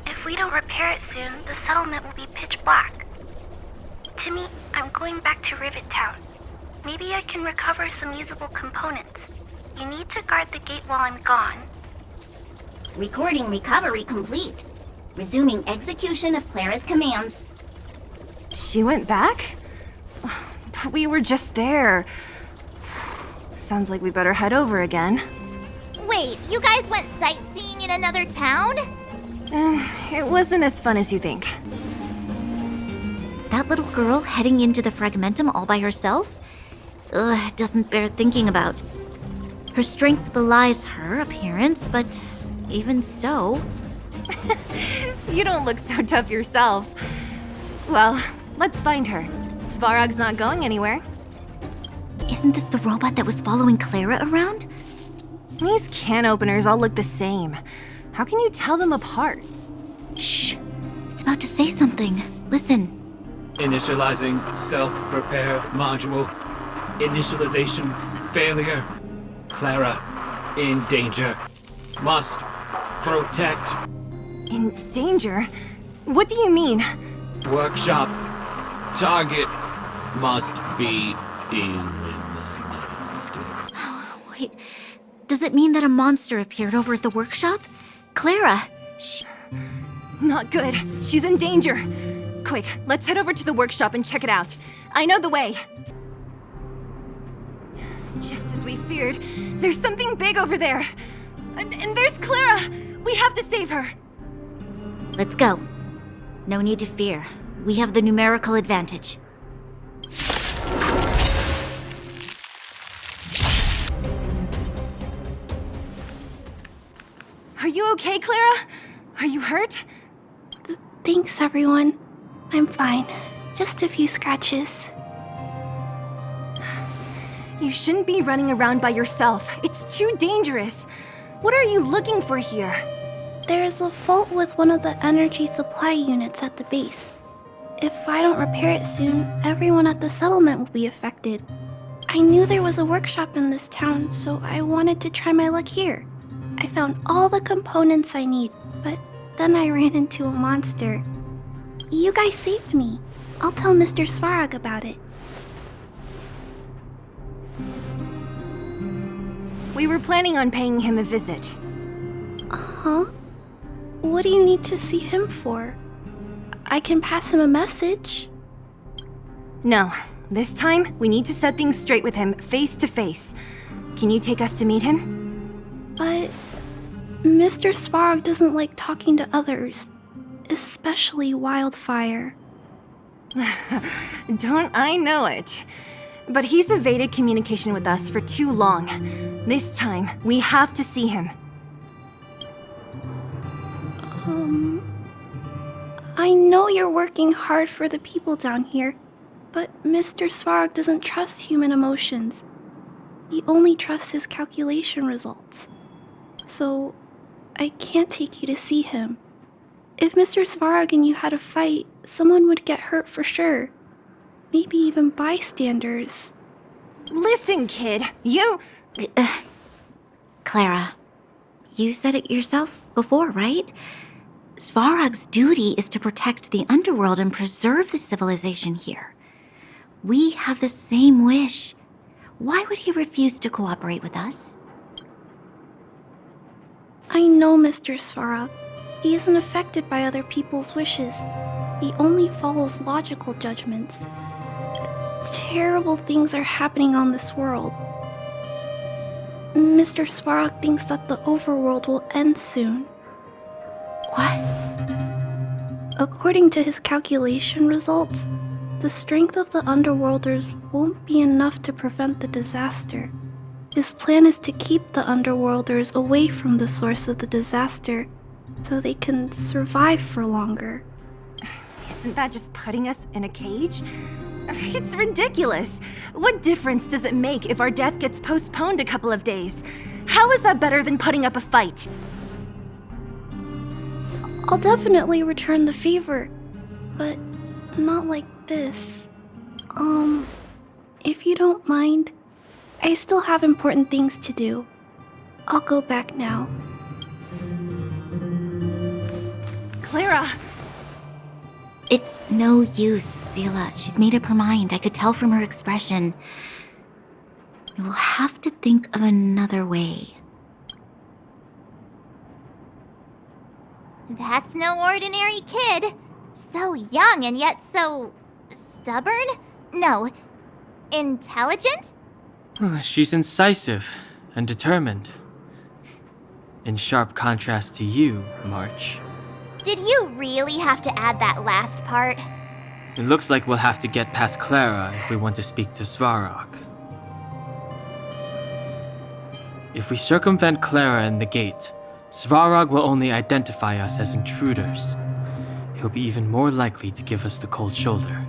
If we don't repair it soon, the settlement will be pitch black. Timmy, I'm going back to Rivet Town. Maybe I can recover some usable components. You need to guard the gate while I'm gone. Recording recovery complete. Resuming execution of Clara's commands. She went back? But we were just there. Sounds like we better head over again. Wait, you guys went sightseeing in another town? It wasn't as fun as you think. That little girl heading into the Fragmentum all by herself? It doesn't bear thinking about. Her strength belies her appearance, but even so... You don't look so tough yourself. Well, let's find her. Svarog's not going anywhere. Isn't this the robot that was following Clara around? These can openers all look the same. How can you tell them apart? Shh. It's about to say something. Listen. Initializing self-repair module. Initialization failure. Clara in danger. Must protect. In danger? What do you mean? Workshop. Target must be eliminated. Wait, does it mean that a monster appeared over at the workshop? Clara! Shh. Not good. She's in danger. Quick, let's head over to the workshop and check it out. I know the way. Just as we feared, there's something big over there. And there's Clara! We have to save her. Let's go. No need to fear. We have the numerical advantage. Are you okay, Clara? Are you hurt? Thanks, everyone. I'm fine. Just a few scratches. You shouldn't be running around by yourself. It's too dangerous. What are you looking for here? There is a fault with one of the energy supply units at the base. If I don't repair it soon, everyone at the settlement will be affected. I knew there was a workshop in this town, so I wanted to try my luck here. I found all the components I need, but then I ran into a monster. You guys saved me. I'll tell Mr. Svarog about it. We were planning on paying him a visit. Huh? What do you need to see him for? I can pass him a message. No. This time, we need to set things straight with him face to face. Can you take us to meet him? But Mr. Svarog doesn't like talking to others, especially Wildfire. Don't I know it? But he's evaded communication with us for too long. This time, we have to see him. I know you're working hard for the people down here, but Mr. Svarog doesn't trust human emotions. He only trusts his calculation results. So, I can't take you to see him. If Mr. Svarog and you had a fight, someone would get hurt for sure. Maybe even bystanders. Listen, kid, you... Clara, you said it yourself before, right? Svarog's duty is to protect the underworld and preserve the civilization here. We have the same wish. Why would he refuse to cooperate with us? I know Mr. Svarog. He isn't affected by other people's wishes. He only follows logical judgments. Terrible things are happening on this world. Mr. Svarog thinks that the overworld will end soon. What? According to his calculation results, the strength of the Underworlders won't be enough to prevent the disaster. His plan is to keep the Underworlders away from the source of the disaster so they can survive for longer. Isn't that just putting us in a cage? It's ridiculous. What difference does it make if our death gets postponed a couple of days? How is that better than putting up a fight? I'll definitely return the favor, but not like this. If you don't mind, I still have important things to do. I'll go back now. Clara! It's no use, Zila. She's made up her mind. I could tell from her expression. We will have to think of another way. That's no ordinary kid. So young and yet so... stubborn? No, intelligent? She's incisive and determined. In sharp contrast to you, March. Did you really have to add that last part? It looks like we'll have to get past Clara if we want to speak to Svarog. If we circumvent Clara and the gate, Svarog will only identify us as intruders. He'll be even more likely to give us the cold shoulder.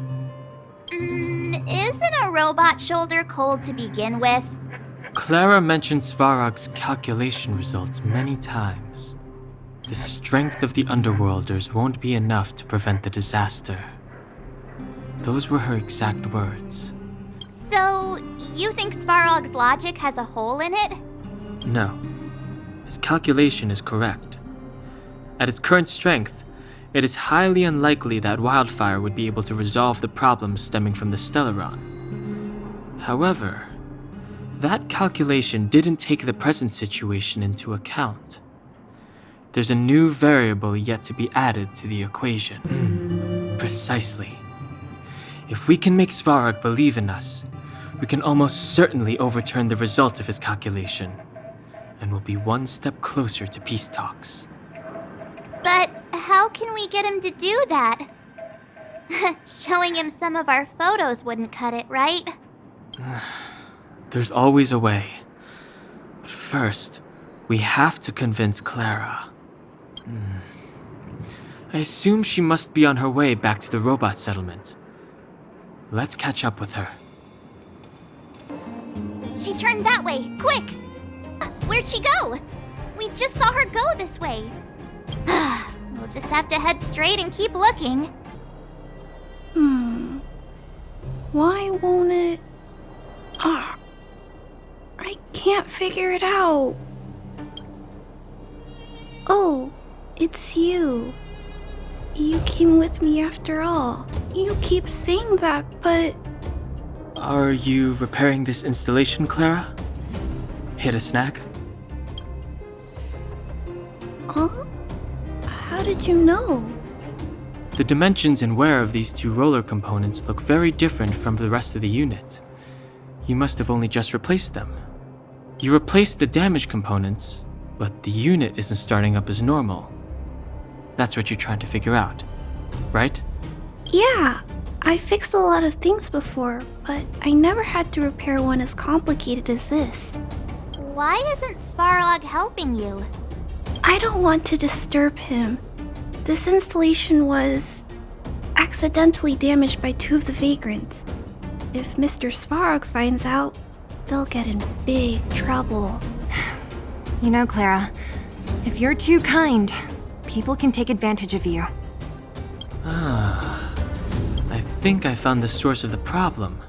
Isn't a robot shoulder cold to begin with? Clara mentioned Svarog's calculation results many times. The strength of the Underworlders won't be enough to prevent the disaster. Those were her exact words. So, you think Svarog's logic has a hole in it? No. His calculation is correct. At its current strength, it is highly unlikely that Wildfire would be able to resolve the problems stemming from the Stellaron. However, that calculation didn't take the present situation into account. There's a new variable yet to be added to the equation. Precisely. If we can make Svarog believe in us, we can almost certainly overturn the result of his calculation, and we'll be one step closer to peace talks. But how can we get him to do that? Showing him some of our photos wouldn't cut it, right? There's always a way. But first, we have to convince Clara. I assume she must be on her way back to the robot settlement. Let's catch up with her. She turned that way, quick! Where'd she go? We just saw her go this way. We'll just have to head straight and keep looking. Why won't it... I can't figure it out. Oh, it's you. You came with me after all. You keep saying that, but... Are you repairing this installation, Clara? Hit a snag? Huh? How did you know? The dimensions and wear of these two roller components look very different from the rest of the unit. You must have only just replaced them. You replaced the damaged components, But the unit isn't starting up as normal. That's what you're trying to figure out, right? Yeah, I fixed a lot of things before, but I never had to repair one as complicated as this. Why isn't Svarog helping you? I don't want to disturb him. This installation was accidentally damaged by 2 of the vagrants. If Mr. Svarog finds out, they'll get in big trouble. You know, Clara, if you're too kind, people can take advantage of you. I think I found the source of the problem.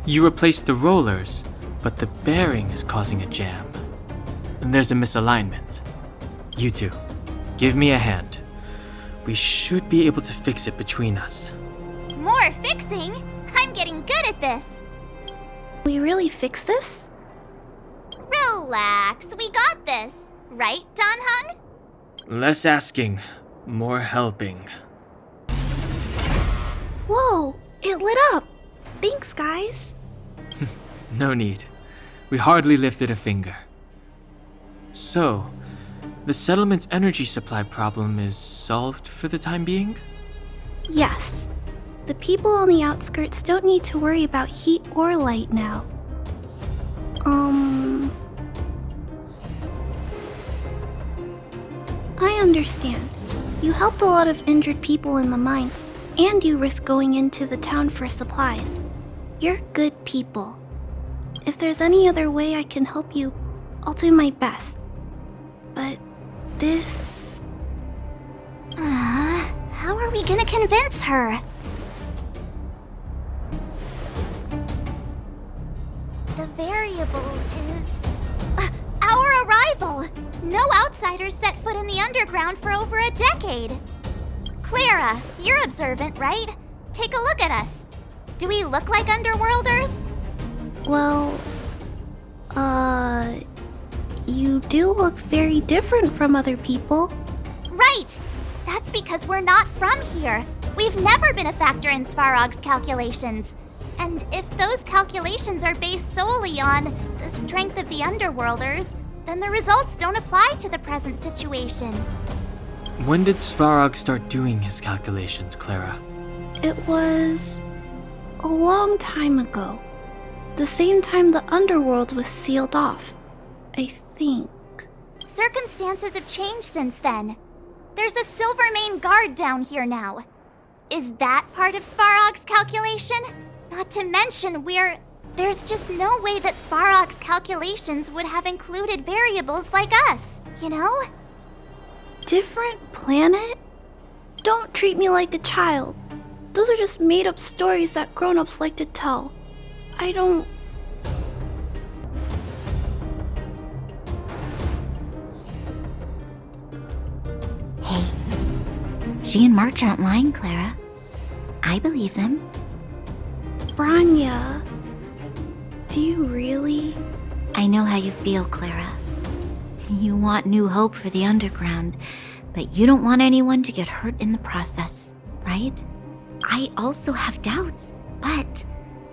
You replaced the rollers, but the bearing is causing a jam. And there's a misalignment. You two, give me a hand. We should be able to fix it between us. More fixing? I'm getting good at this. We really fix this? Relax, we got this. Right, Dan Hung? Less asking, more helping. Whoa, it lit up. Thanks, guys. No need. We hardly lifted a finger. So, the settlement's energy supply problem is solved for the time being? Yes. The people on the outskirts don't need to worry about heat or light now. I understand. You helped a lot of injured people in the mine, and you risked going into the town for supplies. You're good people. If there's any other way I can help you, I'll do my best. But this... How are we gonna convince her? The variable is... our arrival! No outsiders set foot in the underground for over a decade. Clara, you're observant, right? Take a look at us. Do we look like underworlders? Well, you do look very different from other people. Right! That's because we're not from here. We've never been a factor in Svarog's calculations. And if those calculations are based solely on the strength of the underworlders, then the results don't apply to the present situation. When did Svarog start doing his calculations, Clara? It was a long time ago. The same time the underworld was sealed off, I think. Circumstances have changed since then. There's a Silvermane guard down here now. Is that part of Svarog's calculation? Not to mention there's just no way that Svarog's calculations would have included variables like us, you know? Different planet? Don't treat me like a child. Those are just made-up stories that grown-ups like to tell. I don't... Hey, she and March aren't lying, Clara. I believe them. Branya, do you really? I know how you feel, Clara. You want new hope for the underground, but you don't want anyone to get hurt in the process, right? I also have doubts, but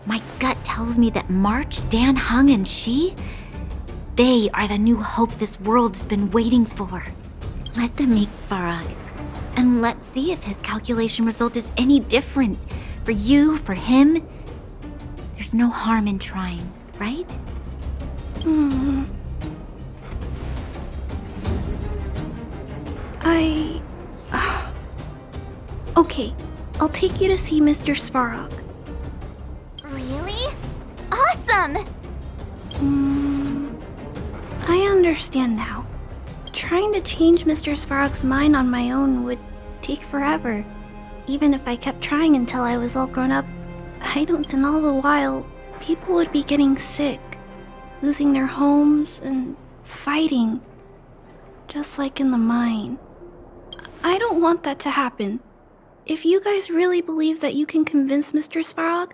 my gut tells me that March, Dan Hung, and she, they are the new hope this world has been waiting for. Let them meet Svarog, and let's see if his calculation result is any different. For you, for him, there's no harm in trying, right? Okay, I'll take you to see Mr. Svarog. Really? Awesome! I understand now. Trying to change Mr. Svarog's mind on my own would take forever. Even if I kept trying until I was all grown up, and all the while, people would be getting sick, losing their homes, and fighting. Just like in the mine. I don't want that to happen. If you guys really believe that you can convince Mr. Svarog,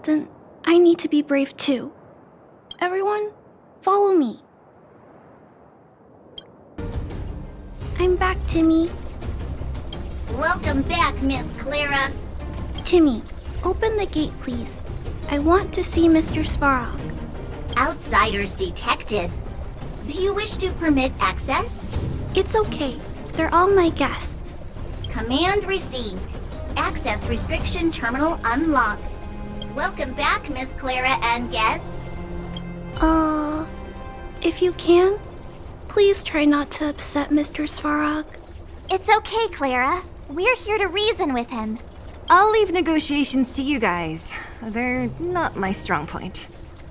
then I need to be brave too. Everyone, follow me. I'm back, Timmy. Welcome back, Miss Clara. Timmy, open the gate, please. I want to see Mr. Svarog. Outsiders detected. Do you wish to permit access? It's okay. They're all my guests. Command received. Access restriction terminal unlocked. Welcome back, Miss Clara and guests. If you can, please try not to upset Mr. Svarog. It's okay, Clara. We're here to reason with him. I'll leave negotiations to you guys. They're not my strong point.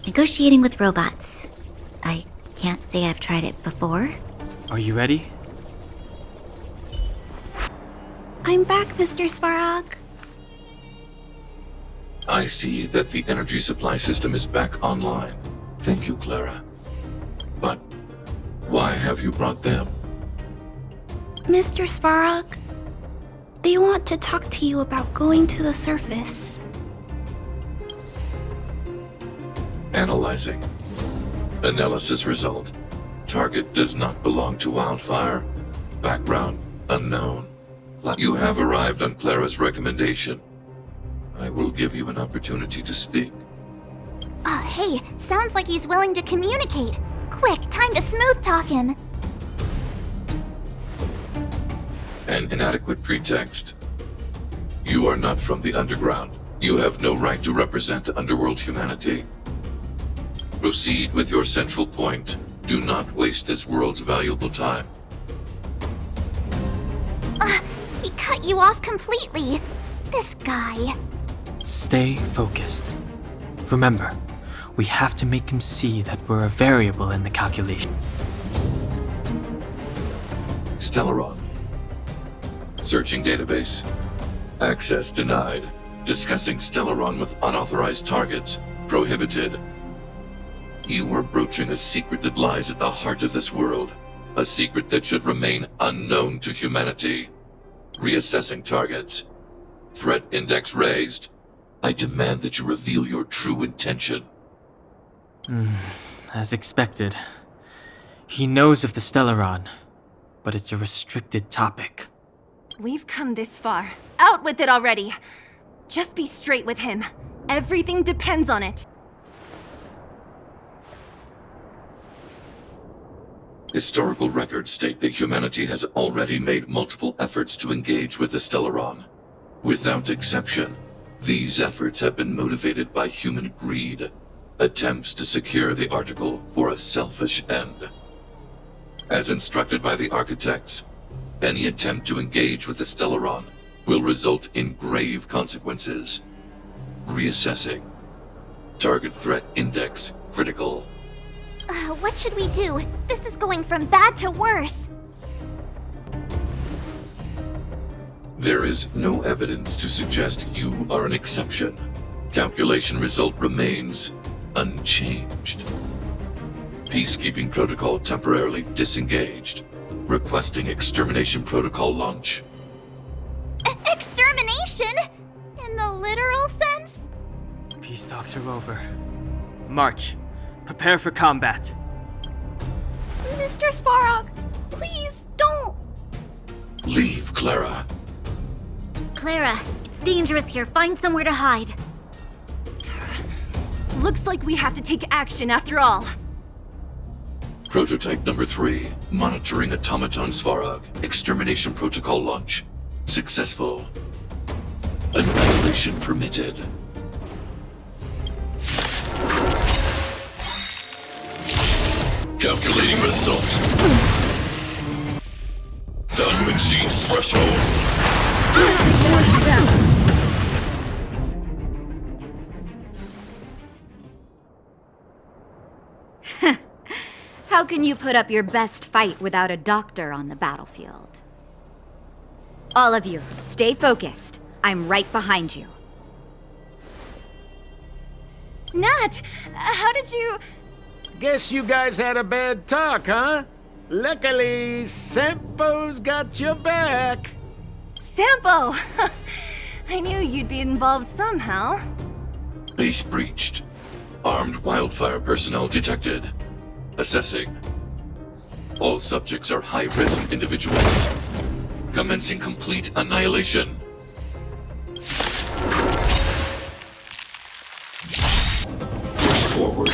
Negotiating with robots. I can't say I've tried it before. Are you ready? I'm back, Mr. Svarog. I see that the energy supply system is back online. Thank you, Clara. But why have you brought them? Mr. Svarog, they want to talk to you about going to the surface. Analyzing. Analysis result. Target does not belong to Wildfire. Background unknown. You have arrived on Clara's recommendation. I will give you an opportunity to speak. Hey, sounds like he's willing to communicate. Quick, time to smooth talk him. An inadequate pretext. You are not from the underground. You have no right to represent underworld humanity. Proceed with your central point. Do not waste this world's valuable time. He cut you off completely. This guy. Stay focused. Remember, we have to make him see that we're a variable in the calculation. Stellaron. Searching database. Access denied. Discussing Stellaron with unauthorized targets. Prohibited. You are broaching a secret that lies at the heart of this world. A secret that should remain unknown to humanity. Reassessing targets. Threat index raised. I demand that you reveal your true intention. As expected. He knows of the Stellaron, but it's a restricted topic. We've come this far. Out with it already! Just be straight with him. Everything depends on it. Historical records state that humanity has already made multiple efforts to engage with the Stellaron. Without exception, these efforts have been motivated by human greed, attempts to secure the article for a selfish end. As instructed by the architects, any attempt to engage with the Stellaron will result in grave consequences. Reassessing. Target threat index critical. What should we do? This is going from bad to worse. There is no evidence to suggest you are an exception. Calculation result remains unchanged. Peacekeeping protocol temporarily disengaged. Requesting extermination protocol launch. Extermination? In the literal sense? Peace talks are over. March. Prepare for combat. Mr. Svarog, please don't! Leave, Clara. Clara, it's dangerous here. Find somewhere to hide. Looks like we have to take action after all. Prototype number 3. Monitoring automaton Svarog. Extermination protocol launch. Successful. Annihilation permitted. Calculating result. Value exceeds threshold. How can you put up your best fight without a doctor on the battlefield? All of you, stay focused. I'm right behind you. Nat, how did you... Guess you guys had a bad talk, huh? Luckily, Sampo's got your back. Sampo! I knew you'd be involved somehow. Base breached. Armed wildfire personnel detected. Assessing. All subjects are high-risk individuals. Commencing complete annihilation. Push forward.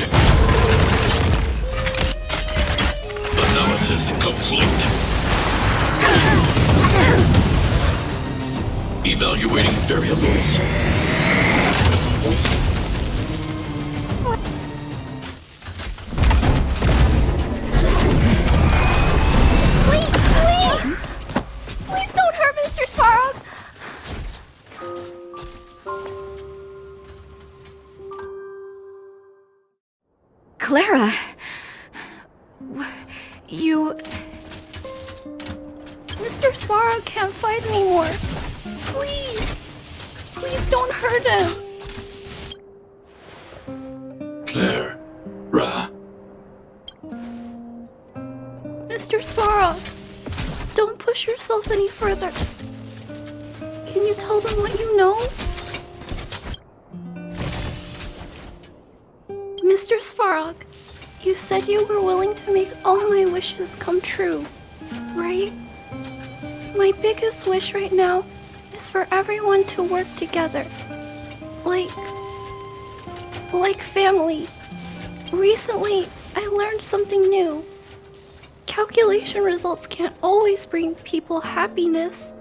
Analysis complete. Evaluating variables. Please don't hurt Mr. Svarog! Clara! You... Mr. Svarog can't fight anymore. Please! Please don't hurt him! Clara. Mr. Svarog, don't push yourself any further. Can you tell them what you know? Mr. Svarog, you said you were willing to make all my wishes come true, right? My biggest wish right now is for everyone to work together. Like family. Recently, I learned something new. Calculation results can't always bring people happiness.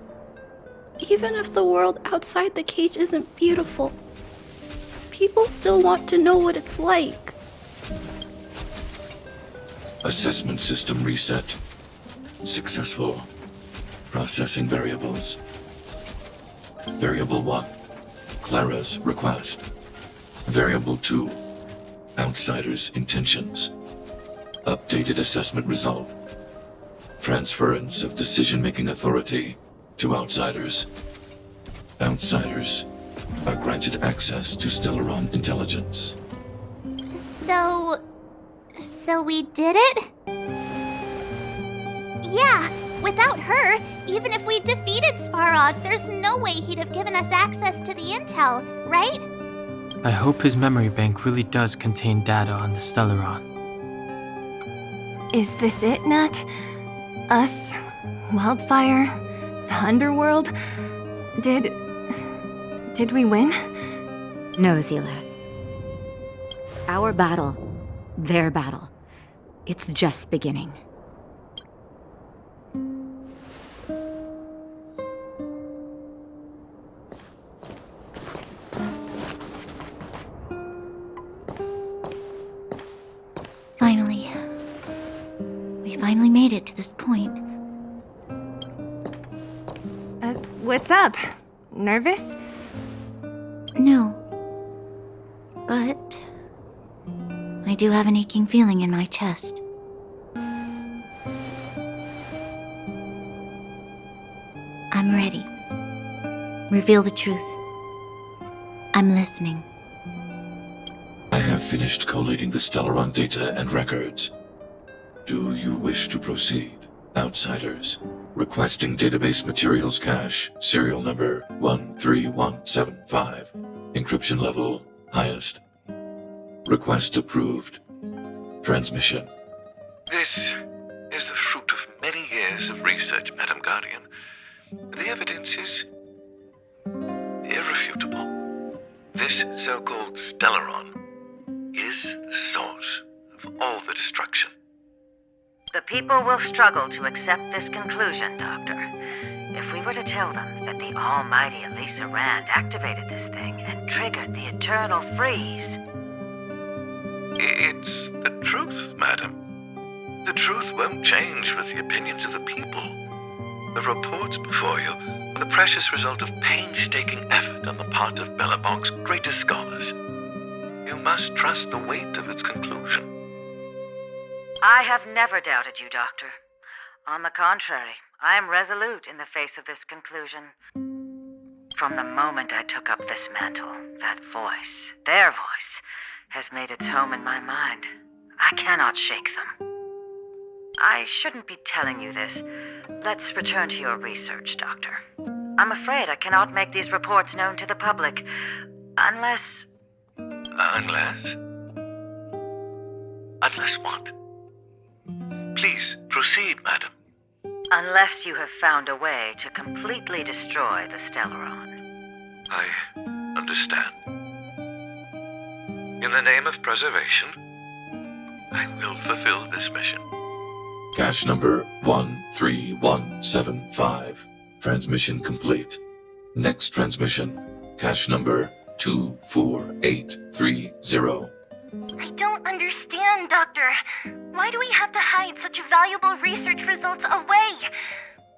Even if the world outside the cage isn't beautiful, people still want to know what it's like. Assessment system reset. Successful. Processing variables. Variable 1. Clara's request. Variable 2. Outsider's intentions. Updated assessment result. Transference of decision-making authority to outsiders. Outsiders are granted access to Stellaron intelligence. So we did it? Yeah, without her, even if we defeated Svarog, there's no way he'd have given us access to the intel, right? I hope his memory bank really does contain data on the Stellaron. Is this it, Nat? Us? Wildfire? The underworld? Did we win? No, Zila. Our battle, their battle, it's just beginning. Finally. We finally made it to this point. What's up? Nervous? No. But I do have an aching feeling in my chest. I'm ready. Reveal the truth. I'm listening. I have finished collating the Stellaron data and records. Do you wish to proceed? Outsiders. Requesting database materials cache, serial number 13175. Encryption level, highest. Request approved. Transmission. This is the fruit of many years of research, Madam Guardian. The evidence is irrefutable. This so-called Stellaron is the source of all the destruction. The people will struggle to accept this conclusion, Doctor. If we were to tell them that the almighty Elisa Rand activated this thing and triggered the eternal freeze. It's the truth, madam. The truth won't change with the opinions of the people. The reports before you are the precious result of painstaking effort on the part of Belobog's greatest scholars. You must trust the weight of its conclusion. I have never doubted you, Doctor. On the contrary, I am resolute in the face of this conclusion. From the moment I took up this mantle, that voice, their voice, has made its home in my mind. I cannot shake them. I shouldn't be telling you this. Let's return to your research, Doctor. I'm afraid I cannot make these reports known to the public, unless... Unless? Unless what? Please, proceed, madam. Unless you have found a way to completely destroy the Stellaron. I understand. In the name of preservation, I will fulfill this mission. Cache number 13175. Transmission complete. Next transmission. Cache number 24830. I don't understand, Doctor. Why do we have to hide such valuable research results away?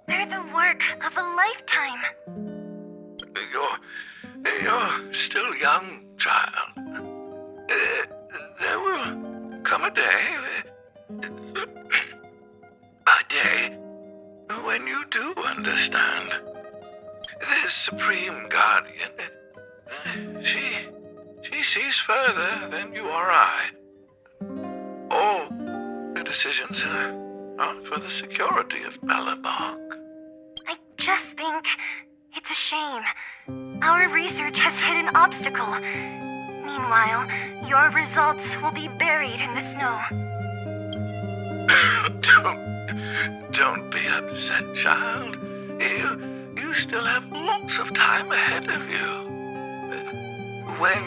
They're the work of a lifetime. You're still young, child. There will come a day when you do understand. This Supreme Guardian, she sees further than you or I. All the decisions are for the security of Belobog. I just think it's a shame. Our research has hit an obstacle. Meanwhile, your results will be buried in the snow. Don't be upset, child. You still have lots of time ahead of you. When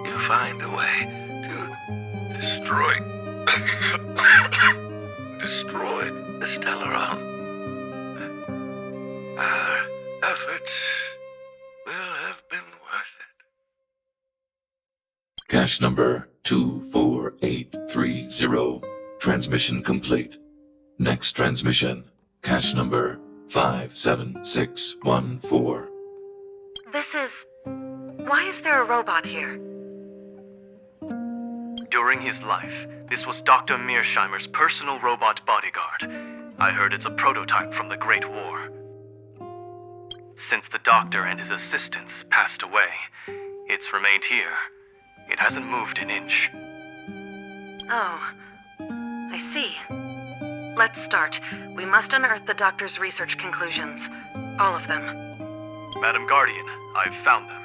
you find a way to destroy the Stellaron, our efforts will have been worth it. Cache number 24830. Transmission complete. Next transmission. Cache number 57614. Why is there a robot here? During his life, this was Dr. Mearsheimer's personal robot bodyguard. I heard it's a prototype from the Great War. Since the doctor and his assistants passed away, it's remained here. It hasn't moved an inch. Oh, I see. Let's start. We must unearth the doctor's research conclusions. All of them. Madam Guardian, I've found them.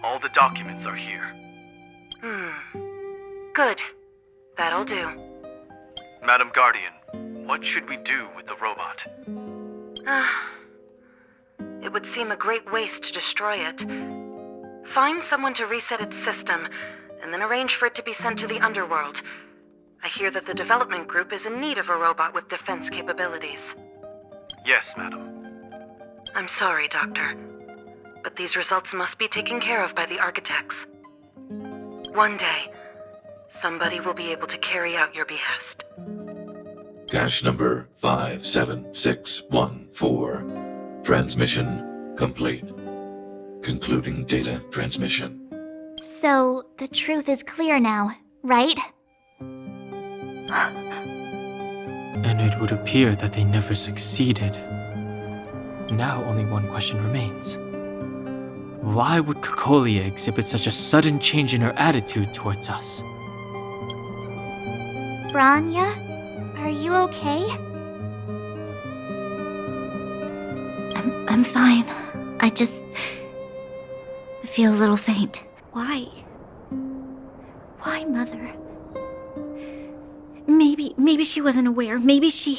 All the documents are here. Good. That'll do. Madam Guardian, what should we do with the robot? It would seem a great waste to destroy it. Find someone to reset its system, and then arrange for it to be sent to the underworld. I hear that the development group is in need of a robot with defense capabilities. Yes, madam. I'm sorry, Doctor, but these results must be taken care of by the architects. One day, somebody will be able to carry out your behest. Cache number 57614. Transmission complete. Concluding data transmission. So, the truth is clear now, right? And it would appear that they never succeeded. Now only one question remains. Why would Cocolia exhibit such a sudden change in her attitude towards us? Branya, are you okay? I'm fine. I feel a little faint. Why? Why, Mother? Maybe she wasn't aware. Maybe she...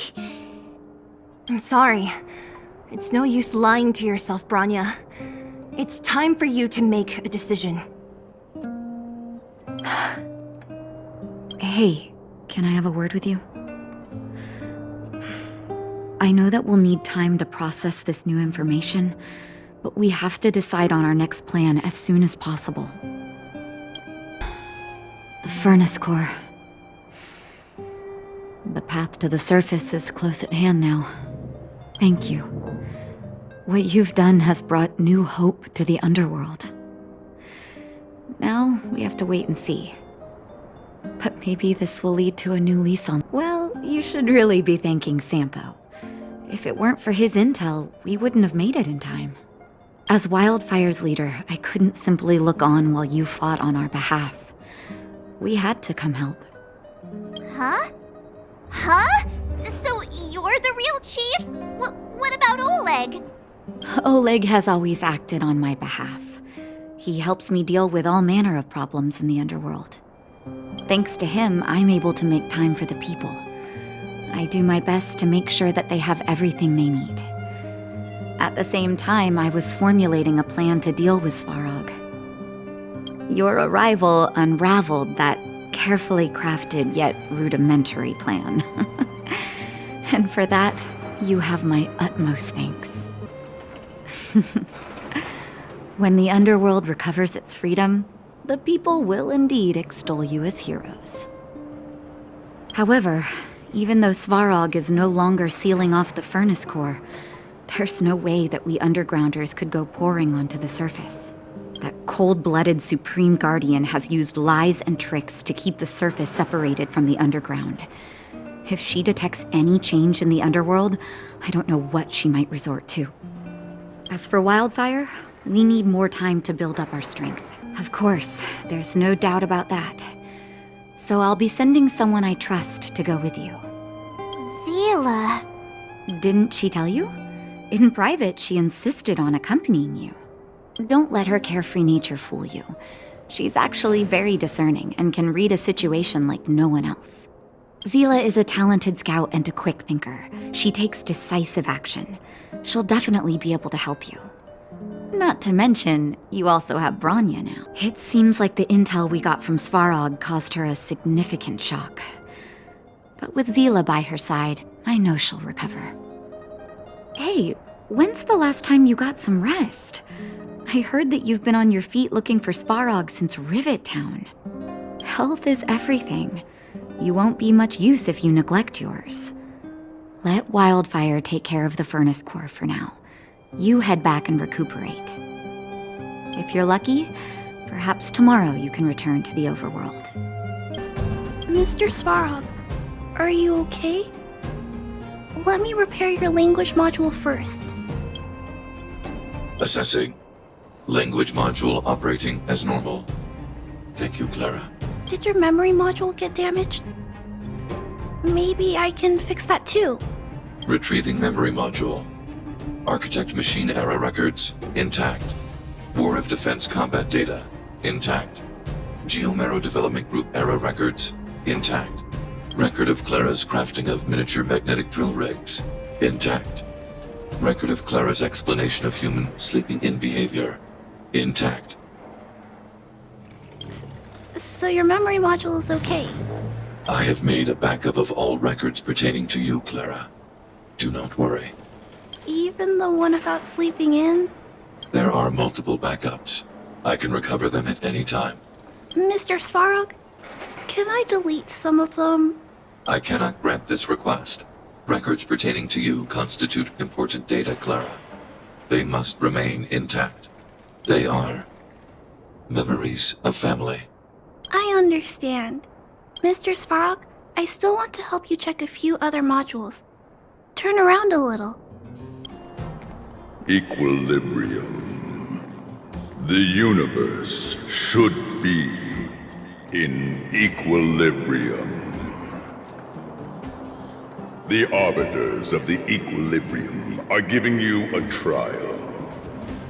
I'm sorry. It's no use lying to yourself, Branya. It's time for you to make a decision. Hey, can I have a word with you? I know that we'll need time to process this new information, but we have to decide on our next plan as soon as possible. The furnace core. The path to the surface is close at hand now. Thank you. What you've done has brought new hope to the underworld. Now we have to wait and see. But maybe this will lead to a new lease on... Well, you should really be thanking Sampo. If it weren't for his intel, we wouldn't have made it in time. As Wildfire's leader, I couldn't simply look on while you fought on our behalf. We had to come help. Huh? Huh? So you're the real chief? What about Oleg? Oleg has always acted on my behalf. He helps me deal with all manner of problems in the underworld. Thanks to him, I'm able to make time for the people. I do my best to make sure that they have everything they need. At the same time, I was formulating a plan to deal with Svarog. Your arrival unraveled that carefully crafted yet rudimentary plan. And for that, you have my utmost thanks. When the underworld recovers its freedom, the people will indeed extol you as heroes. However, even though Svarog is no longer sealing off the furnace core, there's no way that we undergrounders could go pouring onto the surface. That cold-blooded Supreme Guardian has used lies and tricks to keep the surface separated from the underground. If she detects any change in the underworld, I don't know what she might resort to. As for Wildfire, we need more time to build up our strength. Of course, there's no doubt about that. So I'll be sending someone I trust to go with you. Zila. Didn't she tell you? In private, she insisted on accompanying you. Don't let her carefree nature fool you. She's actually very discerning and can read a situation like no one else. Zila is a talented scout and a quick thinker. She takes decisive action. She'll definitely be able to help you. Not to mention, you also have Branya now. It seems like the intel we got from Svarog caused her a significant shock. But with Zila by her side, I know she'll recover. Hey, when's the last time you got some rest? I heard that you've been on your feet looking for Svarog since Rivet Town. Health is everything. You won't be much use if you neglect yours. Let Wildfire take care of the furnace core for now. You head back and recuperate. If you're lucky, perhaps tomorrow you can return to the overworld. Mr. Svarog, are you okay? Let me repair your language module first. Assessing. Language module operating as normal. Thank you, Clara. Did your memory module get damaged? Maybe I can fix that too. Retrieving memory module. Architect machine era records, intact. War of Defense combat data, intact. Geomero Development Group era records, intact. Record of Clara's crafting of miniature magnetic drill rigs, intact. Record of Clara's explanation of human sleeping-in behavior, intact. So your memory module is okay? I have made a backup of all records pertaining to you, Clara. Do not worry. Even the one about sleeping in? There are multiple backups. I can recover them at any time. Mr. Svarog, can I delete some of them? I cannot grant this request. Records pertaining to you constitute important data, Clara. They must remain intact. They are memories of family. I understand. Mr. Svarog, I still want to help you check a few other modules. Turn around a little. Equilibrium. The universe should be in equilibrium. The arbiters of the equilibrium are giving you a trial.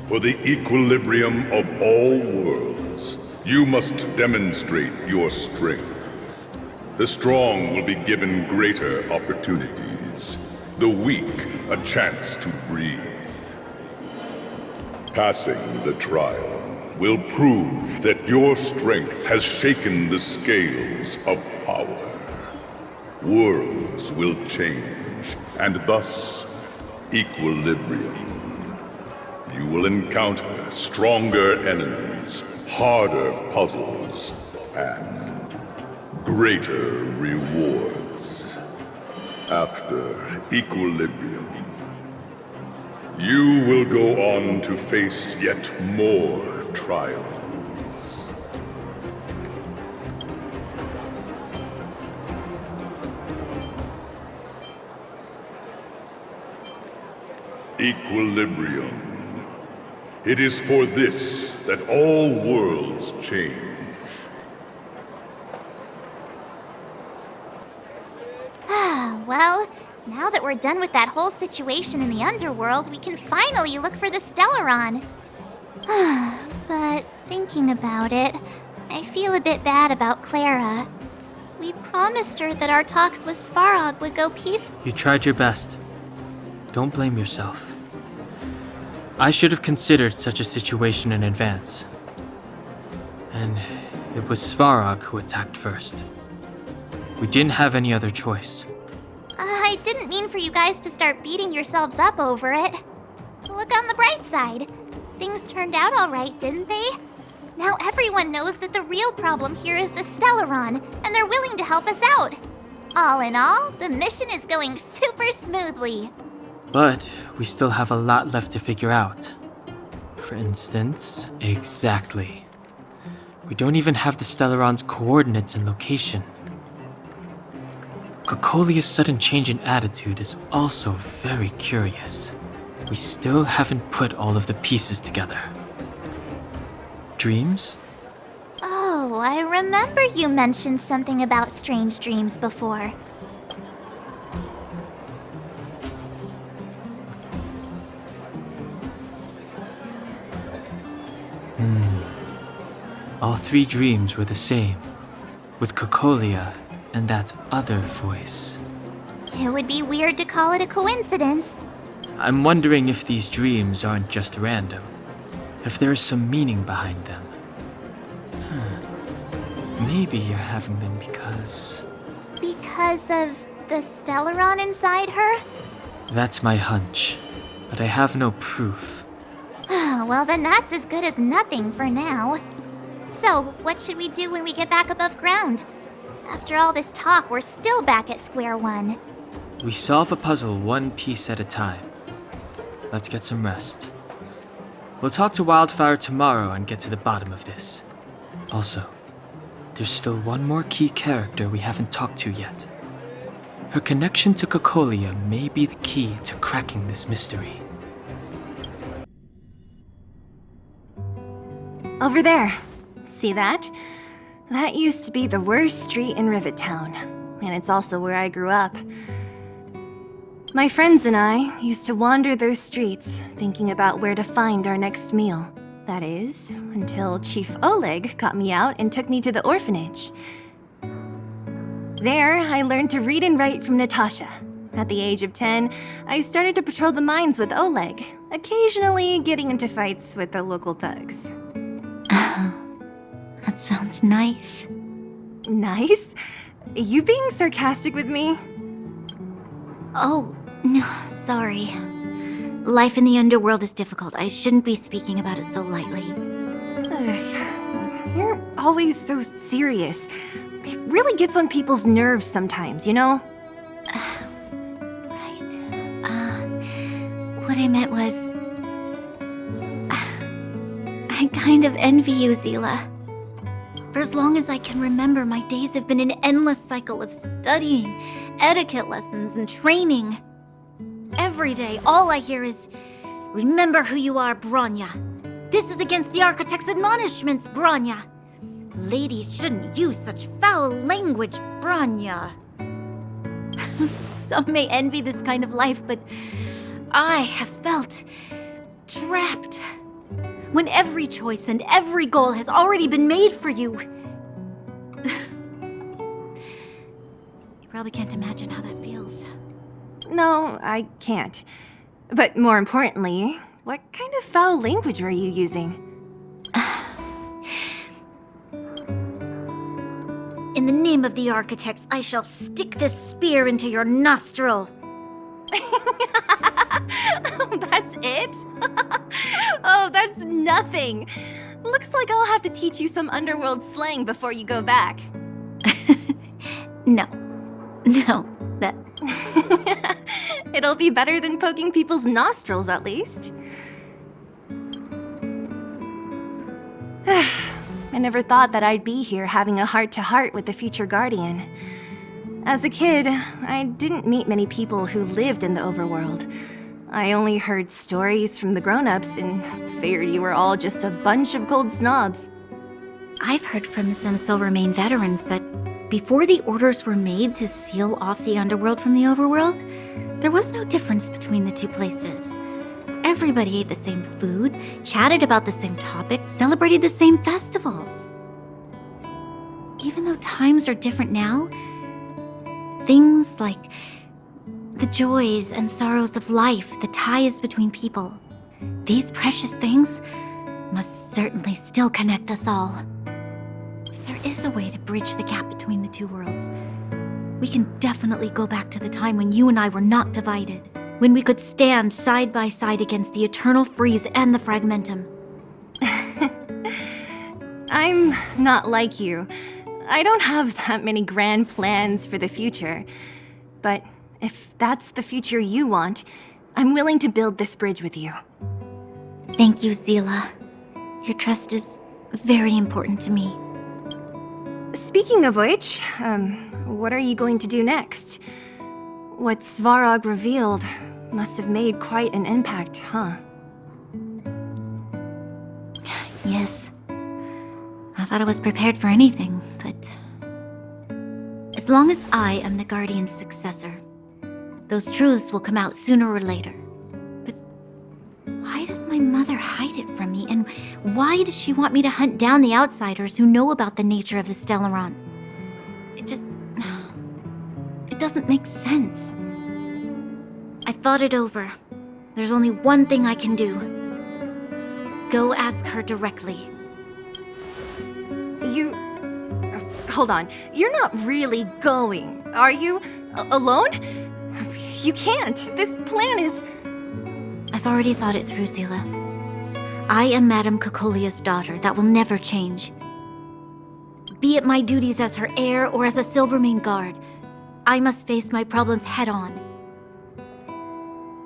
For the equilibrium of all worlds, you must demonstrate your strength. The strong will be given greater opportunities. The weak a chance to breathe. Passing the trial will prove that your strength has shaken the scales of power. Worlds will change, and thus equilibrium. You will encounter stronger enemies, harder puzzles, and greater rewards. After equilibrium, you will go on to face yet more trials. Equilibrium. It is for this that all worlds change. Well, now that we're done with that whole situation in the underworld, we can finally look for the Stellaron. But thinking about it, I feel a bit bad about Clara. We promised her that our talks with Svarog would go peacefully. You tried your best. Don't blame yourself. I should have considered such a situation in advance. And it was Svarog who attacked first. We didn't have any other choice. I it didn't mean for you guys to start beating yourselves up over it. Look on the bright side. Things turned out alright, didn't they? Now everyone knows that the real problem here is the Stellaron, and they're willing to help us out. All in all, the mission is going super smoothly. But we still have a lot left to figure out. For instance, exactly. We don't even have the Stellaron's coordinates and location. Cocolia's sudden change in attitude is also very curious. We still haven't put all of the pieces together. Dreams? Oh, I remember you mentioned something about strange dreams before. All three dreams were the same, with Cocolia and that other voice. It would be weird to call it a coincidence. I'm wondering if these dreams aren't just random, if there is some meaning behind them. Maybe you're having them because... Because of the Stellaron inside her? That's my hunch, but I have no proof. Well, then that's as good as nothing for now. So, what should we do when we get back above ground? After all this talk, we're still back at square one. We solve a puzzle one piece at a time. Let's get some rest. We'll talk to Wildfire tomorrow and get to the bottom of this. Also, there's still one more key character we haven't talked to yet. Her connection to Cocolia may be the key to cracking this mystery. Over there. See that? That used to be the worst street in Rivet Town, and it's also where I grew up. My friends and I used to wander those streets, thinking about where to find our next meal. That is, until Chief Oleg got me out and took me to the orphanage. There, I learned to read and write from Natasha. At the age of 10, I started to patrol the mines with Oleg, occasionally getting into fights with the local thugs. That sounds nice. Nice? You being sarcastic with me? Oh, no, sorry. Life in the underworld is difficult. I shouldn't be speaking about it so lightly. You're always so serious. It really gets on people's nerves sometimes, you know? Right. What I meant was... I kind of envy you, Zila. For as long as I can remember, my days have been an endless cycle of studying, etiquette lessons, and training. Every day, all I hear is, "Remember who you are, Bronya. This is against the Architect's admonishments, Bronya. Ladies shouldn't use such foul language, Bronya." Some may envy this kind of life, but I have felt trapped. When every choice and every goal has already been made for you. You probably can't imagine how that feels. No, I can't. But more importantly, what kind of foul language were you using? In the name of the Architects, I shall stick this spear into your nostril. That's it? Oh, that's nothing. Looks like I'll have to teach you some underworld slang before you go back. No, that... It'll be better than poking people's nostrils, at least. I never thought that I'd be here having a heart-to-heart with the future Guardian. As a kid, I didn't meet many people who lived in the overworld. I only heard stories from the grown-ups and figured you were all just a bunch of cold snobs. I've heard from some Silvermane veterans that before the orders were made to seal off the underworld from the overworld, there was no difference between the two places. Everybody ate the same food, chatted about the same topics, celebrated the same festivals. Even though times are different now, things like the joys and sorrows of life, the ties between people, these precious things must certainly still connect us all. If there is a way to bridge the gap between the two worlds, We can definitely go back to the time when you and I were not divided. When we could stand side by side against the Eternal Freeze and the Fragmentum. I'm not like you. I don't have that many grand plans for the future. But if that's the future you want, I'm willing to build this bridge with you. Thank you, Seele. Your trust is very important to me. Speaking of which, what are you going to do next? What Svarog revealed must have made quite an impact, huh? Yes. I thought I was prepared for anything, but... as long as I am the Guardian's successor, those truths will come out sooner or later. But why does my mother hide it from me, and why does she want me to hunt down the outsiders who know about the nature of the Stellaron? It doesn't make sense. I thought it over. There's only one thing I can do. Go ask her directly. Hold on. You're not really going, are you? Alone? You can't. This plan is... I've already thought it through, Seele. I am Madame Cocolia's daughter. That will never change. Be it my duties as her heir or as a Silvermane guard, I must face my problems head-on.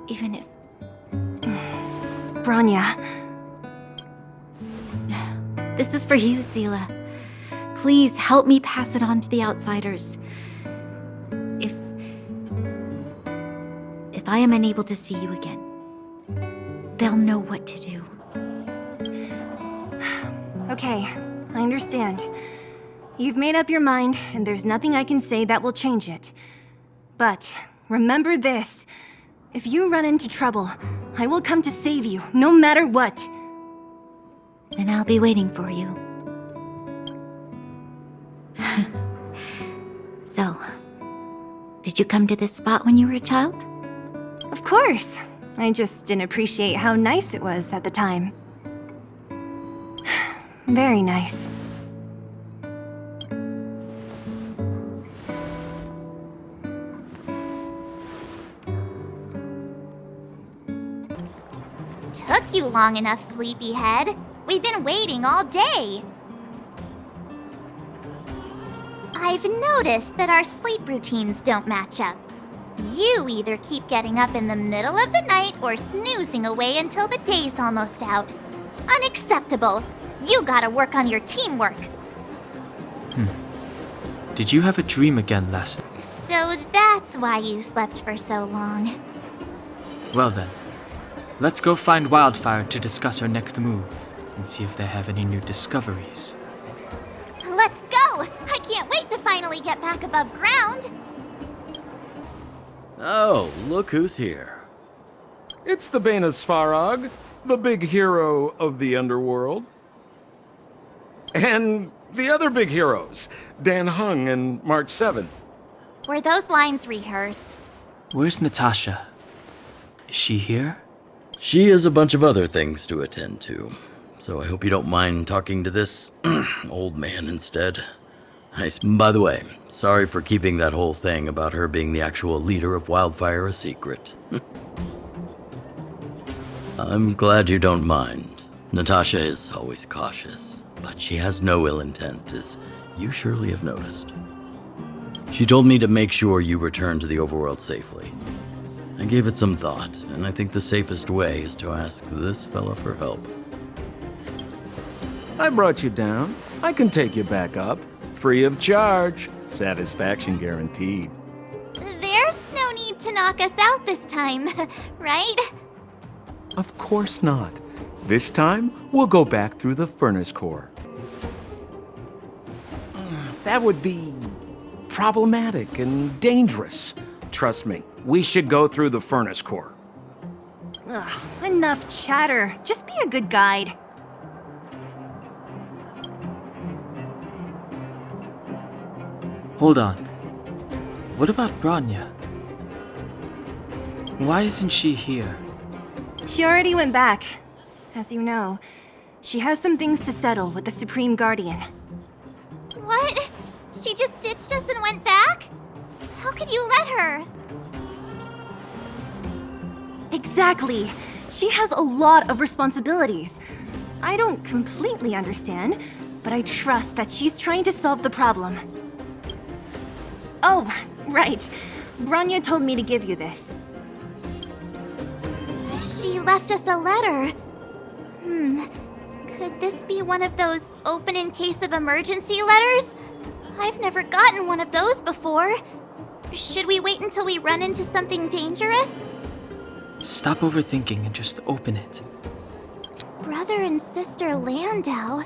Even if... Bronya. This is for you, Seele. Please help me pass it on to the outsiders. If I am unable to see you again, they'll know what to do. Okay, I understand. You've made up your mind, and there's nothing I can say that will change it. But remember this. If you run into trouble, I will come to save you, no matter what. Then I'll be waiting for you. So, did you come to this spot when you were a child? Of course. I just didn't appreciate how nice it was at the time. Very nice. Took you long enough, sleepyhead. We've been waiting all day. I've noticed that our sleep routines don't match up. You either keep getting up in the middle of the night or snoozing away until the day's almost out. Unacceptable. You gotta work on your teamwork. Did you have a dream again last night? So that's why you slept for so long. Well then, let's go find Wildfire to discuss our next move and see if they have any new discoveries. Let's go! I can't wait to finally get back above ground. Oh, look who's here. It's the Bane of Svarog, the big hero of the underworld. And the other big heroes, Dan Hung and March 7th. Were those lines rehearsed? Where's Natasha? Is she here? She has a bunch of other things to attend to, so I hope you don't mind talking to this old man instead. By the way, sorry for keeping that whole thing about her being the actual leader of Wildfire a secret. I'm glad you don't mind. Natasha is always cautious, but she has no ill intent, as you surely have noticed. She told me to make sure you return to the overworld safely. I gave it some thought, and I think the safest way is to ask this fella for help. I brought you down. I can take you back up. Free of charge. Satisfaction guaranteed. There's no need to knock us out this time, right? Of course not. This time, we'll go back through the furnace core. That would be problematic and dangerous. Trust me, we should go through the furnace core. Ugh, enough chatter. Just be a good guide. Hold on. What about Bronya? Why isn't she here? She already went back. As you know, she has some things to settle with the Supreme Guardian. What? She just ditched us and went back? How could you let her? Exactly. She has a lot of responsibilities. I don't completely understand, but I trust that she's trying to solve the problem. Oh, right. Branya told me to give you this. She left us a letter. Could this be one of those open in case of emergency letters? I've never gotten one of those before. Should we wait until we run into something dangerous? Stop overthinking and just open it. Brother and sister Landau.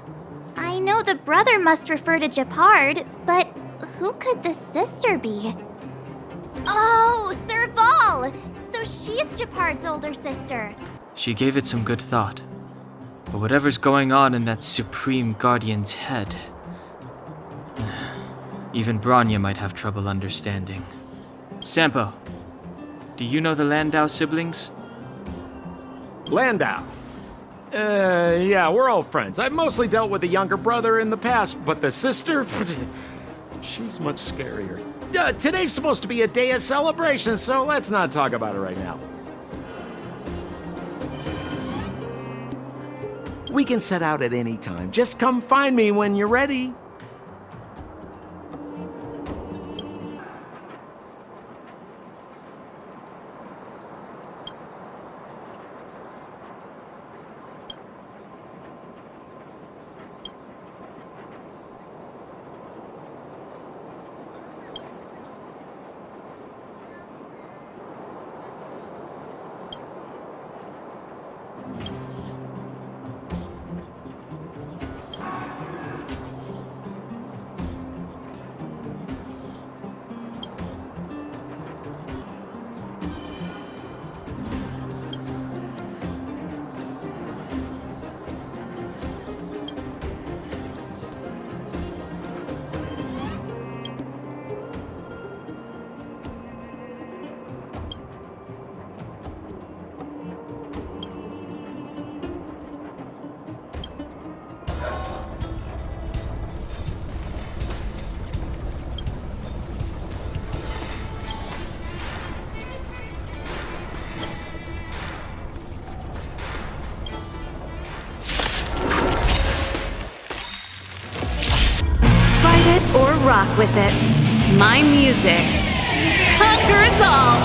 I know the brother must refer to Gepard, but who could the sister be? Oh, Serval! So she's Gepard's older sister. She gave it some good thought. But whatever's going on in that Supreme Guardian's head, even Branya might have trouble understanding. Sampo, do you know the Landau siblings? Landau? Yeah, we're all friends. I've mostly dealt with the younger brother in the past, but the sister? She's much scarier. Today's supposed to be a day of celebration, so let's not talk about it right now. We can set out at any time. Just come find me when you're ready. Or rock with it. My music conquers all!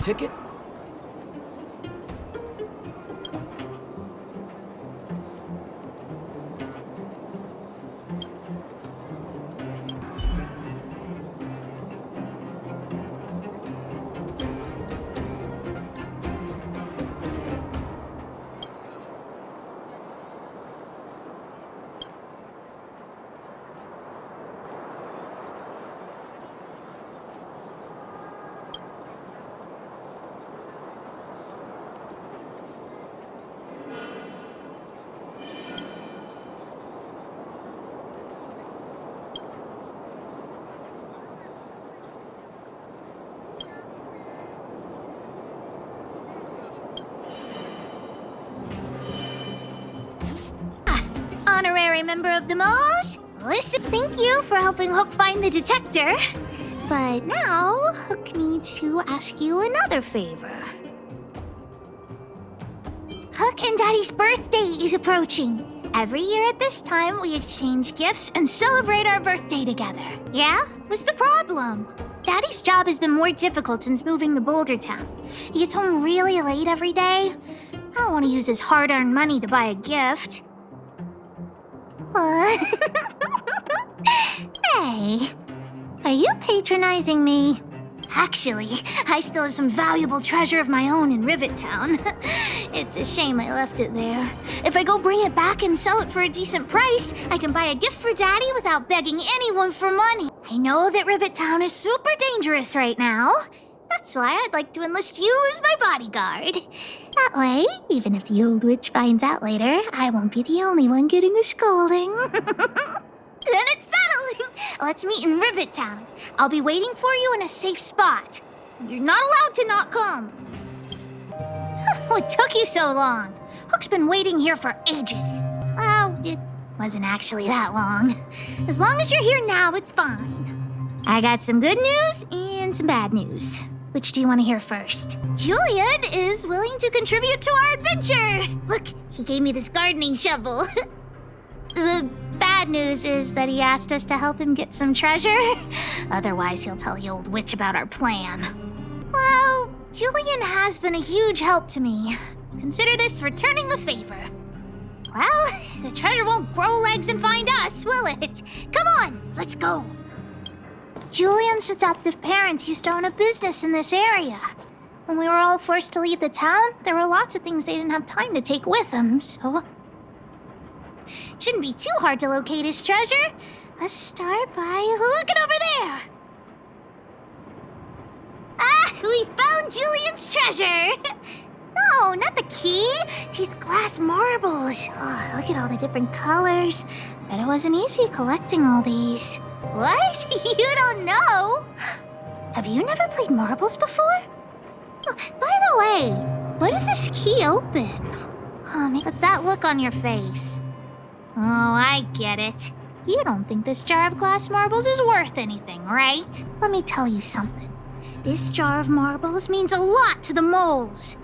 Ticket? Honorary member of the Moles, listen, thank you for helping Hook find the detector. But now, Hook needs to ask you another favor. Hook and Daddy's birthday is approaching. Every year at this time, we exchange gifts and celebrate our birthday together. Yeah? What's the problem? Daddy's job has been more difficult since moving to Boulder Town. He gets home really late every day. I don't want to use his hard-earned money to buy a gift. Hey, are you patronizing me? Actually, I still have some valuable treasure of my own in Rivet Town. It's a shame I left it there. If I go bring it back and sell it for a decent price, I can buy a gift for Daddy without begging anyone for money. I know that Rivet Town is super dangerous right now. That's why I'd like to enlist you as my bodyguard. That way, even if the old witch finds out later, I won't be the only one getting a scolding. Then it's settled. Let's meet in Rivet Town. I'll be waiting for you in a safe spot. You're not allowed to not come. What took you so long? Hook's been waiting here for ages. Well, it wasn't actually that long. As long as you're here now, it's fine. I got some good news and some bad news. Which do you want to hear first? Julian is willing to contribute to our adventure. Look, he gave me this gardening shovel. The bad news is that he asked us to help him get some treasure. Otherwise, he'll tell the old witch about our plan. Well, Julian has been a huge help to me. Consider this returning the favor. Well, the treasure won't grow legs and find us, will it? Come on, let's go. Julian's adoptive parents used to own a business in this area. When we were all forced to leave the town, there were lots of things they didn't have time to take with them, so... Shouldn't be too hard to locate his treasure. Let's start by looking over there. Ah, we found Julian's treasure! No, not the key. These glass marbles. Oh, look at all the different colors. Bet it wasn't easy collecting all these. What? You don't know? Have you never played marbles before? Oh, by the way, what does this key open? Oh, what's that look on your face? Oh, I get it. You don't think this jar of glass marbles is worth anything, right? Let me tell you something. This jar of marbles means a lot to the moles.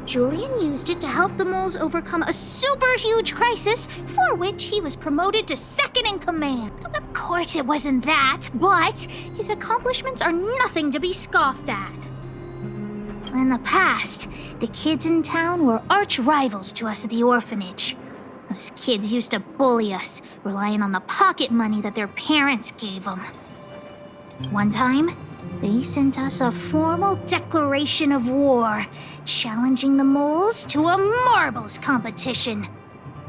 Julian used it to help the moles overcome a super huge crisis for which he was promoted to second in command. Of course it wasn't that, but his accomplishments are nothing to be scoffed at. In the past, the kids in town were arch rivals to us at the orphanage. Those kids used to bully us, relying on the pocket money that their parents gave them. One time, they sent us a formal declaration of war, challenging the moles to a marbles competition.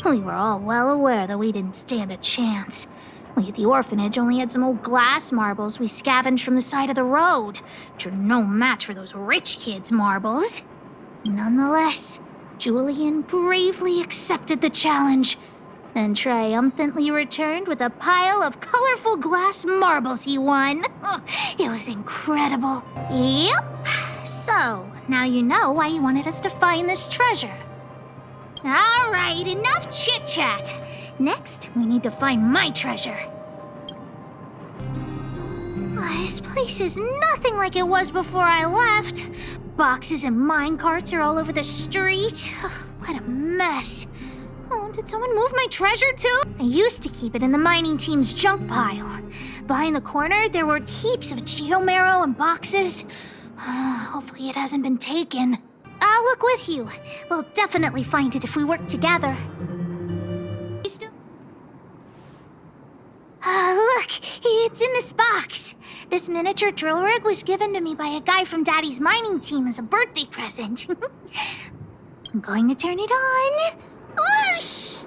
We were all well aware that we didn't stand a chance. We at the orphanage only had some old glass marbles we scavenged from the side of the road, which are no match for those rich kids' marbles. Nonetheless, Julian bravely accepted the challenge, and triumphantly returned with a pile of colorful glass marbles he won. Oh, it was incredible. Yep. So, now you know why you wanted us to find this treasure. All right, enough chit-chat. Next, we need to find my treasure. Oh, this place is nothing like it was before I left. Boxes and minecarts are all over the street. What a mess. Oh, did someone move my treasure too? I used to keep it in the mining team's junk pile. Behind the corner, there were heaps of geomarrow and boxes. Hopefully it hasn't been taken. I'll look with you. We'll definitely find it if we work together. Look, it's in this box. This miniature drill rig was given to me by a guy from Daddy's mining team as a birthday present. I'm going to turn it on. Whoosh!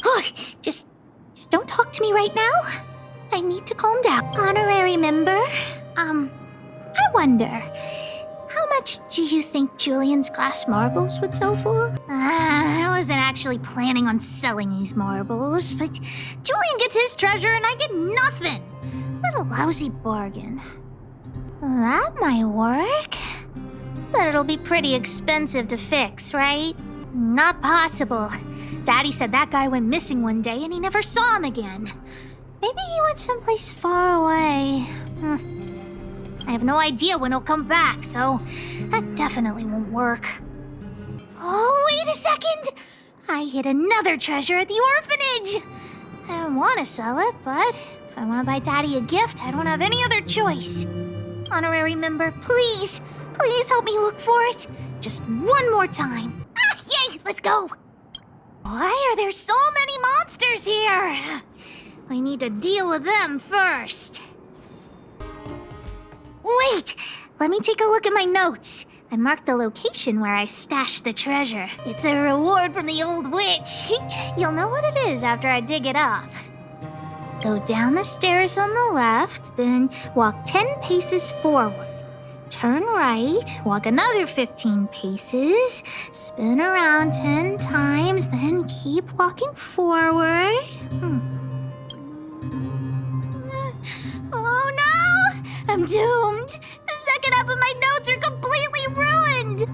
Look, just don't talk to me right now. I need to calm down. Honorary member, I wonder, how much do you think Julian's glass marbles would sell for? I wasn't actually planning on selling these marbles, but Julian gets his treasure and I get nothing. What a lousy bargain. That might work. But it'll be pretty expensive to fix, right? Not possible. Daddy said that guy went missing one day and he never saw him again. Maybe he went someplace far away. I have no idea when he'll come back, so that definitely won't work. Oh, wait a second! I hid another treasure at the orphanage! I don't want to sell it, but if I want to buy Daddy a gift, I don't have any other choice. Honorary member, please help me look for it. Just one more time. Yay, let's go! Why are there so many monsters here? I need to deal with them first. Wait, let me take a look at my notes. I marked the location where I stashed the treasure. It's a reward from the old witch. You'll know what it is after I dig it up. Go down the stairs on the left, then walk 10 paces forward. Turn right, walk another 15 paces, spin around 10 times, then keep walking forward. Oh no! I'm doomed! The second half of my notes are completely ruined!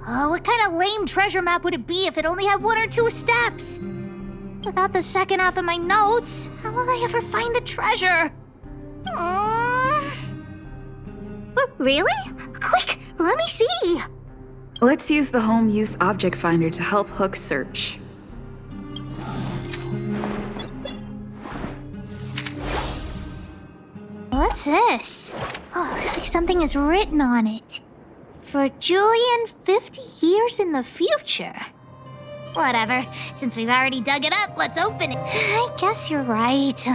Oh, what kind of lame treasure map would it be if it only had 1 or 2 steps? Without the second half of my notes, how will I ever find the treasure? Really? Quick, let me see! Let's use the home use object finder to help Hook search. What's this? Oh, looks like something is written on it. For Julian, 50 years in the future. Whatever. Since we've already dug it up, let's open it. I guess you're right.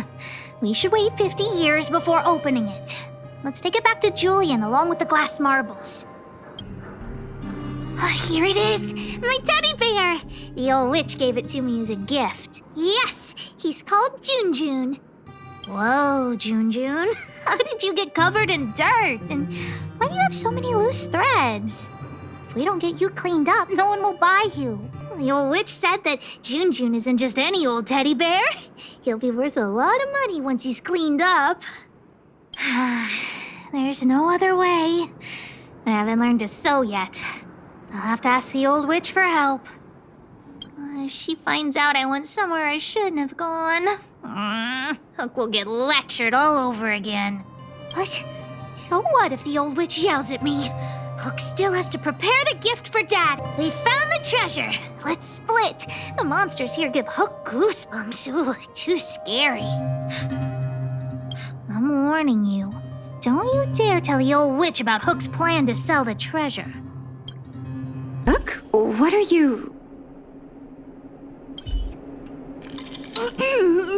We should wait 50 years before opening it. Let's take it back to Julian along with the glass marbles. Here it is! My teddy bear! The old witch gave it to me as a gift. Yes! He's called Junjun. Whoa, Junjun. How did you get covered in dirt? And why do you have so many loose threads? If we don't get you cleaned up, no one will buy you. The old witch said that Junjun isn't just any old teddy bear. He'll be worth a lot of money once he's cleaned up. There's no other way. I haven't learned to sew yet. I'll have to ask the old witch for help. If she finds out I went somewhere I shouldn't have gone, Hook will get lectured all over again. But so what if the old witch yells at me? Hook still has to prepare the gift for Dad. We found the treasure. Let's split. The monsters here give Hook goosebumps. Ooh, too scary. I'm warning you. Don't you dare tell the old witch about Hook's plan to sell the treasure. Hook, what are you...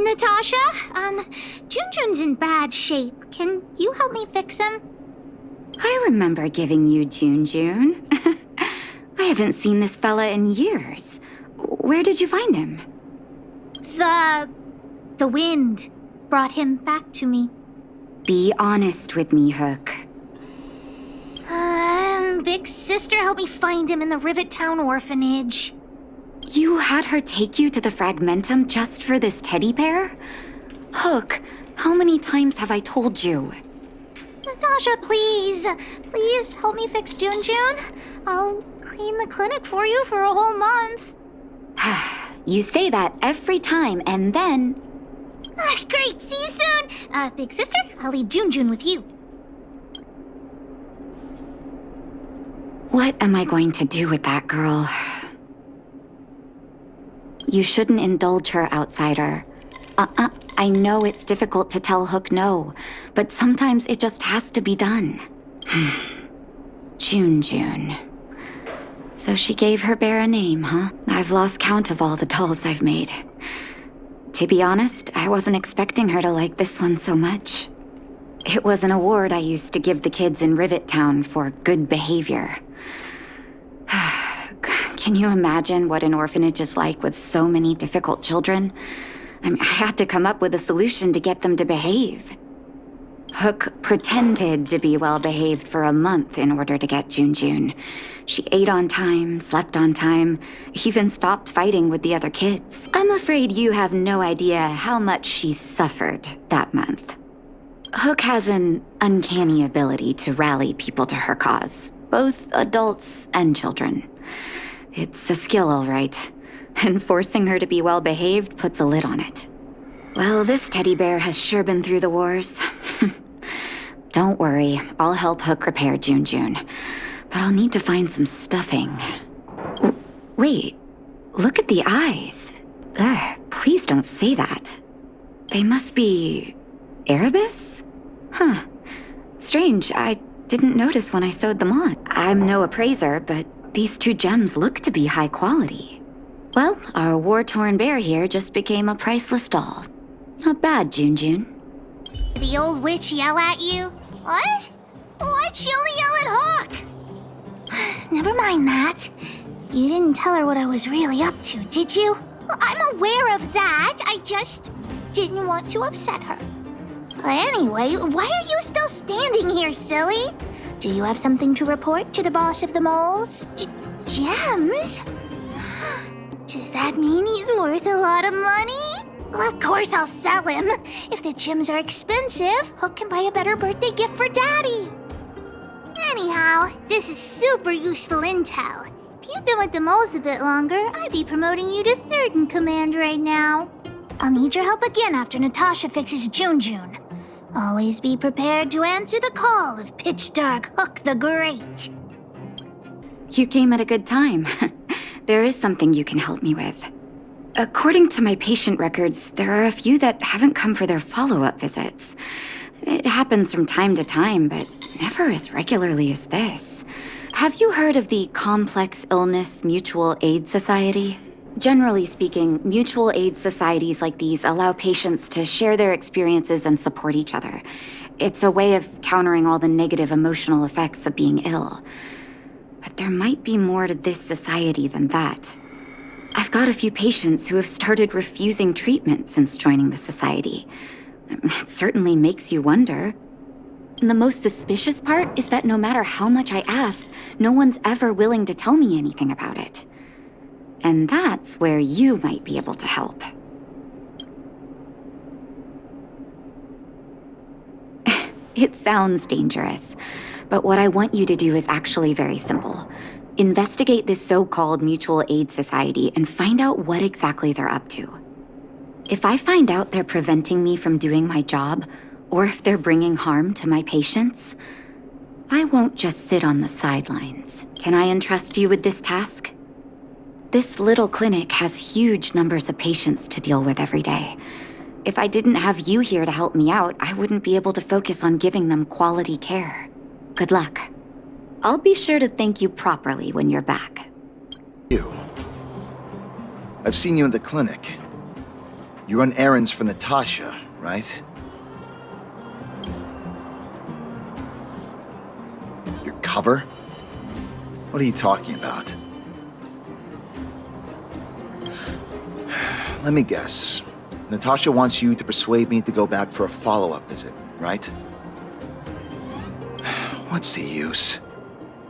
Natasha, Junjun's in bad shape. Can you help me fix him? I remember giving you Junjun. I haven't seen this fella in years. Where did you find him? The wind brought him back to me. Be honest with me, Hook. Big sister helped me find him in the Rivet Town orphanage. You had her take you to the Fragmentum just for this teddy bear? Hook, how many times have I told you? Natasha, please. Please help me fix Junjun. I'll clean the clinic for you for a whole month. You say that every time, and then... Great, see you soon. Big sister, I'll leave Junjun with you. What am I going to do with that girl? You shouldn't indulge her, outsider. I know it's difficult to tell Hook no, but sometimes it just has to be done. Junjun. So she gave her bear a name, huh? I've lost count of all the dolls I've made. To be honest, I wasn't expecting her to like this one so much. It was an award I used to give the kids in Rivet Town for good behavior. Can you imagine what an orphanage is like with so many difficult children? I had to come up with a solution to get them to behave. Hook pretended to be well-behaved for a month in order to get Junjun. She ate on time, slept on time, even stopped fighting with the other kids. I'm afraid you have no idea how much she suffered that month. Hook has an uncanny ability to rally people to her cause, both adults and children. It's a skill, all right, and forcing her to be well-behaved puts a lid on it. Well, this teddy bear has sure been through the wars. Don't worry, I'll help Hook repair Junjun, but I'll need to find some stuffing. Wait, look at the eyes. Ugh, please don't say that. They must be... Erebus? Huh. Strange, I didn't notice when I sewed them on. I'm no appraiser, but these 2 gems look to be high quality. Well, our war-torn bear here just became a priceless doll. Not bad, Junjun. The old witch yell at you? What? Why'd she only yell at Hook? Never mind that. You didn't tell her what I was really up to, did you? I'm aware of that. I just didn't want to upset her. Anyway, why are you still standing here, silly? Do you have something to report to the boss of the moles? Gems? Does that mean he's worth a lot of money? Well, of course I'll sell him. If the gems are expensive, Hook can buy a better birthday gift for Daddy. Anyhow, this is super useful intel. If you'd been with the moles a bit longer, I'd be promoting you to third in command right now. I'll need your help again after Natasha fixes Jun. Always be prepared to answer the call of Pitch Dark Hook the Great. You came at a good time. There is something you can help me with. According to my patient records, there are a few that haven't come for their follow-up visits. It happens from time to time, but never as regularly as this. Have you heard of the Complex Illness Mutual Aid Society? Generally speaking, mutual aid societies like these allow patients to share their experiences and support each other. It's a way of countering all the negative emotional effects of being ill. But there might be more to this society than that. I've got a few patients who have started refusing treatment since joining the society. It certainly makes you wonder. And the most suspicious part is that no matter how much I ask, no one's ever willing to tell me anything about it. And that's where you might be able to help. It sounds dangerous, but what I want you to do is actually very simple. Investigate this so-called mutual aid society and find out what exactly they're up to. If I find out they're preventing me from doing my job, or if they're bringing harm to my patients, I won't just sit on the sidelines. Can I entrust you with this task? This little clinic has huge numbers of patients to deal with every day. If I didn't have you here to help me out, I wouldn't be able to focus on giving them quality care. Good luck. I'll be sure to thank you properly when you're back. I've seen you in the clinic. You run errands for Natasha, right? Your cover? What are you talking about? Let me guess. Natasha wants you to persuade me to go back for a follow-up visit, right? What's the use?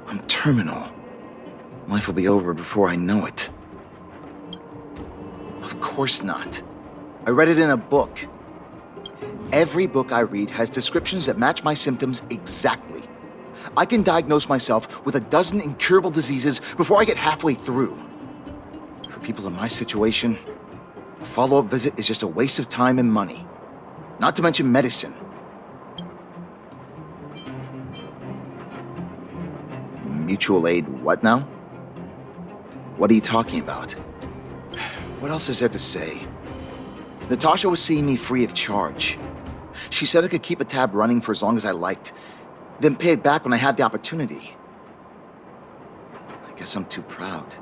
I'm terminal. Life will be over before I know it. Of course not. I read it in a book. Every book I read has descriptions that match my symptoms exactly. I can diagnose myself with a dozen incurable diseases before I get halfway through. For people in my situation, a follow-up visit is just a waste of time and money. Not to mention medicine. Mutual aid what now? What are you talking about? What else is there to say? Natasha was seeing me free of charge. She said I could keep a tab running for as long as I liked, then pay it back when I had the opportunity. I guess I'm too proud.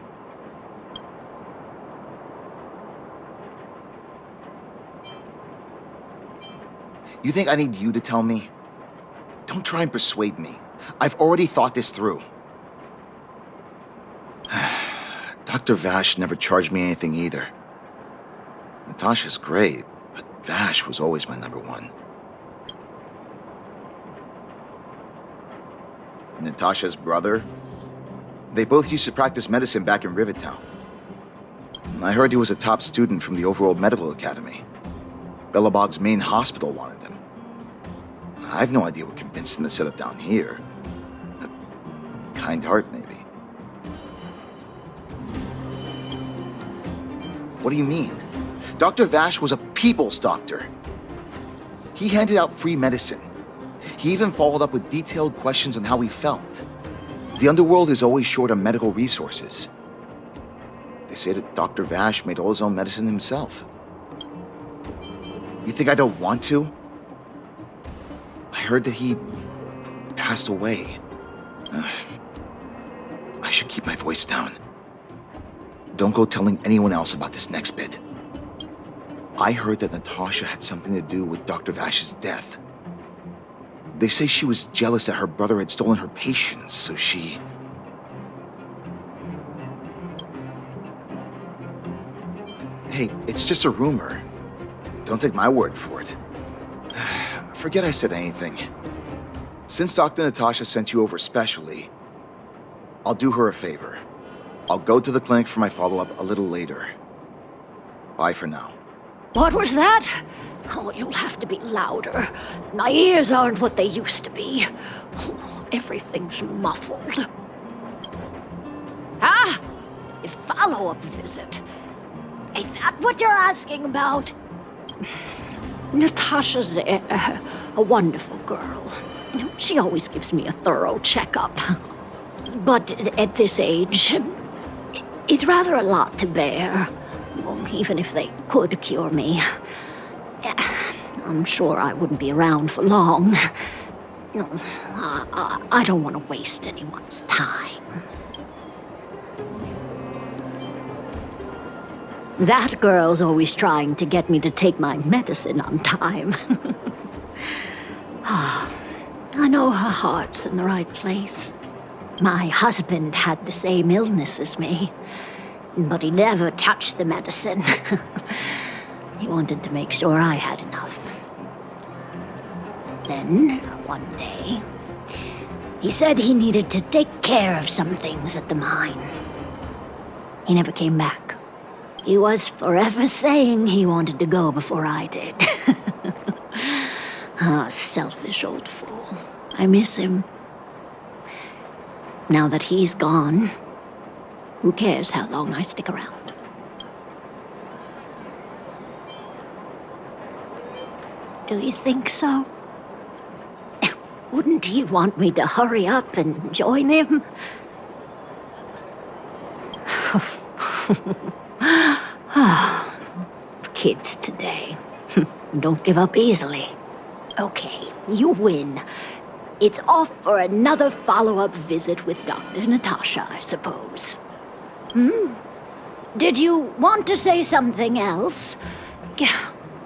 You think I need you to tell me? Don't try and persuade me. I've already thought this through. Dr. Vash never charged me anything either. Natasha's great, but Vash was always my number one. Natasha's brother? They both used to practice medicine back in Rivet Town. I heard he was a top student from the Overworld Medical Academy. Belobog's main hospital wanted him. I have no idea what convinced him to set up down here. A kind heart, maybe. What do you mean? Dr. Vash was a people's doctor. He handed out free medicine. He even followed up with detailed questions on how he felt. The underworld is always short on medical resources. They say that Dr. Vash made all his own medicine himself. You think I don't want to? I heard that he passed away. I should keep my voice down. Don't go telling anyone else about this next bit. I heard that Natasha had something to do with Dr. Vash's death. They say she was jealous that her brother had stolen her patients, so she... Hey, it's just a rumor. Don't take my word for it. Forget I said anything. Since Dr. Natasha sent you over specially, I'll do her a favor. I'll go to the clinic for my follow-up a little later. Bye for now. What was that? Oh, you'll have to be louder. My ears aren't what they used to be. Everything's muffled. Ah! A follow-up visit. Is that what you're asking about? Natasha's a wonderful girl. She always gives me a thorough checkup. But at this age, it's rather a lot to bear. Well, even if they could cure me, I'm sure I wouldn't be around for long. I don't want to waste anyone's time. That girl's always trying to get me to take my medicine on time. I know her heart's in the right place. My husband had the same illness as me, but he never touched the medicine. He wanted to make sure I had enough. Then, one day, he said he needed to take care of some things at the mine. He never came back. He was forever saying he wanted to go before I did. Selfish old fool. I miss him. Now that he's gone, who cares how long I stick around? Do you think so? Wouldn't he want me to hurry up and join him? Kids today. Don't give up easily. Okay, you win. It's off for another follow-up visit with Dr. Natasha, I suppose. Did you want to say something else?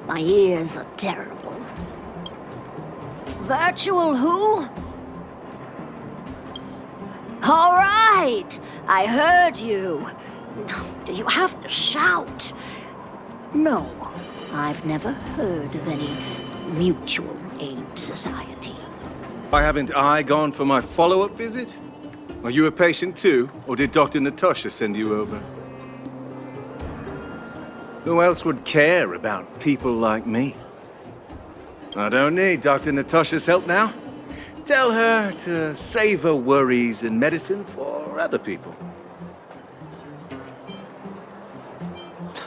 My ears are terrible. Virtual who? All right, I heard you. Do you have to shout? No, I've never heard of any mutual aid society. Why haven't I gone for my follow-up visit? Are you a patient too, or did Dr. Natasha send you over? Who else would care about people like me? I don't need Dr. Natasha's help now. Tell her to save her worries and medicine for other people.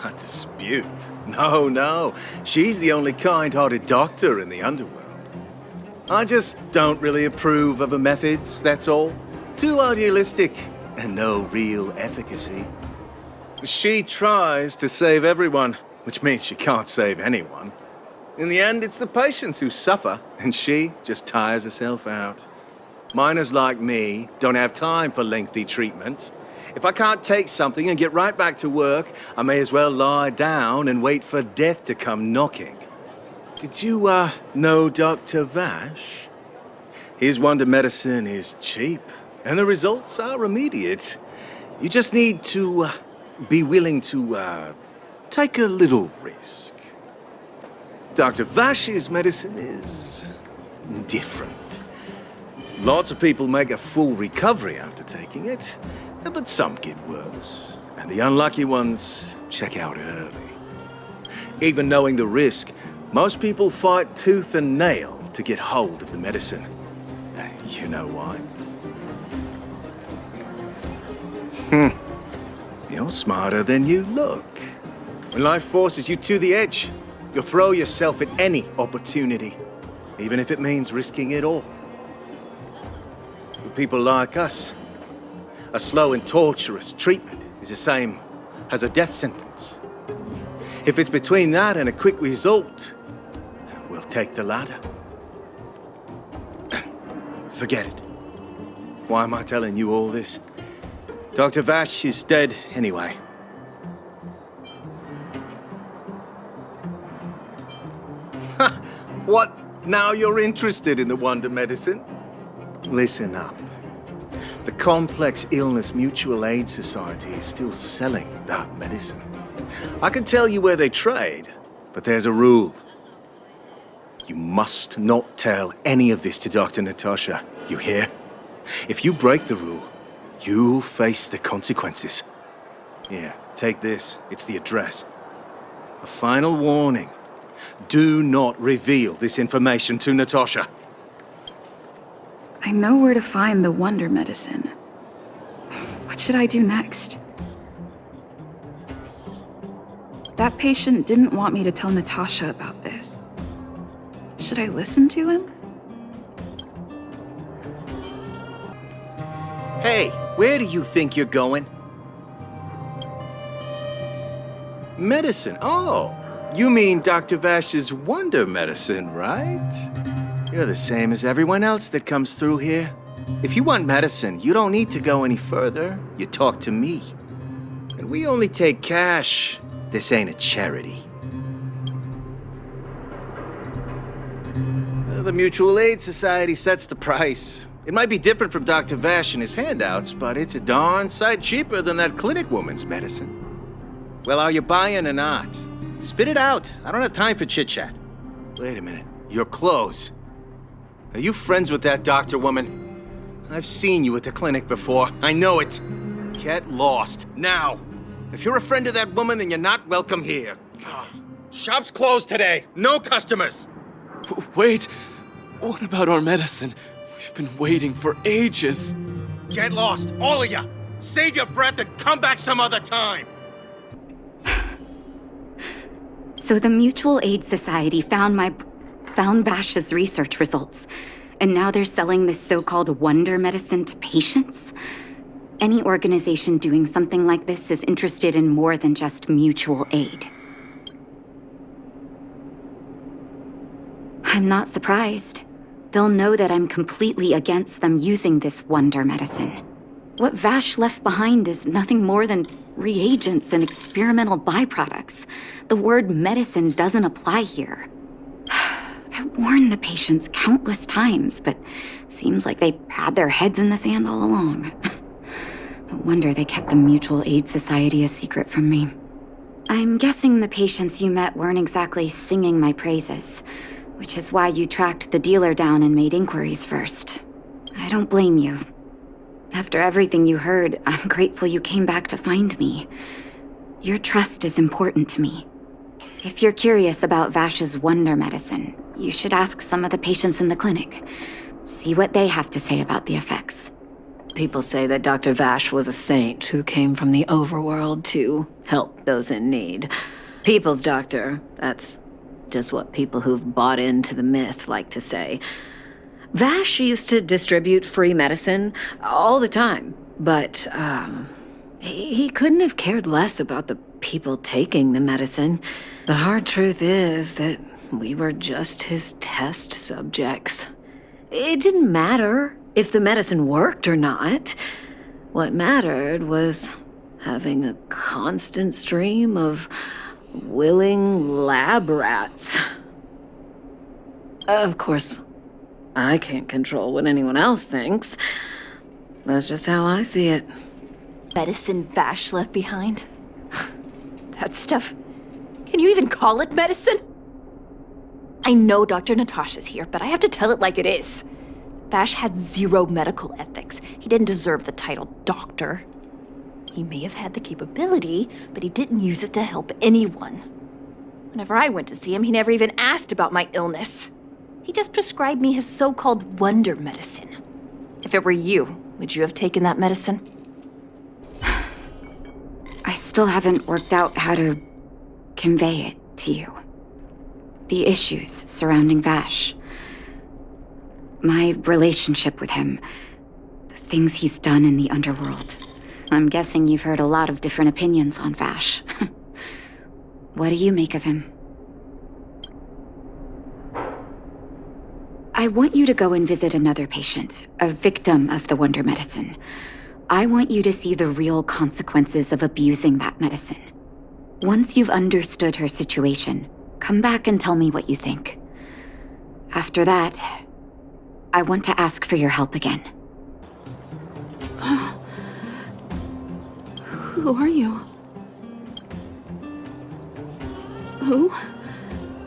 A dispute? No. She's the only kind-hearted doctor in the underworld. I just don't really approve of her methods, that's all. Too idealistic and no real efficacy. She tries to save everyone, which means she can't save anyone. In the end, it's the patients who suffer, and she just tires herself out. Miners like me don't have time for lengthy treatments. If I can't take something and get right back to work, I may as well lie down and wait for death to come knocking. Did you, know Dr. Vash? His wonder medicine is cheap, and the results are immediate. You just need to, be willing to, take a little risk. Dr. Vash's medicine is different. Lots of people make a full recovery after taking it, but some get worse, and the unlucky ones check out early. Even knowing the risk, most people fight tooth and nail to get hold of the medicine. You know why? You're smarter than you look. When life forces you to the edge, you'll throw yourself at any opportunity, even if it means risking it all. For people like us, a slow and torturous treatment is the same as a death sentence. If it's between that and a quick result, we'll take the latter. Forget it. Why am I telling you all this? Dr. Vash is dead anyway. What? Now you're interested in the wonder medicine? Listen up. The Complex Illness Mutual Aid Society is still selling that medicine. I can tell you where they trade, but there's a rule. You must not tell any of this to Dr. Natasha, you hear? If you break the rule, you'll face the consequences. Here, take this. It's the address. A final warning. Do not reveal this information to Natasha. I know where to find the wonder medicine. What should I do next? That patient didn't want me to tell Natasha about this. Should I listen to him? Hey, where do you think you're going? Medicine. Oh, you mean Dr. Vash's wonder medicine, right? You're the same as everyone else that comes through here. If you want medicine, you don't need to go any further. You talk to me. And we only take cash. This ain't a charity. The Mutual Aid Society sets the price. It might be different from Dr. Vash and his handouts, but it's a darn sight cheaper than that clinic woman's medicine. Well, are you buying or not? Spit it out. I don't have time for chit-chat. Wait a minute. Your clothes. Are you friends with that doctor woman? I've seen you at the clinic before. I know it. Get lost. Now. If you're a friend of that woman, then you're not welcome here. Shop's closed today. No customers. Wait. What about our medicine? We've been waiting for ages. Get lost, all of you. Save your breath and come back some other time. So the Mutual Aid Society found Vash's research results, and now they're selling this so-called wonder medicine to patients? Any organization doing something like this is interested in more than just mutual aid. I'm not surprised. They'll know that I'm completely against them using this wonder medicine. What Vash left behind is nothing more than reagents and experimental byproducts. The word medicine doesn't apply here. I warned the patients countless times, but seems like they had their heads in the sand all along. No wonder they kept the Mutual Aid Society a secret from me. I'm guessing the patients you met weren't exactly singing my praises, which is why you tracked the dealer down and made inquiries first. I don't blame you. After everything you heard, I'm grateful you came back to find me. Your trust is important to me. If you're curious about Vash's wonder medicine, you should ask some of the patients in the clinic. See what they have to say about the effects. People say that Dr. Vash was a saint who came from the overworld to help those in need. People's doctor, that's just what people who've bought into the myth like to say. Vash used to distribute free medicine all the time, but he couldn't have cared less about the people taking the medicine. The hard truth is that we were just his test subjects. It didn't matter if the medicine worked or not. What mattered was having a constant stream of willing lab rats. Of course, I can't control what anyone else thinks. That's just how I see it. Medicine Vash left behind? That stuff... Can you even call it medicine? I know Dr. Natasha's here, but I have to tell it like it is. Vash had zero medical ethics. He didn't deserve the title doctor. He may have had the capability, but he didn't use it to help anyone. Whenever I went to see him, he never even asked about my illness. He just prescribed me his so-called wonder medicine. If it were you, would you have taken that medicine? I still haven't worked out how to convey it to you. The issues surrounding Vash. My relationship with him. The things he's done in the underworld. I'm guessing you've heard a lot of different opinions on Vash. What do you make of him? I want you to go and visit another patient, a victim of the wonder medicine. I want you to see the real consequences of abusing that medicine. Once you've understood her situation, come back and tell me what you think. After that, I want to ask for your help again. Who are you? Who?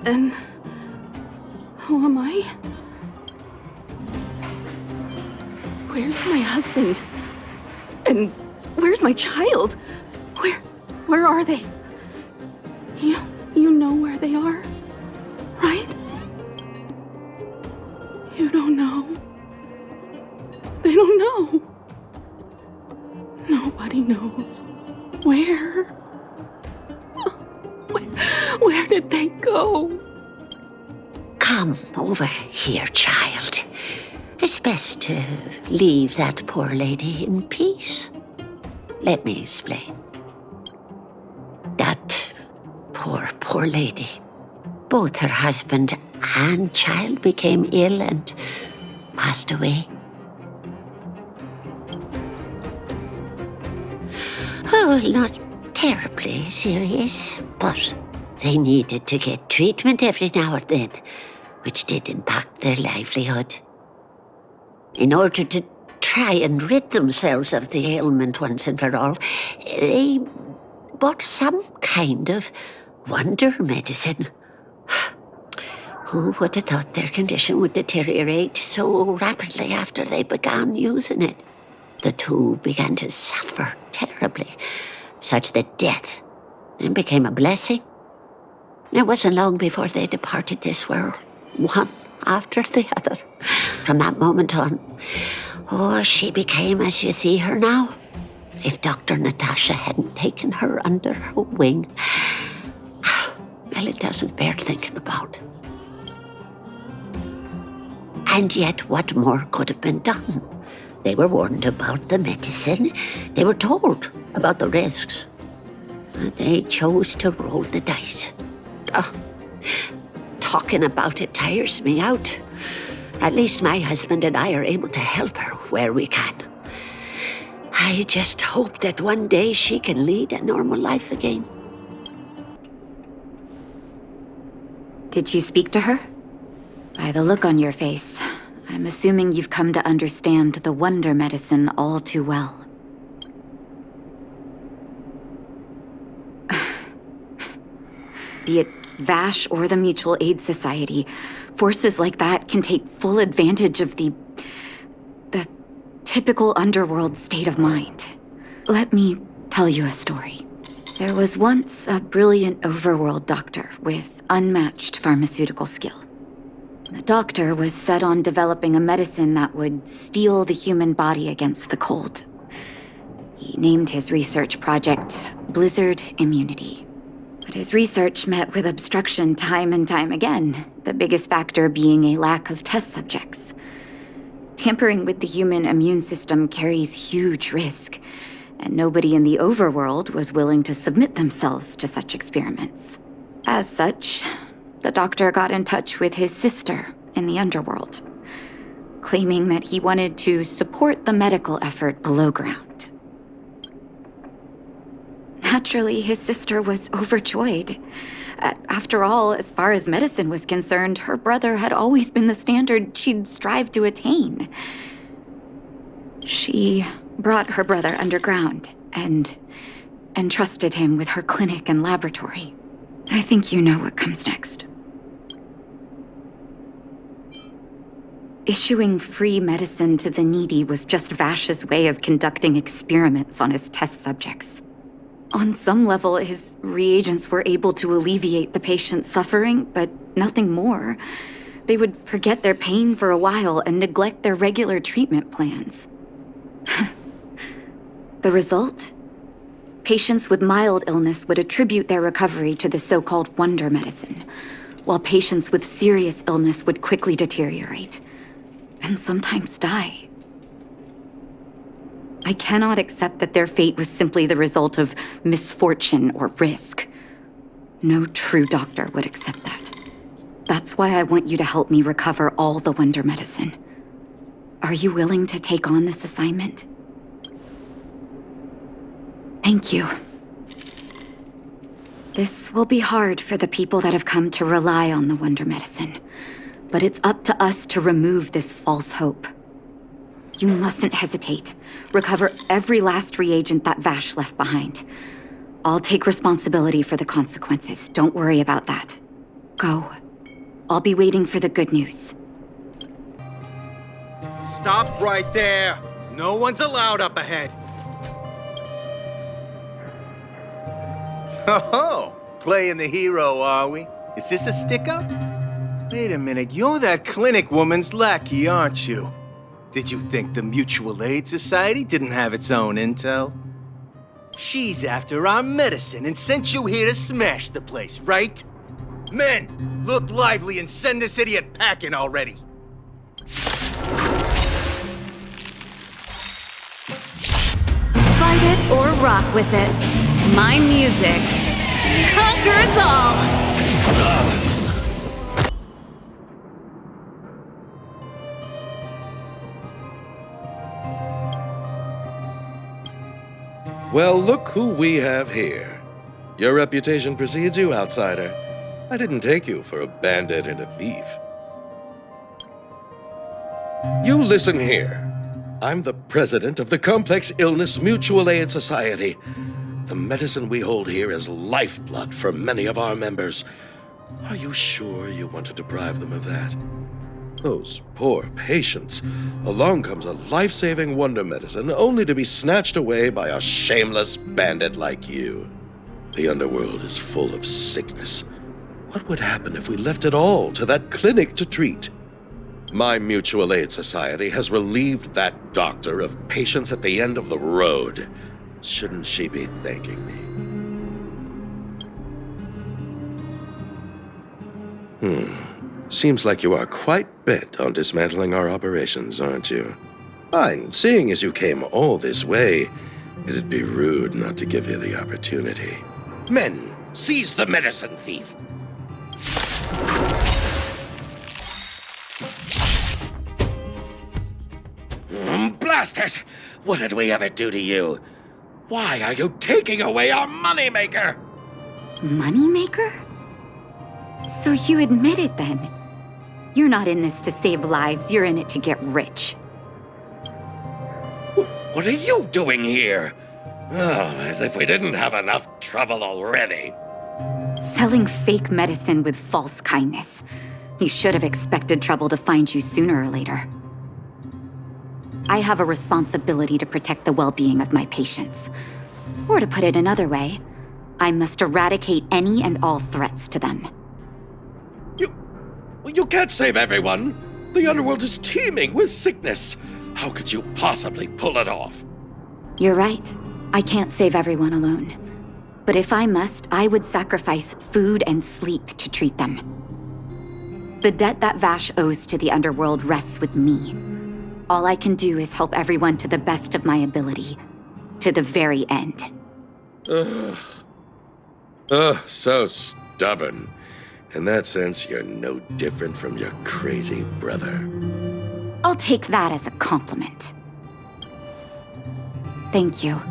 And who am I? Where's my husband? And where's my child? Where are they? You know where they are, right? You don't know. They don't know. Nobody knows. Where? Where did they go? Come over here, child. It's best to leave that poor lady in peace. Let me explain. That poor lady. Both her husband and child became ill and passed away. Oh, not terribly serious, but they needed to get treatment every now and then, which did impact their livelihood. In order to try and rid themselves of the ailment once and for all, they bought some kind of wonder medicine. Who would have thought their condition would deteriorate so rapidly after they began using it? The two began to suffer terribly, such that death then became a blessing. It wasn't long before they departed this world, one after the other. From that moment on, she became as you see her now. If Dr. Natasha hadn't taken her under her wing, well, it doesn't bear thinking about. And yet, what more could have been done? They were warned about the medicine. They were told about the risks. They chose to roll the dice. Talking about it tires me out. At least my husband and I are able to help her where we can. I just hope that one day she can lead a normal life again. Did you speak to her? By the look on your face, I'm assuming you've come to understand the wonder medicine all too well. Be it Vash or the Mutual Aid Society, forces like that can take full advantage of the typical underworld state of mind. Let me tell you a story. There was once a brilliant overworld doctor with unmatched pharmaceutical skill. The doctor was set on developing a medicine that would steel the human body against the cold. He named his research project Blizzard Immunity. But his research met with obstruction time and time again, the biggest factor being a lack of test subjects. Tampering with the human immune system carries huge risk, and nobody in the overworld was willing to submit themselves to such experiments. As such, the doctor got in touch with his sister in the underworld, claiming that he wanted to support the medical effort below ground. Naturally, his sister was overjoyed. After all, as far as medicine was concerned, her brother had always been the standard she'd strive to attain. She brought her brother underground and entrusted him with her clinic and laboratory. I think you know what comes next. Issuing free medicine to the needy was just Vash's way of conducting experiments on his test subjects. On some level, his reagents were able to alleviate the patient's suffering, but nothing more. They would forget their pain for a while and neglect their regular treatment plans. The result? Patients with mild illness would attribute their recovery to the so-called wonder medicine, while patients with serious illness would quickly deteriorate, and sometimes die. I cannot accept that their fate was simply the result of misfortune or risk. No true doctor would accept that. That's why I want you to help me recover all the wonder medicine. Are you willing to take on this assignment? Thank you. This will be hard for the people that have come to rely on the wonder medicine, but it's up to us to remove this false hope. You mustn't hesitate. Recover every last reagent that Vash left behind. I'll take responsibility for the consequences. Don't worry about that. Go. I'll be waiting for the good news. Stop right there! No one's allowed up ahead. Oh, playing the hero, are we? Is this a stick-up? Wait a minute, you're that clinic woman's lackey, aren't you? Did you think the Mutual Aid Society didn't have its own intel? She's after our medicine and sent you here to smash the place, right? Men, look lively and send this idiot packing already. Fight it or rock with it. My music conquers all. Well, look who we have here. Your reputation precedes you, outsider. I didn't take you for a bandit and a thief. You listen here. I'm the president of the Complex Illness Mutual Aid Society. The medicine we hold here is lifeblood for many of our members. Are you sure you want to deprive them of that? Those poor patients. Along comes a life-saving wonder medicine only to be snatched away by a shameless bandit like you. The underworld is full of sickness. What would happen if we left it all to that clinic to treat? My Mutual Aid Society has relieved that doctor of patients at the end of the road. Shouldn't she be thanking me? Seems like you are quite bent on dismantling our operations, aren't you? Fine, seeing as you came all this way, it'd be rude not to give you the opportunity. Men, seize the medicine thief! Blast it! What did we ever do to you? Why are you taking away our moneymaker? Moneymaker? So you admit it then? You're not in this to save lives, you're in it to get rich. What are you doing here? Oh, as if we didn't have enough trouble already. Selling fake medicine with false kindness. You should have expected trouble to find you sooner or later. I have a responsibility to protect the well-being of my patients. Or to put it another way, I must eradicate any and all threats to them. You can't save everyone. The underworld is teeming with sickness. How could you possibly pull it off? You're right. I can't save everyone alone. But if I must, I would sacrifice food and sleep to treat them. The debt that Vash owes to the underworld rests with me. All I can do is help everyone to the best of my ability. To the very end. So stubborn. In that sense, you're no different from your crazy brother. I'll take that as a compliment. Thank you.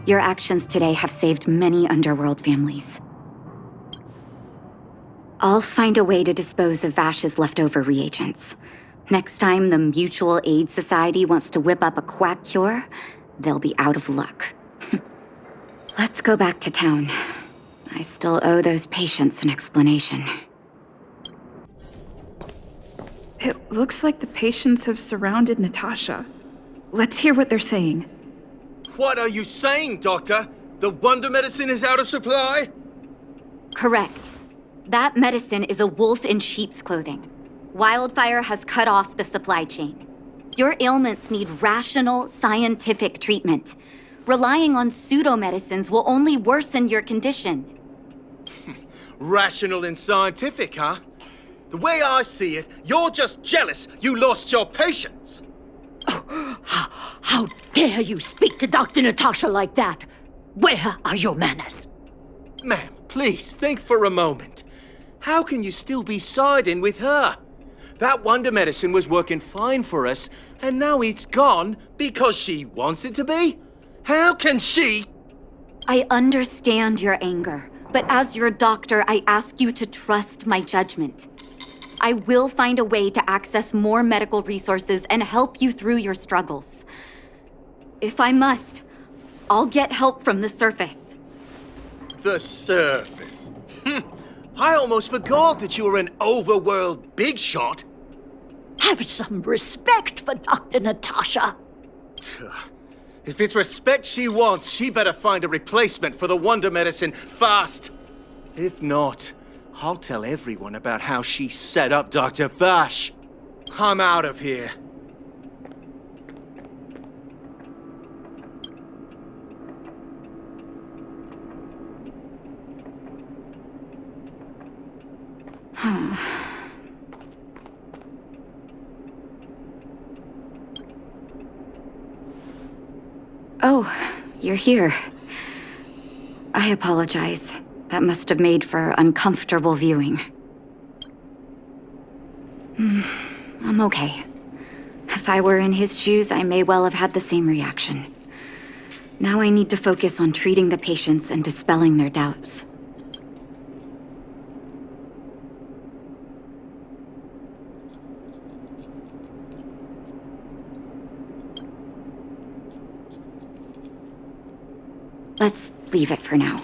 Your actions today have saved many underworld families. I'll find a way to dispose of Vash's leftover reagents. Next time the Mutual Aid Society wants to whip up a quack cure, they'll be out of luck. Let's go back to town. I still owe those patients an explanation. It looks like the patients have surrounded Natasha. Let's hear what they're saying. What are you saying, Doctor? The wonder medicine is out of supply? Correct. That medicine is a wolf in sheep's clothing. Wildfire has cut off the supply chain. Your ailments need rational, scientific treatment. Relying on pseudo-medicines will only worsen your condition. Rational and scientific, huh? The way I see it, you're just jealous you lost your patients. How dare you speak to Dr. Natasha like that? Where are your manners? Ma'am, please think for a moment. How can you still be siding with her? That wonder medicine was working fine for us, and now it's gone because she wants it to be? How can she? I understand your anger, but as your doctor, I ask you to trust my judgment. I will find a way to access more medical resources and help you through your struggles. If I must, I'll get help from the surface. The surface? I almost forgot that you were an overworld big shot. Have some respect for Dr. Natasha. If it's respect she wants, she better find a replacement for the wonder medicine fast. If not, I'll tell everyone about how she set up Dr. Vash. I'm out of here. Oh, you're here. I apologize. That must have made for uncomfortable viewing. I'm okay. If I were in his shoes, I may well have had the same reaction. Now I need to focus on treating the patients and dispelling their doubts. Let's leave it for now.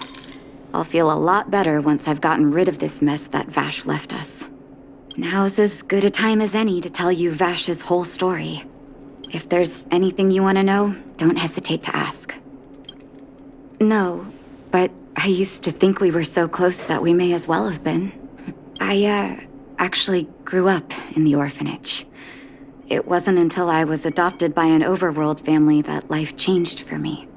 I'll feel a lot better once I've gotten rid of this mess that Vash left us. Now's as good a time as any to tell you Vash's whole story. If there's anything you want to know, don't hesitate to ask. No, but I used to think we were so close that we may as well have been. I, actually grew up in the orphanage. It wasn't until I was adopted by an overworld family that life changed for me.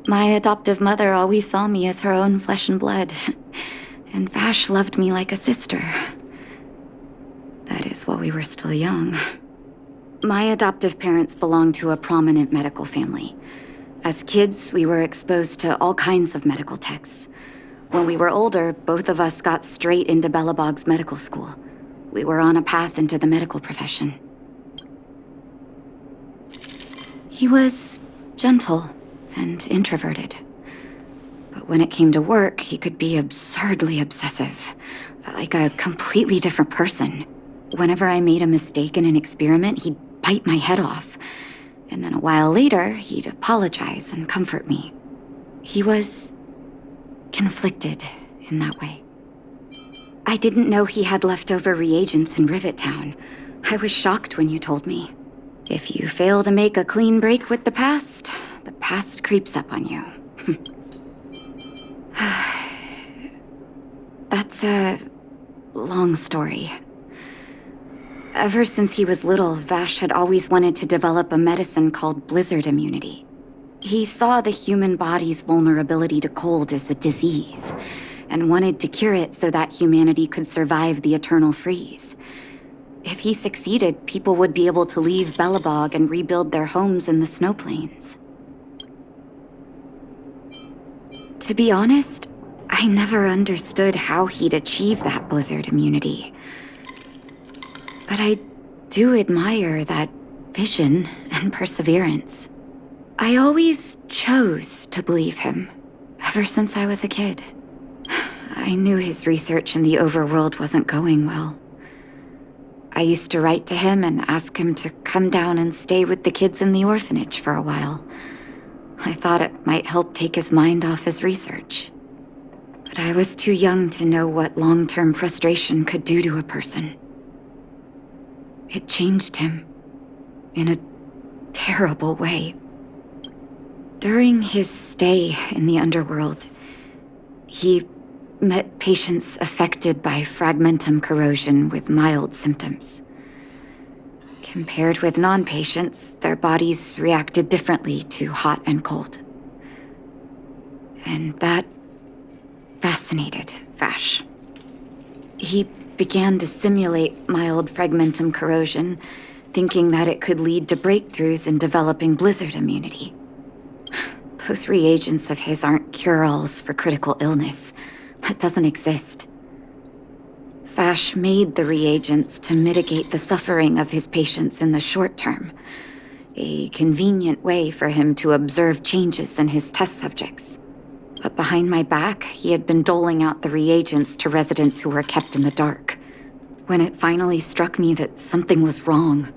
My adoptive mother always saw me as her own flesh and blood, and Vash loved me like a sister. That is while we were still young. My adoptive parents belonged to a prominent medical family. As kids, we were exposed to all kinds of medical texts. When we were older, both of us got straight into Belobog's medical school. We were on a path into the medical profession. He was gentle and introverted. But when it came to work, he could be absurdly obsessive, like a completely different person. Whenever I made a mistake in an experiment, he'd bite my head off. And then a while later, he'd apologize and comfort me. He was conflicted in that way. I didn't know he had leftover reagents in Rivet Town. I was shocked when you told me. If you fail to make a clean break with the past creeps up on you. That's a long story. Ever since he was little, Vash had always wanted to develop a medicine called blizzard immunity. He saw the human body's vulnerability to cold as a disease, and wanted to cure it so that humanity could survive the eternal freeze. If he succeeded, people would be able to leave Belobog and rebuild their homes in the snow plains. To be honest, I never understood how he'd achieve that blizzard immunity. But I do admire that vision and perseverance. I always chose to believe him, ever since I was a kid. I knew his research in the overworld wasn't going well. I used to write to him and ask him to come down and stay with the kids in the orphanage for a while. I thought it might help take his mind off his research. But I was too young to know what long-term frustration could do to a person. It changed him in a terrible way. During his stay in the underworld, he met patients affected by fragmentum corrosion with mild symptoms. Compared with non-patients, their bodies reacted differently to hot and cold. And that fascinated Vash. He began to simulate mild fragmentum corrosion, thinking that it could lead to breakthroughs in developing blizzard immunity. Those reagents of his aren't cure-alls for critical illness. That doesn't exist. Vash made the reagents to mitigate the suffering of his patients in the short term. A convenient way for him to observe changes in his test subjects. But behind my back, he had been doling out the reagents to residents who were kept in the dark. When it finally struck me that something was wrong,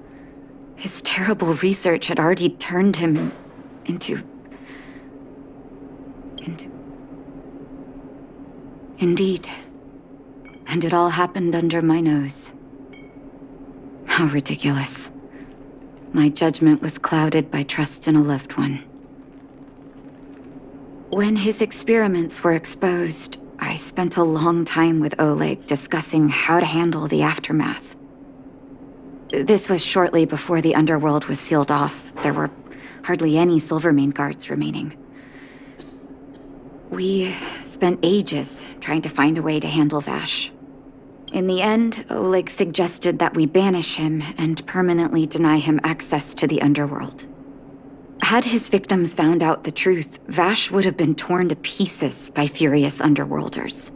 his terrible research had already turned him into... Indeed. And it all happened under my nose. How ridiculous. My judgment was clouded by trust in a loved one. When his experiments were exposed, I spent a long time with Oleg discussing how to handle the aftermath. This was shortly before the underworld was sealed off. There were hardly any Silvermane guards remaining. We spent ages trying to find a way to handle Vash. In the end, Oleg suggested that we banish him and permanently deny him access to the underworld. Had his victims found out the truth, Vash would have been torn to pieces by furious underworlders.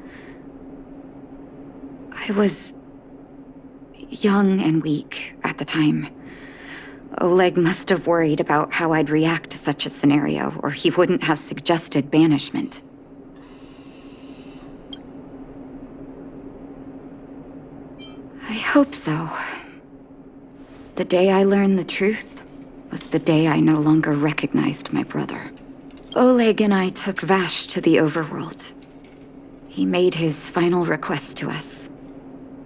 I was young and weak at the time. Oleg must have worried about how I'd react to such a scenario, or he wouldn't have suggested banishment. I hope so. The day I learned the truth was the day I no longer recognized my brother. Oleg and I took Vash to the overworld. He made his final request to us,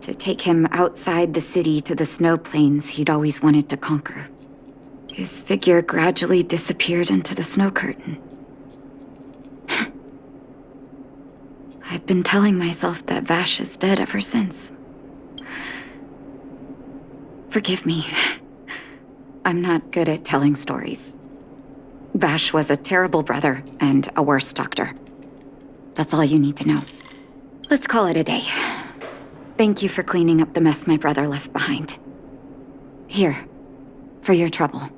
to take him outside the city to the snow plains he'd always wanted to conquer. His figure gradually disappeared into the snow curtain. I've been telling myself that Vash is dead ever since. Forgive me. I'm not good at telling stories. Vash was a terrible brother and a worse doctor. That's all you need to know. Let's call it a day. Thank you for cleaning up the mess my brother left behind. Here, for your trouble.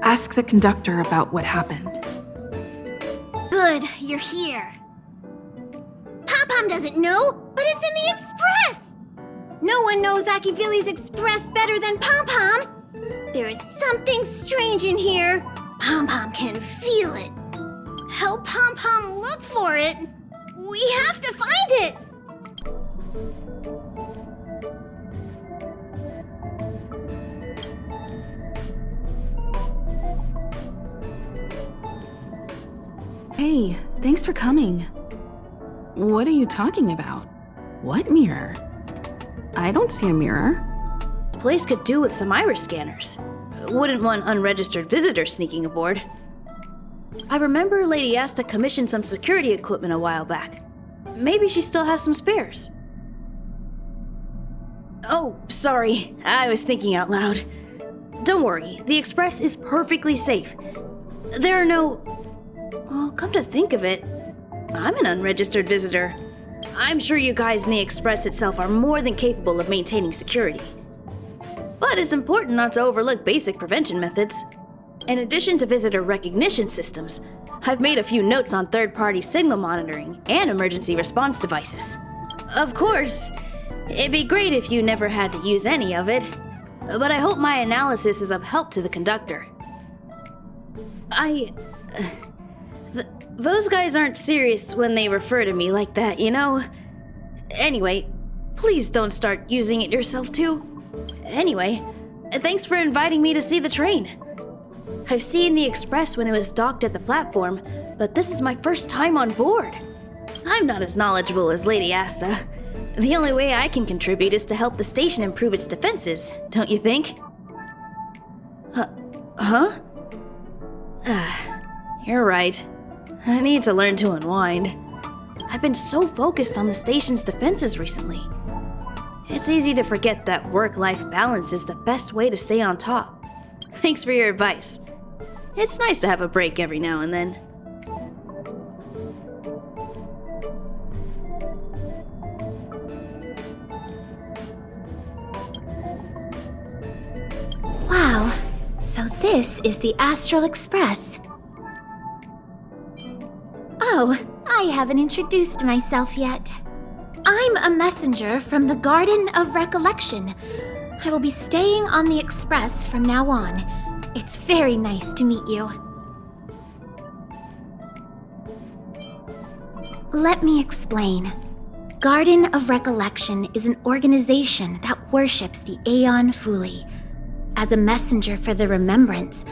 Ask the conductor about what happened. Good, you're here. Pom-Pom doesn't know, but it's in the Express! No one knows Akivili's Express better than Pom-Pom. There is something strange in here. Pom-Pom can feel it. Help Pom-Pom look for it. We have to find it. Hey, thanks for coming. What are you talking about? What mirror? I don't see a mirror. Place could do with some iris scanners. Wouldn't want unregistered visitors sneaking aboard. I remember Lady Asta commissioned some security equipment a while back. Maybe she still has some spares. Oh, sorry. I was thinking out loud. Don't worry, the Express is perfectly safe. There are no... Well, come to think of it, I'm an unregistered visitor. I'm sure you guys in the Express itself are more than capable of maintaining security. But it's important not to overlook basic prevention methods. In addition to visitor recognition systems, I've made a few notes on third-party signal monitoring and emergency response devices. Of course, it'd be great if you never had to use any of it, but I hope my analysis is of help to the conductor. Those guys aren't serious when they refer to me like that, you know? Anyway, please don't start using it yourself too. Anyway, thanks for inviting me to see the train. I've seen the Express when it was docked at the platform, but this is my first time on board. I'm not as knowledgeable as Lady Asta. The only way I can contribute is to help the station improve its defenses, don't you think? Huh? You're right. I need to learn to unwind. I've been so focused on the station's defenses recently. It's easy to forget that work-life balance is the best way to stay on top. Thanks for your advice. It's nice to have a break every now and then. Wow, so this is the Astral Express. Oh, I haven't introduced myself yet. I'm a messenger from the Garden of Recollection. I will be staying on the Express from now on. It's very nice to meet you. Let me explain. Garden of Recollection is an organization that worships the Aeon Fuli. As a messenger for the remembrance,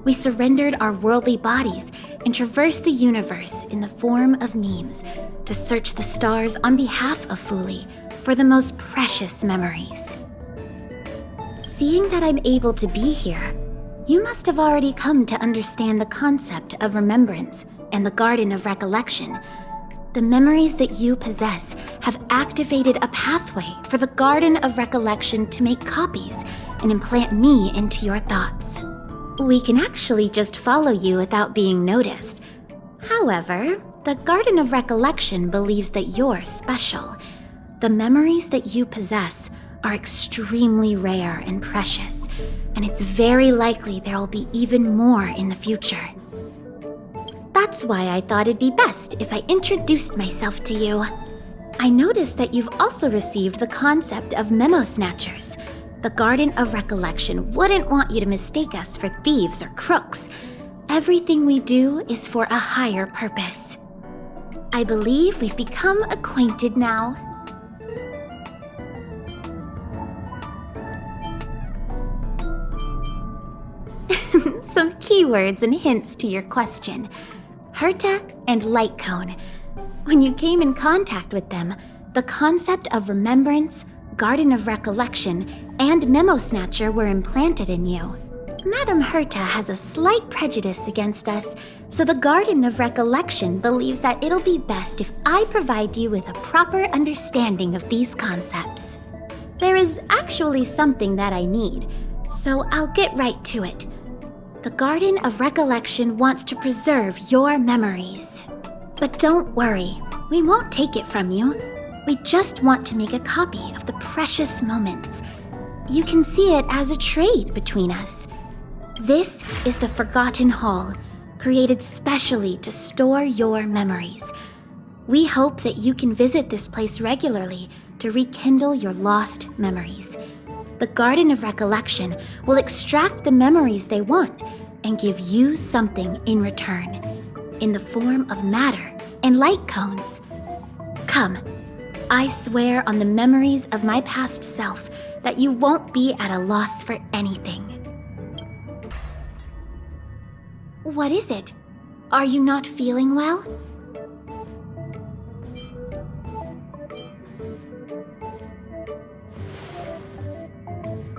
We surrendered our worldly bodies and traversed the universe in the form of memes to search the stars on behalf of Fuli for the most precious memories. Seeing that I'm able to be here, you must have already come to understand the concept of remembrance and the Garden of Recollection. The memories that you possess have activated a pathway for the Garden of Recollection to make copies and implant me into your thoughts. We can actually just follow you without being noticed. However, the Garden of Recollection believes that you're special. The memories that you possess are extremely rare and precious, and it's very likely there will be even more in the future. That's why I thought it'd be best if I introduced myself to you. I noticed that you've also received the concept of memo snatchers. The Garden of Recollection wouldn't want you to mistake us for thieves or crooks. Everything we do is for a higher purpose. I believe we've become acquainted now. Some keywords and hints to your question. Herta and Light Cone. When you came in contact with them, the concept of remembrance, Garden of Recollection, and Memo Snatcher were implanted in you. Madame Herta has a slight prejudice against us, so the Garden of Recollection believes that it'll be best if I provide you with a proper understanding of these concepts. There is actually something that I need, so I'll get right to it. The Garden of Recollection wants to preserve your memories. But don't worry, we won't take it from you. We just want to make a copy of the precious moments. You can see it as a trade between us. This is the Forgotten Hall, created specially to store your memories. We hope that you can visit this place regularly to rekindle your lost memories. The Garden of Recollection will extract the memories they want and give you something in return, in the form of matter and light cones. Come, I swear on the memories of my past self that you won't be at a loss for anything. What is it? Are you not feeling well?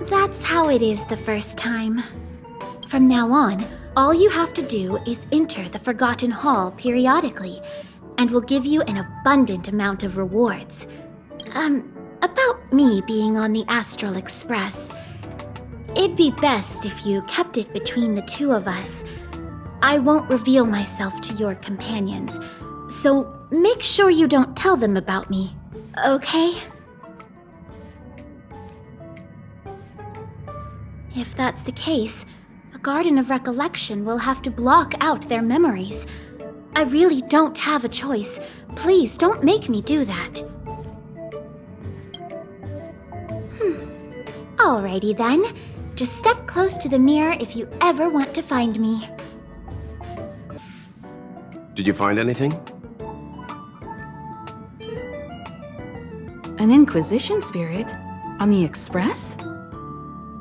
That's how it is the first time. From now on, all you have to do is enter the Forgotten Hall periodically, and we'll give you an abundant amount of rewards. About me being on the Astral Express. It'd be best if you kept it between the two of us. I won't reveal myself to your companions, so make sure you don't tell them about me, okay? If that's the case, the Garden of Recollection will have to block out their memories. I really don't have a choice. Please don't make me do that. Alrighty then. Just step close to the mirror if you ever want to find me. Did you find anything? An Inquisition spirit? On the Express?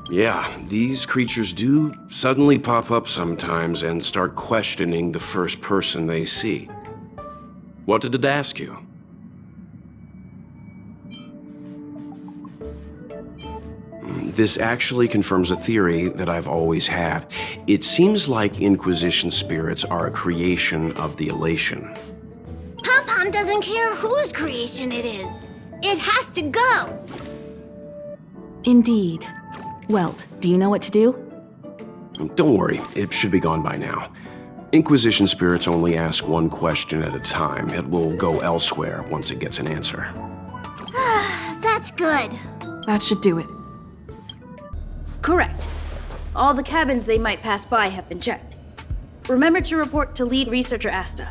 Yeah, these creatures do suddenly pop up sometimes and start questioning the first person they see. What did it ask you? This actually confirms a theory that I've always had. It seems like Inquisition spirits are a creation of the Elation. Pom-Pom doesn't care whose creation it is. It has to go! Indeed. Welt, do you know what to do? Don't worry, it should be gone by now. Inquisition spirits only ask one question at a time. It will go elsewhere once it gets an answer. That's good. That should do it. Correct. All the cabins they might pass by have been checked. Remember to report to lead researcher Asta.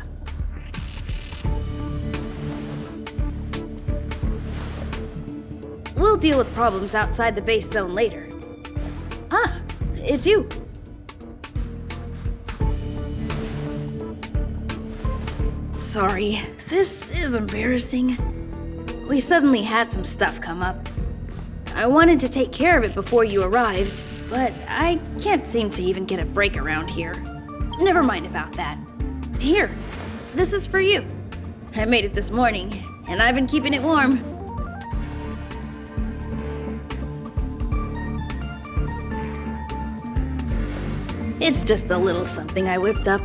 We'll deal with problems outside the base zone later. Ah, it's you. Sorry, this is embarrassing. We suddenly had some stuff come up. I wanted to take care of it before you arrived, but I can't seem to even get a break around here. Never mind about that. Here, this is for you. I made it this morning, and I've been keeping it warm. It's just a little something I whipped up.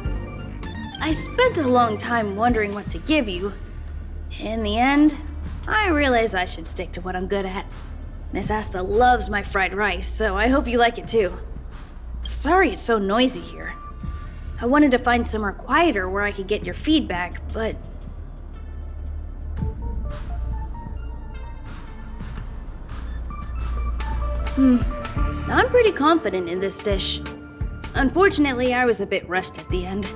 I spent a long time wondering what to give you. In the end, I realized I should stick to what I'm good at. Miss Asta loves my fried rice, so I hope you like it too. Sorry it's so noisy here. I wanted to find somewhere quieter where I could get your feedback, but... I'm pretty confident in this dish. Unfortunately, I was a bit rushed at the end.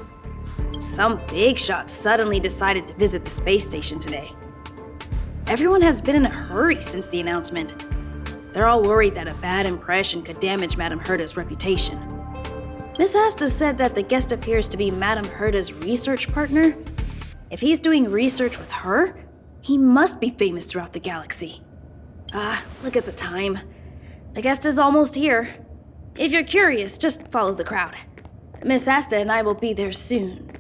Some big shot suddenly decided to visit the space station today. Everyone has been in a hurry since the announcement. They're all worried that a bad impression could damage Madame Herta's reputation. Miss Asta said that the guest appears to be Madame Herta's research partner. If he's doing research with her, he must be famous throughout the galaxy. Look at the time. The guest is almost here. If you're curious, just follow the crowd. Miss Asta and I will be there soon.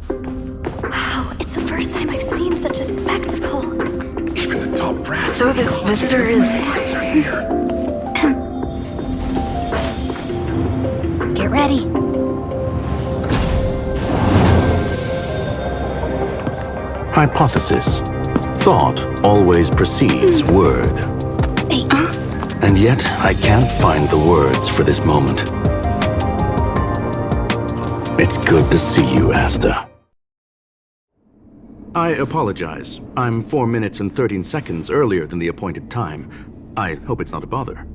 Wow, it's the first time I've seen such a spectacle. Even the top brass. So this visitor is... Get ready. Hypothesis. Thought always precedes word. And yet, I can't find the words for this moment. It's good to see you, Asta. I apologize. I'm 4 minutes and 13 seconds earlier than the appointed time. I hope it's not a bother.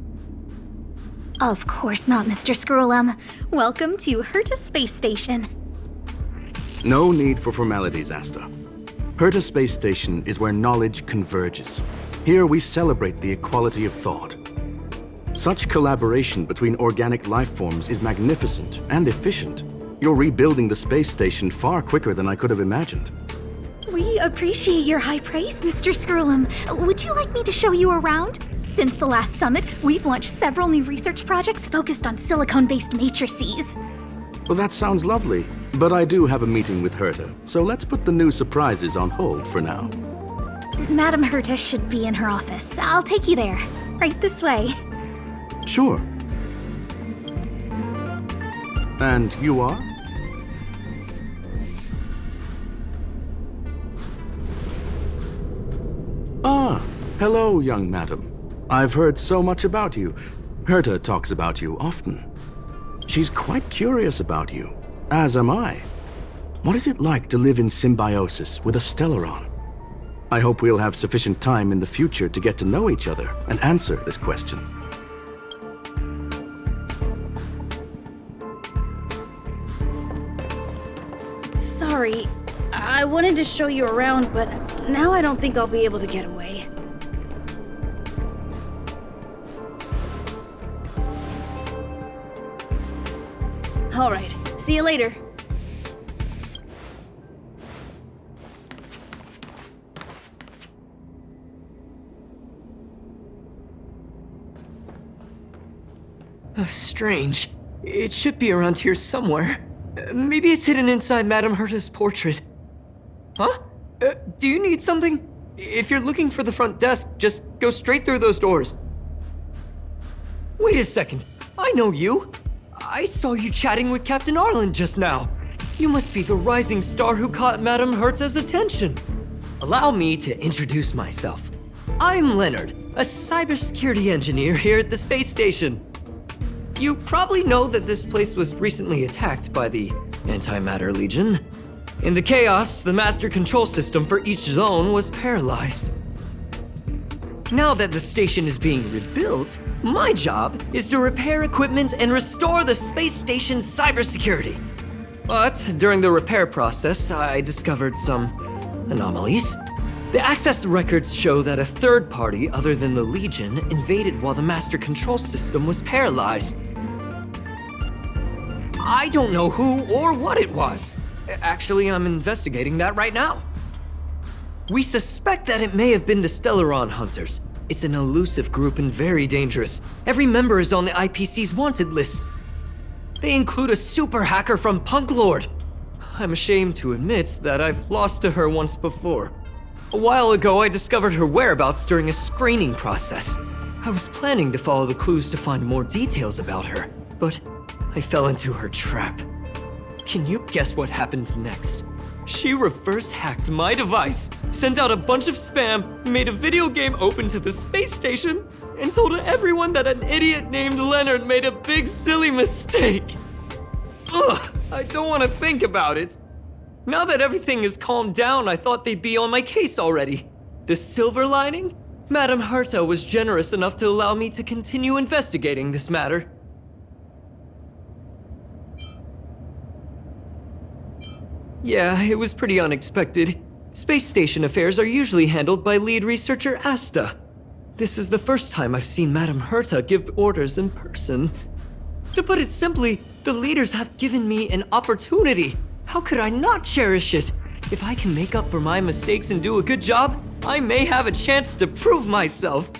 Of course not, Mr. Scrollum. Welcome to Herta Space Station. No need for formalities, Asta. Herta Space Station is where knowledge converges. Here we celebrate the equality of thought. Such collaboration between organic life forms is magnificent and efficient. You're rebuilding the space station far quicker than I could have imagined. We appreciate your high praise, Mr. Scrollum. Would you like me to show you around? Since the last summit, we've launched several new research projects focused on silicone-based matrices. Well, that sounds lovely, but I do have a meeting with Herta, so let's put the new surprises on hold for now. Madame Herta should be in her office. I'll take you there. Right this way. Sure. And you are? Ah, hello, young madam. I've heard so much about you. Herta talks about you often. She's quite curious about you, as am I. What is it like to live in symbiosis with a Stellaron? I hope we'll have sufficient time in the future to get to know each other and answer this question. Sorry, I wanted to show you around, but now I don't think I'll be able to get away. All right, see you later. Oh, strange. It should be around here somewhere. Maybe it's hidden inside Madame Herta's portrait. Huh? Do you need something? If you're looking for the front desk, just go straight through those doors. Wait a second. I know you. I saw you chatting with Captain Arlen just now. You must be the rising star who caught Madame Herta's attention. Allow me to introduce myself. I'm Leonard, a cybersecurity engineer here at the space station. You probably know that this place was recently attacked by the Antimatter Legion. In the chaos, the master control system for each zone was paralyzed. Now that the station is being rebuilt, my job is to repair equipment and restore the space station's cybersecurity. But during the repair process, I discovered some anomalies. The access records show that a third party other than the Legion invaded while the master control system was paralyzed. I don't know who or what it was. Actually, I'm investigating that right now. We suspect that it may have been the Stellaron hunters. It's an elusive group and very dangerous. Every member is on the IPC's wanted list. They include a super hacker from Punk Lord. I'm ashamed to admit that I've lost to her once before. A while ago, I discovered her whereabouts during a screening process. I was planning to follow the clues to find more details about her, but I fell into her trap. Can you guess what happened next? She reverse hacked my device, sent out a bunch of spam, made a video game open to the space station, and told everyone that an idiot named Leonard made a big silly mistake. Ugh, I don't want to think about it. Now that everything is calmed down, I thought they'd be on my case already. The silver lining? Madame Herta was generous enough to allow me to continue investigating this matter. Yeah, it was pretty unexpected. Space station affairs are usually handled by lead researcher Asta. This is the first time I've seen Madame Herta give orders in person. To put it simply, the leaders have given me an opportunity. How could I not cherish it? If I can make up for my mistakes and do a good job, I may have a chance to prove myself.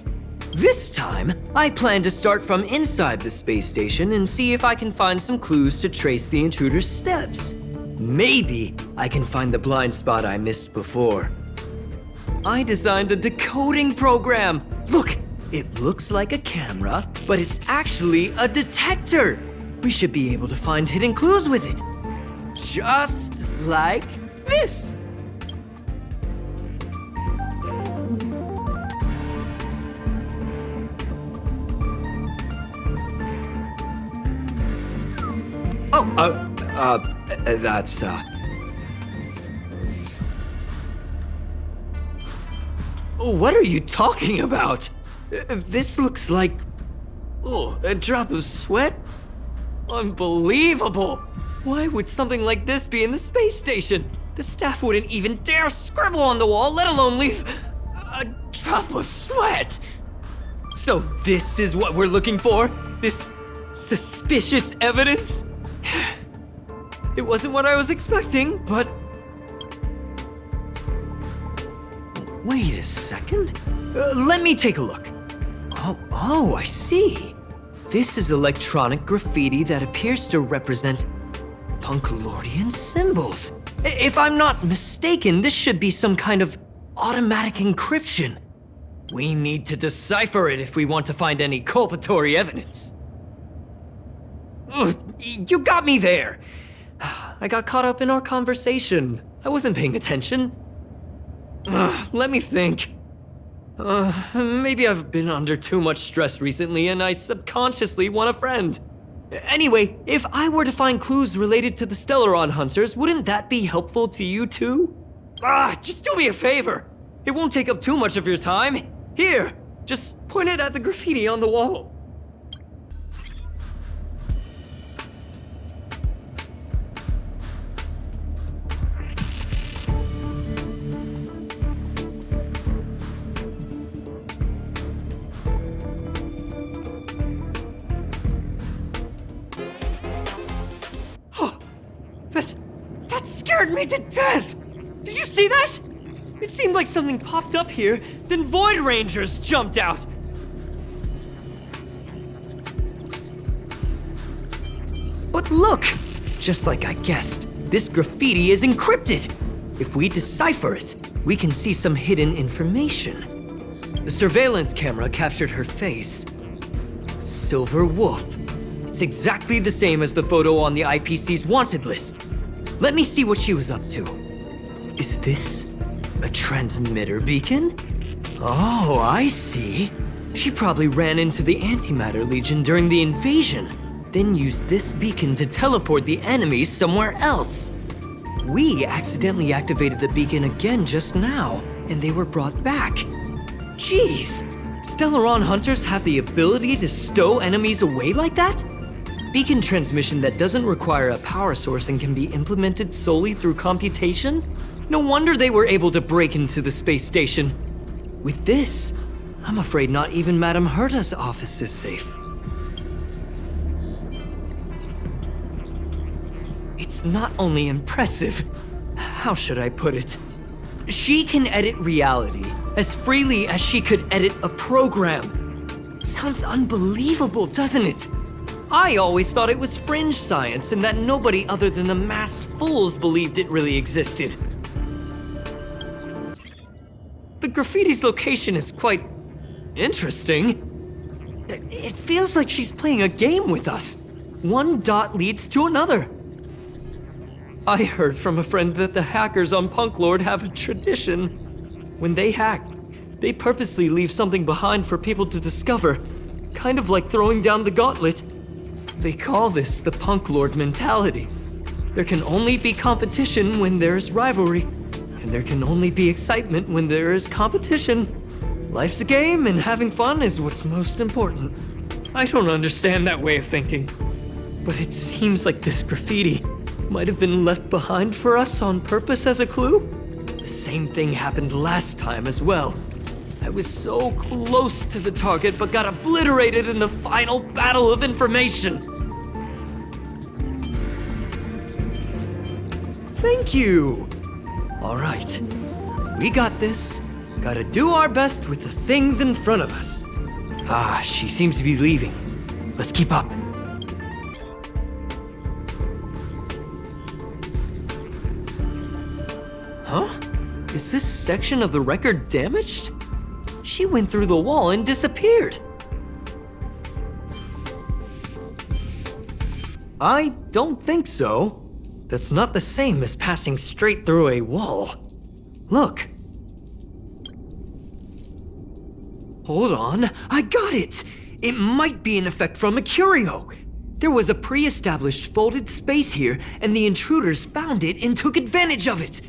This time, I plan to start from inside the space station and see if I can find some clues to trace the intruder's steps. Maybe I can find the blind spot I missed before. I designed a decoding program. Look, it looks like a camera, but it's actually a detector. We should be able to find hidden clues with it. Just like this. That's, What are you talking about? This looks like... Oh, a drop of sweat? Unbelievable! Why would something like this be in the space station? The staff wouldn't even dare scribble on the wall, let alone leave a drop of sweat! So this is what we're looking for? This suspicious evidence? It wasn't what I was expecting, but... Wait a second. Let me take a look. Oh, I see. This is electronic graffiti that appears to represent Punkalordian symbols. If I'm not mistaken, this should be some kind of automatic encryption. We need to decipher it if we want to find any culpatory evidence. Ugh, you got me there. I got caught up in our conversation. I wasn't paying attention. Let me think. Maybe I've been under too much stress recently and I subconsciously want a friend. Anyway, if I were to find clues related to the Stellaron hunters, wouldn't that be helpful to you too? Just do me a favor. It won't take up too much of your time. Here, just point it at the graffiti on the wall. That scared me to death! Did you see that? It seemed like something popped up here, then Void Rangers jumped out. But look! Just like I guessed, this graffiti is encrypted. If we decipher it, we can see some hidden information. The surveillance camera captured her face. Silver Wolf. It's exactly the same as the photo on the IPC's wanted list. Let me see what she was up to. Is this a transmitter beacon? Oh, I see. She probably ran into the Antimatter Legion during the invasion, then used this beacon to teleport the enemies somewhere else. We accidentally activated the beacon again just now, and they were brought back. Jeez, Stellaron hunters have the ability to stow enemies away like that? Beacon transmission that doesn't require a power source and can be implemented solely through computation? No wonder they were able to break into the space station. With this, I'm afraid not even Madame Herta's office is safe. It's not only impressive, how should I put it? She can edit reality as freely as she could edit a program. Sounds unbelievable, doesn't it? I always thought it was fringe science and that nobody other than the masked fools believed it really existed. The graffiti's location is quite interesting. It feels like she's playing a game with us. One dot leads to another. I heard from a friend that the hackers on Punk Lord have a tradition. When they hack, they purposely leave something behind for people to discover, kind of like throwing down the gauntlet. They call this the Punk Lord mentality. There can only be competition when there's rivalry, and there can only be excitement when there is competition. Life's a game, and having fun is what's most important. I don't understand that way of thinking, but it seems like this graffiti might have been left behind for us on purpose as a clue. The same thing happened last time as well. I was so close to the target, but got obliterated in the final battle of information. Thank you. All right, we got this. Gotta do our best with the things in front of us. Ah, she seems to be leaving. Let's keep up. Huh? Is this section of the record damaged? She went through the wall and disappeared. I don't think so. That's not the same as passing straight through a wall. Look. Hold on, I got it! It might be an effect from a curio. There was a pre-established folded space here, and the intruders found it and took advantage of it.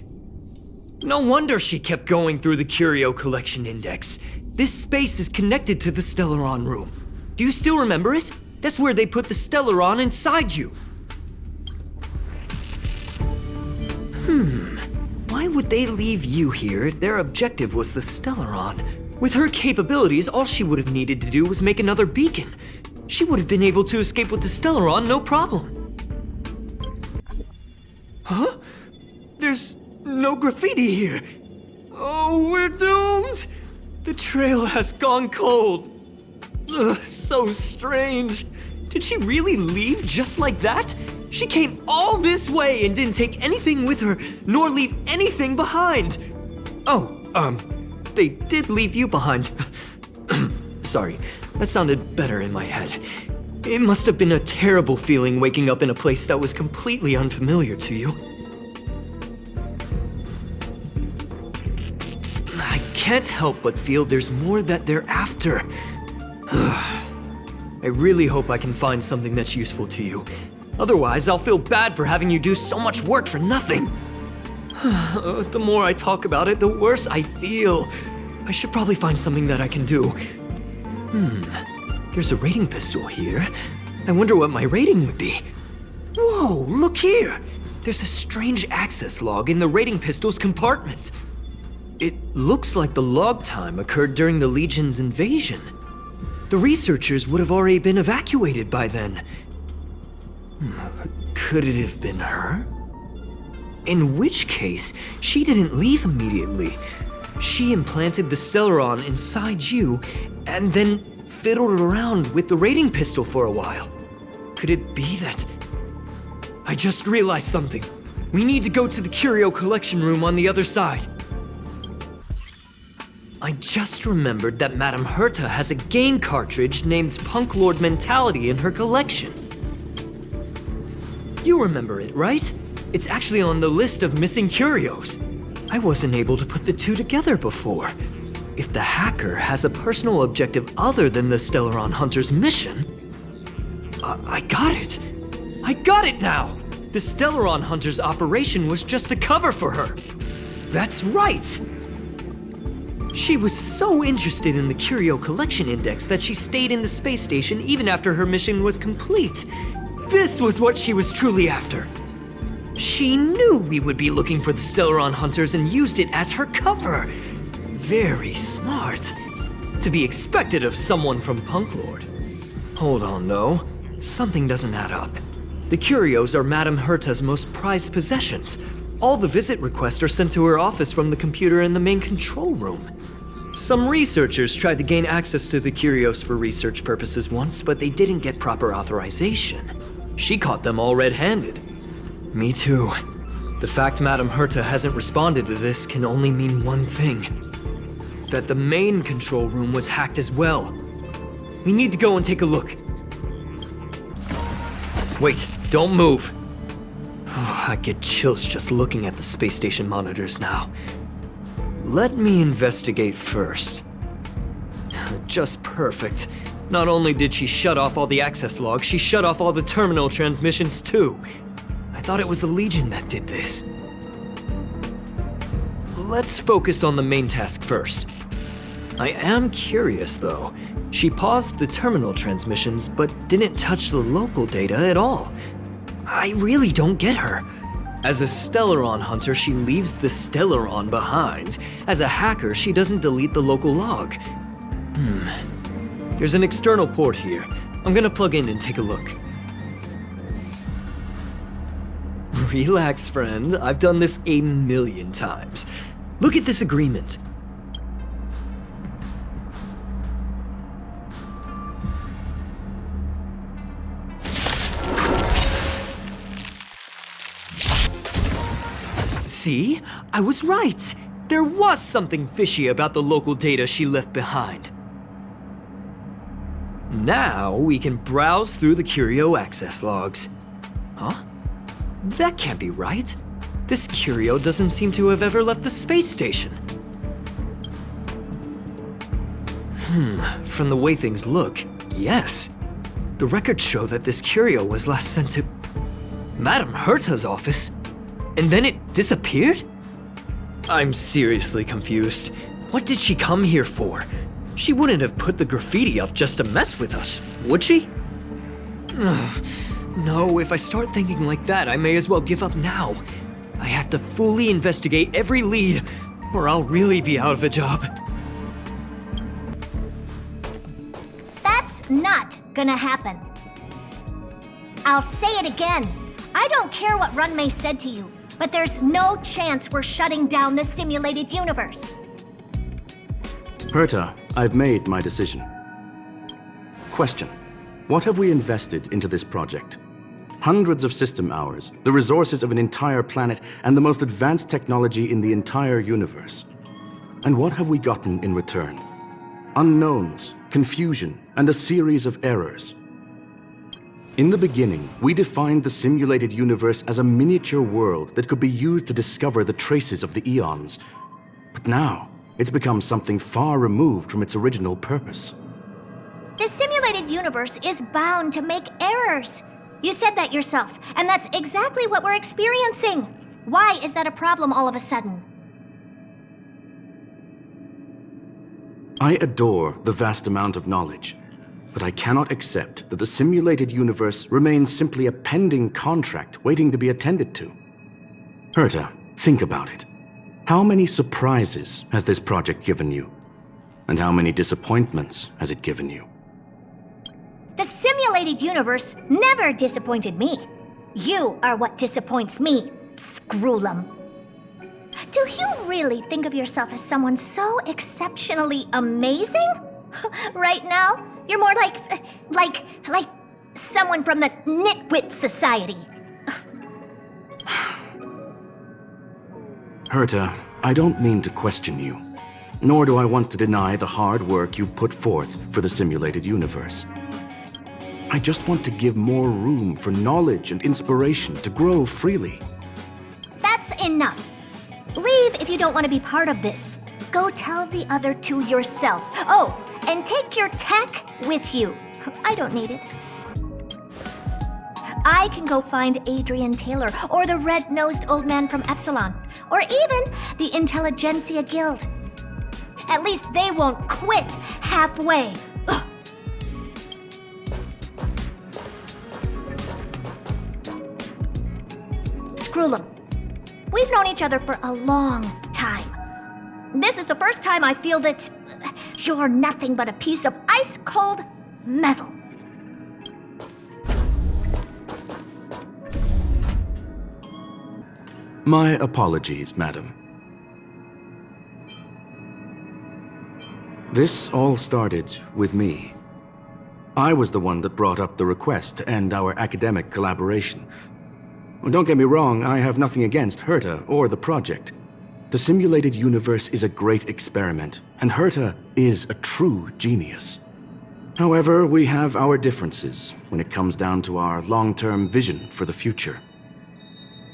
No wonder she kept going through the curio collection index. This space is connected to the Stellaron room. Do you still remember it? That's where they put the Stellaron inside you. Why would they leave you here if their objective was the Stellaron? With her capabilities, all she would have needed to do was make another beacon. She would have been able to escape with the Stellaron, no problem. Huh? There's no graffiti here. Oh, we're doomed! The trail has gone cold. Ugh, so strange. Did she really leave just like that? She came all this way and didn't take anything with her, nor leave anything behind. Oh, they did leave you behind. Sorry, that sounded better in my head. It must have been a terrible feeling waking up in a place that was completely unfamiliar to you. I can't help but feel there's more that they're after. I really hope I can find something that's useful to you. Otherwise, I'll feel bad for having you do so much work for nothing. The more I talk about it, the worse I feel. I should probably find something that I can do. There's a rating pistol here. I wonder what my rating would be. Whoa, look here! There's a strange access log in the rating pistol's compartment. It looks like the log time occurred during the Legion's invasion. The researchers would have already been evacuated by then. Could it have been her? In which case, she didn't leave immediately. She implanted the Stellaron inside you, and then fiddled around with the rating pistol for a while. Could it be that... I just realized something. We need to go to the curio collection room on the other side. I just remembered that Madame Herta has a game cartridge named Punk Lord Mentality in her collection. You remember it, right? It's actually on the list of missing curios. I wasn't able to put the two together before. If the hacker has a personal objective other than the Stellaron Hunter's mission... I got it! I got it now! The Stellaron Hunter's operation was just a cover for her. That's right! She was so interested in the Curio Collection Index that she stayed in the space station even after her mission was complete. This was what she was truly after. She knew we would be looking for the Stellaron Hunters and used it as her cover. Very smart. To be expected of someone from Punk Lord. Hold on, though. Something doesn't add up. The curios are Madame Herta's most prized possessions. All the visit requests are sent to her office from the computer in the main control room. Some researchers tried to gain access to the curios for research purposes once, but they didn't get proper authorization. She caught them all red-handed. Me too. The fact Madame Herta hasn't responded to this can only mean one thing. That the main control room was hacked as well. We need to go and take a look. Wait, don't move. I get chills just looking at the space station monitors now. Let me investigate first. Just perfect. Not only did she shut off all the access logs, she shut off all the terminal transmissions too. I thought it was the Legion that did this. Let's focus on the main task first. I am curious though. She paused the terminal transmissions, but didn't touch the local data at all. I really don't get her. As a Stellaron hunter, she leaves the Stellaron behind. As a hacker, she doesn't delete the local log. There's an external port here. I'm gonna plug in and take a look. Relax, friend. I've done this a million times. Look at this agreement. See? I was right. There was something fishy about the local data she left behind. Now we can browse through the curio access logs. Huh? That can't be right. This curio doesn't seem to have ever left the space station. From the way things look, yes. The records show that this curio was last sent to Madame Herta's office. And then it disappeared? I'm seriously confused. What did she come here for? She wouldn't have put the graffiti up just to mess with us, would she? No, if I start thinking like that, I may as well give up now. I have to fully investigate every lead, or I'll really be out of a job. That's not gonna happen. I'll say it again. I don't care what Runmei said to you, but there's no chance we're shutting down the simulated universe. Herta, I've made my decision. Question. What have we invested into this project? Hundreds of system hours, the resources of an entire planet, and the most advanced technology in the entire universe. And what have we gotten in return? Unknowns, confusion, and a series of errors. In the beginning, we defined the simulated universe as a miniature world that could be used to discover the traces of the eons. But now, it's become something far removed from its original purpose. The simulated universe is bound to make errors. You said that yourself, and that's exactly what we're experiencing. Why is that a problem all of a sudden? I adore the vast amount of knowledge, but I cannot accept that the simulated universe remains simply a pending contract waiting to be attended to. Herta, think about it. How many surprises has this project given you? And how many disappointments has it given you? The simulated universe never disappointed me. You are what disappoints me, Screwlum. Do you really think of yourself as someone so exceptionally amazing? Right now, you're more like someone from the Nitwit Society. Herta, I don't mean to question you, nor do I want to deny the hard work you've put forth for the simulated universe. I just want to give more room for knowledge and inspiration to grow freely. That's enough. Leave if you don't want to be part of this. Go tell the other two yourself. Oh, and take your tech with you. I don't need it. I can go find Adrian Taylor, or the red-nosed old man from Epsilon, or even the Intelligentsia Guild. At least they won't quit halfway. Ugh. Screwlum, we've known each other for a long time. This is the first time I feel that you're nothing but a piece of ice-cold metal. My apologies, madam. This all started with me. I was the one that brought up the request to end our academic collaboration. Don't get me wrong, I have nothing against Herta or the project. The simulated universe is a great experiment, and Herta is a true genius. However, we have our differences when it comes down to our long-term vision for the future.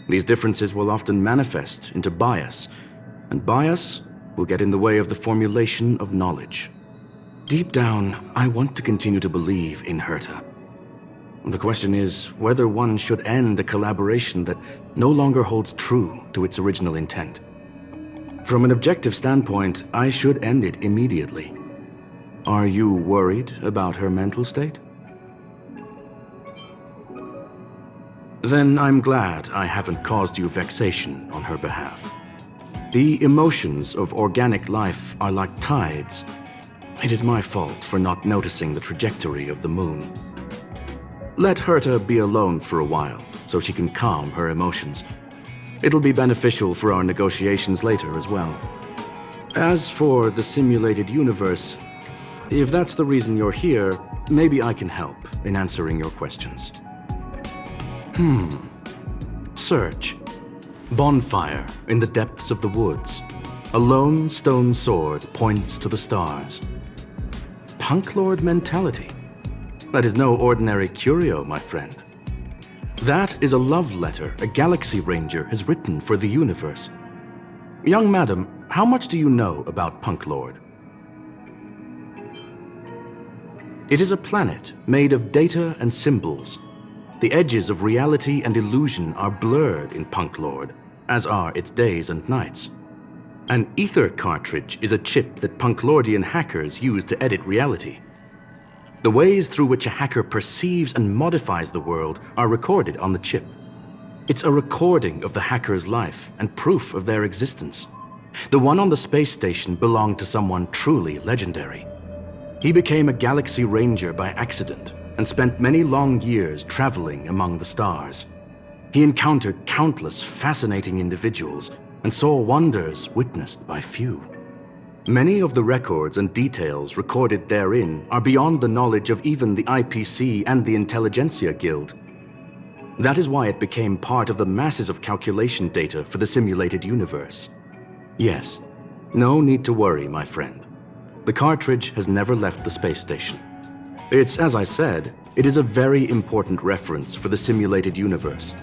These differences will often manifest into bias, and bias will get in the way of the formulation of knowledge. Deep down, I want to continue to believe in Herta. The question is whether one should end a collaboration that no longer holds true to its original intent. From an objective standpoint, I should end it immediately. Are you worried about her mental state? Then I'm glad I haven't caused you vexation on her behalf. The emotions of organic life are like tides. It is my fault for not noticing the trajectory of the moon. Let Herta be alone for a while, so she can calm her emotions. It'll be beneficial for our negotiations later as well. As for the simulated universe, if that's the reason you're here, maybe I can help in answering your questions. Search. Bonfire in the depths of the woods. A lone stone sword points to the stars. Punk Lord mentality. That is no ordinary curio, my friend. That is a love letter a Galaxy Ranger has written for the universe. Young madam, how much do you know about Punk Lord? It is a planet made of data and symbols. The edges of reality and illusion are blurred in Punk Lord, as are its days and nights. An ether cartridge is a chip that Punk Lordian hackers use to edit reality. The ways through which a hacker perceives and modifies the world are recorded on the chip. It's a recording of the hacker's life and proof of their existence. The one on the space station belonged to someone truly legendary. He became a Galaxy Ranger by accident and spent many long years traveling among the stars. He encountered countless fascinating individuals and saw wonders witnessed by few. Many of the records and details recorded therein are beyond the knowledge of even the IPC and the Intelligentsia Guild. That is why it became part of the masses of calculation data for the simulated universe. Yes, no need to worry, my friend. The cartridge has never left the space station. It's, as I said, it is a very important reference for the simulated universe.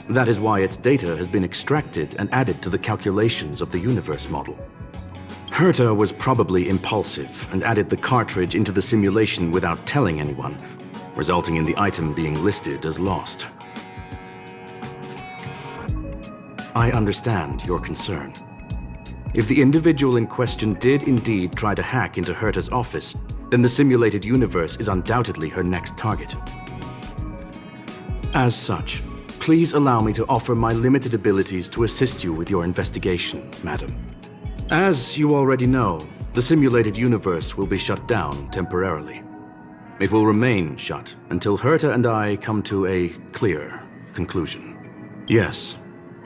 That is why its data has been extracted and added to the calculations of the universe model. Herta was probably impulsive and added the cartridge into the simulation without telling anyone, resulting in the item being listed as lost. I understand your concern. If the individual in question did indeed try to hack into Herta's office, then the simulated universe is undoubtedly her next target. As such, please allow me to offer my limited abilities to assist you with your investigation, madam. As you already know, the simulated universe will be shut down temporarily. It will remain shut until Herta and I come to a clear conclusion. Yes,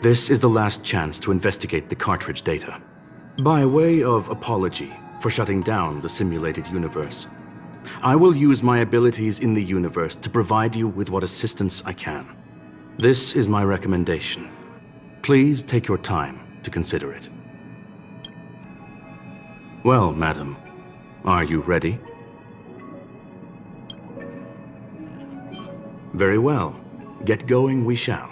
this is the last chance to investigate the cartridge data. By way of apology for shutting down the simulated universe, I will use my abilities in the universe to provide you with what assistance I can. This is my recommendation. Please take your time to consider it. Well, madam, are you ready? Very well. Get going we shall.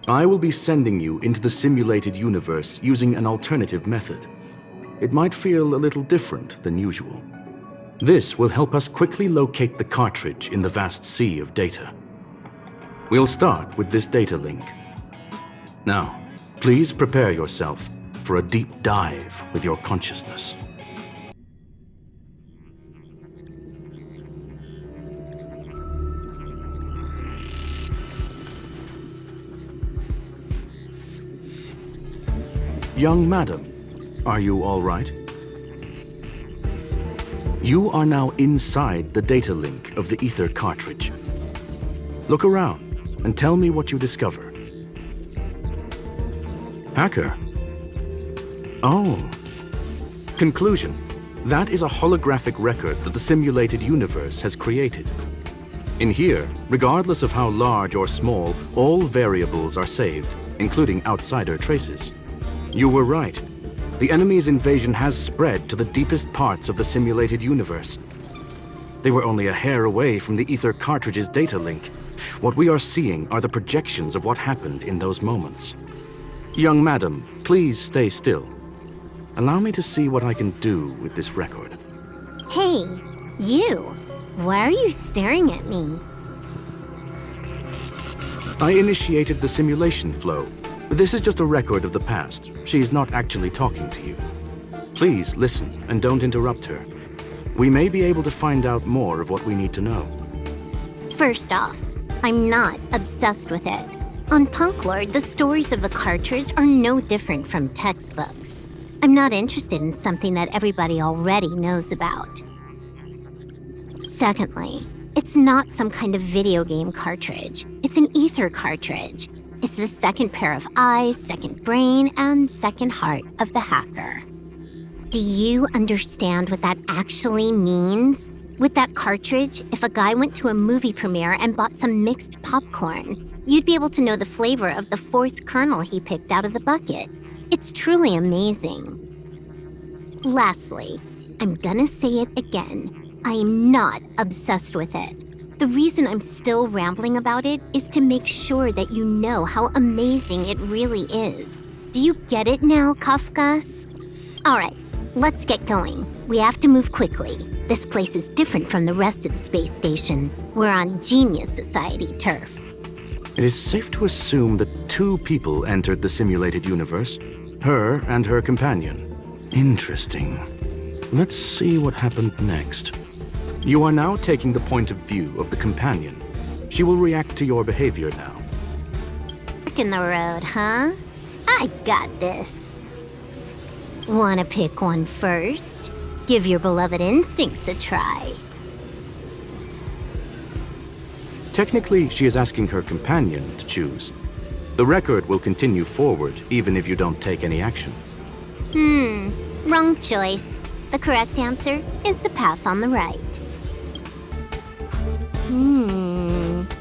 I will be sending you into the simulated universe using an alternative method. It might feel a little different than usual. This will help us quickly locate the cartridge in the vast sea of data. We'll start with this data link. Now, please prepare yourself for a deep dive with your consciousness. Young madam, are you all right? You are now inside the data link of the ether cartridge. Look around and tell me what you discover. Hacker? Oh. Conclusion. That is a holographic record that the simulated universe has created. In here, regardless of how large or small, all variables are saved, including outsider traces. You were right. The enemy's invasion has spread to the deepest parts of the simulated universe. They were only a hair away from the Ether cartridge's data link. What we are seeing are the projections of what happened in those moments. Young madam, please stay still. Allow me to see what I can do with this record. Hey, you! Why are you staring at me? I initiated the simulation flow. This is just a record of the past. She's not actually talking to you. Please listen and don't interrupt her. We may be able to find out more of what we need to know. First off, I'm not obsessed with it. On Punklord, the stories of the cartridge are no different from textbooks. I'm not interested in something that everybody already knows about. Secondly, it's not some kind of video game cartridge. It's an ether cartridge. It's the second pair of eyes, second brain, and second heart of the hacker. Do you understand what that actually means? With that cartridge, if a guy went to a movie premiere and bought some mixed popcorn, you'd be able to know the flavor of the fourth kernel he picked out of the bucket. It's truly amazing. Lastly, I'm gonna say it again. I am not obsessed with it. The reason I'm still rambling about it is to make sure that you know how amazing it really is. Do you get it now, Kafka? Alright, let's get going. We have to move quickly. This place is different from the rest of the space station. We're on Genius Society turf. It is safe to assume that 2 people entered the simulated universe. Her and her companion. Interesting. Let's see what happened next. You are now taking the point of view of the companion. She will react to your behavior now. Fork in the road, huh? I got this. Wanna pick one first? Give your beloved instincts a try. Technically, she is asking her companion to choose. The record will continue forward, even if you don't take any action. Wrong choice. The correct answer is the path on the right.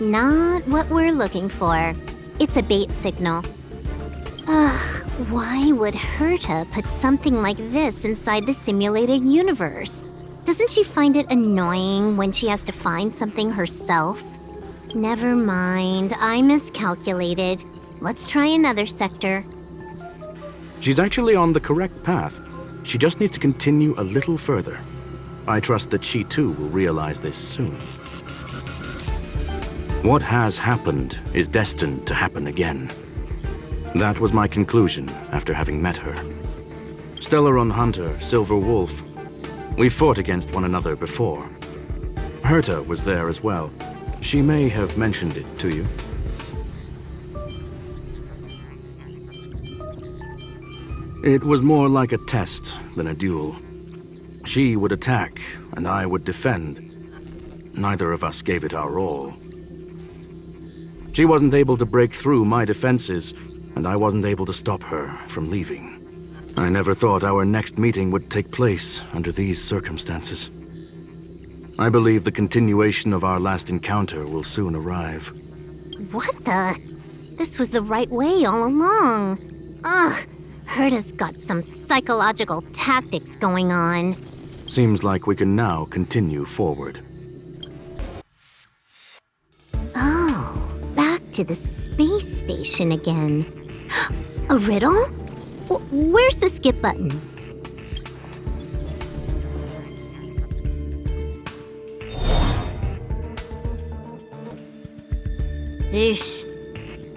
Not what we're looking for. It's a bait signal. Ugh, why would Herta put something like this inside the simulated universe? Doesn't she find it annoying when she has to find something herself? Never mind, I miscalculated. Let's try another sector. She's actually on the correct path. She just needs to continue a little further. I trust that she too will realize this soon. What has happened is destined to happen again. That was my conclusion after having met her. Stellaron Hunter, Silver Wolf. We fought against one another before. Herta was there as well. She may have mentioned it to you. It was more like a test than a duel. She would attack, and I would defend. Neither of us gave it our all. She wasn't able to break through my defenses, and I wasn't able to stop her from leaving. I never thought our next meeting would take place under these circumstances. I believe the continuation of our last encounter will soon arrive. What the? This was the right way all along. Ugh, Herta's got some psychological tactics going on. Seems like we can now continue forward. Oh, back to the space station again. A riddle? Where's the skip button? Eesh.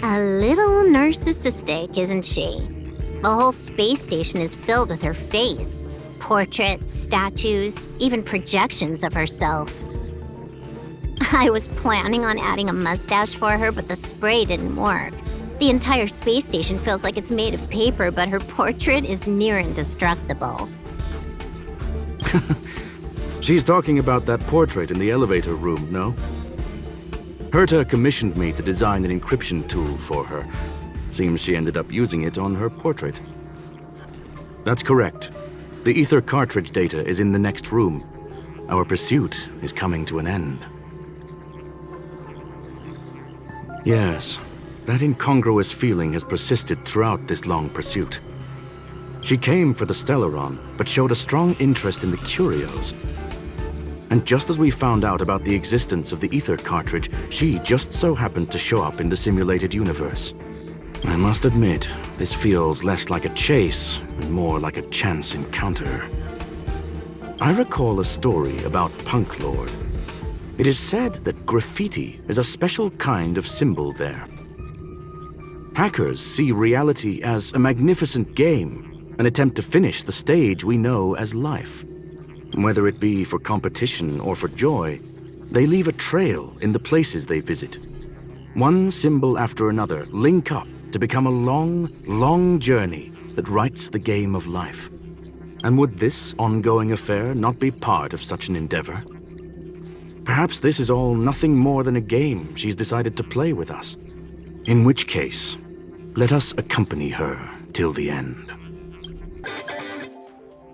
A little narcissistic, isn't she? The whole space station is filled with her face. Portraits, statues, even projections of herself. I was planning on adding a mustache for her, but the spray didn't work. The entire space station feels like it's made of paper, but her portrait is near indestructible. She's talking about that portrait in the elevator room, no? Herta commissioned me to design an encryption tool for her. Seems she ended up using it on her portrait. That's correct. The ether cartridge data is in the next room. Our pursuit is coming to an end. Yes, that incongruous feeling has persisted throughout this long pursuit. She came for the Stellaron, but showed a strong interest in the curios. And just as we found out about the existence of the ether cartridge, she just so happened to show up in the simulated universe. I must admit, this feels less like a chase and more like a chance encounter. I recall a story about Punk Lord. It is said that graffiti is a special kind of symbol there. Hackers see reality as a magnificent game, an attempt to finish the stage we know as life. Whether it be for competition or for joy, they leave a trail in the places they visit. One symbol after another link up to become a long, long journey that writes the game of life. And would this ongoing affair not be part of such an endeavor? Perhaps this is all nothing more than a game she's decided to play with us. In which case, let us accompany her till the end.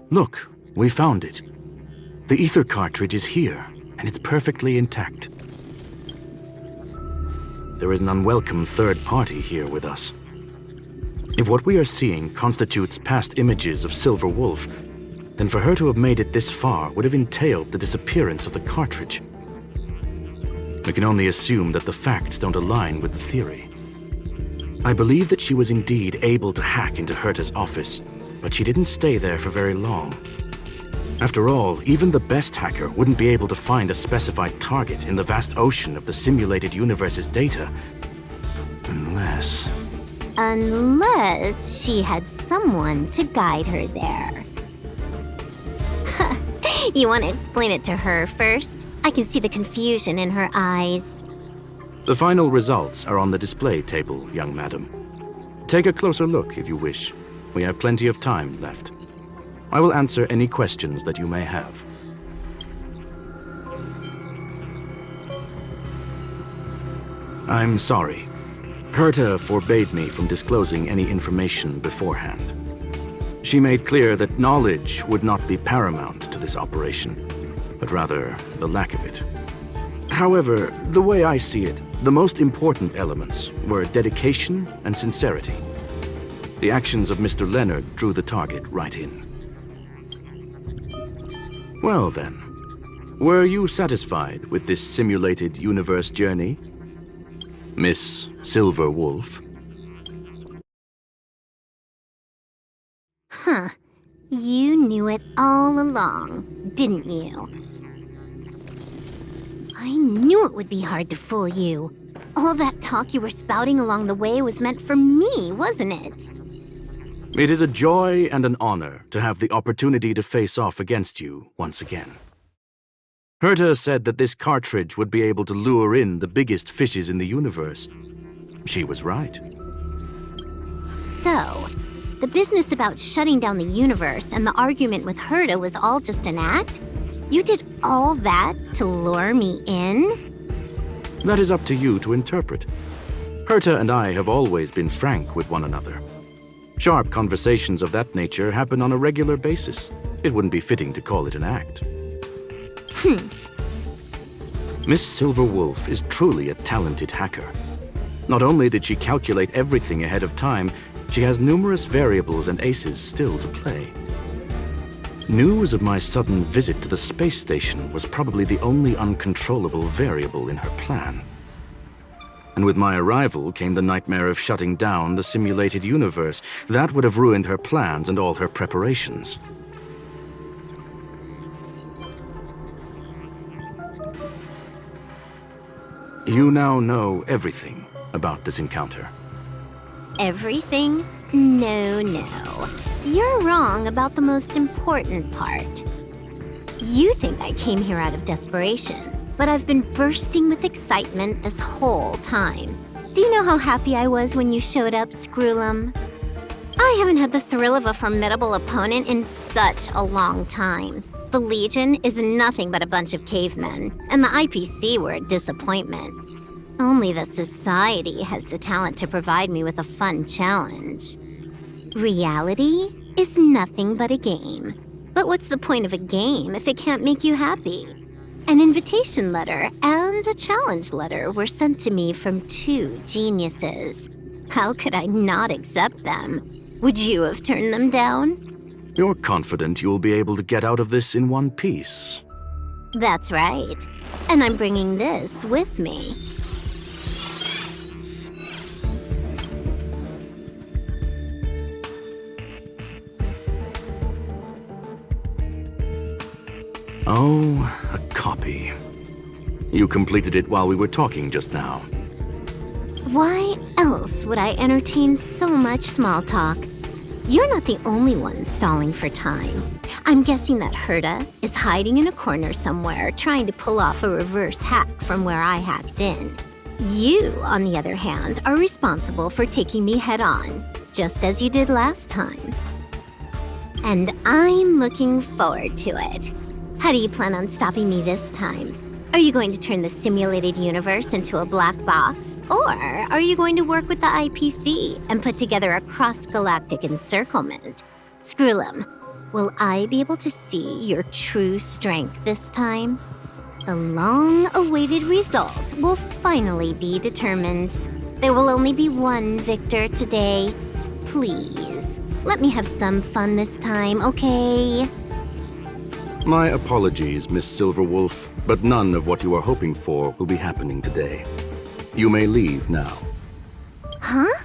Look, we found it. The ether cartridge is here, and it's perfectly intact. There is an unwelcome third party here with us. If what we are seeing constitutes past images of Silver Wolf, then for her to have made it this far would have entailed the disappearance of the cartridge. We can only assume that the facts don't align with the theory. I believe that she was indeed able to hack into Herta's office, but she didn't stay there for very long. After all, even the best hacker wouldn't be able to find a specified target in the vast ocean of the simulated universe's data. Unless she had someone to guide her there. You want to explain it to her first? I can see the confusion in her eyes. the final results are on the display table, young madam. Take a closer look if you wish. We have plenty of time left. I will answer any questions that you may have. I'm sorry. Herta forbade me from disclosing any information beforehand. She made clear that knowledge would not be paramount to this operation, but rather the lack of it. However, the way I see it, the most important elements were dedication and sincerity. The actions of Mr. Leonard drew the target right in. Well then, were you satisfied with this simulated universe journey, Miss Silver Wolf? Huh. You knew it all along, didn't you? I knew it would be hard to fool you. All that talk you were spouting along the way was meant for me, wasn't it? It is a joy and an honor to have the opportunity to face off against you once again. Herta said that this cartridge would be able to lure in the biggest fishes in the universe. She was right. So, the business about shutting down the universe and the argument with Herta was all just an act? You did all that to lure me in? That is up to you to interpret. Herta and I have always been frank with one another. Sharp conversations of that nature happen on a regular basis. It wouldn't be fitting to call it an act. Miss Silver Wolf is truly a talented hacker. Not only did she calculate everything ahead of time, she has numerous variables and aces still to play. News of my sudden visit to the space station was probably the only uncontrollable variable in her plan. And with my arrival came the nightmare of shutting down the simulated universe. That would have ruined her plans and all her preparations. You now know everything about this encounter. Everything? No. You're wrong about the most important part. You think I came here out of desperation, but I've been bursting with excitement this whole time. Do you know how happy I was when you showed up, Screwlum? I haven't had the thrill of a formidable opponent in such a long time. The Legion is nothing but a bunch of cavemen, and the IPC were a disappointment. Only the society has the talent to provide me with a fun challenge. Reality is nothing but a game. But what's the point of a game if it can't make you happy? An invitation letter and a challenge letter were sent to me from 2 geniuses. How could I not accept them? Would you have turned them down? You're confident you'll be able to get out of this in one piece. That's right. And I'm bringing this with me. Oh, a copy. You completed it while we were talking just now. Why else would I entertain so much small talk? You're not the only one stalling for time. I'm guessing that Herta is hiding in a corner somewhere, trying to pull off a reverse hack from where I hacked in. You, on the other hand, are responsible for taking me head-on, just as you did last time. And I'm looking forward to it. How do you plan on stopping me this time? Are you going to turn the simulated universe into a black box? Or are you going to work with the IPC and put together a cross-galactic encirclement? Screwlum, will I be able to see your true strength this time? The long-awaited result will finally be determined. There will only be one victor today. Please, let me have some fun this time, okay? My apologies, Miss Silverwolf, but none of what you are hoping for will be happening today. You may leave now. Huh?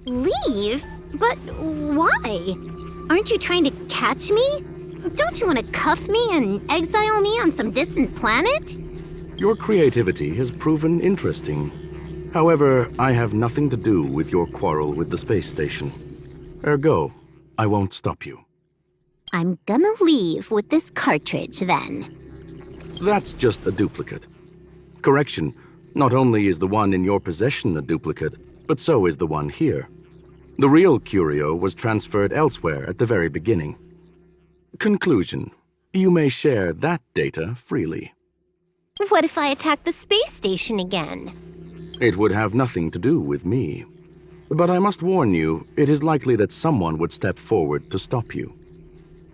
Leave? But why? Aren't you trying to catch me? Don't you want to cuff me and exile me on some distant planet? Your creativity has proven interesting. However, I have nothing to do with your quarrel with the space station. Ergo, I won't stop you. I'm gonna leave with this cartridge, then. That's just a duplicate. Correction, not only is the one in your possession a duplicate, but so is the one here. The real curio was transferred elsewhere at the very beginning. Conclusion, you may share that data freely. What if I attack the space station again? It would have nothing to do with me. But I must warn you, it is likely that someone would step forward to stop you.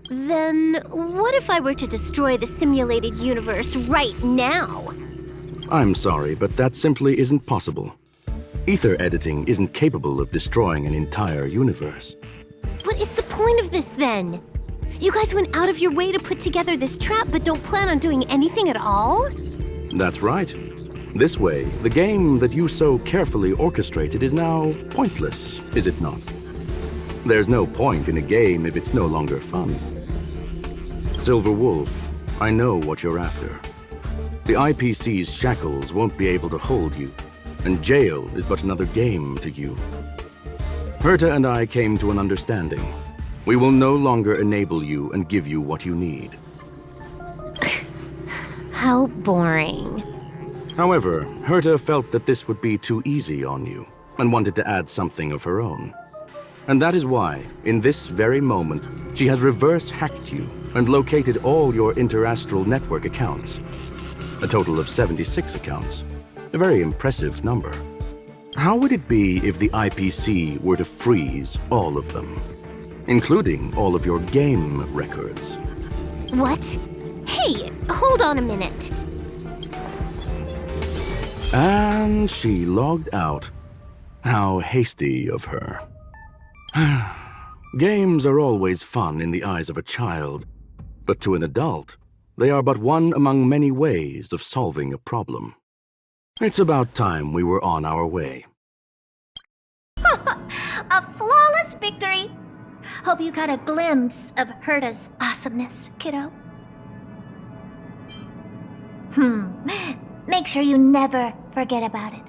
Then what if I were to destroy the simulated universe right now? I'm sorry, but that simply isn't possible. Ether editing isn't capable of destroying an entire universe. What is the point of this, then? You guys went out of your way to put together this trap, but don't plan on doing anything at all? That's right. This way, the game that you so carefully orchestrated is now pointless, is it not? There's no point in a game if it's no longer fun. Silver Wolf, I know what you're after. The IPC's shackles won't be able to hold you, and jail is but another game to you. Herta and I came to an understanding. We will no longer enable you and give you what you need. How boring. However, Herta felt that this would be too easy on you, and wanted to add something of her own. And that is why, in this very moment, she has reverse-hacked you and located all your interastral network accounts. A total of 76 accounts. A very impressive number. How would it be if the IPC were to freeze all of them, including all of your game records? What? Hey, hold on a minute. And she logged out. How hasty of her. Games are always fun in the eyes of a child, but to an adult, they are but one among many ways of solving a problem. It's about time we were on our way. A flawless victory! Hope you got a glimpse of Herta's awesomeness, kiddo. Make sure you never forget about it.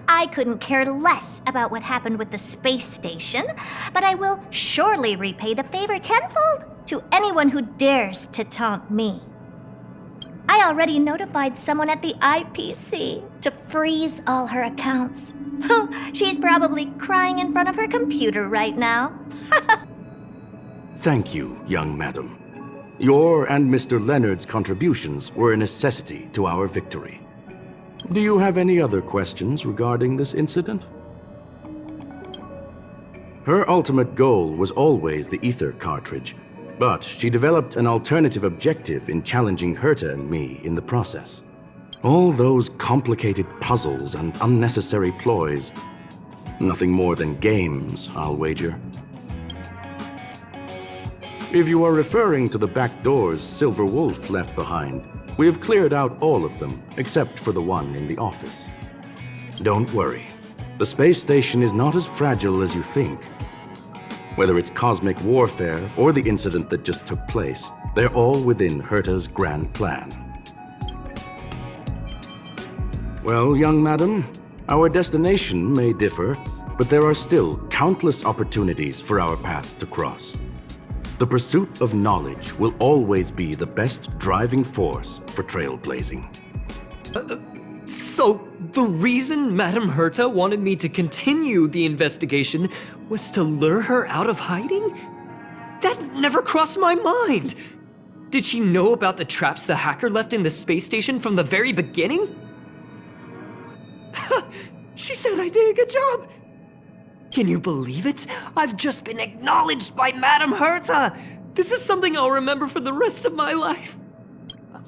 I couldn't care less about what happened with the space station, but I will surely repay the favor tenfold to anyone who dares to taunt me. I already notified someone at the IPC to freeze all her accounts. She's probably crying in front of her computer right now. Thank you, young madam. Your and Mr. Leonard's contributions were a necessity to our victory. Do you have any other questions regarding this incident? Her ultimate goal was always the ether cartridge, but she developed an alternative objective in challenging Herta and me in the process. All those complicated puzzles and unnecessary ploys. Nothing more than games, I'll wager. If you are referring to the back doors Silver Wolf left behind, we have cleared out all of them, except for the one in the office. Don't worry. The space station is not as fragile as you think. Whether it's cosmic warfare or the incident that just took place, they're all within Herta's grand plan. Well, young madam, our destination may differ, but there are still countless opportunities for our paths to cross. The pursuit of knowledge will always be the best driving force for trailblazing. So, the reason Madame Herta wanted me to continue the investigation was to lure her out of hiding? That never crossed my mind! Did she know about the traps the hacker left in the space station from the very beginning? She said I did a good job! Can you believe it? I've just been acknowledged by Madame Herta! This is something I'll remember for the rest of my life.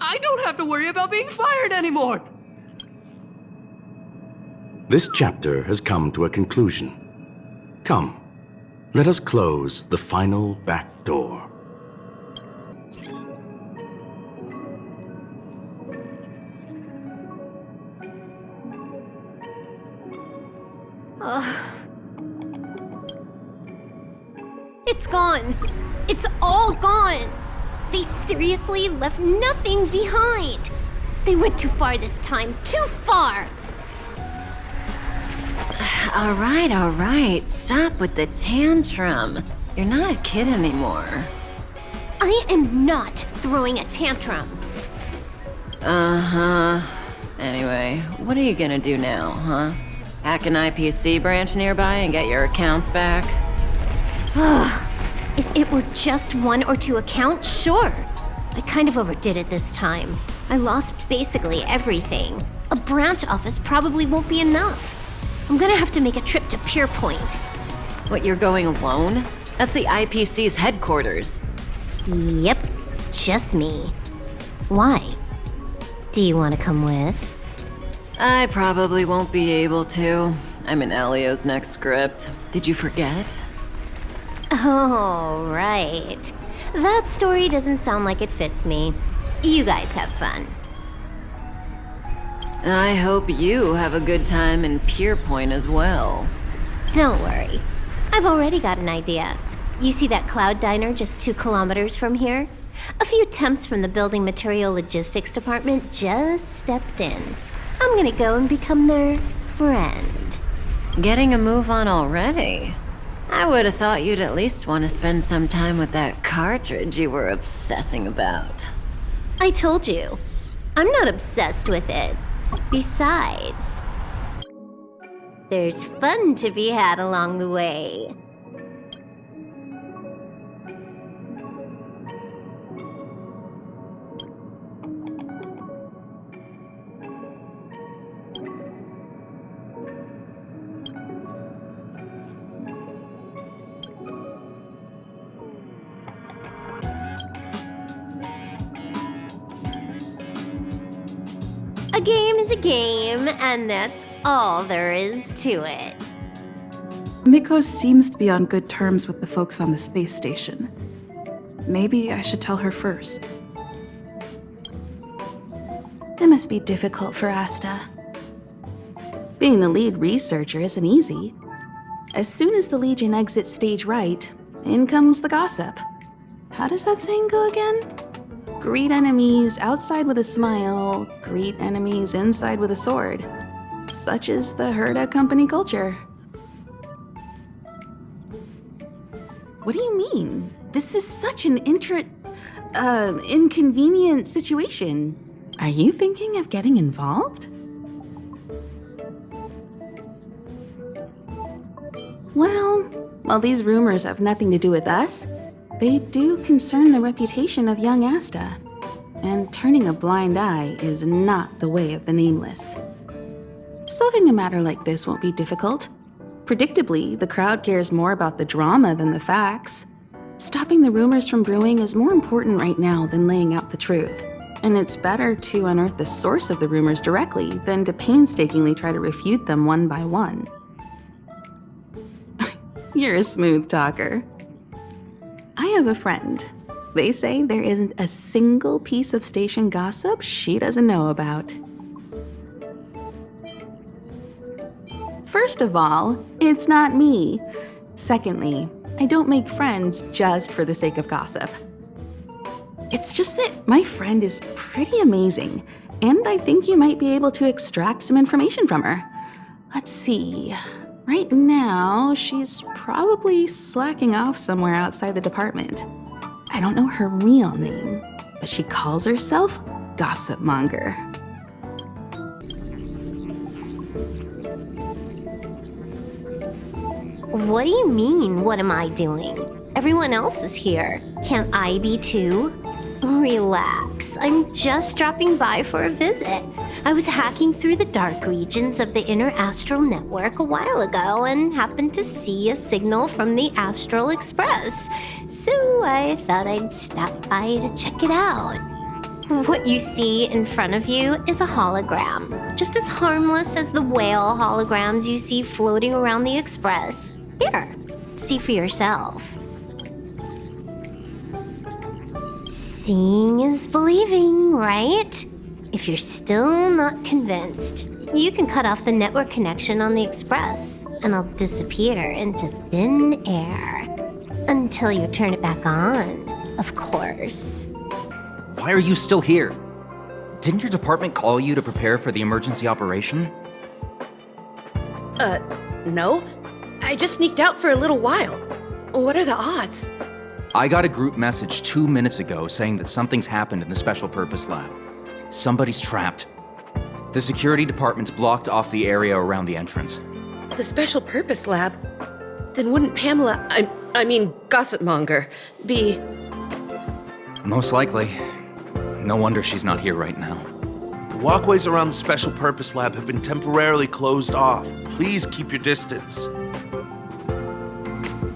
I don't have to worry about being fired anymore! This chapter has come to a conclusion. Come, let us close the final back door. It's gone. It's all gone. They seriously left nothing behind. They went too far this time. Too far. All right. Stop with the tantrum. You're not a kid anymore. I am not throwing a tantrum. Uh-huh. Anyway, what are you gonna do now, huh? Hack an IPC branch nearby and get your accounts back? If it were just 1 or 2 accounts, sure. I kind of overdid it this time. I lost basically everything. A branch office probably won't be enough. I'm gonna have to make a trip to Pierpoint. What, you're going alone? That's the IPC's headquarters. Yep, just me. Why? Do you want to come with? I probably won't be able to. I'm in Elio's next script. Did you forget? Oh, right. That story doesn't sound like it fits me. You guys have fun. I hope you have a good time in Pierpoint as well. Don't worry. I've already got an idea. You see that cloud diner just 2 kilometers from here? A few temps from the building material logistics department just stepped in. I'm gonna go and become their friend. Getting a move on already? I would have thought you'd at least want to spend some time with that cartridge you were obsessing about. I told you. I'm not obsessed with it. Besides, there's fun to be had along the way. A game is a game, and that's all there is to it. Miko seems to be on good terms with the folks on the space station. Maybe I should tell her first. It must be difficult for Asta. Being the lead researcher isn't easy. As soon as the Legion exits stage right, in comes the gossip. How does that saying go again? Greet enemies outside with a smile, greet enemies inside with a sword. Such is the Herta company culture. What do you mean? This is such an inconvenient situation. Are you thinking of getting involved? Well, while these rumors have nothing to do with us, they do concern the reputation of young Asta, and turning a blind eye is not the way of the Nameless. Solving a matter like this won't be difficult. Predictably, the crowd cares more about the drama than the facts. Stopping the rumors from brewing is more important right now than laying out the truth. And it's better to unearth the source of the rumors directly than to painstakingly try to refute them one by one. You're a smooth talker. I have a friend. They say there isn't a single piece of station gossip she doesn't know about. First of all, it's not me. Secondly, I don't make friends just for the sake of gossip. It's just that my friend is pretty amazing, and I think you might be able to extract some information from her. Let's see. Right now, she's probably slacking off somewhere outside the department. I don't know her real name, but she calls herself Gossip Monger. What do you mean, what am I doing? Everyone else is here. Can't I be too? Relax, I'm just dropping by for a visit. I was hacking through the dark regions of the inner astral network a while ago and happened to see a signal from the Astral Express. So I thought I'd stop by to check it out. What you see in front of you is a hologram, just as harmless as the whale holograms you see floating around the Express. Here, see for yourself. Seeing is believing, right? If you're still not convinced, you can cut off the network connection on the Express, and I'll disappear into thin air. Until you turn it back on, of course. Why are you still here? Didn't your department call you to prepare for the emergency operation? No. I just sneaked out for a little while. What are the odds? I got a group message 2 minutes ago saying that something's happened in the Special Purpose Lab. Somebody's trapped. The security department's blocked off the area around the entrance. The Special Purpose Lab? Then wouldn't Pamela, I mean Gossip Monger, be... Most likely. No wonder she's not here right now. The walkways around the Special Purpose Lab have been temporarily closed off. Please keep your distance.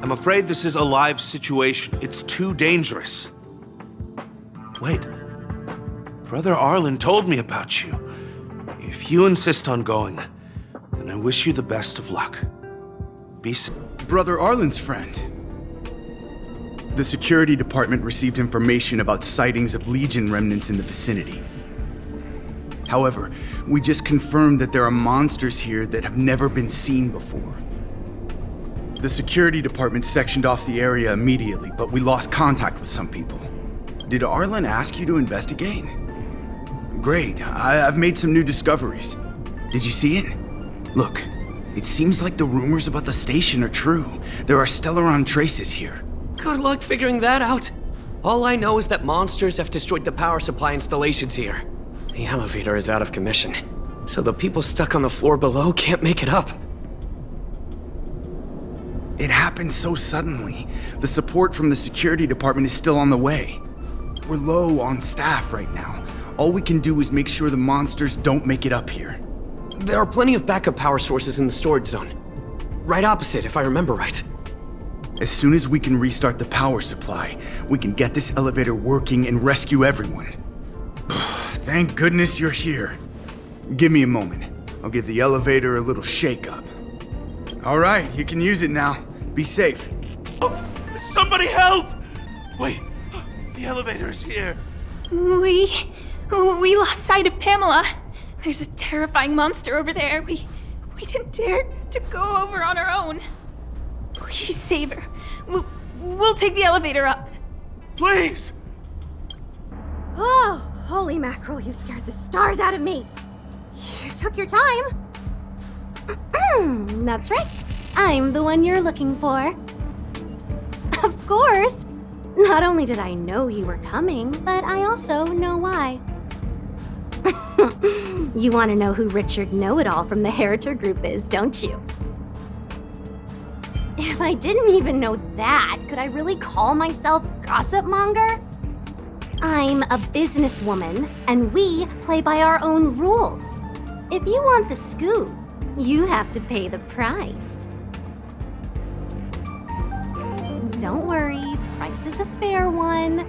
I'm afraid this is a live situation. It's too dangerous. Wait. Brother Arlen told me about you. If you insist on going, then I wish you the best of luck. Be safe. Brother Arlen's friend. The security department received information about sightings of Legion remnants in the vicinity. However, we just confirmed that there are monsters here that have never been seen before. The security department sectioned off the area immediately, but we lost contact with some people. Did Arlen ask you to investigate? Great, I've made some new discoveries. Did you see it? Look, it seems like the rumors about the station are true. There are Stellaron traces here. Good luck figuring that out. All I know is that monsters have destroyed the power supply installations here. The elevator is out of commission, so the people stuck on the floor below can't make it up. It happened so suddenly. The support from the security department is still on the way. We're low on staff right now. All we can do is make sure the monsters don't make it up here. There are plenty of backup power sources in the storage zone. Right opposite, if I remember right. As soon as we can restart the power supply, we can get this elevator working and rescue everyone. Thank goodness you're here. Give me a moment. I'll give the elevator a little shake-up. All right, you can use it now. Be safe. Oh, somebody help! Wait, the elevator is here. We lost sight of Pamela. There's a terrifying monster over there. We didn't dare to go over on our own. Please save her. We'll take the elevator up. Please! Oh, holy mackerel, you scared the stars out of me. You took your time. That's right. I'm the one you're looking for. Of course. Not only did I know you were coming, but I also know why. You want to know who Richard Know-It-All from the Heritor Group is, don't you? If I didn't even know that, could I really call myself gossip monger? I'm a businesswoman, and we play by our own rules. If you want the scoop, you have to pay the price. Don't worry, the price is a fair one.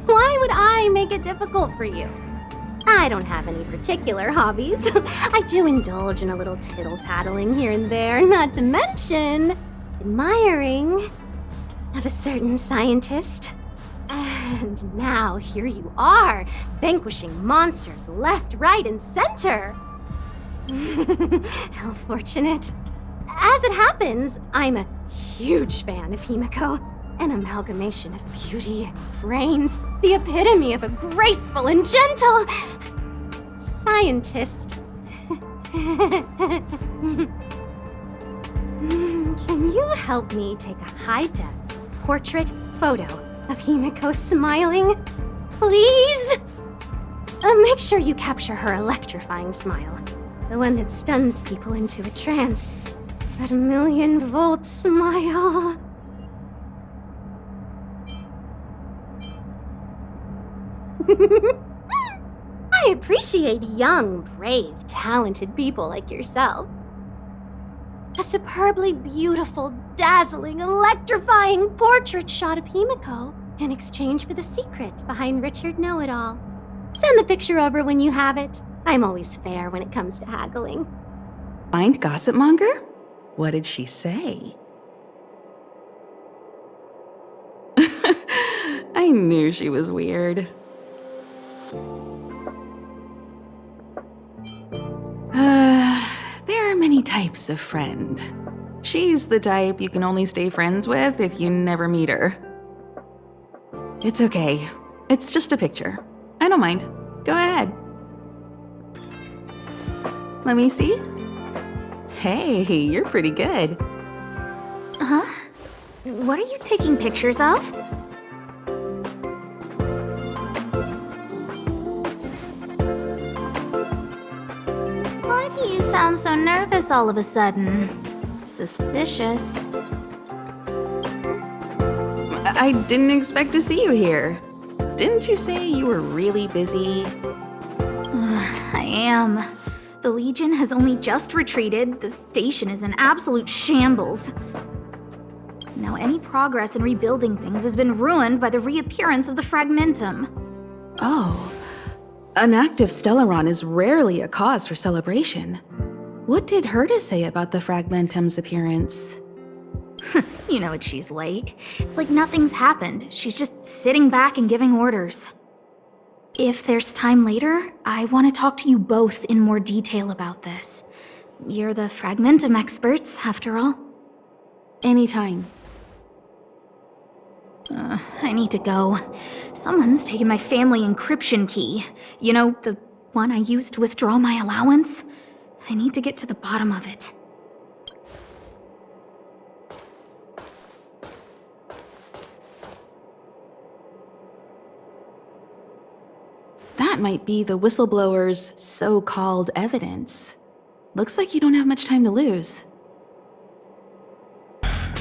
Why would I make it difficult for you? I don't have any particular hobbies. I do indulge in a little tittle-tattling here and there, not to mention admiring of a certain scientist. And now here you are, vanquishing monsters left, right, and center. How fortunate. As it happens, I'm a huge fan of Himiko. An amalgamation of beauty and brains, the epitome of a graceful and gentle scientist. Can you help me take a high-def portrait photo of Himiko smiling? Please? Make sure you capture her electrifying smile. The one that stuns people into a trance. That 1,000,000-volt smile. I appreciate young, brave, talented people like yourself. A superbly beautiful, dazzling, electrifying portrait shot of Himiko in exchange for the secret behind Richard Know-It-All. Send the picture over when you have it. I'm always fair when it comes to haggling. Find Gossip Monger? What did she say? I knew she was weird. There are many types of friend. She's the type you can only stay friends with if you never meet her. It's okay. It's just a picture. I don't mind. Go ahead. Let me see. Hey, you're pretty good. Huh? What are you taking pictures of? Why do you sound so nervous all of a sudden? Suspicious. I didn't expect to see you here. Didn't you say you were really busy? I am. The Legion has only just retreated. The station is in absolute shambles. Now any progress in rebuilding things has been ruined by the reappearance of the Fragmentum. Oh. An active Stellaron is rarely a cause for celebration. What did Herta say about the Fragmentum's appearance? You know what she's like. It's like nothing's happened. She's just sitting back and giving orders. If there's time later, I want to talk to you both in more detail about this. You're the Fragmentum experts, after all. Anytime. I need to go. Someone's taken my family encryption key. You know, the one I used to withdraw my allowance? I need to get to the bottom of it. That might be the whistleblower's so-called evidence. Looks like you don't have much time to lose.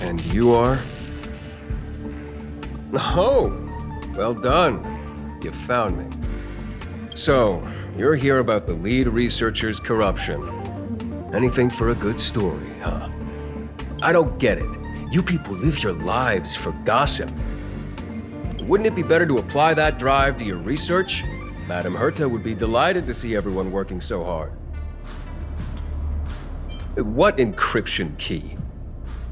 And you are? Oh, well done. You found me. So, you're here about the lead researcher's corruption. Anything for a good story, huh? I don't get it. You people live your lives for gossip. Wouldn't it be better to apply that drive to your research? Madame Herta would be delighted to see everyone working so hard. What encryption key?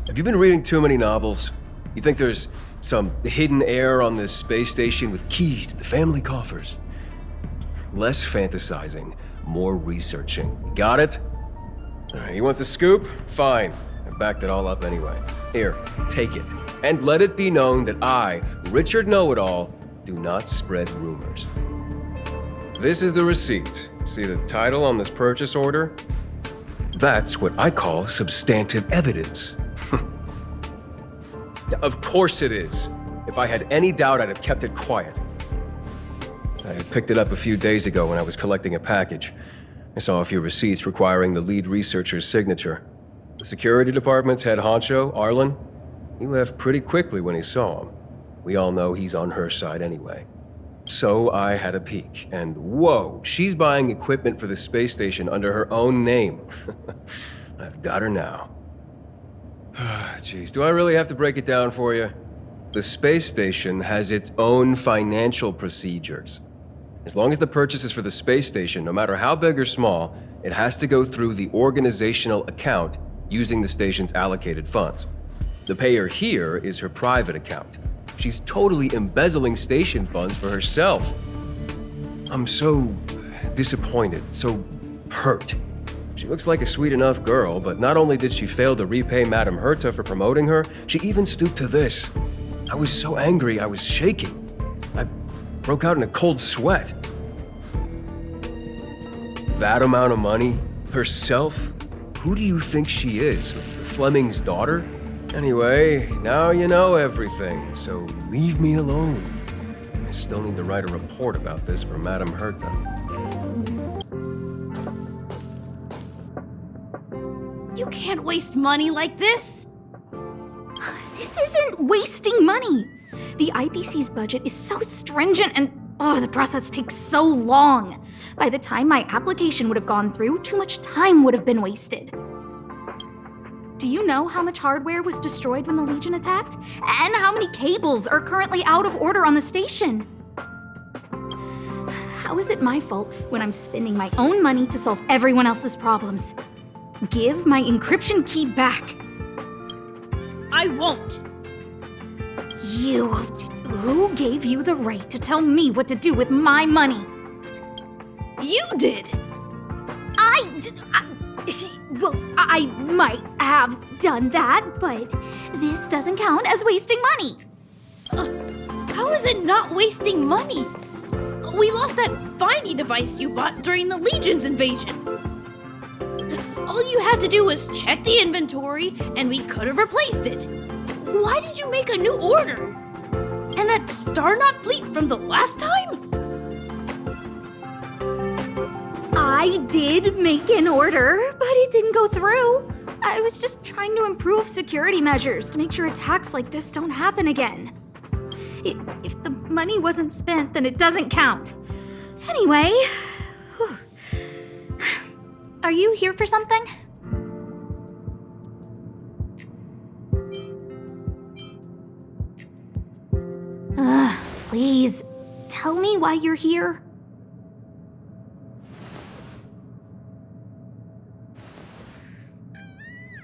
Have you been reading too many novels? You think there's some hidden heir on this space station with keys to the family coffers? Less fantasizing, more researching. Got it? You want the scoop? Fine. I've backed it all up anyway. Here, take it. And let it be known that I, Richard Know-It-All, do not spread rumors. This is the receipt. See the title on this purchase order? That's what I call substantive evidence. Of course it is. If I had any doubt, I'd have kept it quiet. I picked it up a few days ago when I was collecting a package. I saw a few receipts requiring the lead researcher's signature. The security department's head honcho, Arlen, He left pretty quickly when he saw him. We all know he's on her side anyway. So I had a peek, and whoa, she's buying equipment for the space station under her own name. I've got her now. Jeez, do I really have to break it down for you? The space station has its own financial procedures. As long as the purchase is for the space station, no matter how big or small, it has to go through the organizational account using the station's allocated funds. The payer here is her private account. She's totally embezzling station funds for herself. I'm so disappointed, so hurt. She looks like a sweet enough girl, but not only did she fail to repay Madame Herta for promoting her, she even stooped to this. I was so angry I was shaking. I broke out in a cold sweat. That amount of money? Herself? Who do you think she is? Fleming's daughter? Anyway, now you know everything, so leave me alone. I still need to write a report about this for Madame Herta. You can't waste money like this! This isn't wasting money! The IPC's budget is so stringent and the process takes so long. By the time my application would have gone through, too much time would have been wasted. Do you know how much hardware was destroyed when the Legion attacked? And how many cables are currently out of order on the station? How is it my fault when I'm spending my own money to solve everyone else's problems? Give my encryption key back. I won't. Who gave you the right to tell me what to do with my money? You did. Well, I might have done that, but this doesn't count as wasting money. How is it not wasting money? We lost that finding device you bought during the Legion's invasion. All you had to do was check the inventory, and we could have replaced it. Why did you make a new order? And that Starnaut fleet from the last time? I did make an order, but it didn't go through. I was just trying to improve security measures to make sure attacks like this don't happen again. If the money wasn't spent, then it doesn't count. Anyway, are you here for something? Please, tell me why you're here.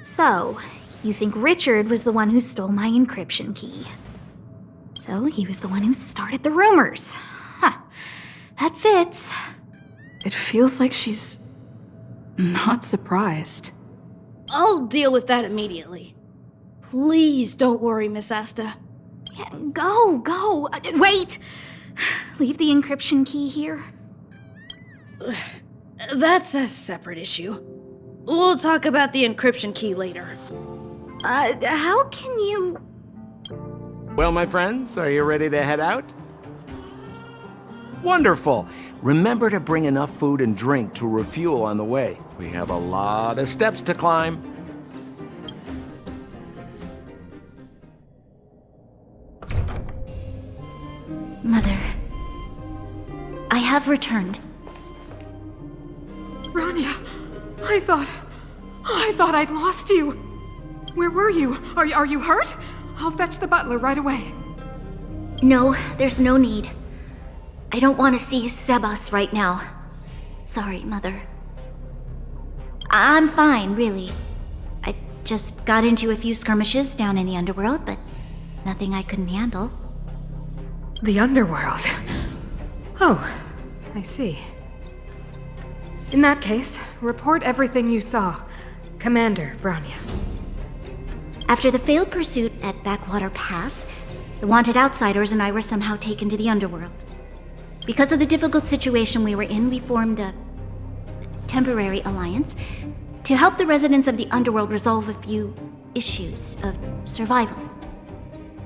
So, you think Richard was the one who stole my encryption key. So, he was the one who started the rumors. Huh. That fits. It feels like she's not surprised. I'll deal with that immediately. Please don't worry, Miss Asta. Yeah, go. Wait! Leave the encryption key here. That's a separate issue. We'll talk about the encryption key later. How can you... Well, my friends, are you ready to head out? Wonderful! Remember to bring enough food and drink to refuel on the way. We have a lot of steps to climb. Mother, I have returned. Bronya, I thought I'd lost you. Where were you? Are you hurt? I'll fetch the butler right away. No, there's no need. I don't want to see Sebas right now. Sorry, Mother. I'm fine, really. I just got into a few skirmishes down in the underworld, but nothing I couldn't handle. The underworld. Oh, I see. In that case, report everything you saw. Commander Bronya. After the failed pursuit at Backwater Pass, the wanted outsiders and I were somehow taken to the underworld. Because of the difficult situation we were in, we formed a temporary alliance to help the residents of the underworld resolve a few issues of survival.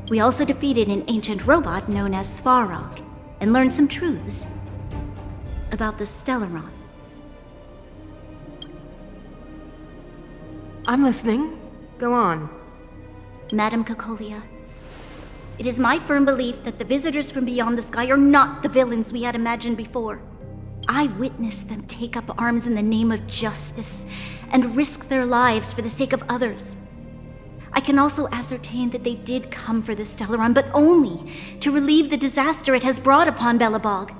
We also defeated an ancient robot known as Svarog and learned some truths about the Stellaron. I'm listening. Go on. Madame Cocolia, it is my firm belief that the visitors from beyond the sky are not the villains we had imagined before. I witnessed them take up arms in the name of justice and risk their lives for the sake of others. I can also ascertain that they did come for the Stellaron, but only to relieve the disaster it has brought upon Belobog.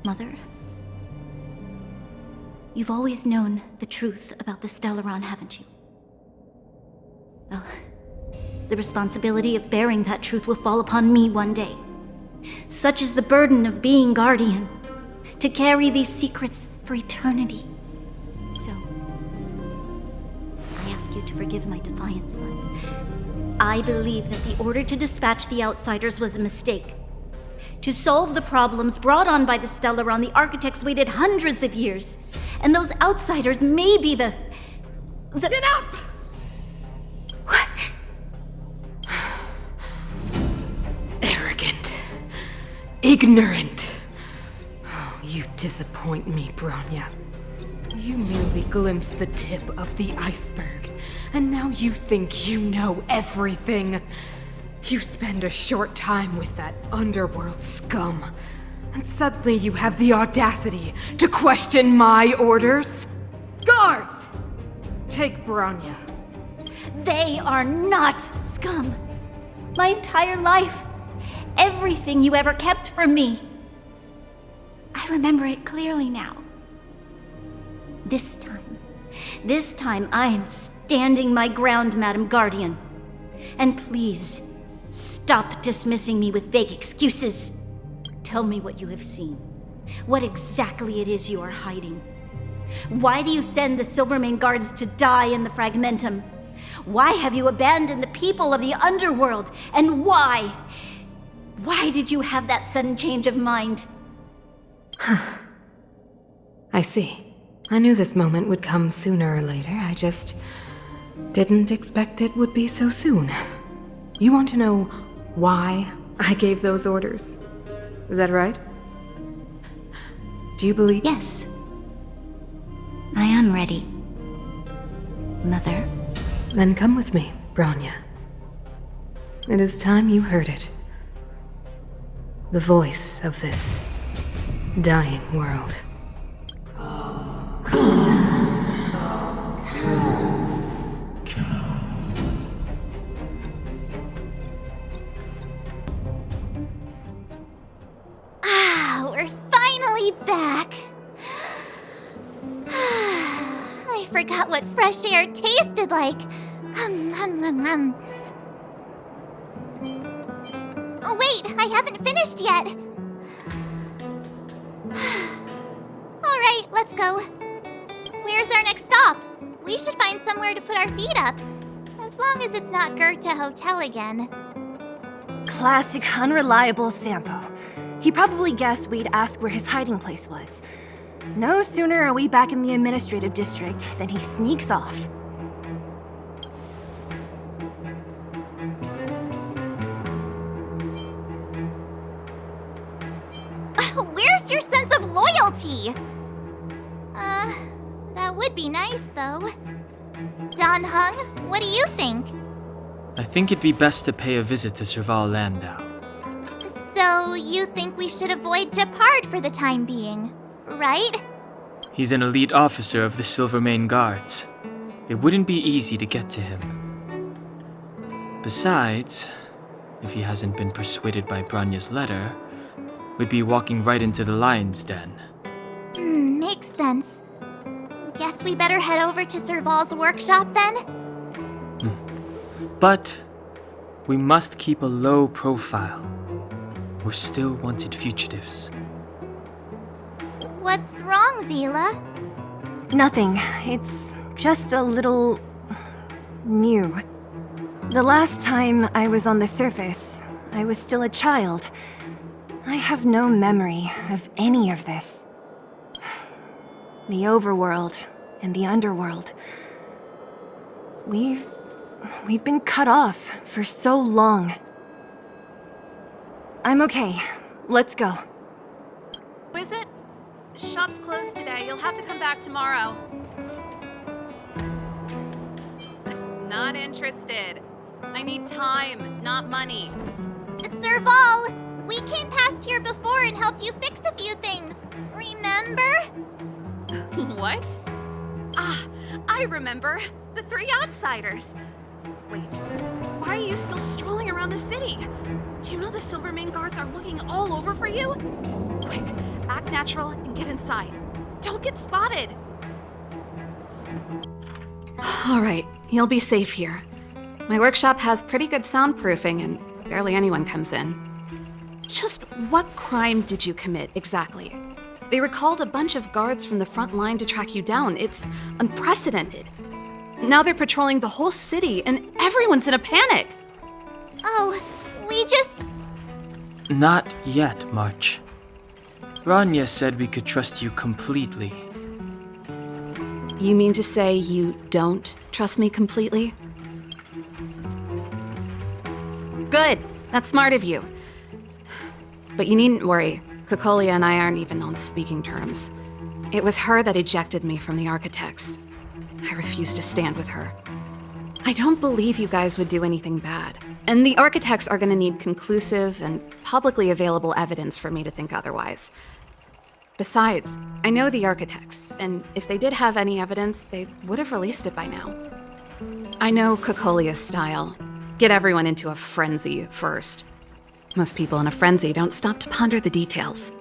Mother, you've always known the truth about the Stellaron, haven't you? Well, the responsibility of bearing that truth will fall upon me one day. Such is the burden of being guardian, to carry these secrets for eternity. So, I ask you to forgive my defiance, but I believe that the order to dispatch the outsiders was a mistake. To solve the problems brought on by the Stellaron, the architects waited hundreds of years, and those outsiders may be the... Enough! What? Arrogant. Ignorant. Oh, you disappoint me, Bronya. You merely glimpsed the tip of the iceberg, and now you think you know everything. You spend a short time with that underworld scum, and suddenly you have the audacity to question my orders? Guards! Take Bronya. They are not scum. My entire life, everything you ever kept from me. I remember it clearly now. This time I am standing my ground, Madam Guardian. And please, stop dismissing me with vague excuses. Tell me what you have seen. What exactly it is you are hiding. Why do you send the Silvermane guards to die in the Fragmentum? Why have you abandoned the people of the underworld? And why? Why did you have that sudden change of mind? I see. I knew this moment would come sooner or later. I just didn't expect it would be so soon. You want to know why I gave those orders? Is that right? Do you believe? Yes. I am ready, Mother. Then come with me, Bronya. It is time you heard it. The voice of this dying world. We're finally back. I forgot what fresh air tasted like. Oh wait, I haven't finished yet. All right, let's go. Where's our next stop? We should find somewhere to put our feet up. As long as it's not Goethe Hotel again. Classic unreliable Sampo. He probably guessed we'd ask where his hiding place was. No sooner are we back in the administrative district than he sneaks off. Where's your sense of loyalty? That would be nice, though. Don Hung, what do you think? I think it'd be best to pay a visit to Serval Landau. So, you think we should avoid Japard for the time being, right? He's an elite officer of the Silvermane Guards. It wouldn't be easy to get to him. Besides, if he hasn't been persuaded by Bronya's letter, we'd be walking right into the lion's den. Makes sense. Guess we better head over to Serval's workshop then? But we must keep a low profile. We're still wanted fugitives. What's wrong, Zila? Nothing. It's just a little... new. The last time I was on the surface, I was still a child. I have no memory of any of this. The overworld and the underworld. We've been cut off for so long. I'm okay. Let's go. Is it? Shop's closed today. You'll have to come back tomorrow. Not interested. I need time, not money. Serval, we came past here before and helped you fix a few things. Remember? What? Ah, I remember. The 3 outsiders. Wait, why are you still strolling around the city? Do you know the Silvermane guards are looking all over for you? Quick, act natural and get inside. Don't get spotted. All right, you'll be safe here. My workshop has pretty good soundproofing and barely anyone comes in. Just what crime did you commit exactly? They recalled a bunch of guards from the front line to track you down. It's unprecedented. Now they're patrolling the whole city and everyone's in a panic. Oh, we just... Not yet, March. Bronya said we could trust you completely. You mean to say you don't trust me completely? Good. That's smart of you. But you needn't worry. Kokolia and I aren't even on speaking terms. It was her that ejected me from the Architects. I refuse to stand with her. I don't believe you guys would do anything bad. And the Architects are gonna need conclusive and publicly available evidence for me to think otherwise. Besides, I know the Architects, and if they did have any evidence, they would have released it by now. I know Kokolia's style. Get everyone into a frenzy first. Most people in a frenzy don't stop to ponder the details.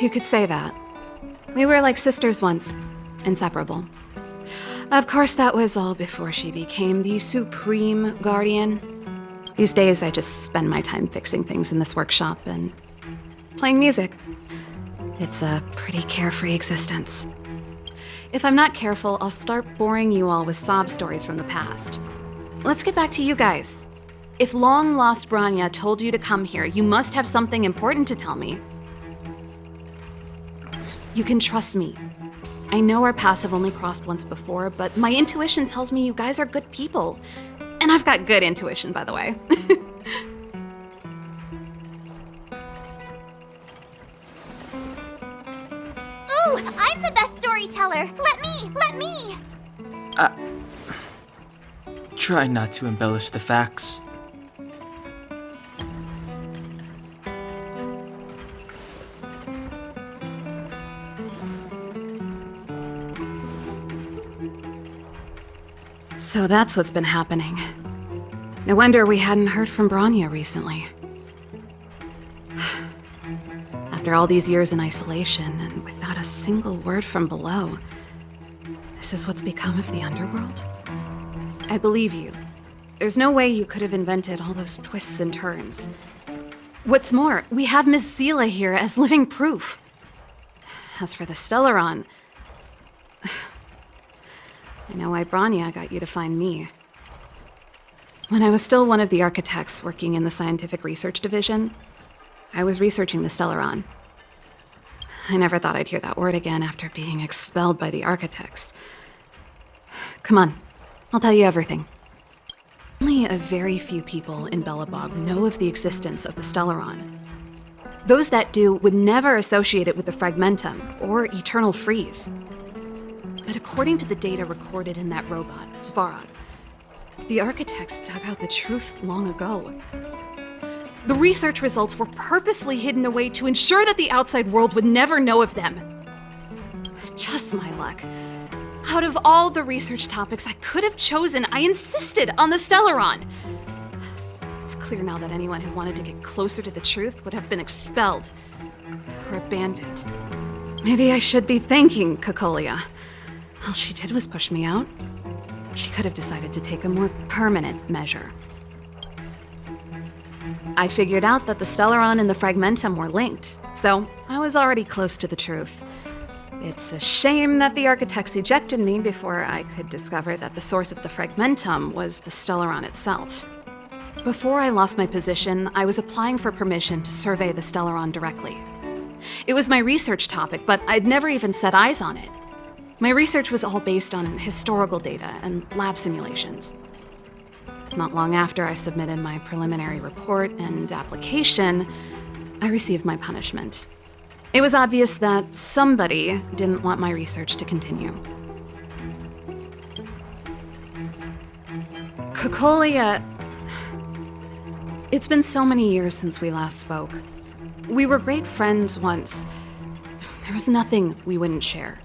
You could say that. We were like sisters once, inseparable. Of course, that was all before she became the Supreme Guardian. These days, I just spend my time fixing things in this workshop and playing music. It's a pretty carefree existence. If I'm not careful, I'll start boring you all with sob stories from the past. Let's get back to you guys. If long-lost Bronya told you to come here, you must have something important to tell me. You can trust me. I know our paths have only crossed once before, but my intuition tells me you guys are good people. And I've got good intuition, by the way. Ooh, I'm the best storyteller. Let me. Try not to embellish the facts. So that's what's been happening. No wonder we hadn't heard from Bronya recently. After all these years in isolation and without a single word from below, this is what's become of the underworld? I believe you. There's no way you could have invented all those twists and turns. What's more, we have Miss Zila here as living proof. As for the Stellaron, I know why Bronya got you to find me. When I was still one of the Architects working in the Scientific Research Division, I was researching the Stellaron. I never thought I'd hear that word again after being expelled by the Architects. Come on, I'll tell you everything. Only a very few people in Belobog know of the existence of the Stellaron. Those that do would never associate it with the Fragmentum or Eternal Freeze. But according to the data recorded in that robot, Svarog, the Architects dug out the truth long ago. The research results were purposely hidden away to ensure that the outside world would never know of them. Just my luck. Out of all the research topics I could have chosen, I insisted on the Stellaron. It's clear now that anyone who wanted to get closer to the truth would have been expelled or abandoned. Maybe I should be thanking Kokolia. All she did was push me out. She could have decided to take a more permanent measure. I figured out that the Stellaron and the Fragmentum were linked, so I was already close to the truth. It's a shame that the Architects ejected me before I could discover that the source of the Fragmentum was the Stellaron itself. Before I lost my position, I was applying for permission to survey the Stellaron directly. It was my research topic, but I'd never even set eyes on it. My research was all based on historical data and lab simulations. Not long after I submitted my preliminary report and application, I received my punishment. It was obvious that somebody didn't want my research to continue. Cocolia... It's been so many years since we last spoke. We were great friends once. There was nothing we wouldn't share.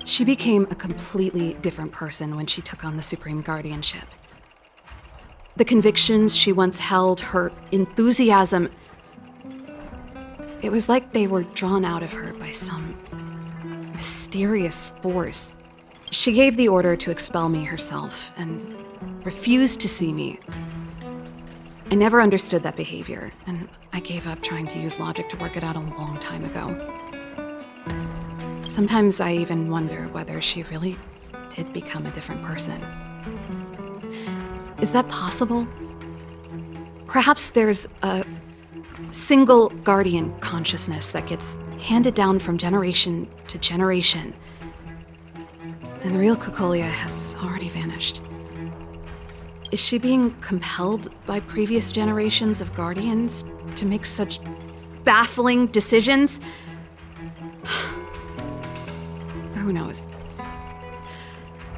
She became a completely different person when she took on the Supreme Guardianship. The convictions she once held, her enthusiasm, it was like they were drawn out of her by some mysterious force. She gave the order to expel me herself and refused to see me. I never understood that behavior, and I gave up trying to use logic to work it out a long time ago. Sometimes I even wonder whether she really did become a different person. Is that possible? Perhaps there's a single guardian consciousness that gets handed down from generation to generation, and the real Cocolia has already vanished. Is she being compelled by previous generations of guardians to make such baffling decisions? Who knows?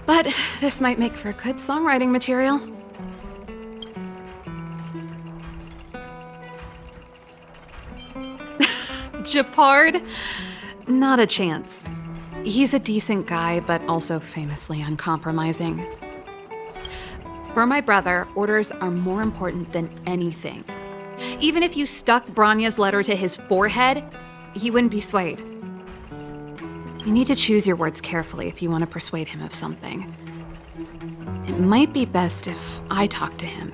But this might make for good songwriting material. Japard? Not a chance. He's a decent guy, but also famously uncompromising. For my brother, orders are more important than anything. Even if you stuck Bronya's letter to his forehead, he wouldn't be swayed. You need to choose your words carefully if you want to persuade him of something. It might be best if I talk to him.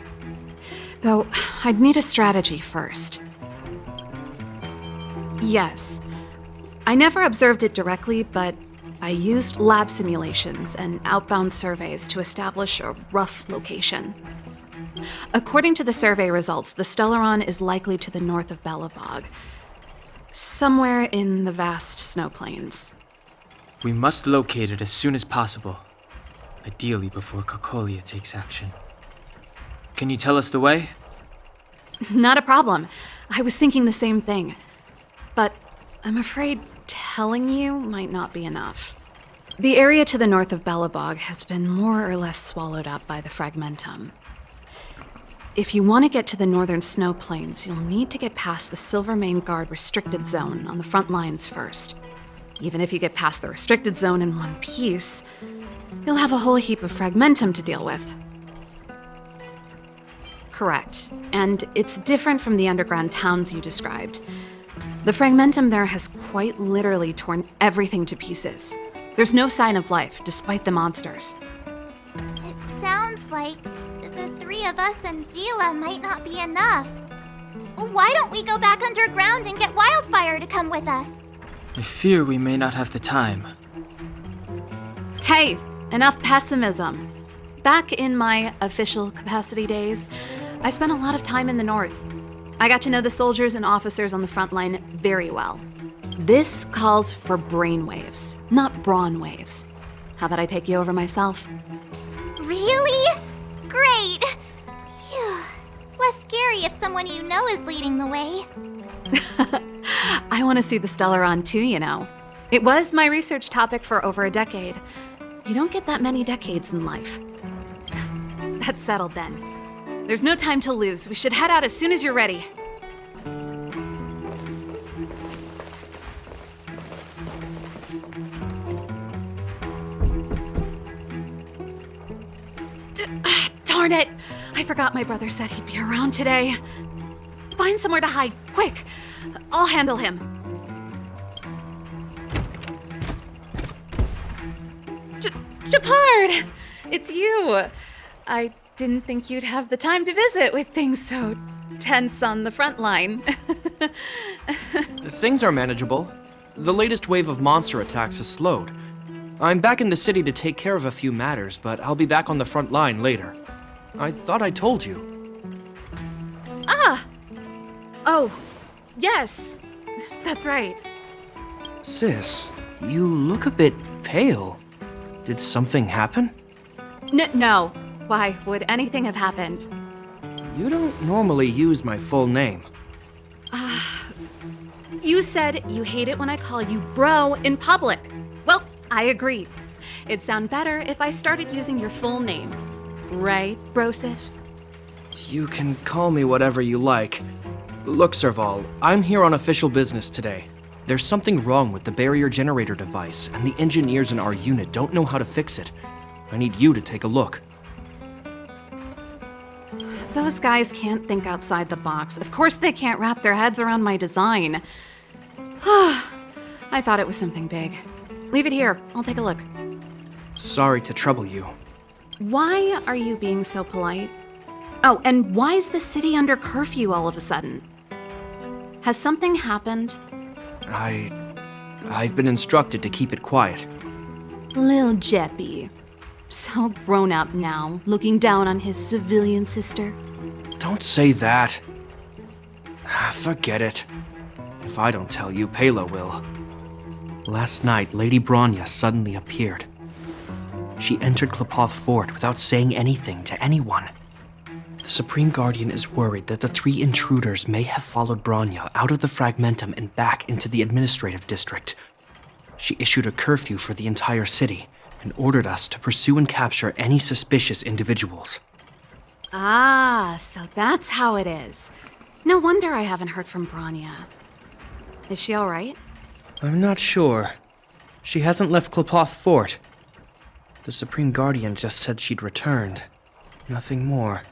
Though, I'd need a strategy first. Yes. I never observed it directly, but I used lab simulations and outbound surveys to establish a rough location. According to the survey results, the Stellaron is likely to the north of Belobog, somewhere in the vast snow plains. We must locate it as soon as possible, ideally before Cocolia takes action. Can you tell us the way? Not a problem. I was thinking the same thing. But I'm afraid telling you might not be enough. The area to the north of Belobog has been more or less swallowed up by the Fragmentum. If you want to get to the northern snow plains, you'll need to get past the Silvermane Guard restricted zone on the front lines first. Even if you get past the restricted zone in one piece, you'll have a whole heap of Fragmentum to deal with. Correct, and it's different from the underground towns you described. The Fragmentum there has quite literally torn everything to pieces. There's no sign of life, despite the monsters. It sounds like the three of us and Zila might not be enough. Why don't we go back underground and get Wildfire to come with us? I fear we may not have the time. Hey, enough pessimism. Back in my official capacity days, I spent a lot of time in the north. I got to know the soldiers and officers on the front line very well. This calls for brainwaves, not brawn waves. How about I take you over myself? Really? Great! Phew. It's less scary if someone you know is leading the way. I want to see the Stellaron too, you know. It was my research topic for over a decade. You don't get that many decades in life. That's settled then. There's no time to lose. We should head out as soon as you're ready. Darn it! I forgot my brother said he'd be around today. Find somewhere to hide, quick! I'll handle him. Japard! It's you! I didn't think you'd have the time to visit with things so tense on the front line. Things are manageable. The latest wave of monster attacks has slowed. I'm back in the city to take care of a few matters, but I'll be back on the front line later. I thought I told you. Ah! Oh, yes. That's right. Sis, you look a bit pale. Did something happen? No. Why would anything have happened? You don't normally use my full name. You said you hate it when I call you bro in public. Well, I agree. It'd sound better if I started using your full name. Right, Brosif? You can call me whatever you like. Look, Serval, I'm here on official business today. There's something wrong with the barrier generator device, and the engineers in our unit don't know how to fix it. I need you to take a look. Those guys can't think outside the box. Of course they can't wrap their heads around my design. I thought it was something big. Leave it here. I'll take a look. Sorry to trouble you. Why are you being so polite? Oh, and why is the city under curfew all of a sudden? Has something happened? I've been instructed to keep it quiet. Lil Jeppy. So grown up now, looking down on his civilian sister. Don't say that. Forget it. If I don't tell you, Pela will. Last night, Lady Bronya suddenly appeared. She entered Klapoth Fort without saying anything to anyone. The Supreme Guardian is worried that the 3 intruders may have followed Bronya out of the Fragmentum and back into the administrative district. She issued a curfew for the entire city and ordered us to pursue and capture any suspicious individuals. Ah, so that's how it is. No wonder I haven't heard from Bronya. Is she all right? I'm not sure. She hasn't left Klapoth Fort. The Supreme Guardian just said she'd returned. Nothing more.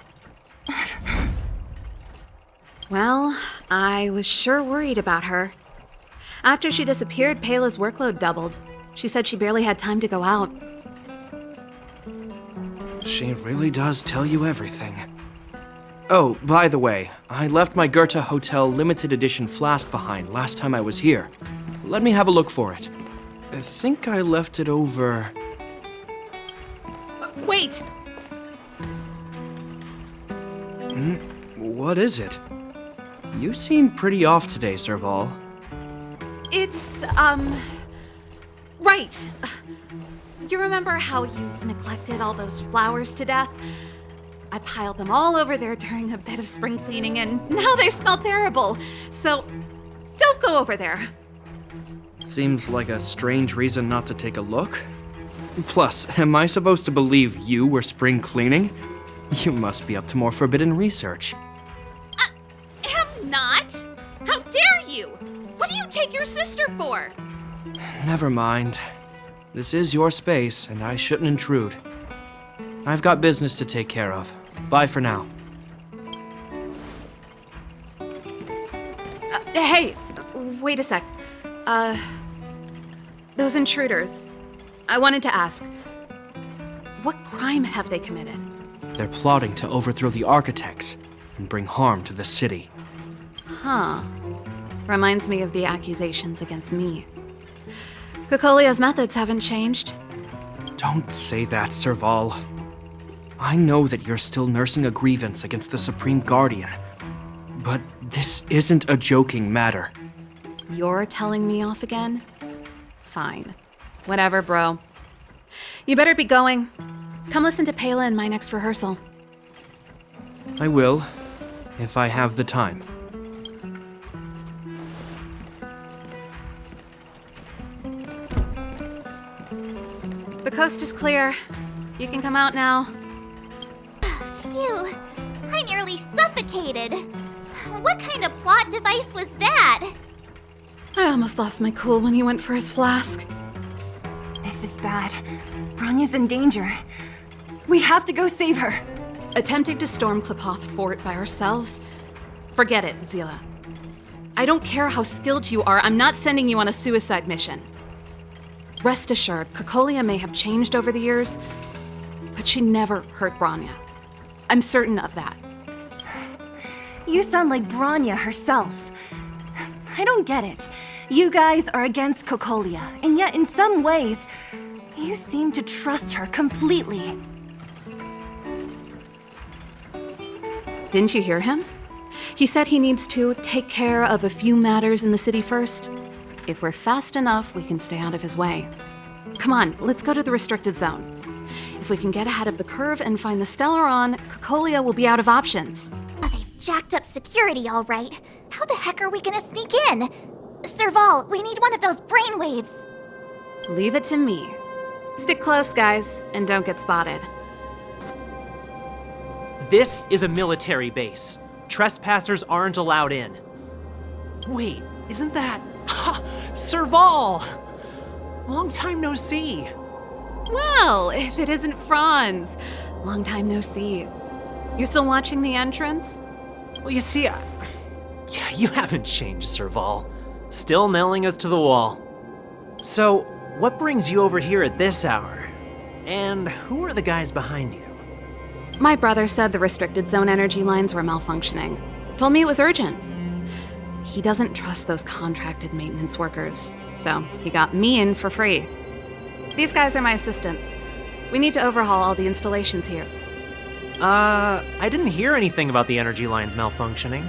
Well, I was sure worried about her. After she disappeared, Pela's workload doubled. She said she barely had time to go out. She really does tell you everything. Oh, by the way, I left my Goethe Hotel limited edition flask behind last time I was here. Let me have a look for it. I think I left it over... Wait! What is it? You seem pretty off today, Serval. It's, right. You remember how you neglected all those flowers to death? I piled them all over there during a bit of spring cleaning, and now they smell terrible. So, don't go over there. Seems like a strange reason not to take a look. Plus, am I supposed to believe you were spring cleaning? You must be up to more forbidden research. Am not? How dare you? What do you take your sister for? Never mind. This is your space, and I shouldn't intrude. I've got business to take care of. Bye for now. Hey, wait a sec. Those intruders. I wanted to ask, what crime have they committed? They're plotting to overthrow the architects and bring harm to the city. Huh. Reminds me of the accusations against me. Kokolia's methods haven't changed. Don't say that, Serval. I know that you're still nursing a grievance against the Supreme Guardian, but this isn't a joking matter. You're telling me off again? Fine. Whatever, bro. You better be going. Come listen to Pela in my next rehearsal. I will, if I have the time. The coast is clear. You can come out now. Phew, I nearly suffocated. What kind of plot device was that? I almost lost my cool when he went for his flask. This is bad. Bronya's in danger. We have to go save her. Attempting to storm Klapoth Fort by ourselves? Forget it, Zila. I don't care how skilled you are, I'm not sending you on a suicide mission. Rest assured, Kokolia may have changed over the years, but she never hurt Bronya. I'm certain of that. You sound like Bronya herself. I don't get it. You guys are against Kokolia, and yet in some ways, you seem to trust her completely. Didn't you hear him? He said he needs to take care of a few matters in the city first. If we're fast enough, we can stay out of his way. Come on, let's go to the restricted zone. If we can get ahead of the curve and find the Stellaron, Kokolia will be out of options. Oh, they've jacked up security, all right. How the heck are we gonna sneak in? Serval, we need one of those brainwaves. Leave it to me. Stick close, guys, and don't get spotted. This is a military base. Trespassers aren't allowed in. Wait, isn't that... Serval! Long time no see. Well, if it isn't Franz. Long time no see. You still watching the entrance? Well, you see, you haven't changed, Serval. Still nailing us to the wall. So, what brings you over here at this hour? And who are the guys behind you? My brother said the restricted zone energy lines were malfunctioning. Told me it was urgent. He doesn't trust those contracted maintenance workers, so he got me in for free. These guys are my assistants. We need to overhaul all the installations here. I didn't hear anything about the energy lines malfunctioning.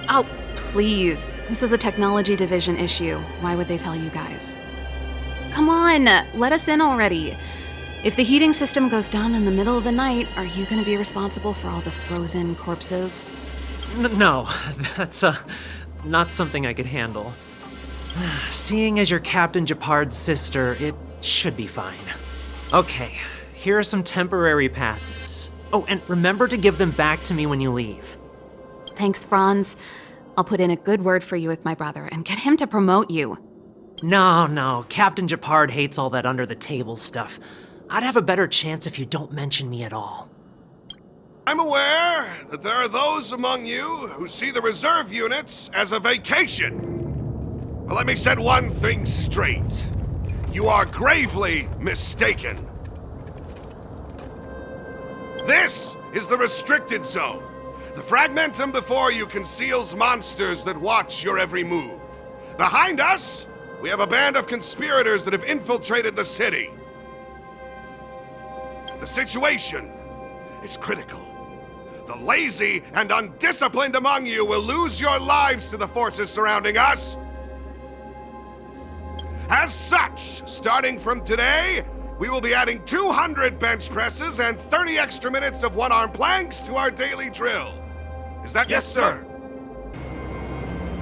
Oh, please. This is a technology division issue. Why would they tell you guys? Come on, let us in already. If the heating system goes down in the middle of the night, are you gonna be responsible for all the frozen corpses? No, that's, not something I could handle. Seeing as you're Captain Japard's sister, it should be fine. Okay, here are some temporary passes. Oh, and remember to give them back to me when you leave. Thanks, Franz. I'll put in a good word for you with my brother and get him to promote you. No, Captain Japard hates all that under-the-table stuff. I'd have a better chance if you don't mention me at all. I'm aware that there are those among you who see the reserve units as a vacation. But let me set one thing straight. You are gravely mistaken. This is the restricted zone. The fragmentum before you conceals monsters that watch your every move. Behind us, we have a band of conspirators that have infiltrated the city. The situation is critical. The lazy and undisciplined among you will lose your lives to the forces surrounding us. As such, starting from today, we will be adding 200 bench presses and 30 extra minutes of one-arm planks to our daily drill. Is that yes, sir?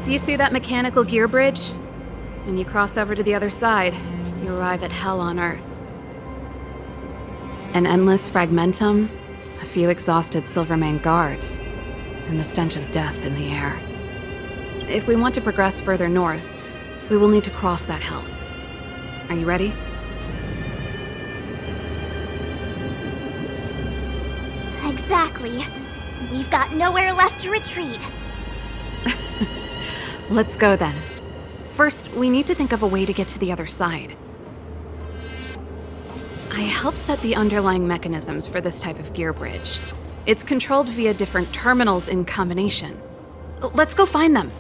Do you see that mechanical gear bridge? When you cross over to the other side, you arrive at hell on Earth. An endless fragmentum, a few exhausted Silvermane guards, and the stench of death in the air. If we want to progress further north, we will need to cross that hell. Are you ready? Exactly. We've got nowhere left to retreat. Let's go then. First, we need to think of a way to get to the other side. I helped set the underlying mechanisms for this type of gear bridge. It's controlled via different terminals in combination. Let's go find them.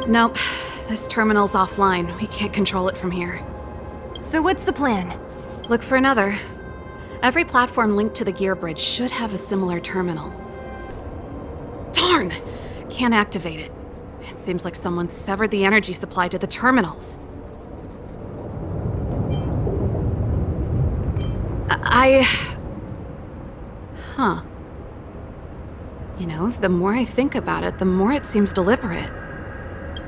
Nope, this terminal's offline. We can't control it from here. So what's the plan? Look for another. Every platform linked to the gear bridge should have a similar terminal. Darn! Can't activate it. It seems like someone severed the energy supply to the terminals. Huh. You know, the more I think about it, the more it seems deliberate.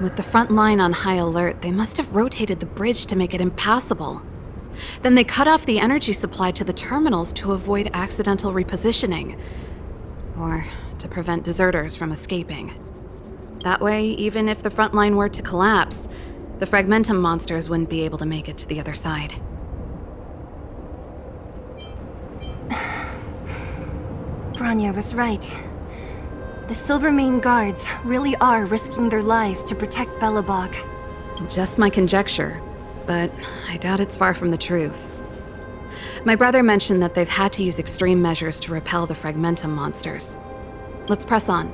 With the front line on high alert, they must have rotated the bridge to make it impassable. Then they cut off the energy supply to the terminals to avoid accidental repositioning. Or to prevent deserters from escaping. That way, even if the front line were to collapse, the fragmentum monsters wouldn't be able to make it to the other side. Bronya was right. The Silvermane guards really are risking their lives to protect Belobog. Just my conjecture, but I doubt it's far from the truth. My brother mentioned that they've had to use extreme measures to repel the fragmentum monsters. Let's press on.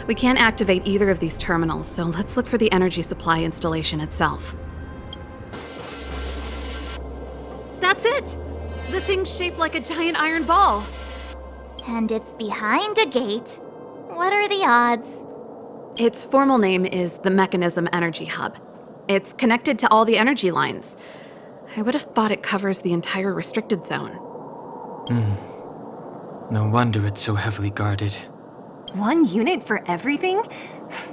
We can't activate either of these terminals, so let's look for the energy supply installation itself. That's it! The thing's shaped like a giant iron ball. And it's behind a gate. What are the odds? Its formal name is the Mechanism Energy Hub. It's connected to all the energy lines. I would have thought it covers the entire restricted zone. No wonder it's so heavily guarded. 1 unit for everything?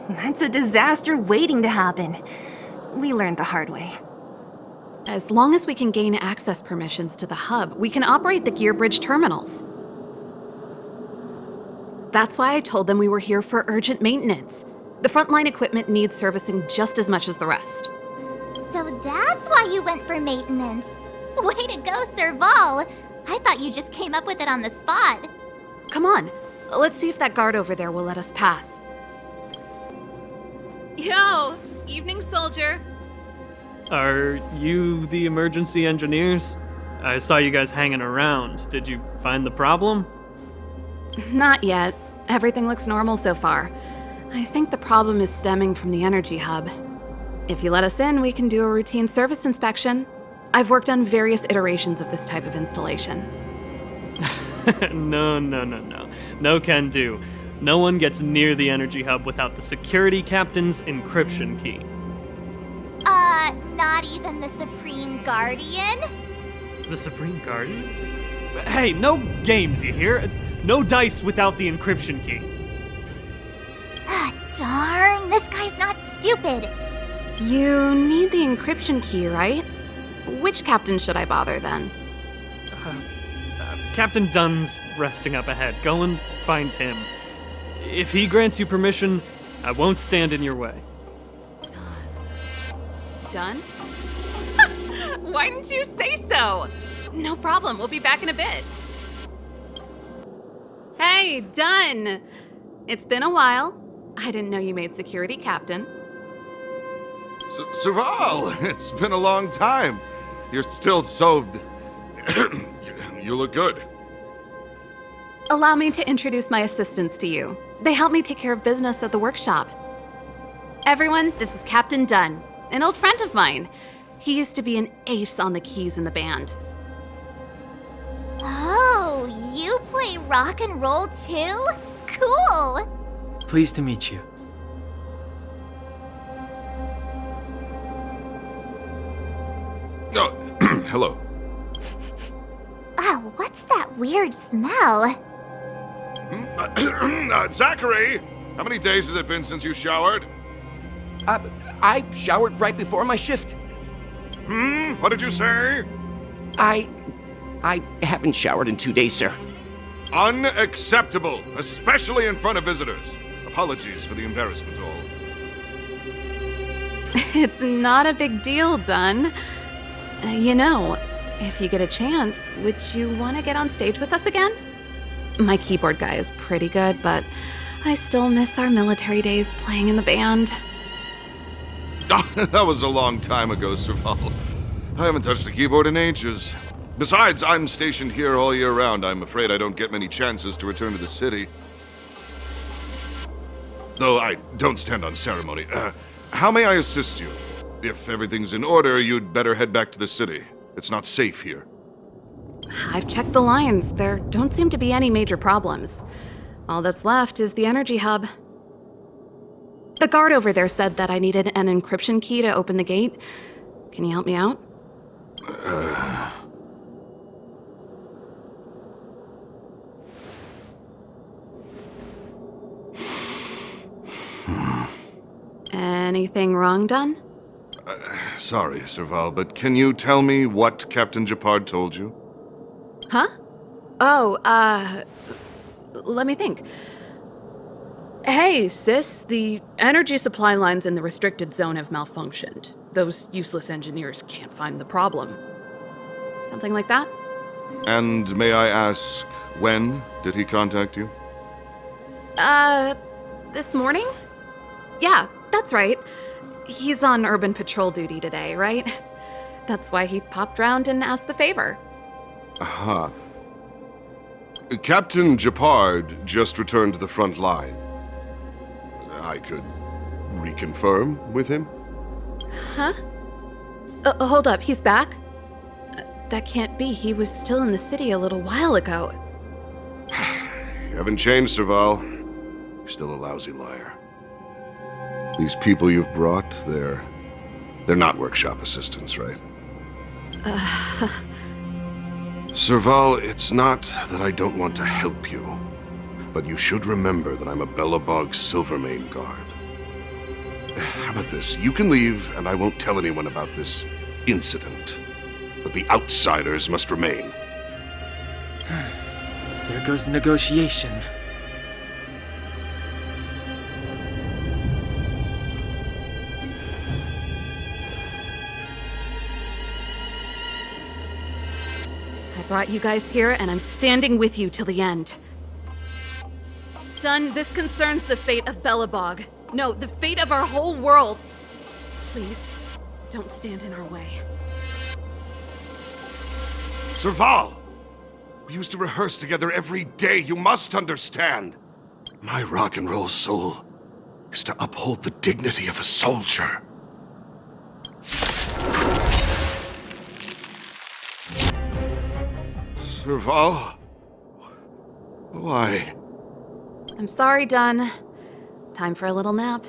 That's a disaster waiting to happen. We learned the hard way. As long as we can gain access permissions to the hub, we can operate the gear bridge terminals. That's why I told them we were here for urgent maintenance. The frontline equipment needs servicing just as much as the rest. So that's why you went for maintenance. Way to go, Serval! I thought you just came up with it on the spot. Come on, let's see if that guard over there will let us pass. Yo, evening soldier. Are you the emergency engineers? I saw you guys hanging around. Did you find the problem? Not yet. Everything looks normal so far. I think the problem is stemming from the energy hub. If you let us in, we can do a routine service inspection. I've worked on various iterations of this type of installation. No. No can do. No one gets near the energy hub without the security captain's encryption key. Not even the Supreme Guardian? The Supreme Guardian? Hey, no games, you hear? No dice without the encryption key. Darn, this guy's not stupid. You need the encryption key, right? Which captain should I bother then? Captain Dunn's resting up ahead. Go and find him. If he grants you permission, I won't stand in your way. Done? Why didn't you say so? No problem, we'll be back in a bit. Hey, Dunn! It's been a while. I didn't know you made security captain. Serval, it's been a long time. You're still so... You look good. Allow me to introduce my assistants to you. They help me take care of business at the workshop. Everyone, this is Captain Dunn, an old friend of mine. He used to be an ace on the keys in the band. Oh, you play rock and roll too? Cool! Pleased to meet you. Oh, hello. Oh, what's that weird smell? Zachary! How many days has it been since you showered? I showered right before my shift. What did you say? I haven't showered in 2 days, sir. Unacceptable, especially in front of visitors. Apologies for the embarrassment, all. It's not a big deal, Dunn. You know, if you get a chance, would you want to get on stage with us again? My keyboard guy is pretty good, but I still miss our military days playing in the band. That was a long time ago, Serval. I haven't touched a keyboard in ages. Besides, I'm stationed here all year round. I'm afraid I don't get many chances to return to the city. Though I don't stand on ceremony. How may I assist you? If everything's in order, you'd better head back to the city. It's not safe here. I've checked the lines. There don't seem to be any major problems. All that's left is the energy hub. The guard over there said that I needed an encryption key to open the gate. Can you help me out? Anything wrong, Dunn? Sorry, Serval, but can you tell me what Captain Japard told you? Huh? Oh, let me think. Hey, sis, the energy supply lines in the restricted zone have malfunctioned. Those useless engineers can't find the problem. Something like that? And may I ask, when did he contact you? This morning? Yeah, that's right. He's on urban patrol duty today, right? That's why he popped round and asked the favor. Aha. Captain Japard just returned to the front line. I could reconfirm with him? Huh? Hold up, he's back? That can't be. He was still in the city a little while ago. You haven't changed, Serval. You're still a lousy liar. These people you've brought, they're not workshop assistants, right? Serval, it's not that I don't want to help you. but you should remember that I'm a Belobog Silvermane guard. How about this? You can leave, and I won't tell anyone about this incident. But the outsiders must remain. There goes the negotiation. I brought you guys here, and I'm standing with you till the end. Done. This concerns the fate of Belobog. No, the fate of our whole world. Please, don't stand in our way. Serval! We used to rehearse together every day, you must understand. My rock and roll soul is to uphold the dignity of a soldier. Serval? Why? I'm sorry, Dunn. Time for a little nap.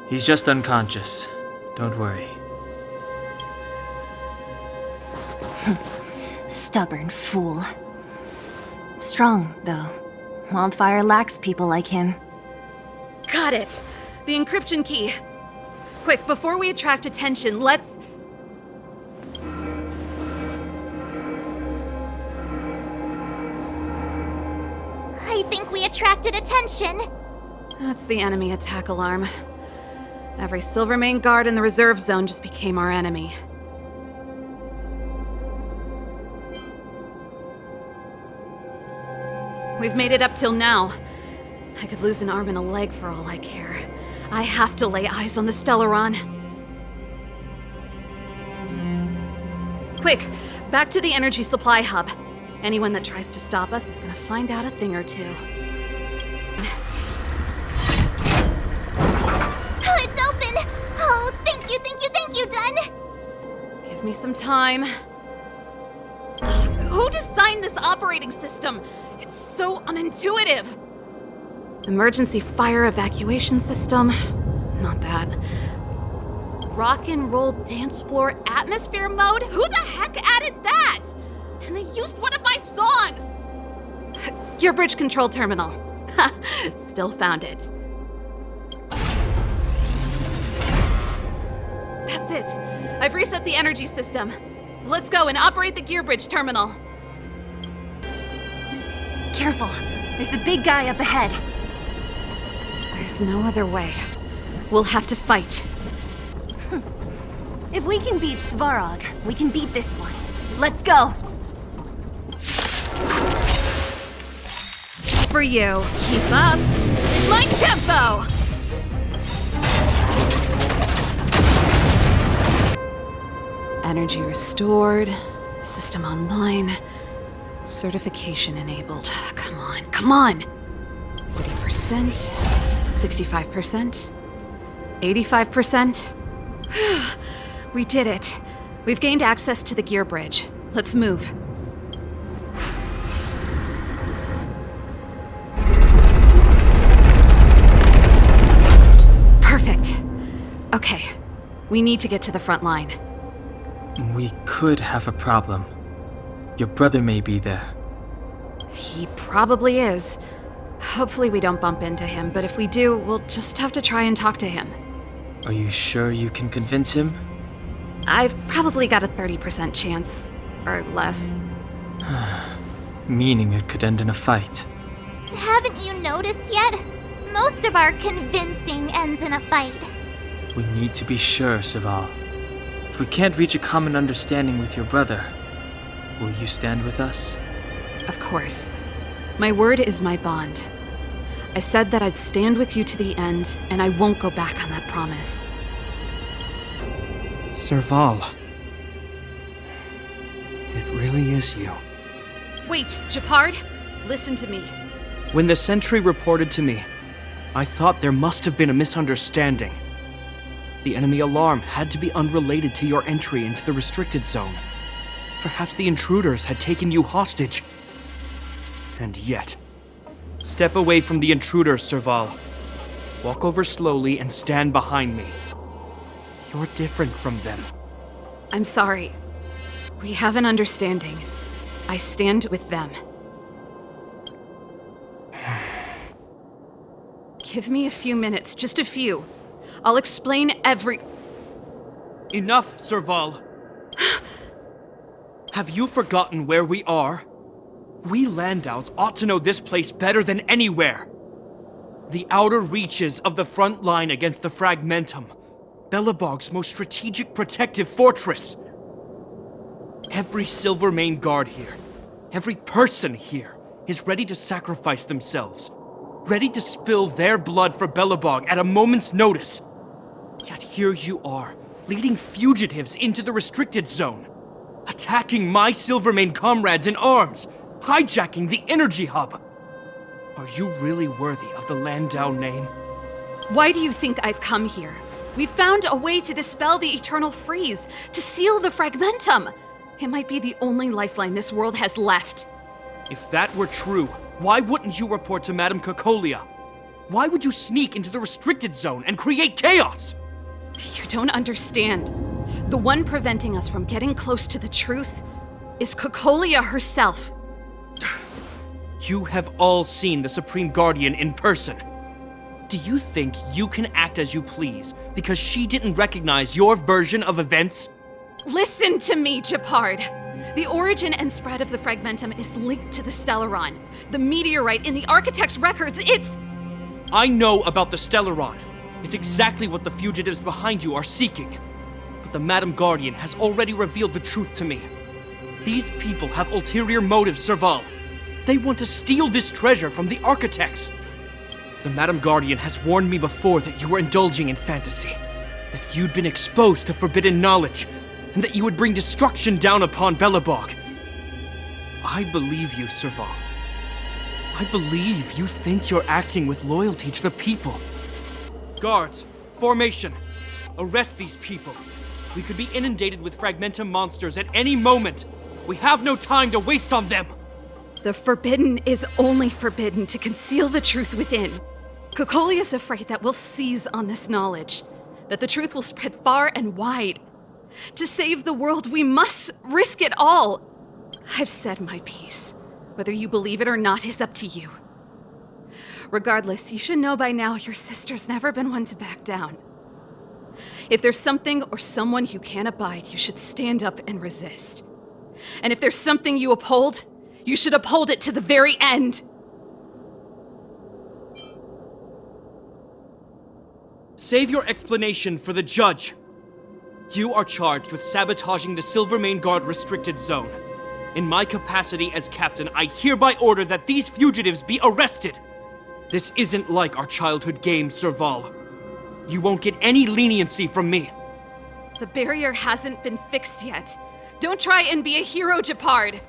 He's just unconscious. Don't worry. Stubborn fool. Strong, though. Wildfire lacks people like him. Got it! The encryption key. Quick, before we attract attention, let's... I think we attracted attention. That's the enemy attack alarm. Every Silvermane guard in the reserve zone just became our enemy. We've made it up till now. I could lose an arm and a leg for all I care. I have to lay eyes on the Stellaron. Quick, back to the energy supply hub. Anyone that tries to stop us is gonna find out a thing or two. Oh, it's open! Oh, thank you, Dunn! Give me some time. Who designed this operating system? It's so unintuitive. Emergency fire evacuation system? Not bad. Rock and roll dance floor atmosphere mode? Who the heck added that? And they used one of my songs! Gear bridge control terminal. Still found it. That's it. I've reset the energy system. Let's go and operate the gear bridge terminal. Careful. There's a big guy up ahead. There's no other way. We'll have to fight. If we can beat Svarog, we can beat this one. Let's go! For you. Keep up. My tempo! Energy restored. System online. Certification enabled. Come on, come on! 40%, 65%, 85%. We did it. We've gained access to the gear bridge. Let's move. Perfect. Okay, we need to get to the front line. We could have a problem. Your brother may be there. He probably is. Hopefully we don't bump into him, but if we do, we'll just have to try and talk to him. Are you sure you can convince him? I've probably got a 30% chance, or less. Meaning it could end in a fight. Haven't you noticed yet? Most of our convincing ends in a fight. We need to be sure, Serval. If we can't reach a common understanding with your brother, will you stand with us? Of course. My word is my bond. I said that I'd stand with you to the end, and I won't go back on that promise. Serval. It really is you. Wait, Gepard, listen to me. When the sentry reported to me, I thought there must have been a misunderstanding. The enemy alarm had to be unrelated to your entry into the restricted zone. Perhaps the intruders had taken you hostage. And yet, step away from the intruders, Serval. Walk over slowly and stand behind me. You're different from them. I'm sorry. We have an understanding. I stand with them. Give me a few minutes, just a few. I'll explain every... Enough, Serval. Have you forgotten where we are? We Landaus ought to know this place better than anywhere. The outer reaches of the front line against the Fragmentum. Belobog's most strategic protective fortress. Every Silvermane guard here, every person here, is ready to sacrifice themselves. Ready to spill their blood for Belobog at a moment's notice. Yet here you are, leading fugitives into the restricted zone. Attacking my Silvermane comrades in arms. Hijacking the energy hub. Are you really worthy of the Landau name? Why do you think I've come here? We found a way to dispel the eternal freeze, to seal the Fragmentum. It might be the only lifeline this world has left. If that were true, why wouldn't you report to Madame Cocolia? Why would you sneak into the restricted zone and create chaos? You don't understand. The one preventing us from getting close to the truth is Cocolia herself. You have all seen the Supreme Guardian in person. Do you think you can act as you please because she didn't recognize your version of events? Listen to me, Gepard. The origin and spread of the Fragmentum is linked to the Stellaron. The meteorite in the Architect's records, it's... I know about the Stellaron. It's exactly what the fugitives behind you are seeking. But the Madam Guardian has already revealed the truth to me. These people have ulterior motives, Serval. They want to steal this treasure from the Architects. The Madam Guardian has warned me before that you were indulging in fantasy, that you'd been exposed to forbidden knowledge, and that you would bring destruction down upon Belobog. I believe you, Serval. I believe you think you're acting with loyalty to the people. Guards, formation. Arrest these people. We could be inundated with Fragmentum monsters at any moment. We have no time to waste on them. The forbidden is only forbidden to conceal the truth within. Cocolia's afraid that we'll seize on this knowledge, that the truth will spread far and wide. To save the world, we must risk it all. I've said my piece. Whether you believe it or not is up to you. Regardless, you should know by now your sister's never been one to back down. If there's something or someone you can't abide, you should stand up and resist. And if there's something you uphold, you should uphold it to the very end. Save your explanation for the judge. You are charged with sabotaging the Silvermane Guard restricted zone. In my capacity as captain, I hereby order that these fugitives be arrested. This isn't like our childhood game, Serval. You won't get any leniency from me. The barrier hasn't been fixed yet. Don't try and be a hero, Gepard.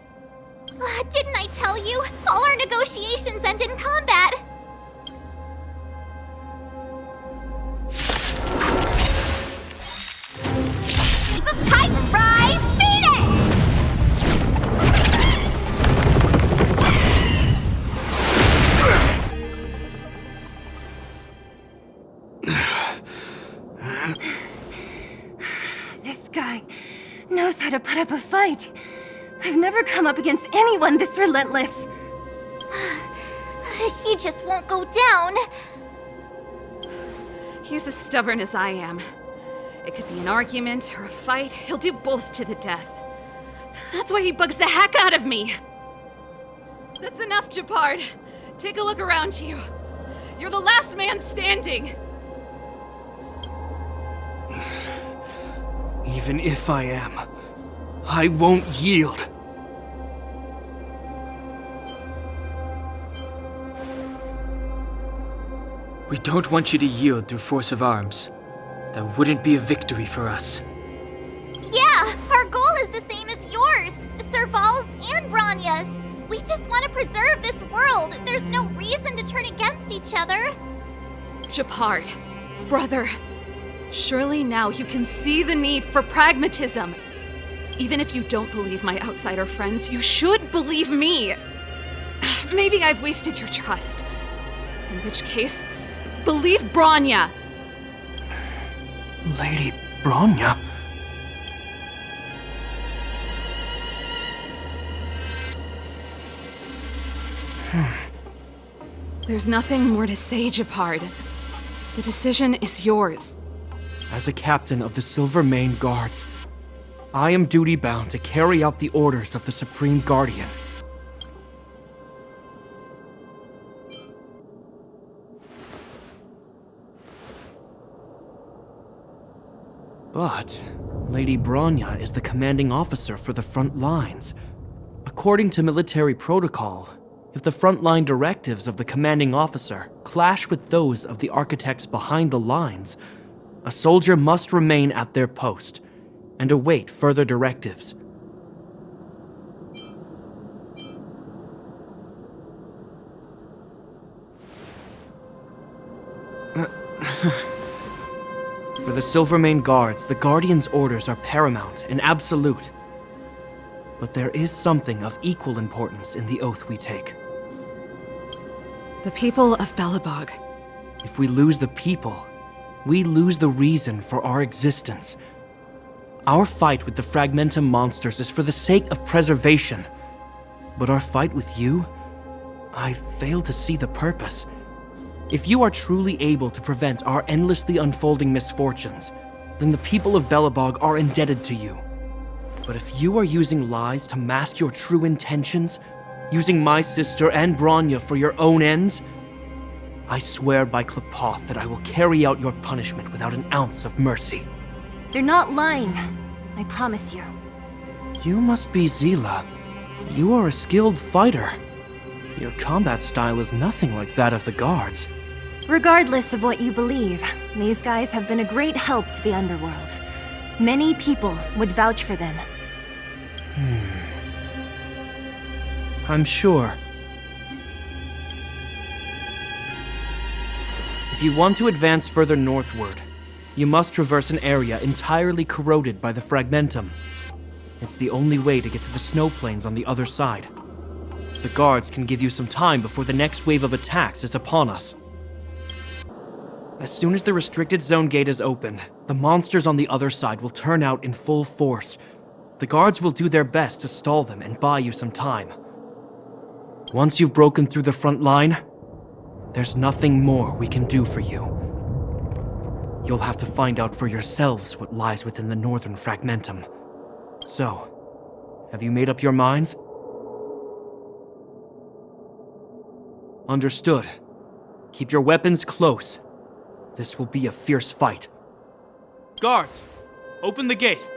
Didn't I tell you? All our negotiations end in combat. Keep of Titan, rise, Venus! This guy knows how to put up a fight. I've never come up against anyone this relentless. He just won't go down. He's as stubborn as I am. It could be an argument or a fight. He'll do both to the death. That's why he bugs the heck out of me. That's enough, Gepard. Take a look around you. You're the last man standing. Even if I am, I won't yield. We don't want you to yield through force of arms. That wouldn't be a victory for us. Yeah, our goal is the same as yours, Serval's and Bronya's. We just want to preserve this world. There's no reason to turn against each other. Gepard, brother, surely now you can see the need for pragmatism. Even if you don't believe my outsider friends, you should believe me. Maybe I've wasted your trust. In which case, believe Bronya. Lady Bronya? There's nothing more to say, Gepard. The decision is yours. As a captain of the Silvermane Guards, I am duty-bound to carry out the orders of the Supreme Guardian. But Lady Bronya is the commanding officer for the front lines. According to military protocol, if the frontline directives of the commanding officer clash with those of the architects behind the lines, a soldier must remain at their post and await further directives. For the Silvermane Guards, the Guardian's orders are paramount and absolute. But there is something of equal importance in the oath we take. The people of Belobog. If we lose the people, we lose the reason for our existence. Our fight with the Fragmentum monsters is for the sake of preservation. But our fight with you, I fail to see the purpose. If you are truly able to prevent our endlessly unfolding misfortunes, then the people of Belobog are indebted to you. But if you are using lies to mask your true intentions, using my sister and Bronya for your own ends, I swear by Qlipoth that I will carry out your punishment without an ounce of mercy. They're not lying. I promise you. You must be Zila. You are a skilled fighter. Your combat style is nothing like that of the guards. Regardless of what you believe, these guys have been a great help to the underworld. Many people would vouch for them. I'm sure. If you want to advance further northward, you must traverse an area entirely corroded by the Fragmentum. It's the only way to get to the snow plains on the other side. The guards can give you some time before the next wave of attacks is upon us. As soon as the restricted zone gate is open, the monsters on the other side will turn out in full force. The guards will do their best to stall them and buy you some time. Once you've broken through the front line, there's nothing more we can do for you. You'll have to find out for yourselves what lies within the northern Fragmentum. So, have you made up your minds? Understood. Keep your weapons close. This will be a fierce fight. Guards, open the gate.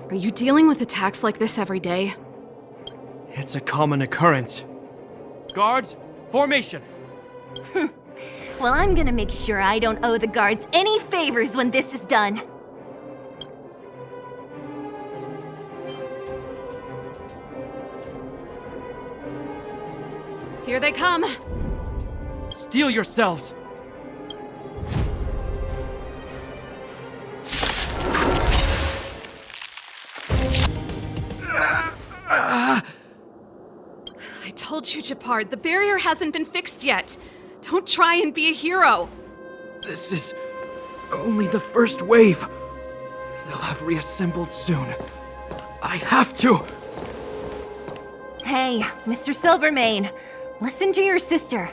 Are you dealing with attacks like this every day? It's a common occurrence. Guards, formation! Well, I'm gonna make sure I don't owe the guards any favors when this is done. Here they come! Steel yourselves! I told you, Gepard, the barrier hasn't been fixed yet. Don't try and be a hero. This is only the first wave. They'll have reassembled soon. I have to! Hey, Mr. Silvermane, listen to your sister.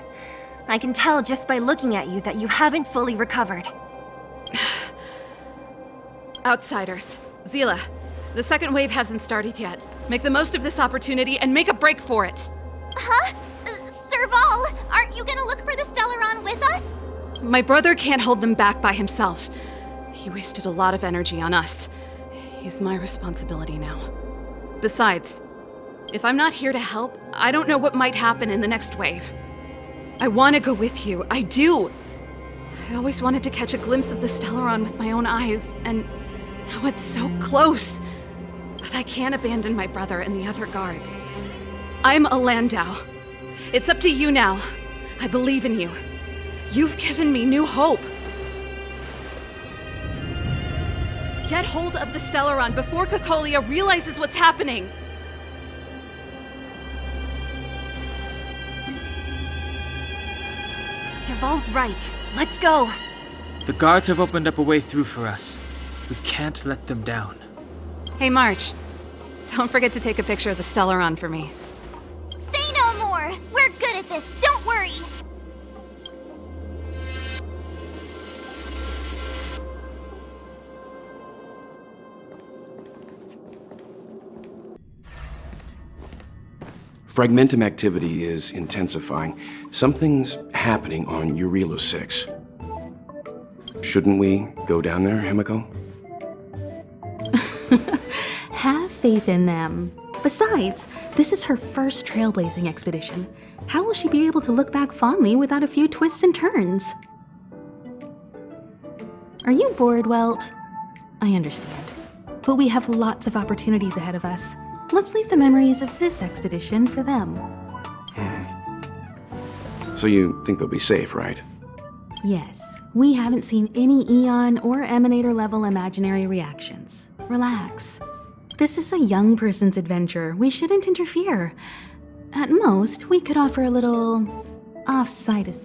I can tell just by looking at you that you haven't fully recovered. Outsiders. Zila, the second wave hasn't started yet. Make the most of this opportunity and make a break for it. Huh? Serval, aren't you gonna look for the Stellaron with us? My brother can't hold them back by himself. He wasted a lot of energy on us. He's my responsibility now. Besides, if I'm not here to help, I don't know what might happen in the next wave. I want to go with you, I do. I always wanted to catch a glimpse of the Stellaron with my own eyes, and now it's so close. But I can't abandon my brother and the other guards. I'm a Landau. It's up to you now. I believe in you. You've given me new hope. Get hold of the Stellaron before Cocolia realizes what's happening. Serval's right. Let's go. The guards have opened up a way through for us. We can't let them down. Hey, March. Don't forget to take a picture of the Stellaron for me. Say no more! We're good at this, don't worry! Fragmentum activity is intensifying. Something's happening on Jarilo-VI. Shouldn't we go down there, Himiko? Have faith in them. Besides, this is her first trailblazing expedition. How will she be able to look back fondly without a few twists and turns? Are you bored, Welt? I understand. But we have lots of opportunities ahead of us. Let's leave the memories of this expedition for them. So you think they'll be safe, right? Yes, we haven't seen any Eon or Emanator level imaginary reactions. Relax. This is a young person's adventure. We shouldn't interfere. At most, we could offer a little off-site.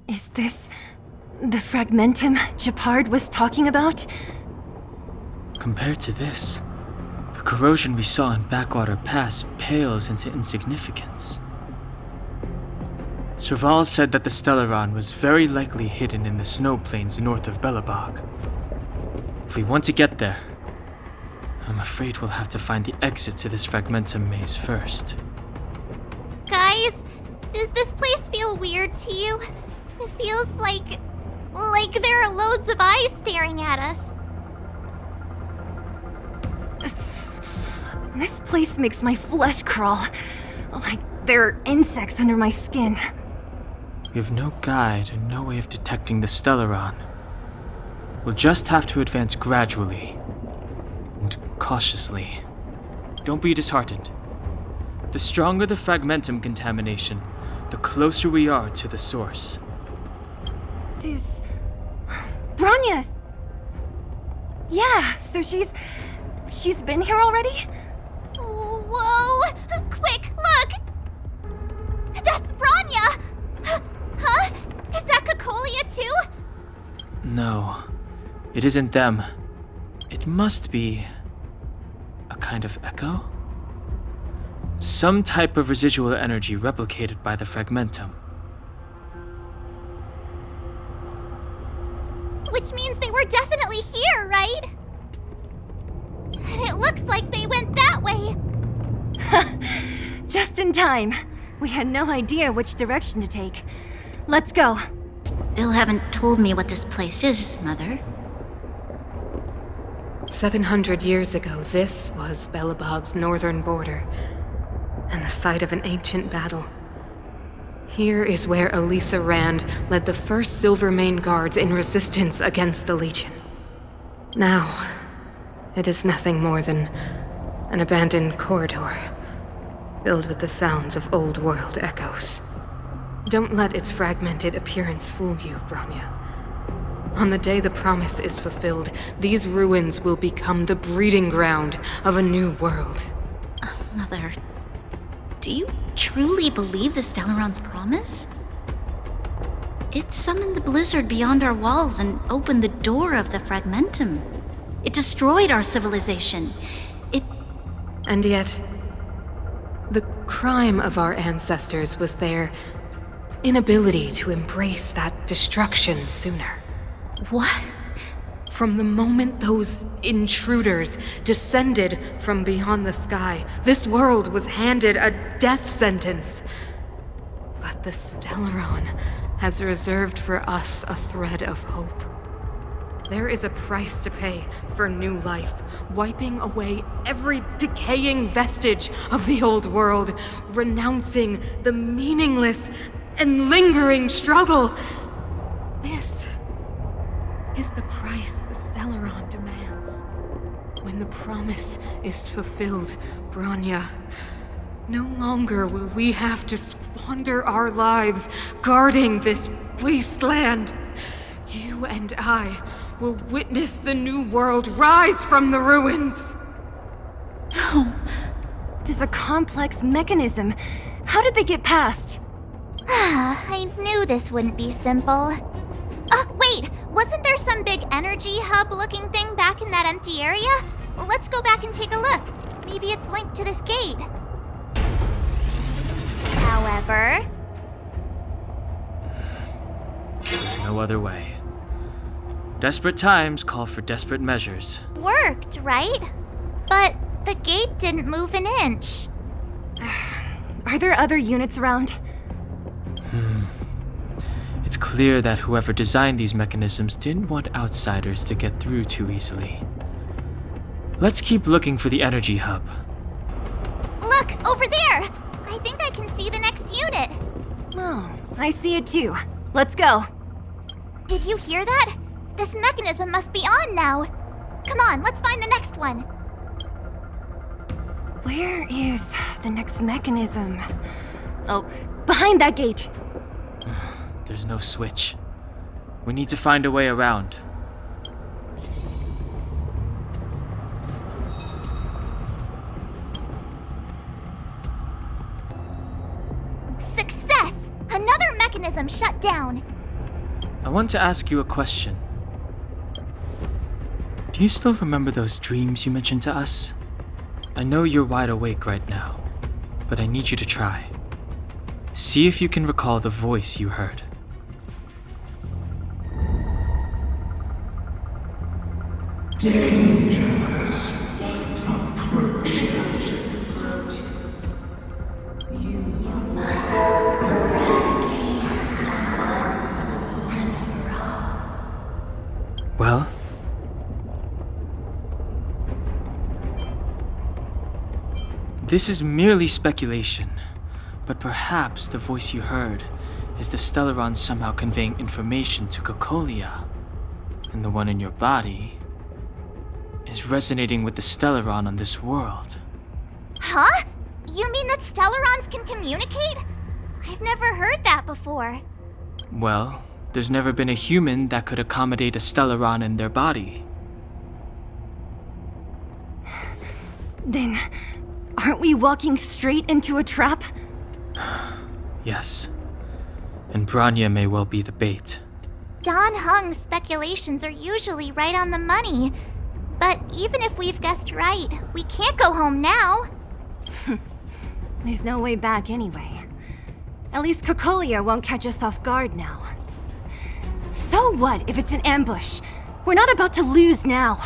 Is this the Fragmentum Gepard was talking about? Compared to this, the corrosion we saw in Backwater Pass pales into insignificance. Serval said that the Stellaron was very likely hidden in the snow plains north of Belobog. If we want to get there, I'm afraid we'll have to find the exit to this Fragmentum maze first. Guys, does this place feel weird to you? It feels like there are loads of eyes staring at us. This place makes my flesh crawl. Like there are insects under my skin. We have no guide and no way of detecting the Stellaron. We'll just have to advance gradually and cautiously. Don't be disheartened. The stronger the Fragmentum contamination, the closer we are to the source. Bronya! Yeah, so she's been here already? Whoa! Quick, look! That's Bronya! Huh? Is that Cocolia too? No, it isn't them. It must be a kind of echo? Some type of residual energy replicated by the Fragmentum. Which means they were definitely here, right? And it looks like they went that way. Just in time. We had no idea which direction to take. Let's go. Still haven't told me what this place is, Mother. 700 years ago, this was Belobog's northern border, and the site of an ancient battle. Here is where Elisa Rand led the first Silvermane Guards in resistance against the Legion. Now, it is nothing more than an abandoned corridor, filled with the sounds of old-world echoes. Don't let its fragmented appearance fool you, Bronya. On the day the promise is fulfilled, these ruins will become the breeding ground of a new world. Mother, do you truly believe the Stellaron's promise? It summoned the blizzard beyond our walls and opened the door of the Fragmentum. It destroyed our civilization. And yet, the crime of our ancestors was their inability to embrace that destruction sooner. What? From the moment those intruders descended from beyond the sky, this world was handed a death sentence. But the Stellaron has reserved for us a thread of hope. There is a price to pay for new life, wiping away every decaying vestige of the old world, renouncing the meaningless and lingering struggle. This is the price the Stellaron demands. When the promise is fulfilled, Bronya, no longer will we have to squander our lives guarding this wasteland. You and I will witness the new world rise from the ruins. No. There's a complex mechanism. How did they get past? I knew this wouldn't be simple. Wait! Wait, wasn't there some big energy hub-looking thing back in that empty area? Let's go back and take a look. Maybe it's linked to this gate. However... No other way. Desperate times call for desperate measures. Worked, right? But the gate didn't move an inch. Are there other units around? It's clear that whoever designed these mechanisms didn't want outsiders to get through too easily. Let's keep looking for the energy hub. Look, over there! I think I can see the next unit. Oh, I see it too. Let's go. Did you hear that? This mechanism must be on now. Come on, let's find the next one. Where is the next mechanism? Oh, behind that gate. There's no switch. We need to find a way around. Success! Another mechanism shut down. I want to ask you a question. Do you still remember those dreams you mentioned to us? I know you're wide awake right now, but I need you to try. See if you can recall the voice you heard. Danger approaches. You Well? This is merely speculation, but perhaps the voice you heard is the Stellarons somehow conveying information to Cocolia, and the one in your body is resonating with the Stellaron on this world. Huh? You mean that Stellarons can communicate? I've never heard that before. Well, there's never been a human that could accommodate a Stellaron in their body. Then, aren't we walking straight into a trap? Yes. And Bronya may well be the bait. Don Hung's speculations are usually right on the money. But even if we've guessed right, we can't go home now. There's no way back anyway. At least Cocolia won't catch us off guard now. So what if it's an ambush? We're not about to lose now.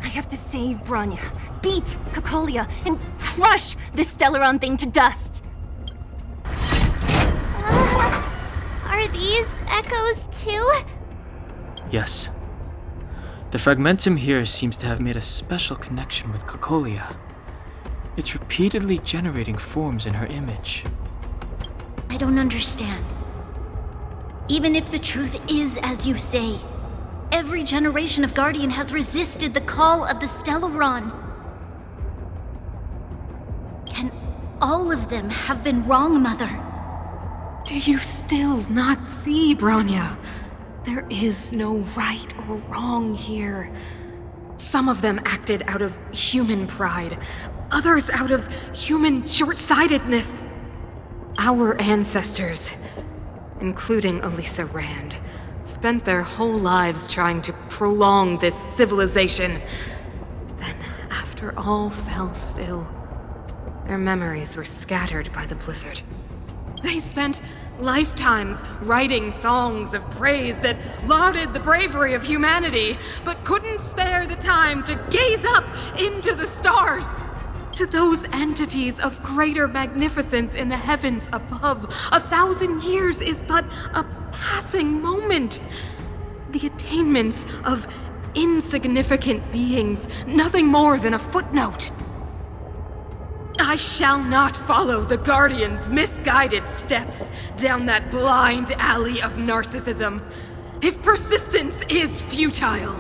I have to save Bronya, beat Cocolia, and crush this Stellaron thing to dust. Are these echoes too? Yes. The fragmentum here seems to have made a special connection with Cocolia. It's repeatedly generating forms in her image. I don't understand. Even if the truth is as you say, every generation of Guardian has resisted the call of the Stellaron. Can all of them have been wrong, Mother? Do you still not see, Bronya? There is no right or wrong here. Some of them acted out of human pride, others out of human short-sightedness. Our ancestors, including Elisa Rand, spent their whole lives trying to prolong this civilization. Then, after all fell still, their memories were scattered by the blizzard. They spent lifetimes writing songs of praise that lauded the bravery of humanity, but couldn't spare the time to gaze up into the stars. To those entities of greater magnificence in the heavens above, 1,000 years is but a passing moment. The attainments of insignificant beings, nothing more than a footnote. I shall not follow the Guardian's misguided steps down that blind alley of narcissism. If persistence is futile,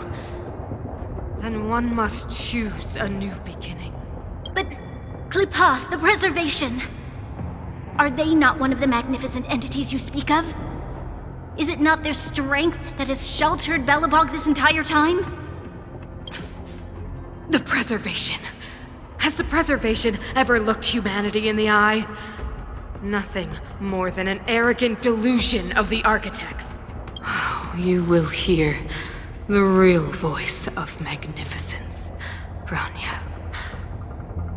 then one must choose a new beginning. But Qlipoth, the Preservation, are they not one of the magnificent entities you speak of? Is it not their strength that has sheltered Belobog this entire time? The Preservation. Has the Preservation ever looked humanity in the eye? Nothing more than an arrogant delusion of the architects. you will hear the real voice of magnificence, Bronya.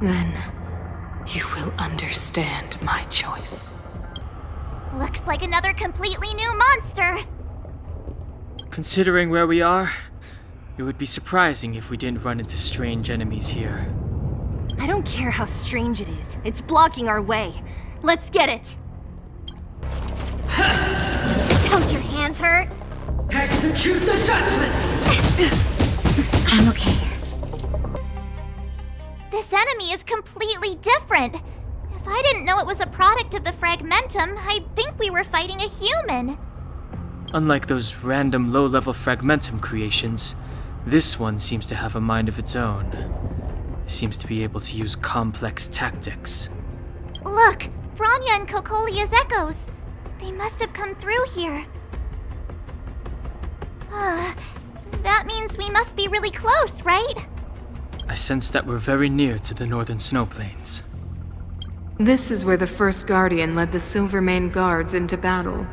Then you will understand my choice. Looks like another completely new monster. Considering where we are, it would be surprising if we didn't run into strange enemies here. I don't care how strange it is. It's blocking our way. Let's get it! Don't your hands hurt? Execute the judgment! I'm okay. This enemy is completely different. If I didn't know it was a product of the Fragmentum, I'd think we were fighting a human. Unlike those random low-level Fragmentum creations, this one seems to have a mind of its own. It seems to be able to use complex tactics. Look, Bronya and Kokolia's echoes. They must have come through here. That means we must be really close, right? I sense that we're very near to the northern snow plains. This is where the first Guardian led the Silvermane Guards into battle.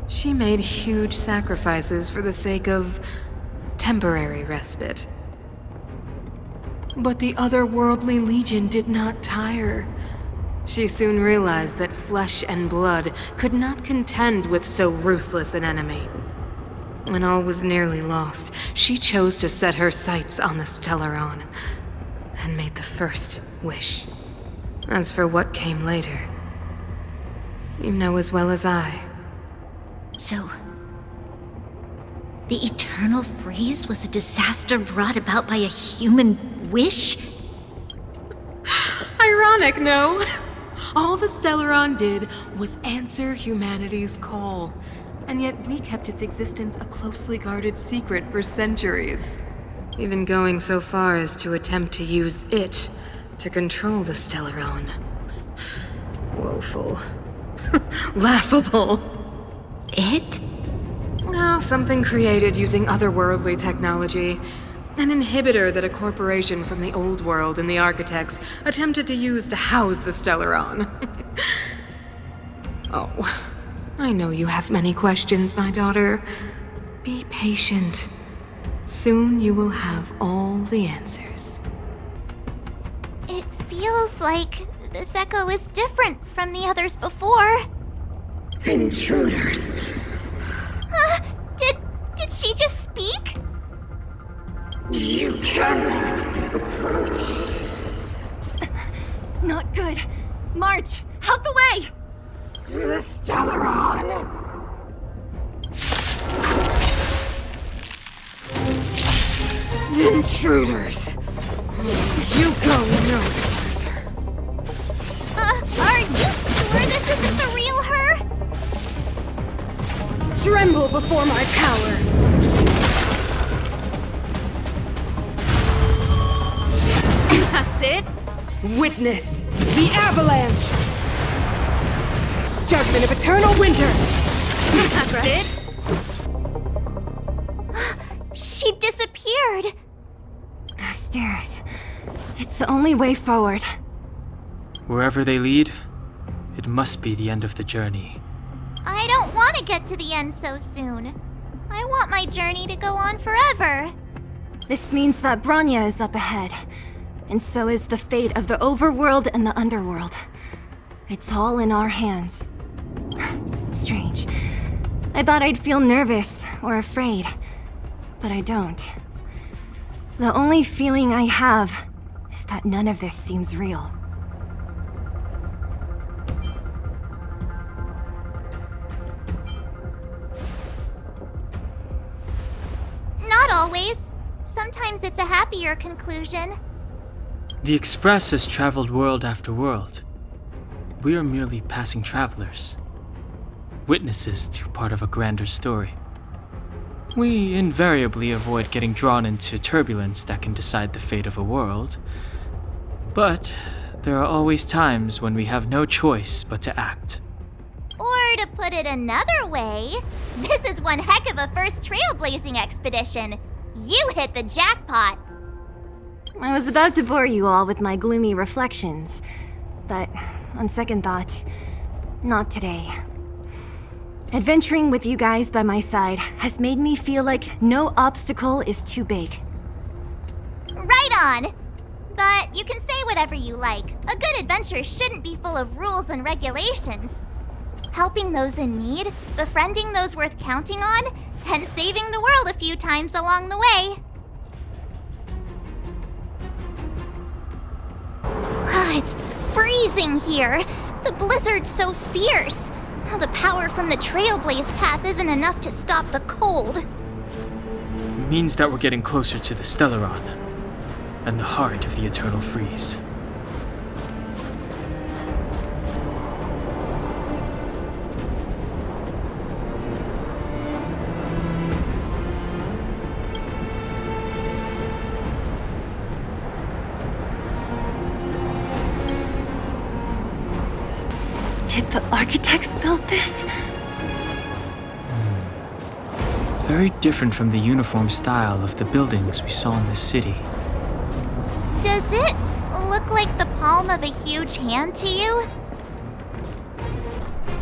She made huge sacrifices for the sake of temporary respite. But the otherworldly Legion did not tire. She soon realized that flesh and blood could not contend with so ruthless an enemy. When all was nearly lost, she chose to set her sights on the Stellaron and made the first wish. As for what came later, you know as well as I. So, the eternal freeze was a disaster brought about by a human wish? Ironic, no? All the Stellaron did was answer humanity's call, and yet we kept its existence a closely guarded secret for centuries. Even going so far as to attempt to use it to control the Stellaron. Woeful. Laughable. It? Oh, something created using otherworldly technology. An inhibitor that a corporation from the old world and the architects attempted to use to house the Stellaron. Oh, I know you have many questions, my daughter. Be patient. Soon you will have all the answers. It feels like this echo is different from the others before. Intruders! Did she just speak? You cannot approach. Not good. March! Out the way! The Stellaron! Intruders! You go no further. Are you sure this isn't the real her? Tremble before my power! That's it? Witness the avalanche! Judgment of eternal winter! That's it? She disappeared. Those stairs. It's the only way forward. Wherever they lead, it must be the end of the journey. I don't want to get to the end so soon. I want my journey to go on forever. This means that Bronya is up ahead. And so is the fate of the overworld and the underworld. It's all in our hands. Strange. I thought I'd feel nervous or afraid, but I don't. The only feeling I have is that none of this seems real. Not always. Sometimes it's a happier conclusion. The Express has traveled world after world. We are merely passing travelers, witnesses to part of a grander story. We invariably avoid getting drawn into turbulence that can decide the fate of a world, but there are always times when we have no choice but to act. Or to put it another way, this is one heck of a first trailblazing expedition. You hit the jackpot. I was about to bore you all with my gloomy reflections, but on second thought, not today. Adventuring with you guys by my side has made me feel like no obstacle is too big. Right on! But you can say whatever you like. A good adventure shouldn't be full of rules and regulations. Helping those in need, befriending those worth counting on, and saving the world a few times along the way. It's freezing here. The blizzard's so fierce. The power from the Trailblaze path isn't enough to stop the cold. It means that we're getting closer to the Stellaron, and the heart of the Eternal Freeze. Did the architects build this? Very different from the uniform style of the buildings we saw in the city. Does it look like the palm of a huge hand to you?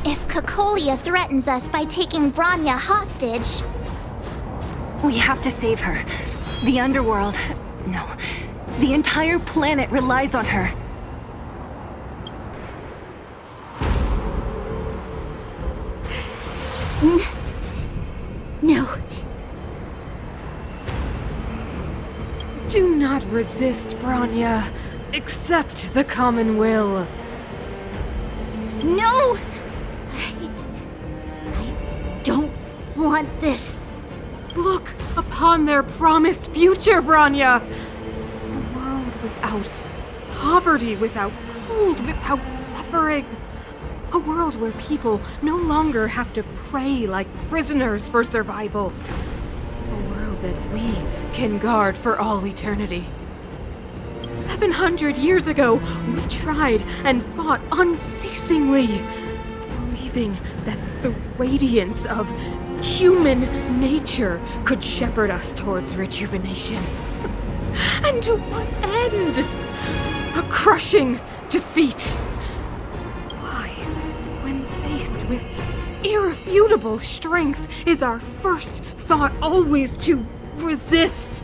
If Cocolia threatens us by taking Bronya hostage... We have to save her. The underworld... No. The entire planet relies on her. No. Do not resist, Bronya. Accept the common will. No! I don't want this. Look upon their promised future, Bronya! A world without poverty, without cold, without suffering. A world where people no longer have to pray like prisoners for survival. A world that we can guard for all eternity. 700 years ago, we tried and fought unceasingly, believing that the radiance of human nature could shepherd us towards rejuvenation. And to what end? A crushing defeat. With irrefutable strength, is our first thought always to resist,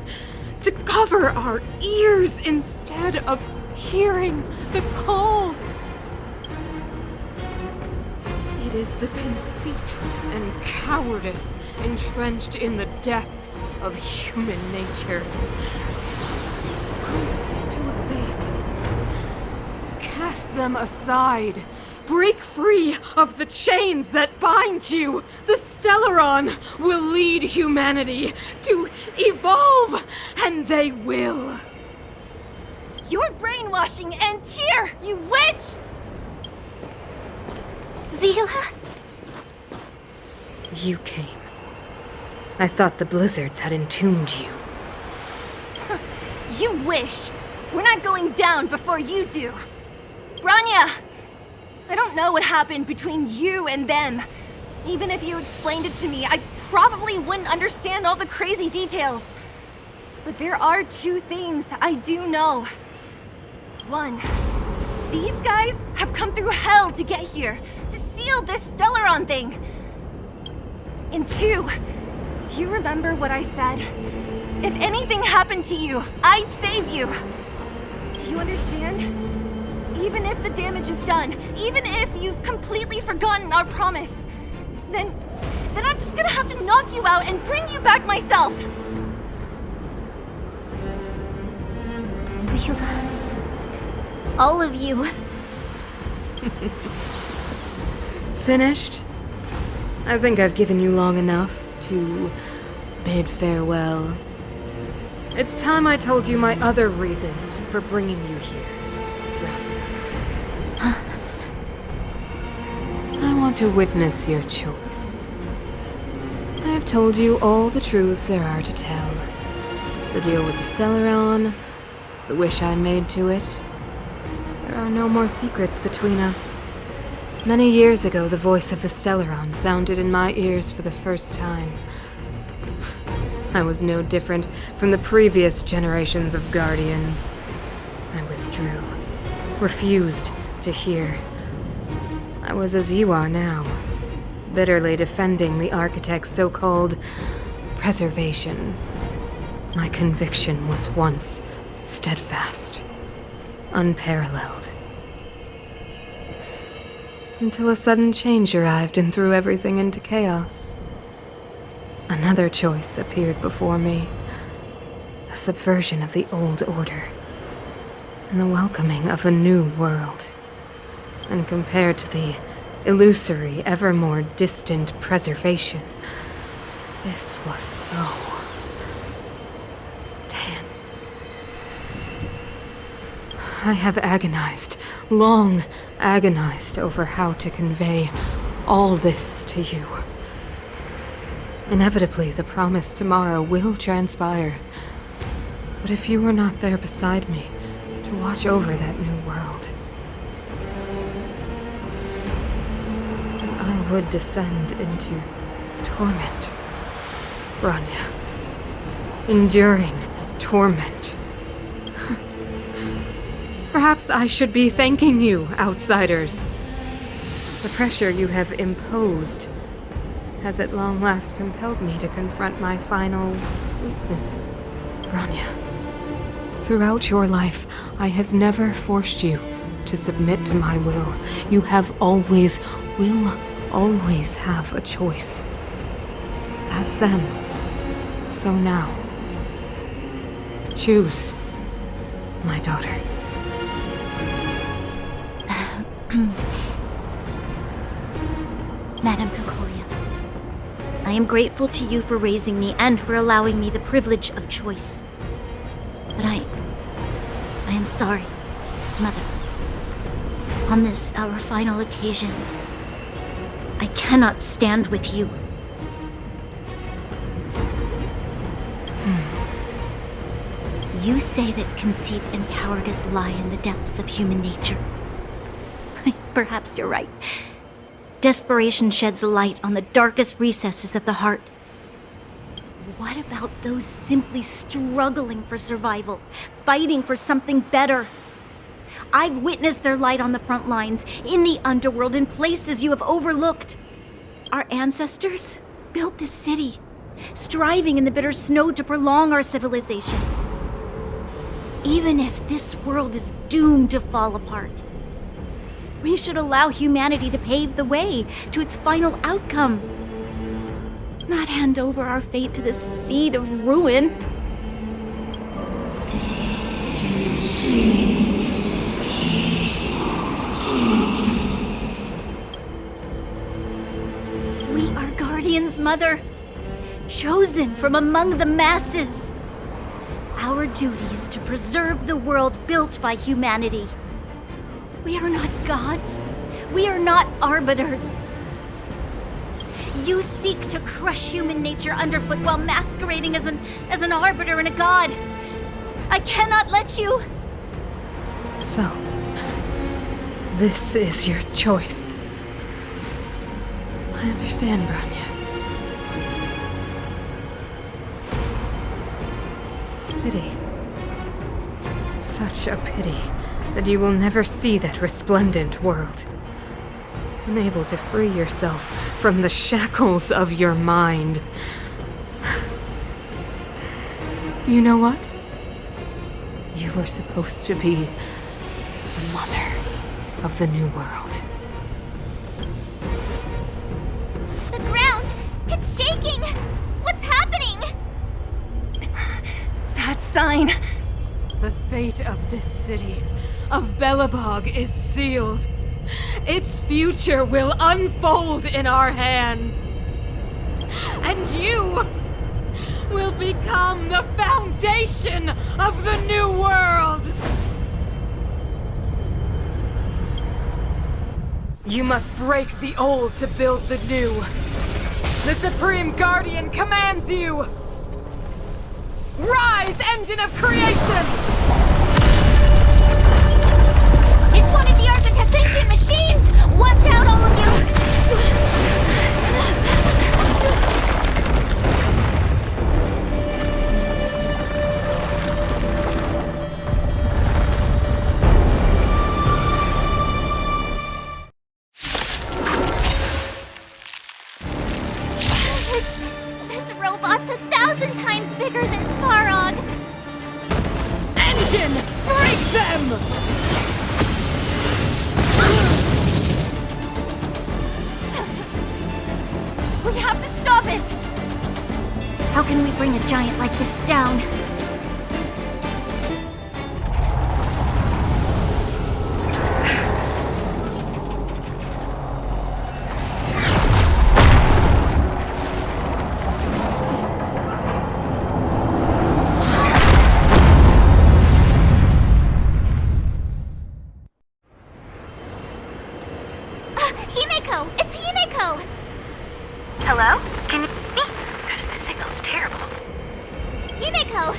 to cover our ears instead of hearing the call? It is the conceit and cowardice entrenched in the depths of human nature, so difficult to efface. Cast them aside. Break free of the chains that bind you! The Stellaron will lead humanity to evolve, and they will! Your brainwashing ends here, you witch! Zila? You came. I thought the blizzards had entombed you. You wish! We're not going down before you do! Bronya! I don't know what happened between you and them. Even if you explained it to me, I probably wouldn't understand all the crazy details. But there are two things I do know. One, these guys have come through hell to get here, to seal this Stellaron thing. And two, do you remember what I said? If anything happened to you, I'd save you. Do you understand? Even if the damage is done, even if you've completely forgotten our promise, then I'm just gonna have to knock you out and bring you back myself! Zila. All of you. Finished? I think I've given you long enough to bid farewell. It's time I told you my other reason for bringing you here. I want to witness your choice. I have told you all the truths there are to tell. The deal with the Stellaron, the wish I made to it. There are no more secrets between us. Many years ago, the voice of the Stellaron sounded in my ears for the first time. I was no different from the previous generations of Guardians. I withdrew, refused to hear. I was as you are now, bitterly defending the architect's so-called preservation. My conviction was once steadfast, unparalleled. Until a sudden change arrived and threw everything into chaos. Another choice appeared before me. A subversion of the old order, and the welcoming of a new world. And compared to the illusory, ever more distant preservation, this was so tanned. I have agonized, long agonized over how to convey all this to you. Inevitably, the promised tomorrow will transpire. But if you were not there beside me to watch over that new world, then I would descend into torment, Bronya. Enduring torment. Perhaps I should be thanking you, outsiders. The pressure you have imposed has at long last compelled me to confront my final weakness. Bronya, throughout your life, I have never forced you to submit to my will. You have always, will always have a choice. As then, so now. Choose, my daughter. Madame Kokoria, I am grateful to you for raising me and for allowing me the privilege of choice. But I am sorry, Mother. On this, our final occasion, I cannot stand with you. You say that conceit and cowardice lie in the depths of human nature. Perhaps you're right. Desperation sheds a light on the darkest recesses of the heart. What about those simply struggling for survival, fighting for something better? I've witnessed their light on the front lines, in the underworld, in places you have overlooked. Our ancestors built this city, striving in the bitter snow to prolong our civilization. Even if this world is doomed to fall apart, we should allow humanity to pave the way to its final outcome. Not hand over our fate to the seed of ruin. We are guardians, Mother, chosen from among the masses. Our duty is to preserve the world built by humanity. We are not gods. We are not arbiters. You seek to crush human nature underfoot while masquerading as an arbiter and a god. I cannot let you. So, this is your choice. I understand, Bronya. Pity. Such a pity that you will never see that resplendent world. Unable to free yourself from the shackles of your mind. You know what? You were supposed to be the mother of the new world. The ground! It's shaking! What's happening? That sign! The fate of this city, of Belobog, is sealed. Its future will unfold in our hands. And you will become the foundation of the new world. You must break the old to build the new. The Supreme Guardian commands you. Rise, engine of creation! It's one of the architect's ancient machines! Watch out, all of you! It's 1,000 times bigger than Svarog! Engine! Break them! We have to stop it! How can we bring a giant like this down? Himeko! It's Himeko! Hello? Can you hear me? Gosh, the signal's terrible. Himeko!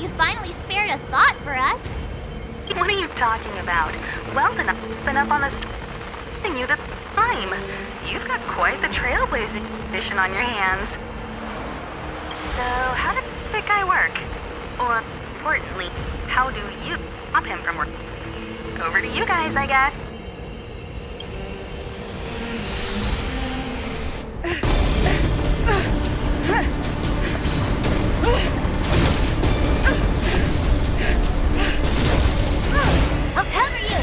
You finally spared a thought for us. What are you talking about? Weldon, I've been up on the you the time. You've got quite the Trailblazing mission on your hands. So, how did that guy work? Or, importantly, how do you stop him from working? Over to you guys, I guess. I'll cover you!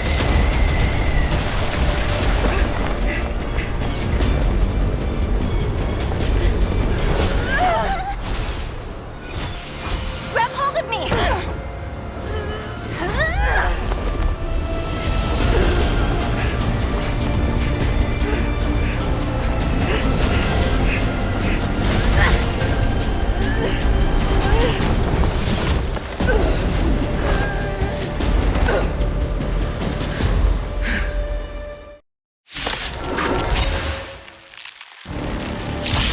Grab hold of me!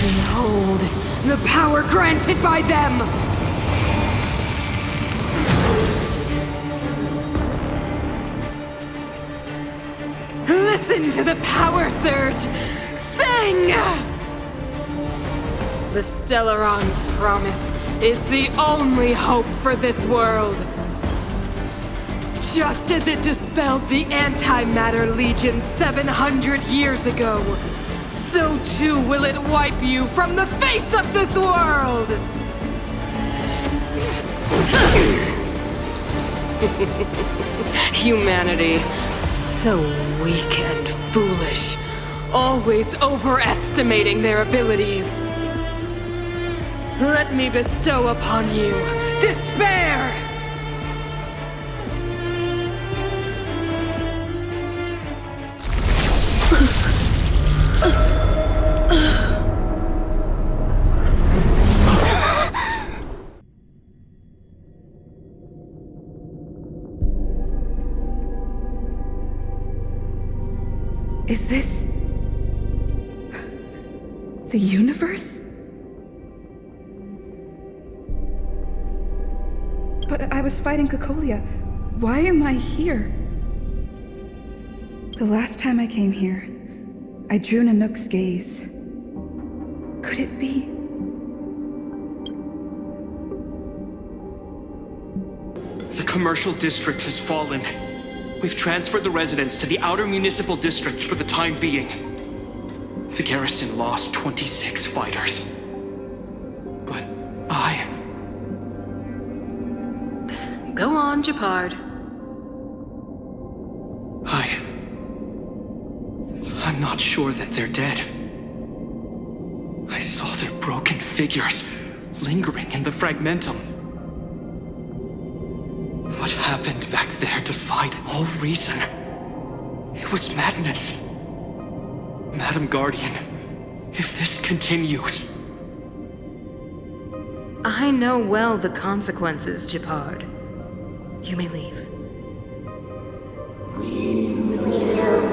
Behold, the power granted by them! Listen to the power surge! Sing! The Stellarons' promise is the only hope for this world. Just as it dispelled the Antimatter Legion 700 years ago, so too will it wipe you from the face of this world! Humanity, so weak and foolish, always overestimating their abilities. Let me bestow upon you despair! Is this the universe? But I was fighting Cocolia. Why am I here? The last time I came here, I drew Nanook's gaze. Could it be? The commercial district has fallen. We've transferred the residents to the outer municipal districts for the time being. The garrison lost 26 fighters. But Go on, Gepard. I'm not sure that they're dead. I saw their broken figures lingering in the fragmentum. What happened back there defied all reason. It was madness. Madam Guardian, if this continues... I know well the consequences, Gepard. You may leave. We know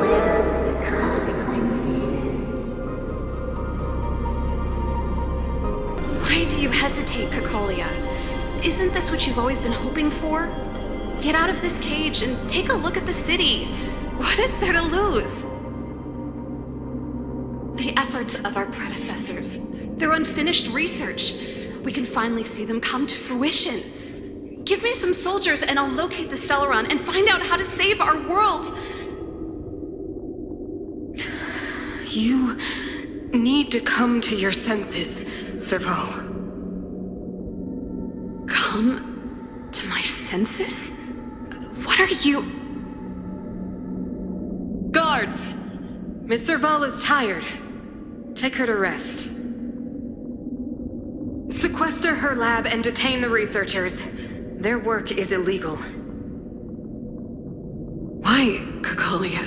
well the consequences. Why do you hesitate, Cocolia? Isn't this what you've always been hoping for? Get out of this cage and take a look at the city. What is there to lose? The efforts of our predecessors, their unfinished research. We can finally see them come to fruition. Give me some soldiers and I'll locate the Stellaron and find out how to save our world. You need to come to your senses, Serval. come to my senses? What are you... Guards! Miss Serval is tired. Take her to rest. Sequester her lab and detain the researchers. Their work is illegal. Why, Cocolia?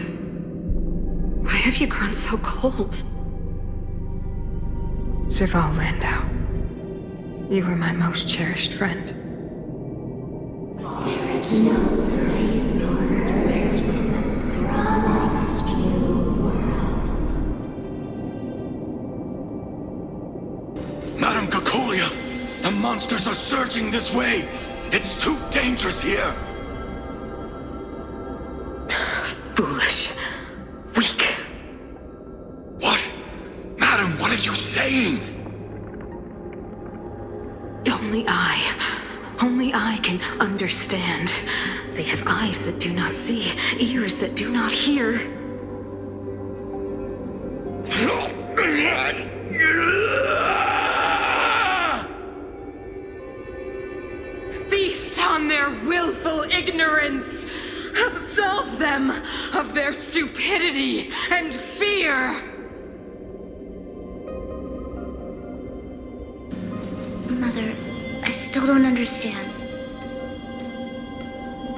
Why have you grown so cold? Serval Landau, you were my most cherished friend. There is no grace nor grace from this new world. Madam Cocolia, the monsters are surging this way. It's too dangerous here. Foolish. Weak. What? Madam, what are you saying? Only I can understand. They have eyes that do not see, ears that do not hear. Feast on their willful ignorance! Absolve them of their stupidity and fear! Mother, I still don't understand.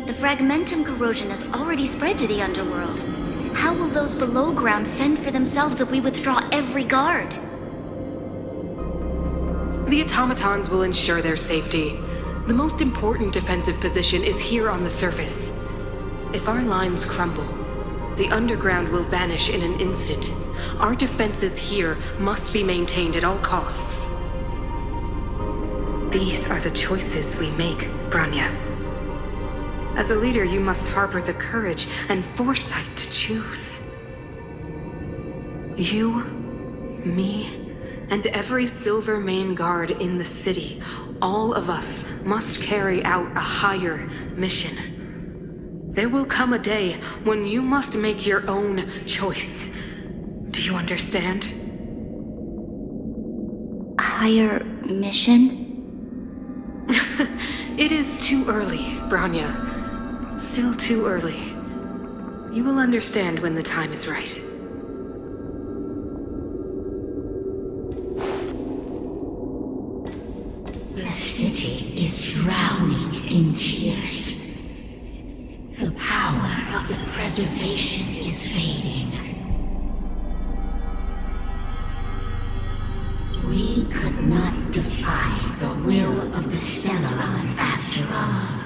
The fragmentum corrosion has already spread to the underworld. How will those below ground fend for themselves if we withdraw every guard? The automatons will ensure their safety. The most important defensive position is here on the surface. If our lines crumble, the underground will vanish in an instant. Our defenses here must be maintained at all costs. These are the choices we make, Bronya. As a leader, you must harbor the courage and foresight to choose. You, me, and every Silvermane guard in the city, all of us must carry out a higher mission. There will come a day when you must make your own choice. Do you understand? A higher mission? It is too early, Bronya. Still too early. You will understand when the time is right. The city is drowning in tears. The power of the preservation is fading. We could not defy the will of the Stellaron after all.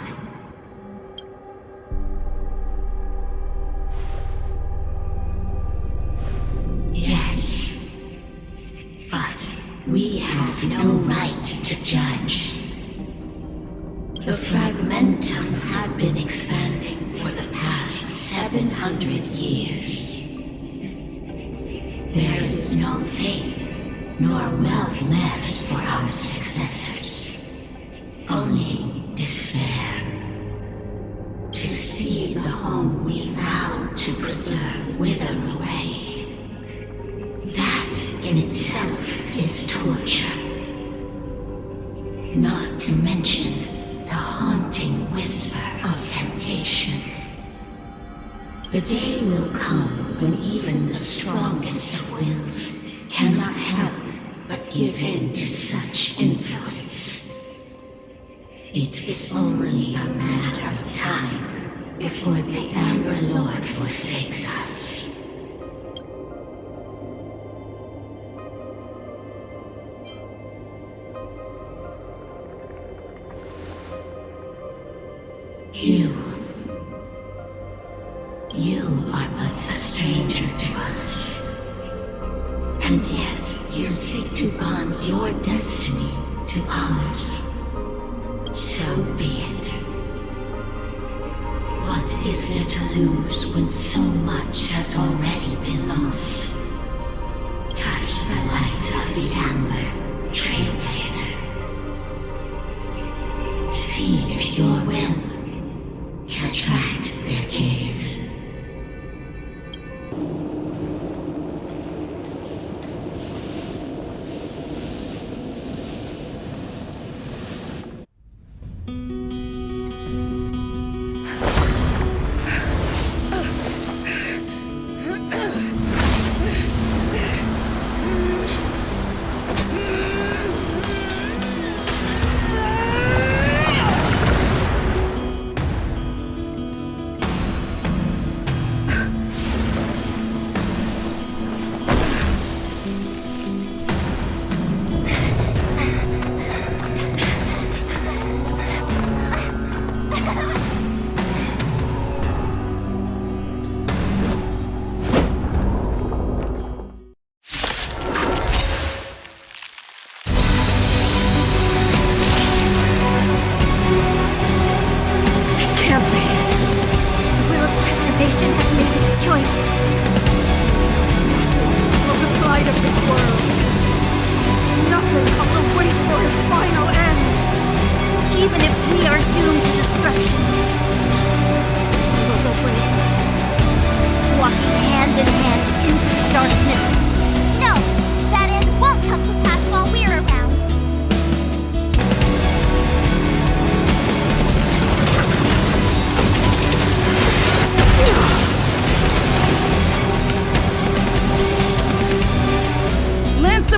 Yes, but we have no right to judge. The fragmentum had been expanding for the past 700 years. There is no faith nor wealth left for our successors. Only despair. To see the home we vowed to preserve wither away. That in itself is torture. Not to mention the haunting whisper of temptation. The day will come when even the strongest of wills cannot help but give in to such influence. It is only a matter of time before the Amber Lord forsakes us. You are but a stranger to us. And yet you seek to bond your destiny to ours. So be it. What is there to lose when so much has already been lost? Touch the light of the Amber, Trailblazer. See if your will can attract their gaze.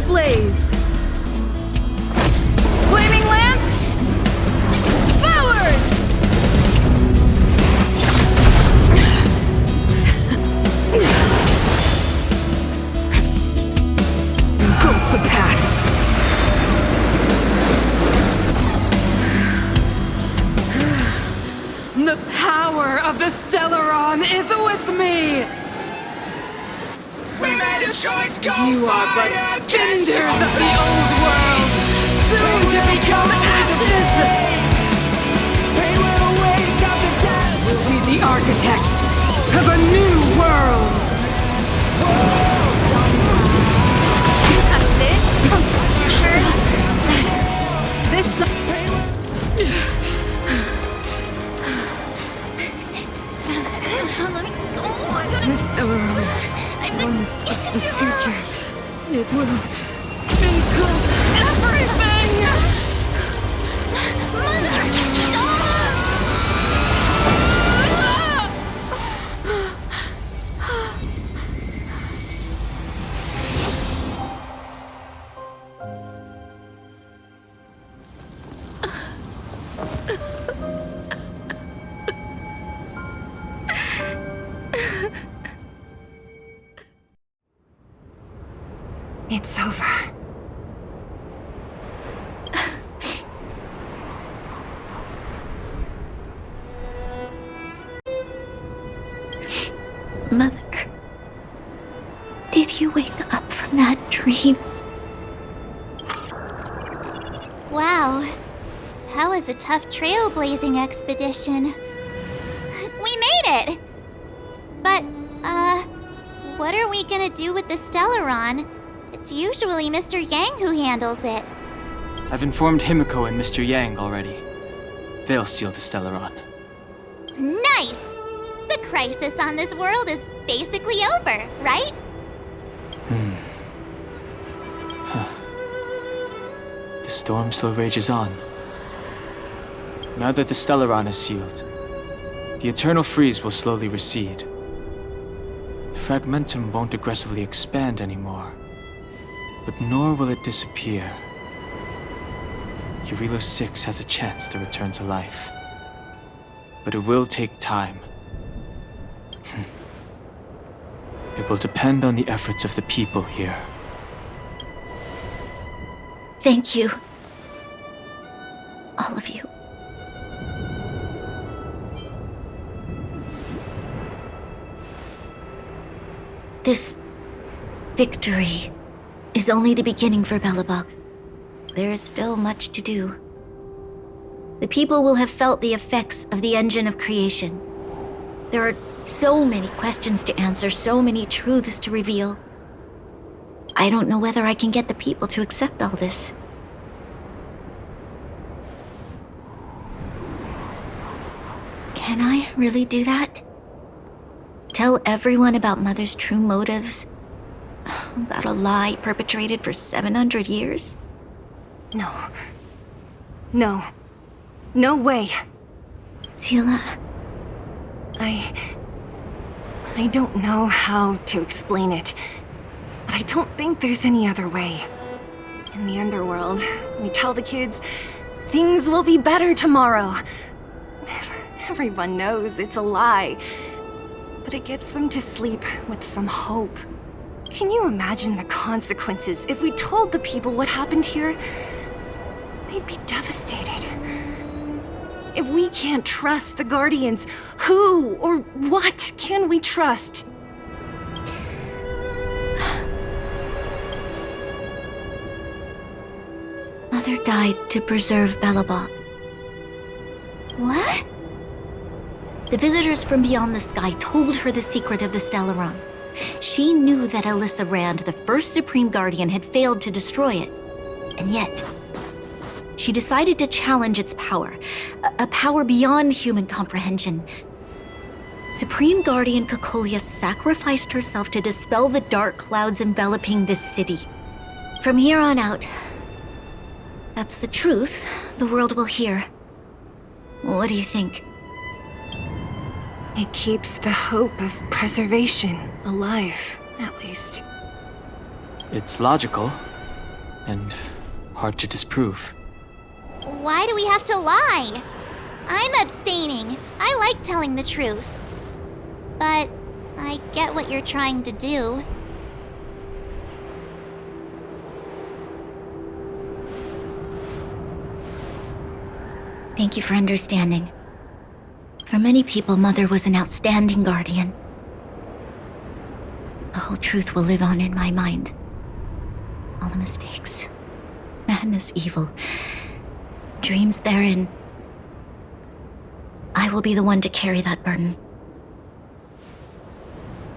blaze! Flaming lance! Forward! Engulf the past! The power of the Stellaron is with me! We made a choice, go You are but against cinders your of the fate. old world, soon to become ashes! We will wake up the dead. We'll be the architects of a new world! That's it? This The Stellaron promised us the future. It will engulf everything! It's over. Mother, did you wake up from that dream? Wow. That was a tough trailblazing expedition. We made it! But, what are we gonna do with the Stellaron? It's usually Mr. Yang who handles it. I've informed Himiko and Mr. Yang already. They'll steal the Stellaron. Nice! The crisis on this world is basically over, right? The storm still rages on. Now that the Stellaron is sealed, the eternal freeze will slowly recede. Fragmentum won't aggressively expand anymore, but nor will it disappear. Jarilo-VI has a chance to return to life, but it will take time. It will depend on the efforts of the people here. Thank you. All of you. This victory is only the beginning for Belobog. There is still much to do. The people will have felt the effects of the engine of creation. There are so many questions to answer, so many truths to reveal. I don't know whether I can get the people to accept all this. Can I really do that? Tell everyone about Mother's true motives? About a lie perpetrated for 700 years? No. No. No way. Seela. I don't know how to explain it, but I don't think there's any other way. In the underworld, we tell the kids, things will be better tomorrow. Everyone knows it's a lie, but it gets them to sleep with some hope. Can you imagine the consequences if we told the people what happened here? They'd be devastated. If we can't trust the Guardians, who or what can we trust? Mother died to preserve Belobog. What? The visitors from beyond the sky told her the secret of the Stellaron. She knew that Alyssa Rand, the first Supreme Guardian, had failed to destroy it. And yet, she decided to challenge its power, a power beyond human comprehension. Supreme Guardian Cocolia sacrificed herself to dispel the dark clouds enveloping this city. From here on out, that's the truth the world will hear. What do you think? It keeps the hope of preservation alive, at least. It's logical. and hard to disprove. Why do we have to lie? I'm abstaining. I like telling the truth. But I get what you're trying to do. Thank you for understanding. For many people, Mother was an outstanding guardian. The whole truth will live on in my mind. All the mistakes, madness, evil, dreams therein. I will be the one to carry that burden.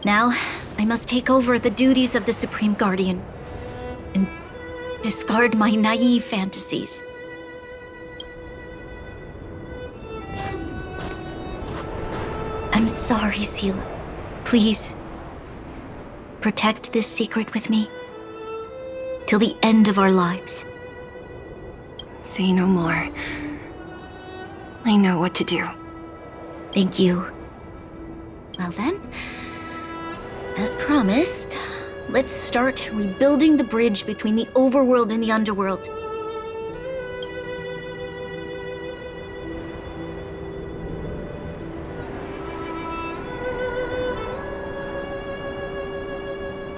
Now, I must take over the duties of the Supreme Guardian and discard my naive fantasies. I'm sorry, Seela. Please, protect this secret with me till the end of our lives. Say no more. I know what to do. Thank you. Well then, as promised, let's start rebuilding the bridge between the overworld and the underworld.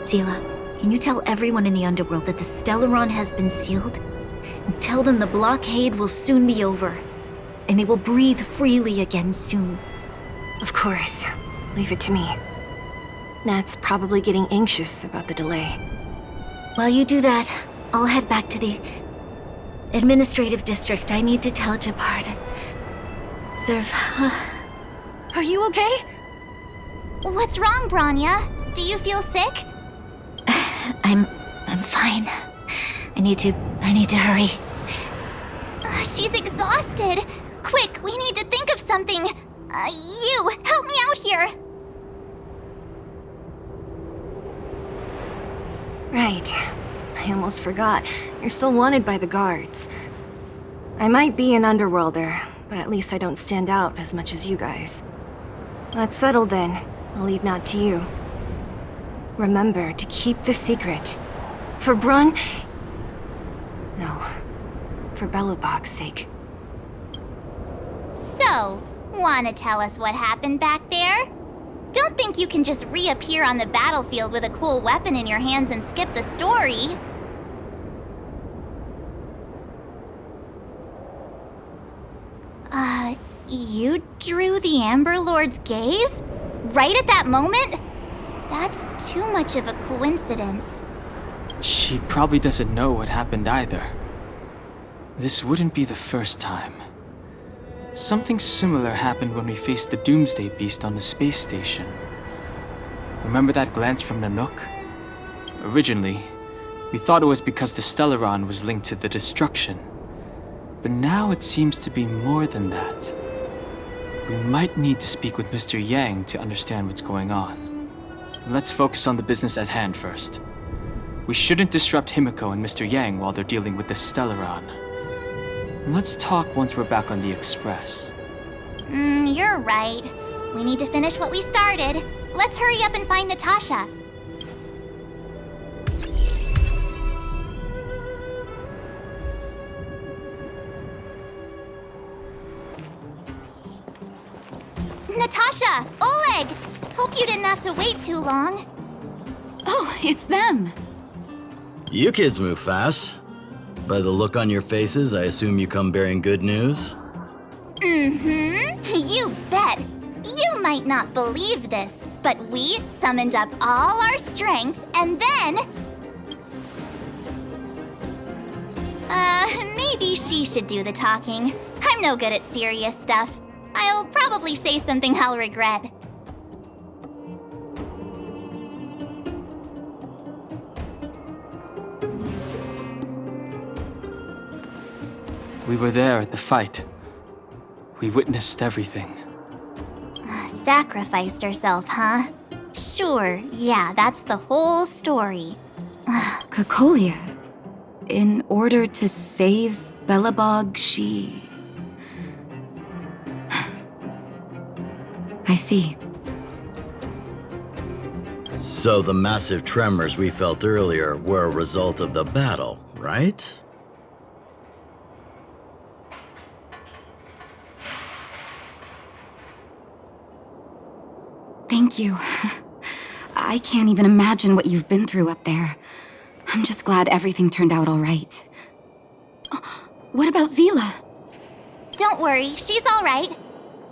Seela, can you tell everyone in the underworld that the Stellaron has been sealed? And tell them the blockade will soon be over, and they will breathe freely again soon. Of course. Leave it to me. Nat's probably getting anxious about the delay. While you do that, I'll head back to the administrative district. I need to tell Japard and serve. Are you okay? What's wrong, Bronya? Do you feel sick? I'm fine. I need to hurry. She's exhausted. Quick, we need to think of something. You, help me out here. Right. I almost forgot. You're still wanted by the guards. I might be an underworlder, but at least I don't stand out as much as you guys. That's settled then. I'll leave Nat to you. Remember to keep the secret. For Brun... No. For Belobog's sake. So, wanna tell us what happened back there? Don't think you can just reappear on the battlefield with a cool weapon in your hands and skip the story. You drew the Amber Lord's gaze? Right at that moment? That's too much of a coincidence. She probably doesn't know what happened either. This wouldn't be the first time. Something similar happened when we faced the Doomsday Beast on the space station. Remember that glance from Nanook? Originally, we thought it was because the Stellaron was linked to the destruction. But now it seems to be more than that. We might need to speak with Mr. Yang to understand what's going on. Let's focus on the business at hand first. We shouldn't disrupt Himiko and Mr. Yang while they're dealing with the Stellaron. Let's talk once we're back on the Express. You're right. We need to finish what we started. Let's hurry up and find Natasha. Natasha! Oleg! Hope you didn't have to wait too long. Oh, it's them. You kids move fast. By the look on your faces, I assume you come bearing good news? You bet. You might not believe this, but we summoned up all our strength and then... maybe she should do the talking. I'm no good at serious stuff. I'll probably say something I'll regret. We were there at the fight. We witnessed everything. Sacrificed herself, huh? Sure, yeah, that's the whole story. Cocolia, in order to save Belobog, she... I see. So the massive tremors we felt earlier were a result of the battle, right? Thank you. I can't even imagine what you've been through up there. I'm just glad everything turned out all right. What about Zila? Don't worry, she's all right.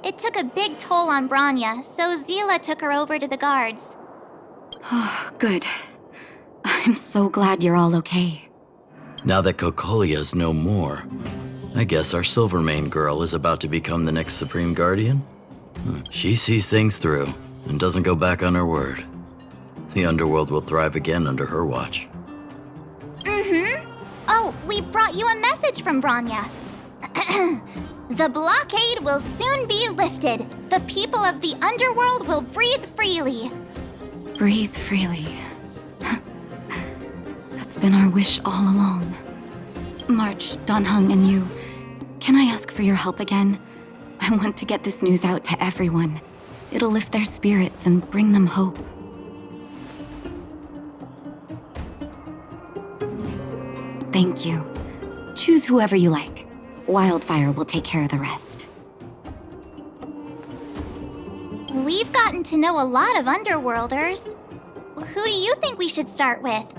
It took a big toll on Bronya, so Zila took her over to the guards. Oh, good. I'm so glad you're all okay. Now that Kokolia's no more, I guess our Silvermane girl is about to become the next Supreme Guardian? She sees things through and doesn't go back on her word. The underworld will thrive again under her watch. Oh, we brought you a message from Bronya. The blockade will soon be lifted. The people of the underworld will breathe freely. Breathe freely. That's been our wish all along. March, Danheng, and you, can I ask for your help again? I want to get this news out to everyone. It'll lift their spirits and bring them hope. Thank you. Choose whoever you like. Wildfire will take care of the rest. We've gotten to know a lot of Underworlders. Who do you think we should start with?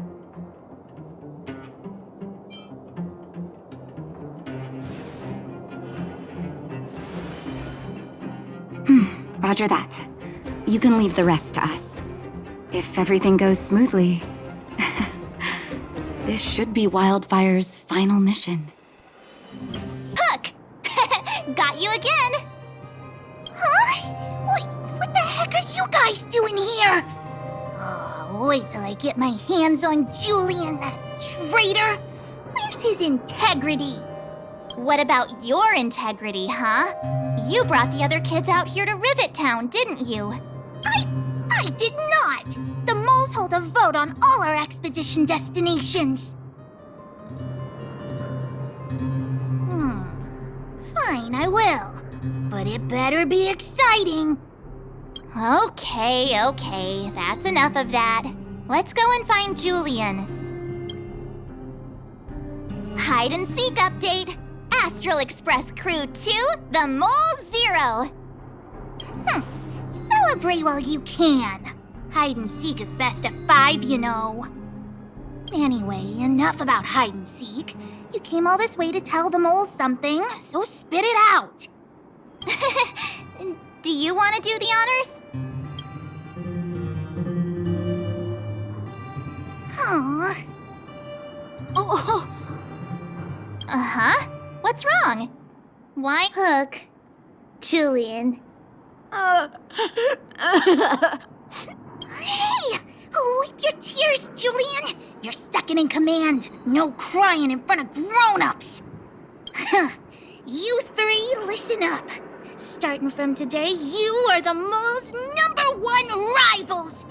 Roger that. You can leave the rest to us. If everything goes smoothly, this should be Wildfire's final mission. Hook! Got you again! Huh? What the heck are you guys doing here? Oh, wait till I get my hands on Julian, that traitor! Where's his integrity? What about your integrity, huh? You brought the other kids out here to Rivet Town, didn't you? I did not! The moles hold a vote on all our expedition destinations. Fine, I will. But it better be exciting. Okay, that's enough of that. Let's go and find Julian. Hide and seek update. Astral Express Crew 2, the Mole 0. Celebrate while you can. Hide and seek is best of 5, you know. Anyway, enough about hide and seek. You came all this way to tell the moles something, so spit it out. Do you want to do the honors? Oh. Uh-huh. What's wrong? Why? Hook. Julian. Hey! Wipe your tears, Julian! You're second in command. No crying in front of grown-ups. You three, listen up. Starting from today, you are the mole's #1 rivals!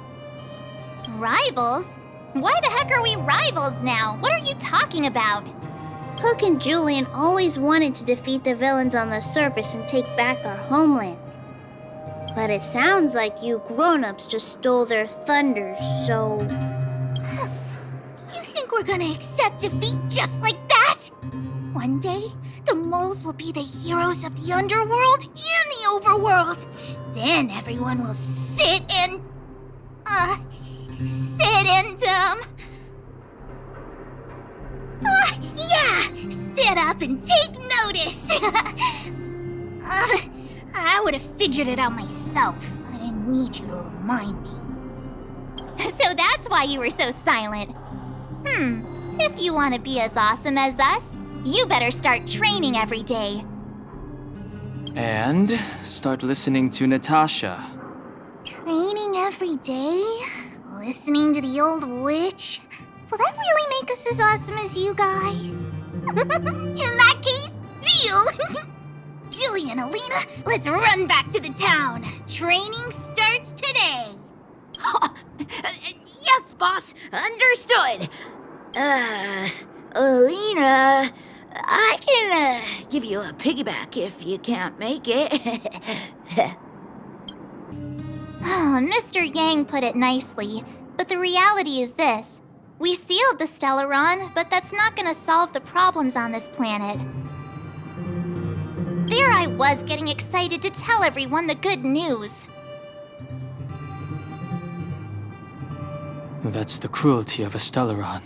Rivals? Why the heck are we rivals now? What are you talking about? Hook and Julian always wanted to defeat the villains on the surface and take back our homeland. But it sounds like you grown-ups just stole their thunder, so... You think we're gonna accept defeat just like that? One day, the moles will be the heroes of the underworld and the overworld. Then everyone will sit and... sit up and take notice! I would have figured it out myself. I didn't need you to remind me. So that's why you were so silent. If you want to be as awesome as us, you better start training every day. And start listening to Natasha. Training every day? Listening to the old witch? Will that really make us as awesome as you guys? In that case, deal! Julian, Alina, let's run back to the town. Training starts today. Yes, boss. Understood. Alina, I can give you a piggyback if you can't make it. Mr. Yang put it nicely, but the reality is this. We sealed the Stellaron, but that's not gonna solve the problems on this planet. There I was getting excited to tell everyone the good news. That's the cruelty of a Stellaron.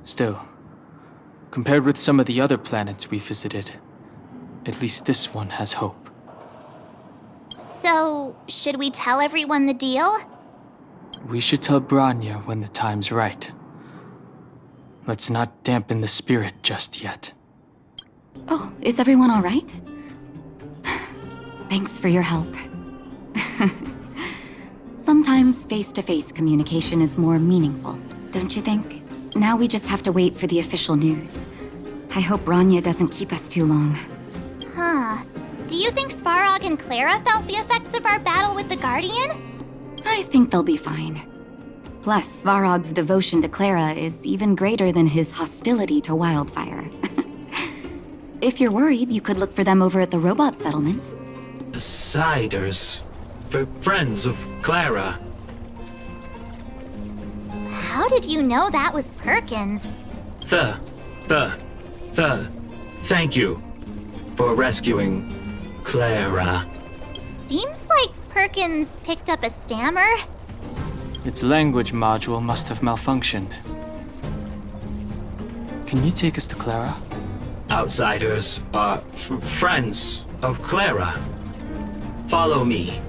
Still, compared with some of the other planets we visited, at least this one has hope. So, should we tell everyone the deal? We should tell Bronya when the time's right. Let's not dampen the spirit just yet. Oh, is everyone all right? Thanks for your help. Sometimes face-to-face communication is more meaningful, don't you think? Now we just have to wait for the official news. I hope Bronya doesn't keep us too long. Do you think Svarog and Clara felt the effects of our battle with the Guardian? I think they'll be fine. Plus, Svarog's devotion to Clara is even greater than his hostility to Wildfire. If you're worried, you could look for them over at the robot settlement. Siders. Friends of Clara. How did you know that was Perkins? Thank you for rescuing Clara. Seems like Perkins picked up a stammer. Its language module must have malfunctioned. Can you take us to Clara? Outsiders are friends of Clara. Follow me.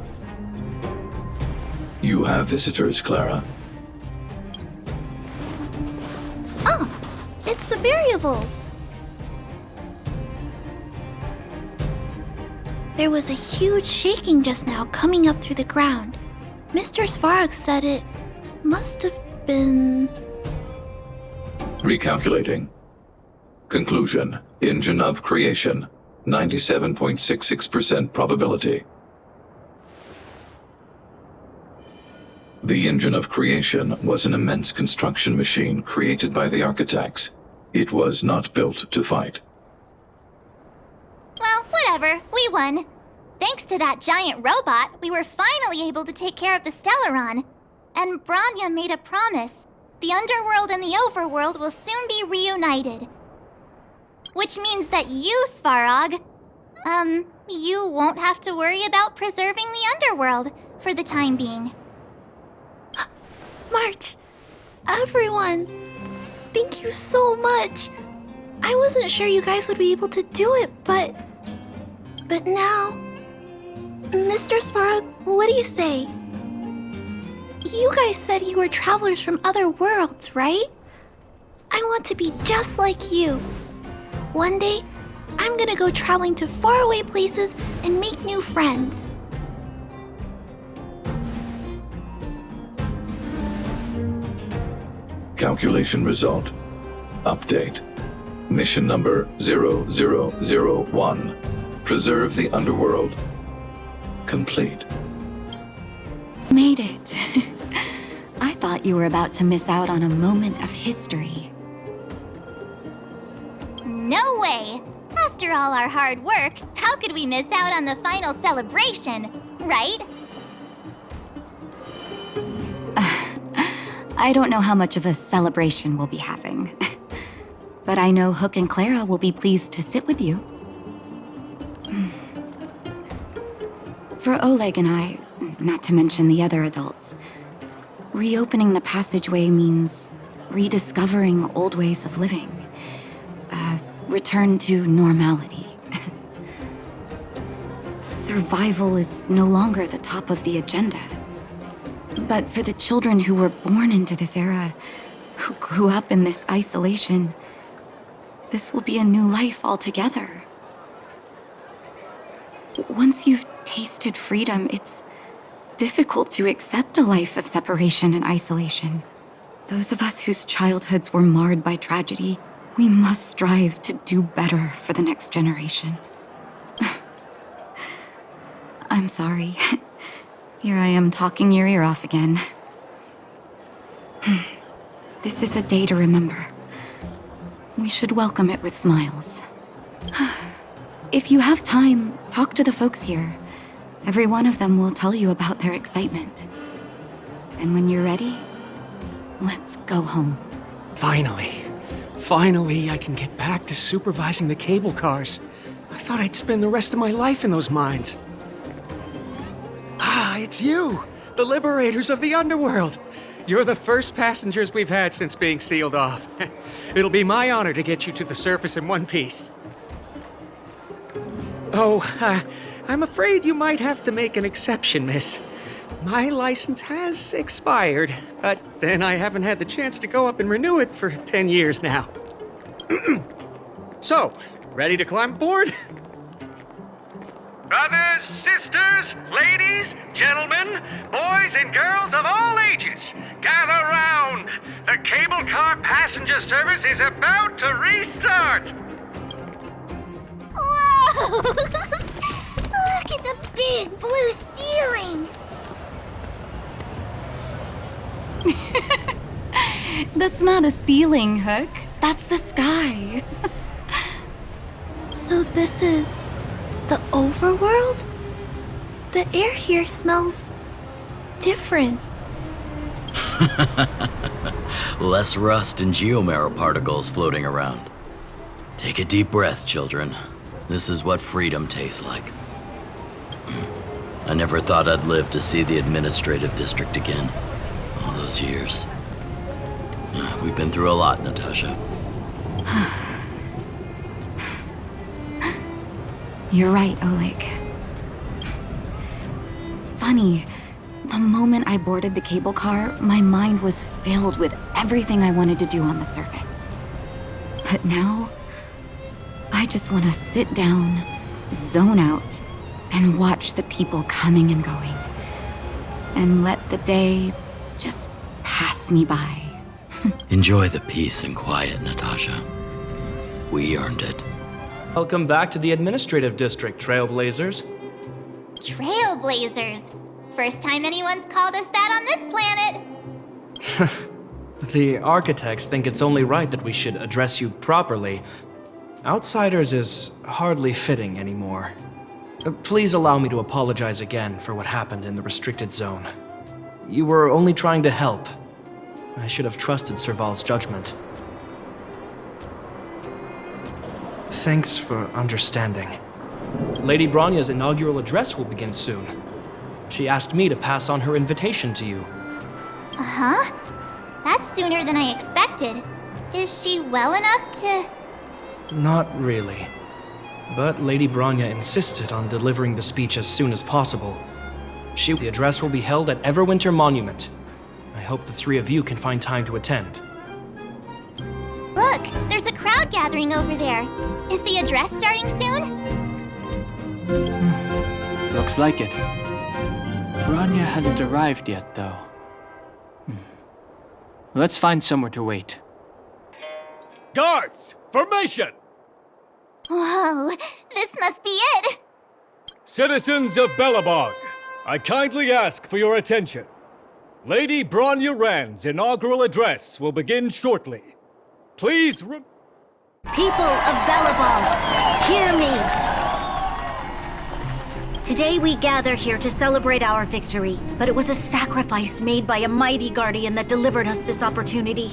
You have visitors, Clara. Oh, it's the variables. There was a huge shaking just now coming up through the ground. Mr. Svarog said it must have been... Recalculating. Conclusion. Engine of creation. 97.66% probability. The engine of creation was an immense construction machine created by the architects. It was not built to fight. Well, whatever. We won. Thanks to that giant robot, we were finally able to take care of the Stellaron. And Bronya made a promise. The underworld and the overworld will soon be reunited. Which means that you, Svarog, you won't have to worry about preserving the underworld for the time being. March, everyone, thank you so much. I wasn't sure you guys would be able to do it, but now... Mr. Svarog, what do you say? You guys said you were travelers from other worlds, right? I want to be just like you. One day, I'm gonna go traveling to faraway places and make new friends. Calculation result. Update. Mission number 0001. Preserve the underworld. Complete. Made it. I thought you were about to miss out on a moment of history. No way! After all our hard work, how could we miss out on the final celebration, right? I don't know how much of a celebration we'll be having. But I know Hook and Clara will be pleased to sit with you. For Oleg and I, not to mention the other adults, reopening the passageway means rediscovering old ways of living. Return to normality. Survival is no longer the top of the agenda. But for the children who were born into this era, who grew up in this isolation, this will be a new life altogether. Once you've tasted freedom, it's difficult to accept a life of separation and isolation. Those of us whose childhoods were marred by tragedy, we must strive to do better for the next generation. I'm sorry. Here I am talking your ear off again. This is a day to remember. We should welcome it with smiles. If you have time, talk to the folks here. Every one of them will tell you about their excitement. And when you're ready, let's go home. Finally, I can get back to supervising the cable cars. I thought I'd spend the rest of my life in those mines. Ah, it's you, the liberators of the underworld. You're the first passengers we've had since being sealed off. It'll be my honor to get you to the surface in one piece. Oh, I'm afraid you might have to make an exception, miss. My license has expired, but then I haven't had the chance to go up and renew it for 10 years now. So, ready to climb aboard? Brothers, sisters, ladies, gentlemen, boys and girls of all ages, gather round. The cable car passenger service is about to restart. Whoa! Look at the big blue ceiling! That's not a ceiling, Hook. That's the sky. So this is the overworld? The air here smells different. Less rust and geomarrow particles floating around. Take a deep breath, children. This is what freedom tastes like. I never thought I'd live to see the administrative district again. All those years. We've been through a lot, Natasha. You're right, Oleg. It's funny. The moment I boarded the cable car, my mind was filled with everything I wanted to do on the surface. But now, I just want to sit down, zone out, and watch the people coming and going. And let the day just pass me by. Enjoy the peace and quiet, Natasha. We earned it. Welcome back to the administrative district, Trailblazers. Trailblazers. First time anyone's called us that on this planet. The architects think it's only right that we should address you properly. Outsiders is hardly fitting anymore. Please allow me to apologize again for what happened in the restricted zone. You were only trying to help. I should have trusted Serval's judgment. Thanks for understanding. Lady Bronya's inaugural address will begin soon. She asked me to pass on her invitation to you. Uh-huh. That's sooner than I expected. Is she well enough to... Not really. But Lady Bronya insisted on delivering the speech as soon as possible. The address will be held at Everwinter Monument. I hope the three of you can find time to attend. Look, there's a crowd gathering over there. Is the address starting soon? Looks like it. Bronya hasn't arrived yet, though. Let's find somewhere to wait. Guards, formation! Whoa, this must be it! Citizens of Belobog, I kindly ask for your attention. Lady Bronya Rand's inaugural address will begin shortly. Please People of Belobog, hear me! Today we gather here to celebrate our victory, but it was a sacrifice made by a mighty guardian that delivered us this opportunity.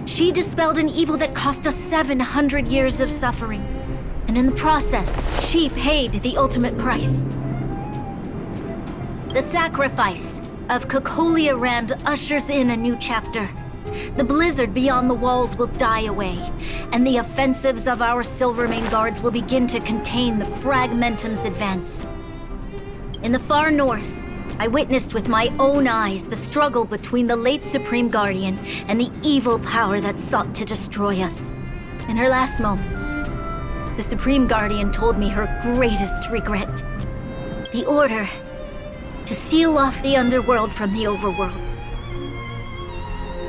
She dispelled an evil that cost us 700 years of suffering, and in the process, she paid the ultimate price. The sacrifice of Cocolia Rand ushers in a new chapter. The blizzard beyond the walls will die away, and the offensives of our Silvermane guards will begin to contain the Fragmentum's advance. In the far north, I witnessed with my own eyes the struggle between the late Supreme Guardian and the evil power that sought to destroy us. In her last moments, the Supreme Guardian told me her greatest regret. The order to seal off the underworld from the overworld.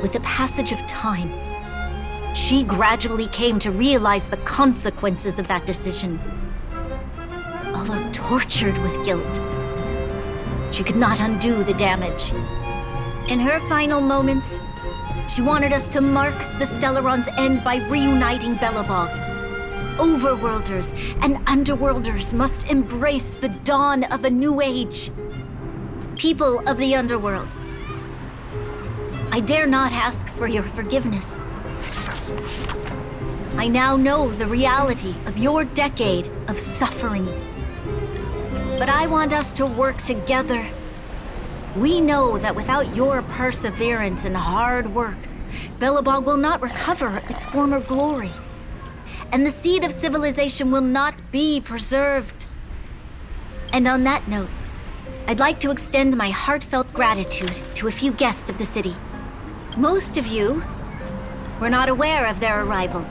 With the passage of time, she gradually came to realize the consequences of that decision. Although tortured with guilt, she could not undo the damage. In her final moments, she wanted us to mark the Stellarons' end by reuniting Belobog. overworlders and underworlders must embrace the dawn of a new age. People of the underworld, I dare not ask for your forgiveness. I now know the reality of your decade of suffering. But I want us to work together. We know that without your perseverance and hard work, Belobog will not recover its former glory. And the seed of civilization will not be preserved. And on that note, I'd like to extend my heartfelt gratitude to a few guests of the city. Most of you were not aware of their arrival.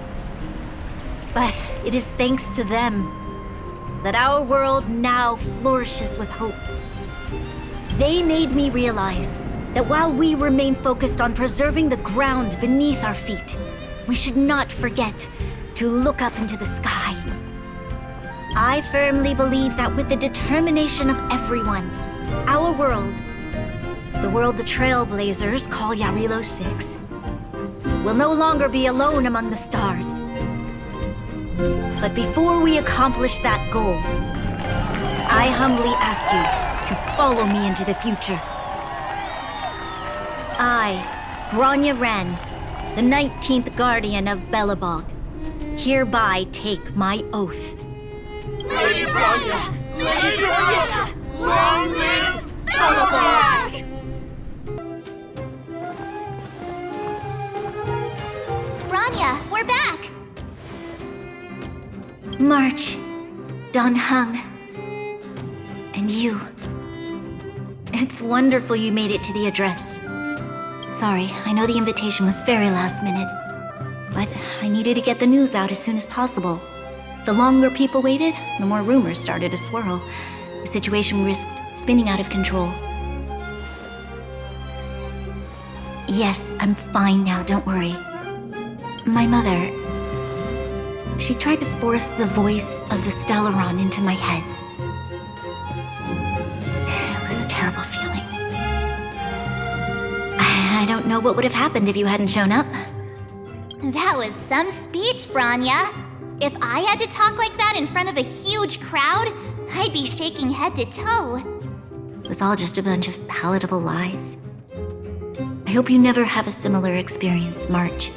But it is thanks to them that our world now flourishes with hope. They made me realize that while we remain focused on preserving the ground beneath our feet, we should not forget to look up into the sky. I firmly believe that with the determination of everyone, our world, the world the Trailblazers call Jarilo-VI, will no longer be alone among the stars. But before we accomplish that goal, I humbly ask you to follow me into the future. I, Bronya Rand, the 19th Guardian of Belobog, hereby take my oath. Lady Bronya! Lady Bronya! Long live Belobog! Bronya, we're back! March, Don Hung, and you. It's wonderful you made it to the address. Sorry, I know the invitation was very last minute, but I needed to get the news out as soon as possible. The longer people waited, the more rumors started to swirl. The situation risked spinning out of control. Yes, I'm fine now, don't worry. My mother, she tried to force the voice of the Stellaron into my head. It was a terrible feeling. I don't know what would have happened if you hadn't shown up. That was some speech, Bronya. If I had to talk like that in front of a huge crowd, I'd be shaking head to toe. It was all just a bunch of palatable lies. I hope you never have a similar experience, March.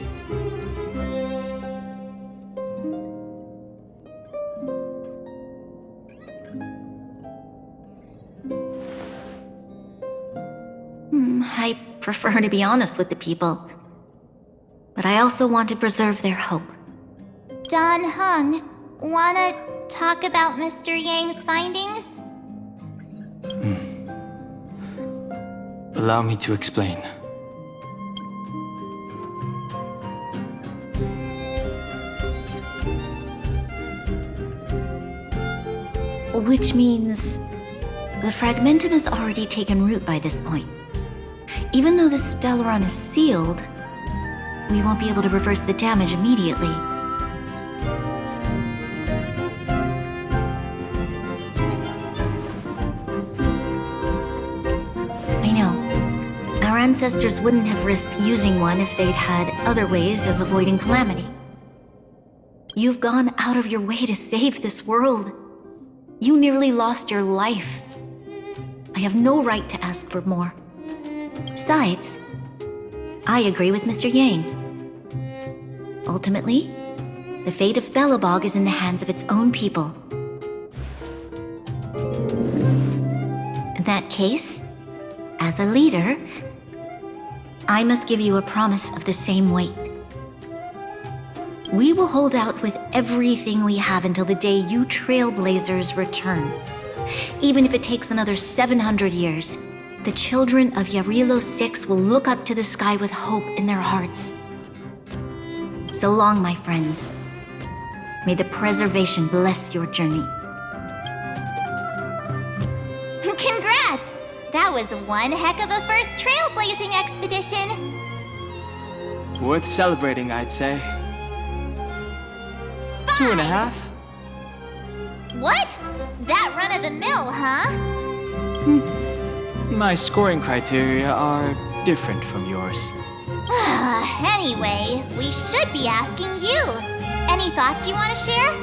I prefer to be honest with the people. But I also want to preserve their hope. Don Hung, wanna talk about Mr. Yang's findings? Allow me to explain. Which means the fragmentum has already taken root by this point. Even though the Stellaron is sealed, we won't be able to reverse the damage immediately. I know. Our ancestors wouldn't have risked using one if they'd had other ways of avoiding calamity. You've gone out of your way to save this world. You nearly lost your life. I have no right to ask for more. Besides, I agree with Mr. Yang. Ultimately, the fate of Belobog is in the hands of its own people. In that case, as a leader, I must give you a promise of the same weight. We will hold out with everything we have until the day you Trailblazers return. Even if it takes another 700 years, the children of Jarilo-VI will look up to the sky with hope in their hearts. So long, my friends. May the preservation bless your journey. Congrats! That was one heck of a first trailblazing expedition. Worth celebrating, I'd say. 2.5. What? That run of the mill, huh? My scoring criteria are different from yours. Anyway, we should be asking you. Any thoughts you want to share?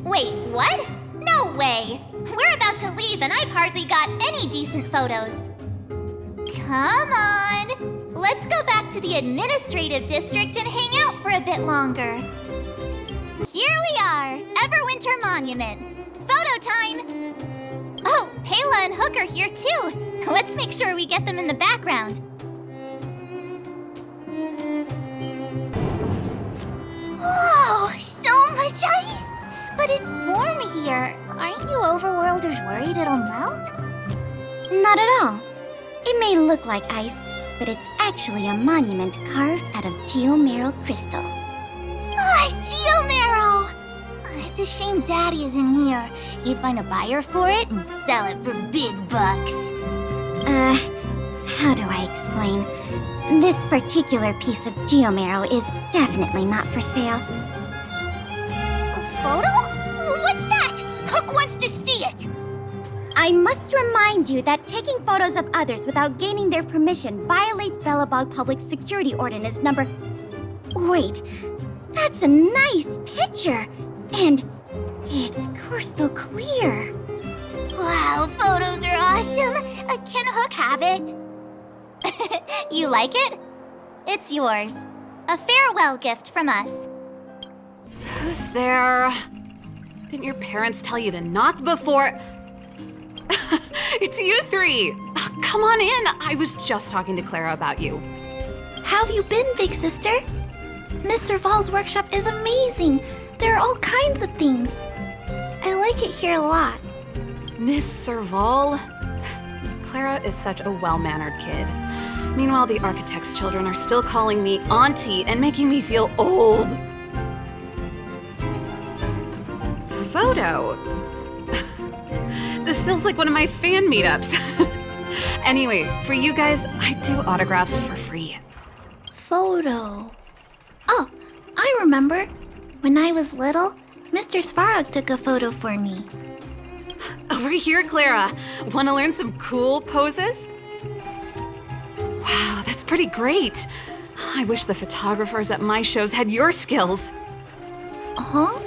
Wait, what? No way! We're about to leave and I've hardly got any decent photos. Come on! Let's go back to the administrative district and hang out for a bit longer. Here we are, Everwinter Monument. Photo time! Oh, Pela and Hook are here too. Let's make sure we get them in the background. Whoa, so much ice! But it's warm here. Aren't you overworlders worried it'll melt? Not at all. It may look like ice, but it's actually a monument carved out of geomeral crystal. Ah, Geomarrow! It's a shame Daddy isn't here. He'd find a buyer for it and sell it for big bucks. How do I explain? This particular piece of geomarrow is definitely not for sale. A photo? What's that? Hook wants to see it! I must remind you that taking photos of others without gaining their permission violates Belobog Public Security Ordinance number... Wait, that's a nice picture! And it's crystal clear. Wow, photos are awesome! Can Hook have it? You like it? It's yours. A farewell gift from us. Who's there? Didn't your parents tell you to knock before... It's you three! Come on in! I was just talking to Clara about you. How have you been, big sister? Miss Serval's workshop is amazing. There are all kinds of things. I like it here a lot. Miss Serval? Clara is such a well-mannered kid. Meanwhile, the architect's children are still calling me auntie and making me feel old. Photo? This feels like one of my fan meetups. Anyway, for you guys, I do autographs for free. Photo. Oh, I remember. When I was little, Mr. Svarog took a photo for me. Over here, Clara. Want to learn some cool poses? Wow, that's pretty great. I wish the photographers at my shows had your skills. Huh?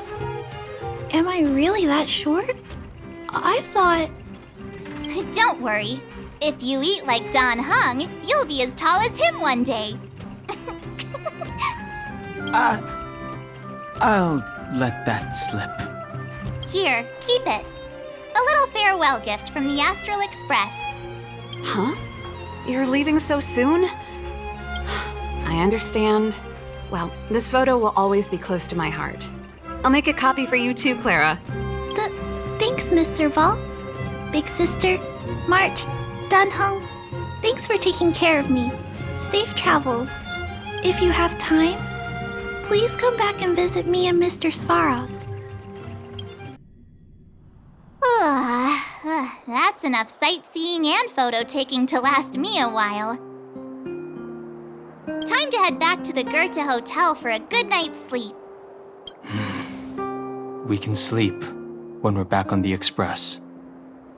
Am I really that short? I thought... Don't worry. If you eat like Don Hung, you'll be as tall as him one day. I'll let that slip. Here, keep it. A little farewell gift from the Astral Express. Huh? You're leaving so soon? I understand. Well, this photo will always be close to my heart. I'll make a copy for you too, Clara. Thanks, Miss Serval. Big sister, March, Dunhung, thanks for taking care of me. Safe travels. If you have time, please come back and visit me and Mr. Svarog. That's enough sightseeing and photo taking to last me a while. Time to head back to the Goethe Hotel for a good night's sleep. We can sleep when we're back on the Express.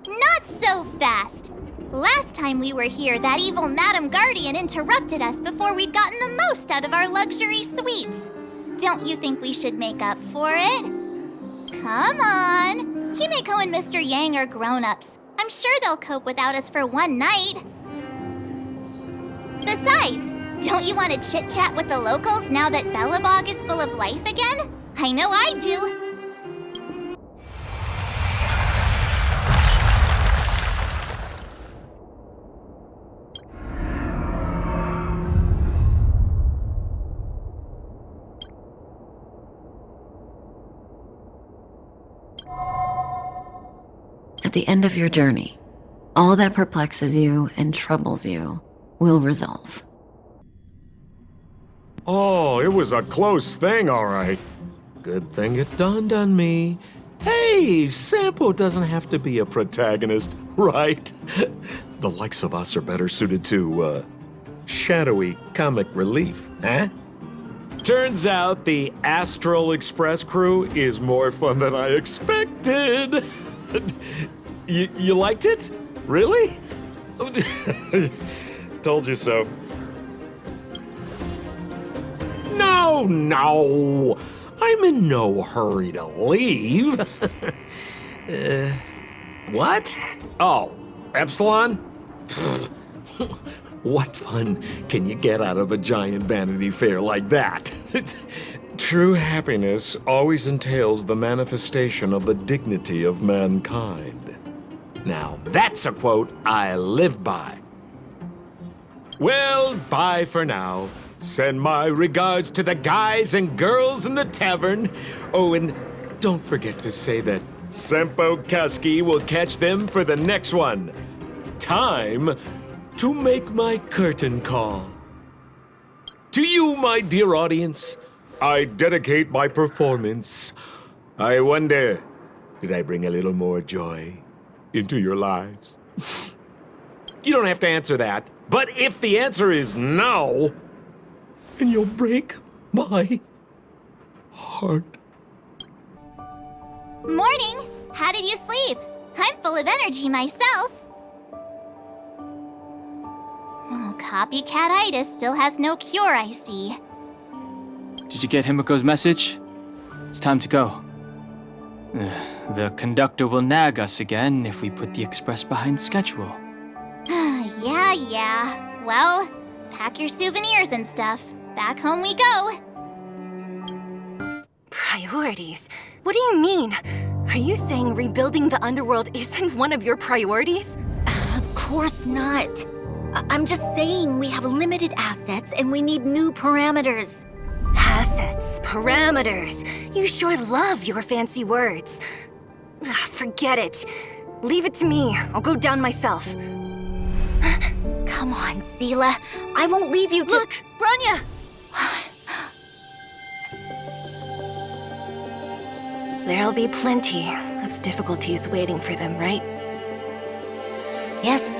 Not so fast! Last time we were here, that evil Madam Guardian interrupted us before we'd gotten the most out of our luxury suites. Don't you think we should make up for it? Come on! Himeko and Mr. Yang are grown-ups. I'm sure they'll cope without us for one night. Besides, don't you want to chit-chat with the locals now that Belobog is full of life again? I know I do. At the end of your journey, all that perplexes you and troubles you will resolve. Oh, it was a close thing, all right. Good thing it dawned on me. Hey, Sampo doesn't have to be a protagonist, right? The likes of us are better suited to, shadowy comic relief, huh? Turns out the Astral Express crew is more fun than I expected. You liked it? Really? Told you so. Oh, no. I'm in no hurry to leave. What? Oh, Epsilon? What fun can you get out of a giant Vanity Fair like that? True happiness always entails the manifestation of the dignity of mankind. Now, that's a quote I live by. Well, bye for now. Send my regards to the guys and girls in the tavern. Oh, and don't forget to say that Sempo Kasky will catch them for the next one. Time to make my curtain call. To you, my dear audience, I dedicate my performance. I wonder, did I bring a little more joy into your lives? You don't have to answer that, but if the answer is no, then you'll break my heart. Morning! How did you sleep? I'm full of energy myself. Oh, copycat-itis still has no cure, I see. Did you get Himiko's message? It's time to go. The conductor will nag us again if we put the express behind schedule. Yeah. Well, pack your souvenirs and stuff. Back home we go. Priorities? What do you mean? Are you saying rebuilding the underworld isn't one of your priorities? Of course not. I'm just saying we have limited assets and we need new parameters. Assets, parameters. You sure love your fancy words. Forget it. Leave it to me. I'll go down myself. Come on, Seela. I won't leave you to— Look, Bronya! There'll be plenty of difficulties waiting for them, right? Yes.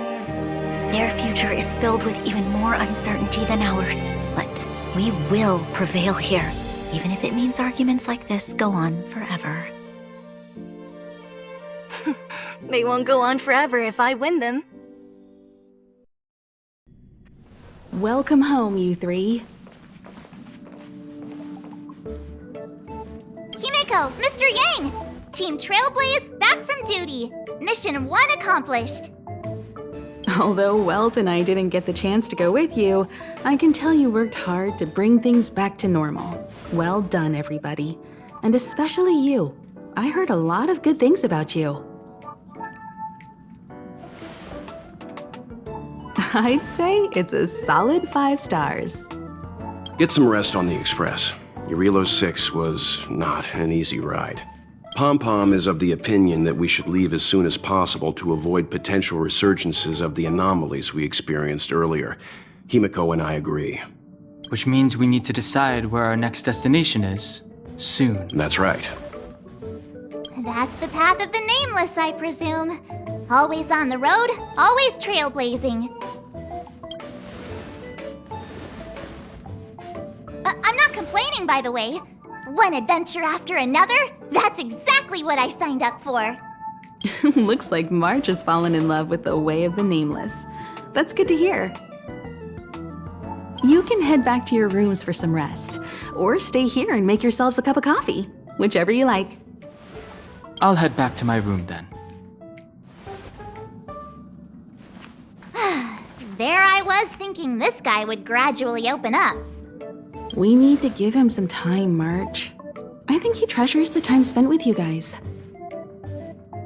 Their future is filled with even more uncertainty than ours. But we will prevail here, even if it means arguments like this go on forever. They won't go on forever if I win them. Welcome home, you three. Himiko, Mr. Yang! Team Trailblaze back from duty. Mission 1 accomplished. Although Welt and I didn't get the chance to go with you, I can tell you worked hard to bring things back to normal. Well done, everybody. And especially you. I heard a lot of good things about you. I'd say it's a solid 5 stars. Get some rest on the Express. Jarilo-VI was not an easy ride. Pom-Pom is of the opinion that we should leave as soon as possible to avoid potential resurgences of the anomalies we experienced earlier. Himiko and I agree. Which means we need to decide where our next destination is, soon. That's right. That's the path of the Nameless, I presume. Always on the road, always trailblazing. I'm not complaining, by the way. One adventure after another, that's exactly what I signed up for. Looks like March has fallen in love with the way of the Nameless. That's good to hear. You can head back to your rooms for some rest, or stay here and make yourselves a cup of coffee, whichever you like. I'll head back to my room then. There I was thinking this guy would gradually open up. We need to give him some time, March. I think he treasures the time spent with you guys.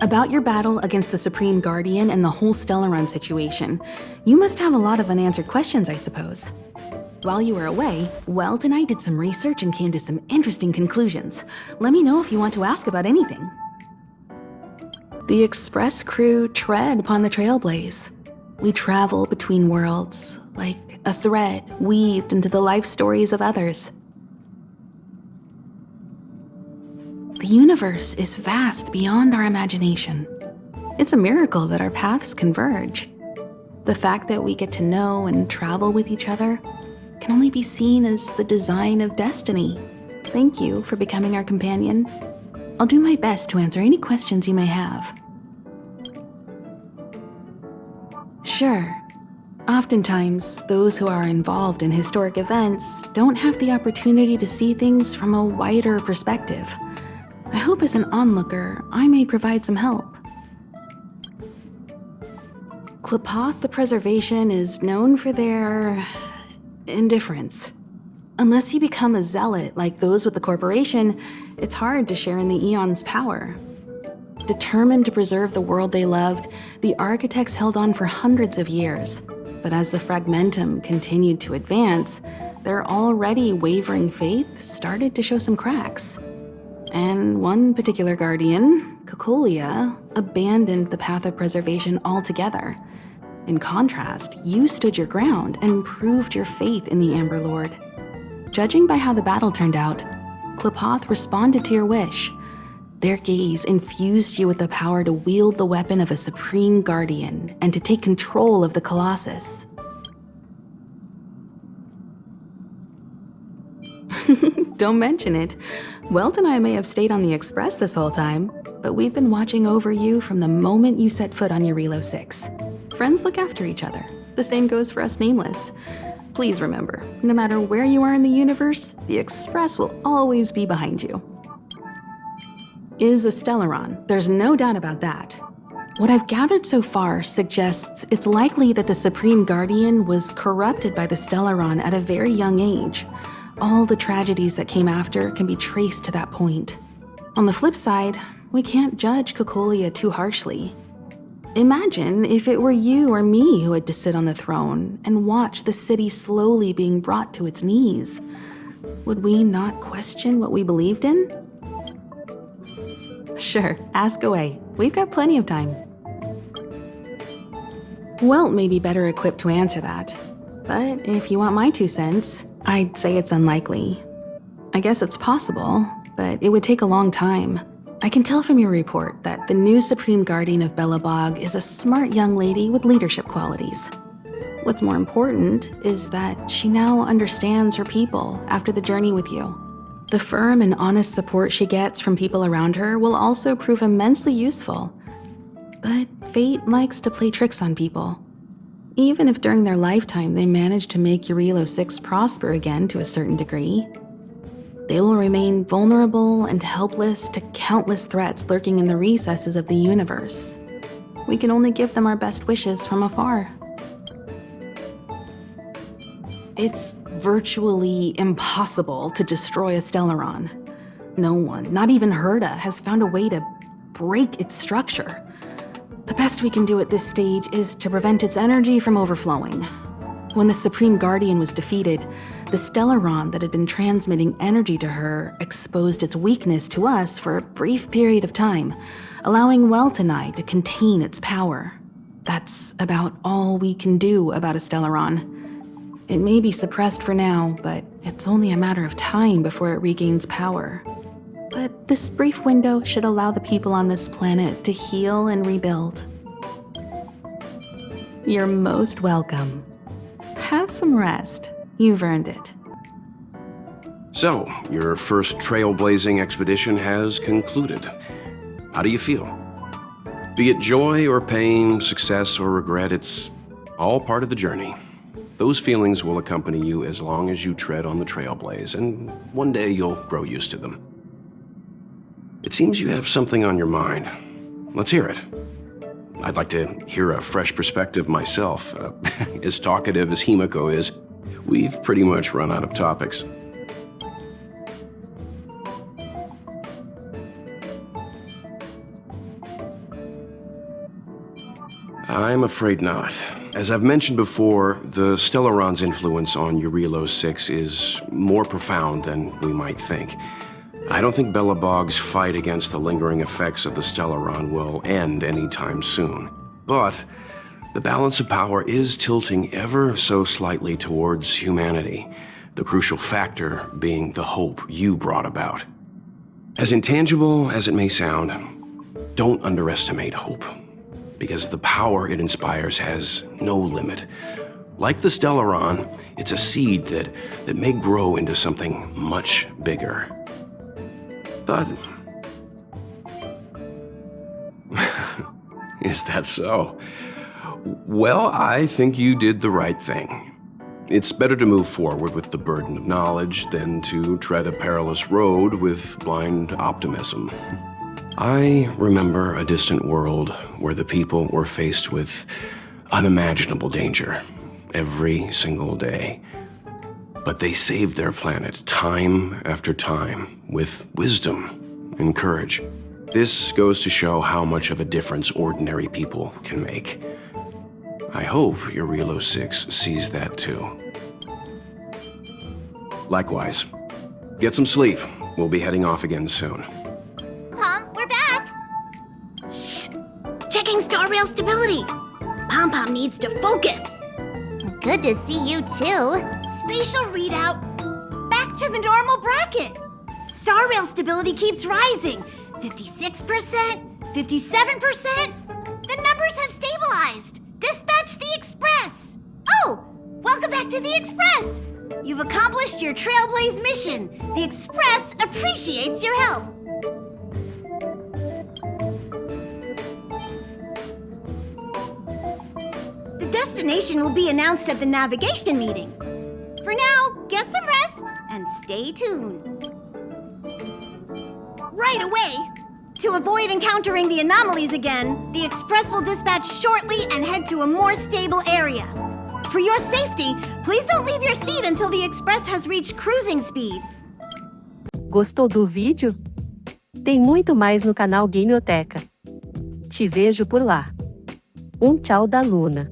About your battle against the Supreme Guardian and the whole Stellaron situation, you must have a lot of unanswered questions, I suppose. While you were away, Welt and I did some research and came to some interesting conclusions. Let me know if you want to ask about anything. The Express crew tread upon the Trailblaze. We travel between worlds, like a thread weaved into the life stories of others. The universe is vast beyond our imagination. It's a miracle that our paths converge. The fact that we get to know and travel with each other can only be seen as the design of destiny. Thank you for becoming our companion. I'll do my best to answer any questions you may have. Sure. Oftentimes, those who are involved in historic events don't have the opportunity to see things from a wider perspective. I hope as an onlooker, I may provide some help. Qlipoth the Preservation is known for their indifference. Unless you become a zealot like those with the corporation, it's hard to share in the Aeon's power. Determined to preserve the world they loved, the architects held on for hundreds of years. But as the Fragmentum continued to advance, their already wavering faith started to show some cracks. And one particular guardian, Cocolia, abandoned the path of preservation altogether. In contrast, you stood your ground and proved your faith in the Amber Lord. Judging by how the battle turned out, Qlipoth responded to your wish. Their gaze infused you with the power to wield the weapon of a supreme guardian and to take control of the Colossus. Don't mention it. Welt and I may have stayed on the Express this whole time, but we've been watching over you from the moment you set foot on Jarilo-VI. Friends look after each other. The same goes for us Nameless. Please remember, no matter where you are in the universe, the Express will always be behind you. Is a Stellaron, there's no doubt about that. What I've gathered so far suggests it's likely that the Supreme Guardian was corrupted by the Stellaron at a very young age. All the tragedies that came after can be traced to that point. On the flip side, we can't judge Cocolia too harshly. Imagine if it were you or me who had to sit on the throne and watch the city slowly being brought to its knees. Would we not question what we believed in? Sure, ask away. We've got plenty of time. Welt may be better equipped to answer that, but if you want my 2 cents, I'd say it's unlikely. I guess it's possible, but it would take a long time. I can tell from your report that the new Supreme Guardian of Belobog is a smart young lady with leadership qualities. What's more important is that she now understands her people after the journey with you. The firm and honest support she gets from people around her will also prove immensely useful. But fate likes to play tricks on people. Even if during their lifetime they manage to make Jarilo-VI prosper again to a certain degree, they will remain vulnerable and helpless to countless threats lurking in the recesses of the universe. We can only give them our best wishes from afar. It's virtually impossible to destroy a Stellaron. No one, not even Herda, has found a way to break its structure. The best we can do at this stage is to prevent its energy from overflowing. When the Supreme Guardian was defeated, the Stellaron that had been transmitting energy to her exposed its weakness to us for a brief period of time, allowing Welt and I to contain its power. That's about all we can do about a Stellaron. It may be suppressed for now, but it's only a matter of time before it regains power. But this brief window should allow the people on this planet to heal and rebuild. You're most welcome. Have some rest. You've earned it. So, your first trailblazing expedition has concluded. How do you feel? Be it joy or pain, success or regret, it's all part of the journey. Those feelings will accompany you as long as you tread on the trailblaze, and one day you'll grow used to them. It seems you have something on your mind. Let's hear it. I'd like to hear a fresh perspective myself. As talkative as Himiko is, we've pretty much run out of topics. I'm afraid not. As I've mentioned before, the Stellaron's influence on Jarilo-VI is more profound than we might think. I don't think Belobog's fight against the lingering effects of the Stellaron will end anytime soon. But the balance of power is tilting ever so slightly towards humanity, the crucial factor being the hope you brought about. As intangible as it may sound, don't underestimate hope, because the power it inspires has no limit. Like the Stellaron, it's a seed that may grow into something much bigger. But is that so? Well, I think you did the right thing. It's better to move forward with the burden of knowledge than to tread a perilous road with blind optimism. I remember a distant world where the people were faced with unimaginable danger every single day. But they saved their planet time after time with wisdom and courage. This goes to show how much of a difference ordinary people can make. I hope Jarilo-VI sees that too. Likewise. Get some sleep. We'll be heading off again soon. Pom, we're back! Shh! Checking star rail stability! Pom-Pom needs to focus! Good to see you too. Spatial readout! Back to the normal bracket! Star rail stability keeps rising! 56%, 57%? The numbers have stabilized! Dispatch the Express! Oh! Welcome back to the Express! You've accomplished your Trailblaze mission. The Express appreciates your help. The destination will be announced at the navigation meeting. For now, get some rest and stay tuned. Right away! To avoid encountering the anomalies again, the Express will dispatch shortly and head to a more stable area. For your safety, please don't leave your seat until the Express has reached cruising speed. Gostou do vídeo? Tem muito mais no canal Gameoteca. Te vejo por lá. Tchau da Luna.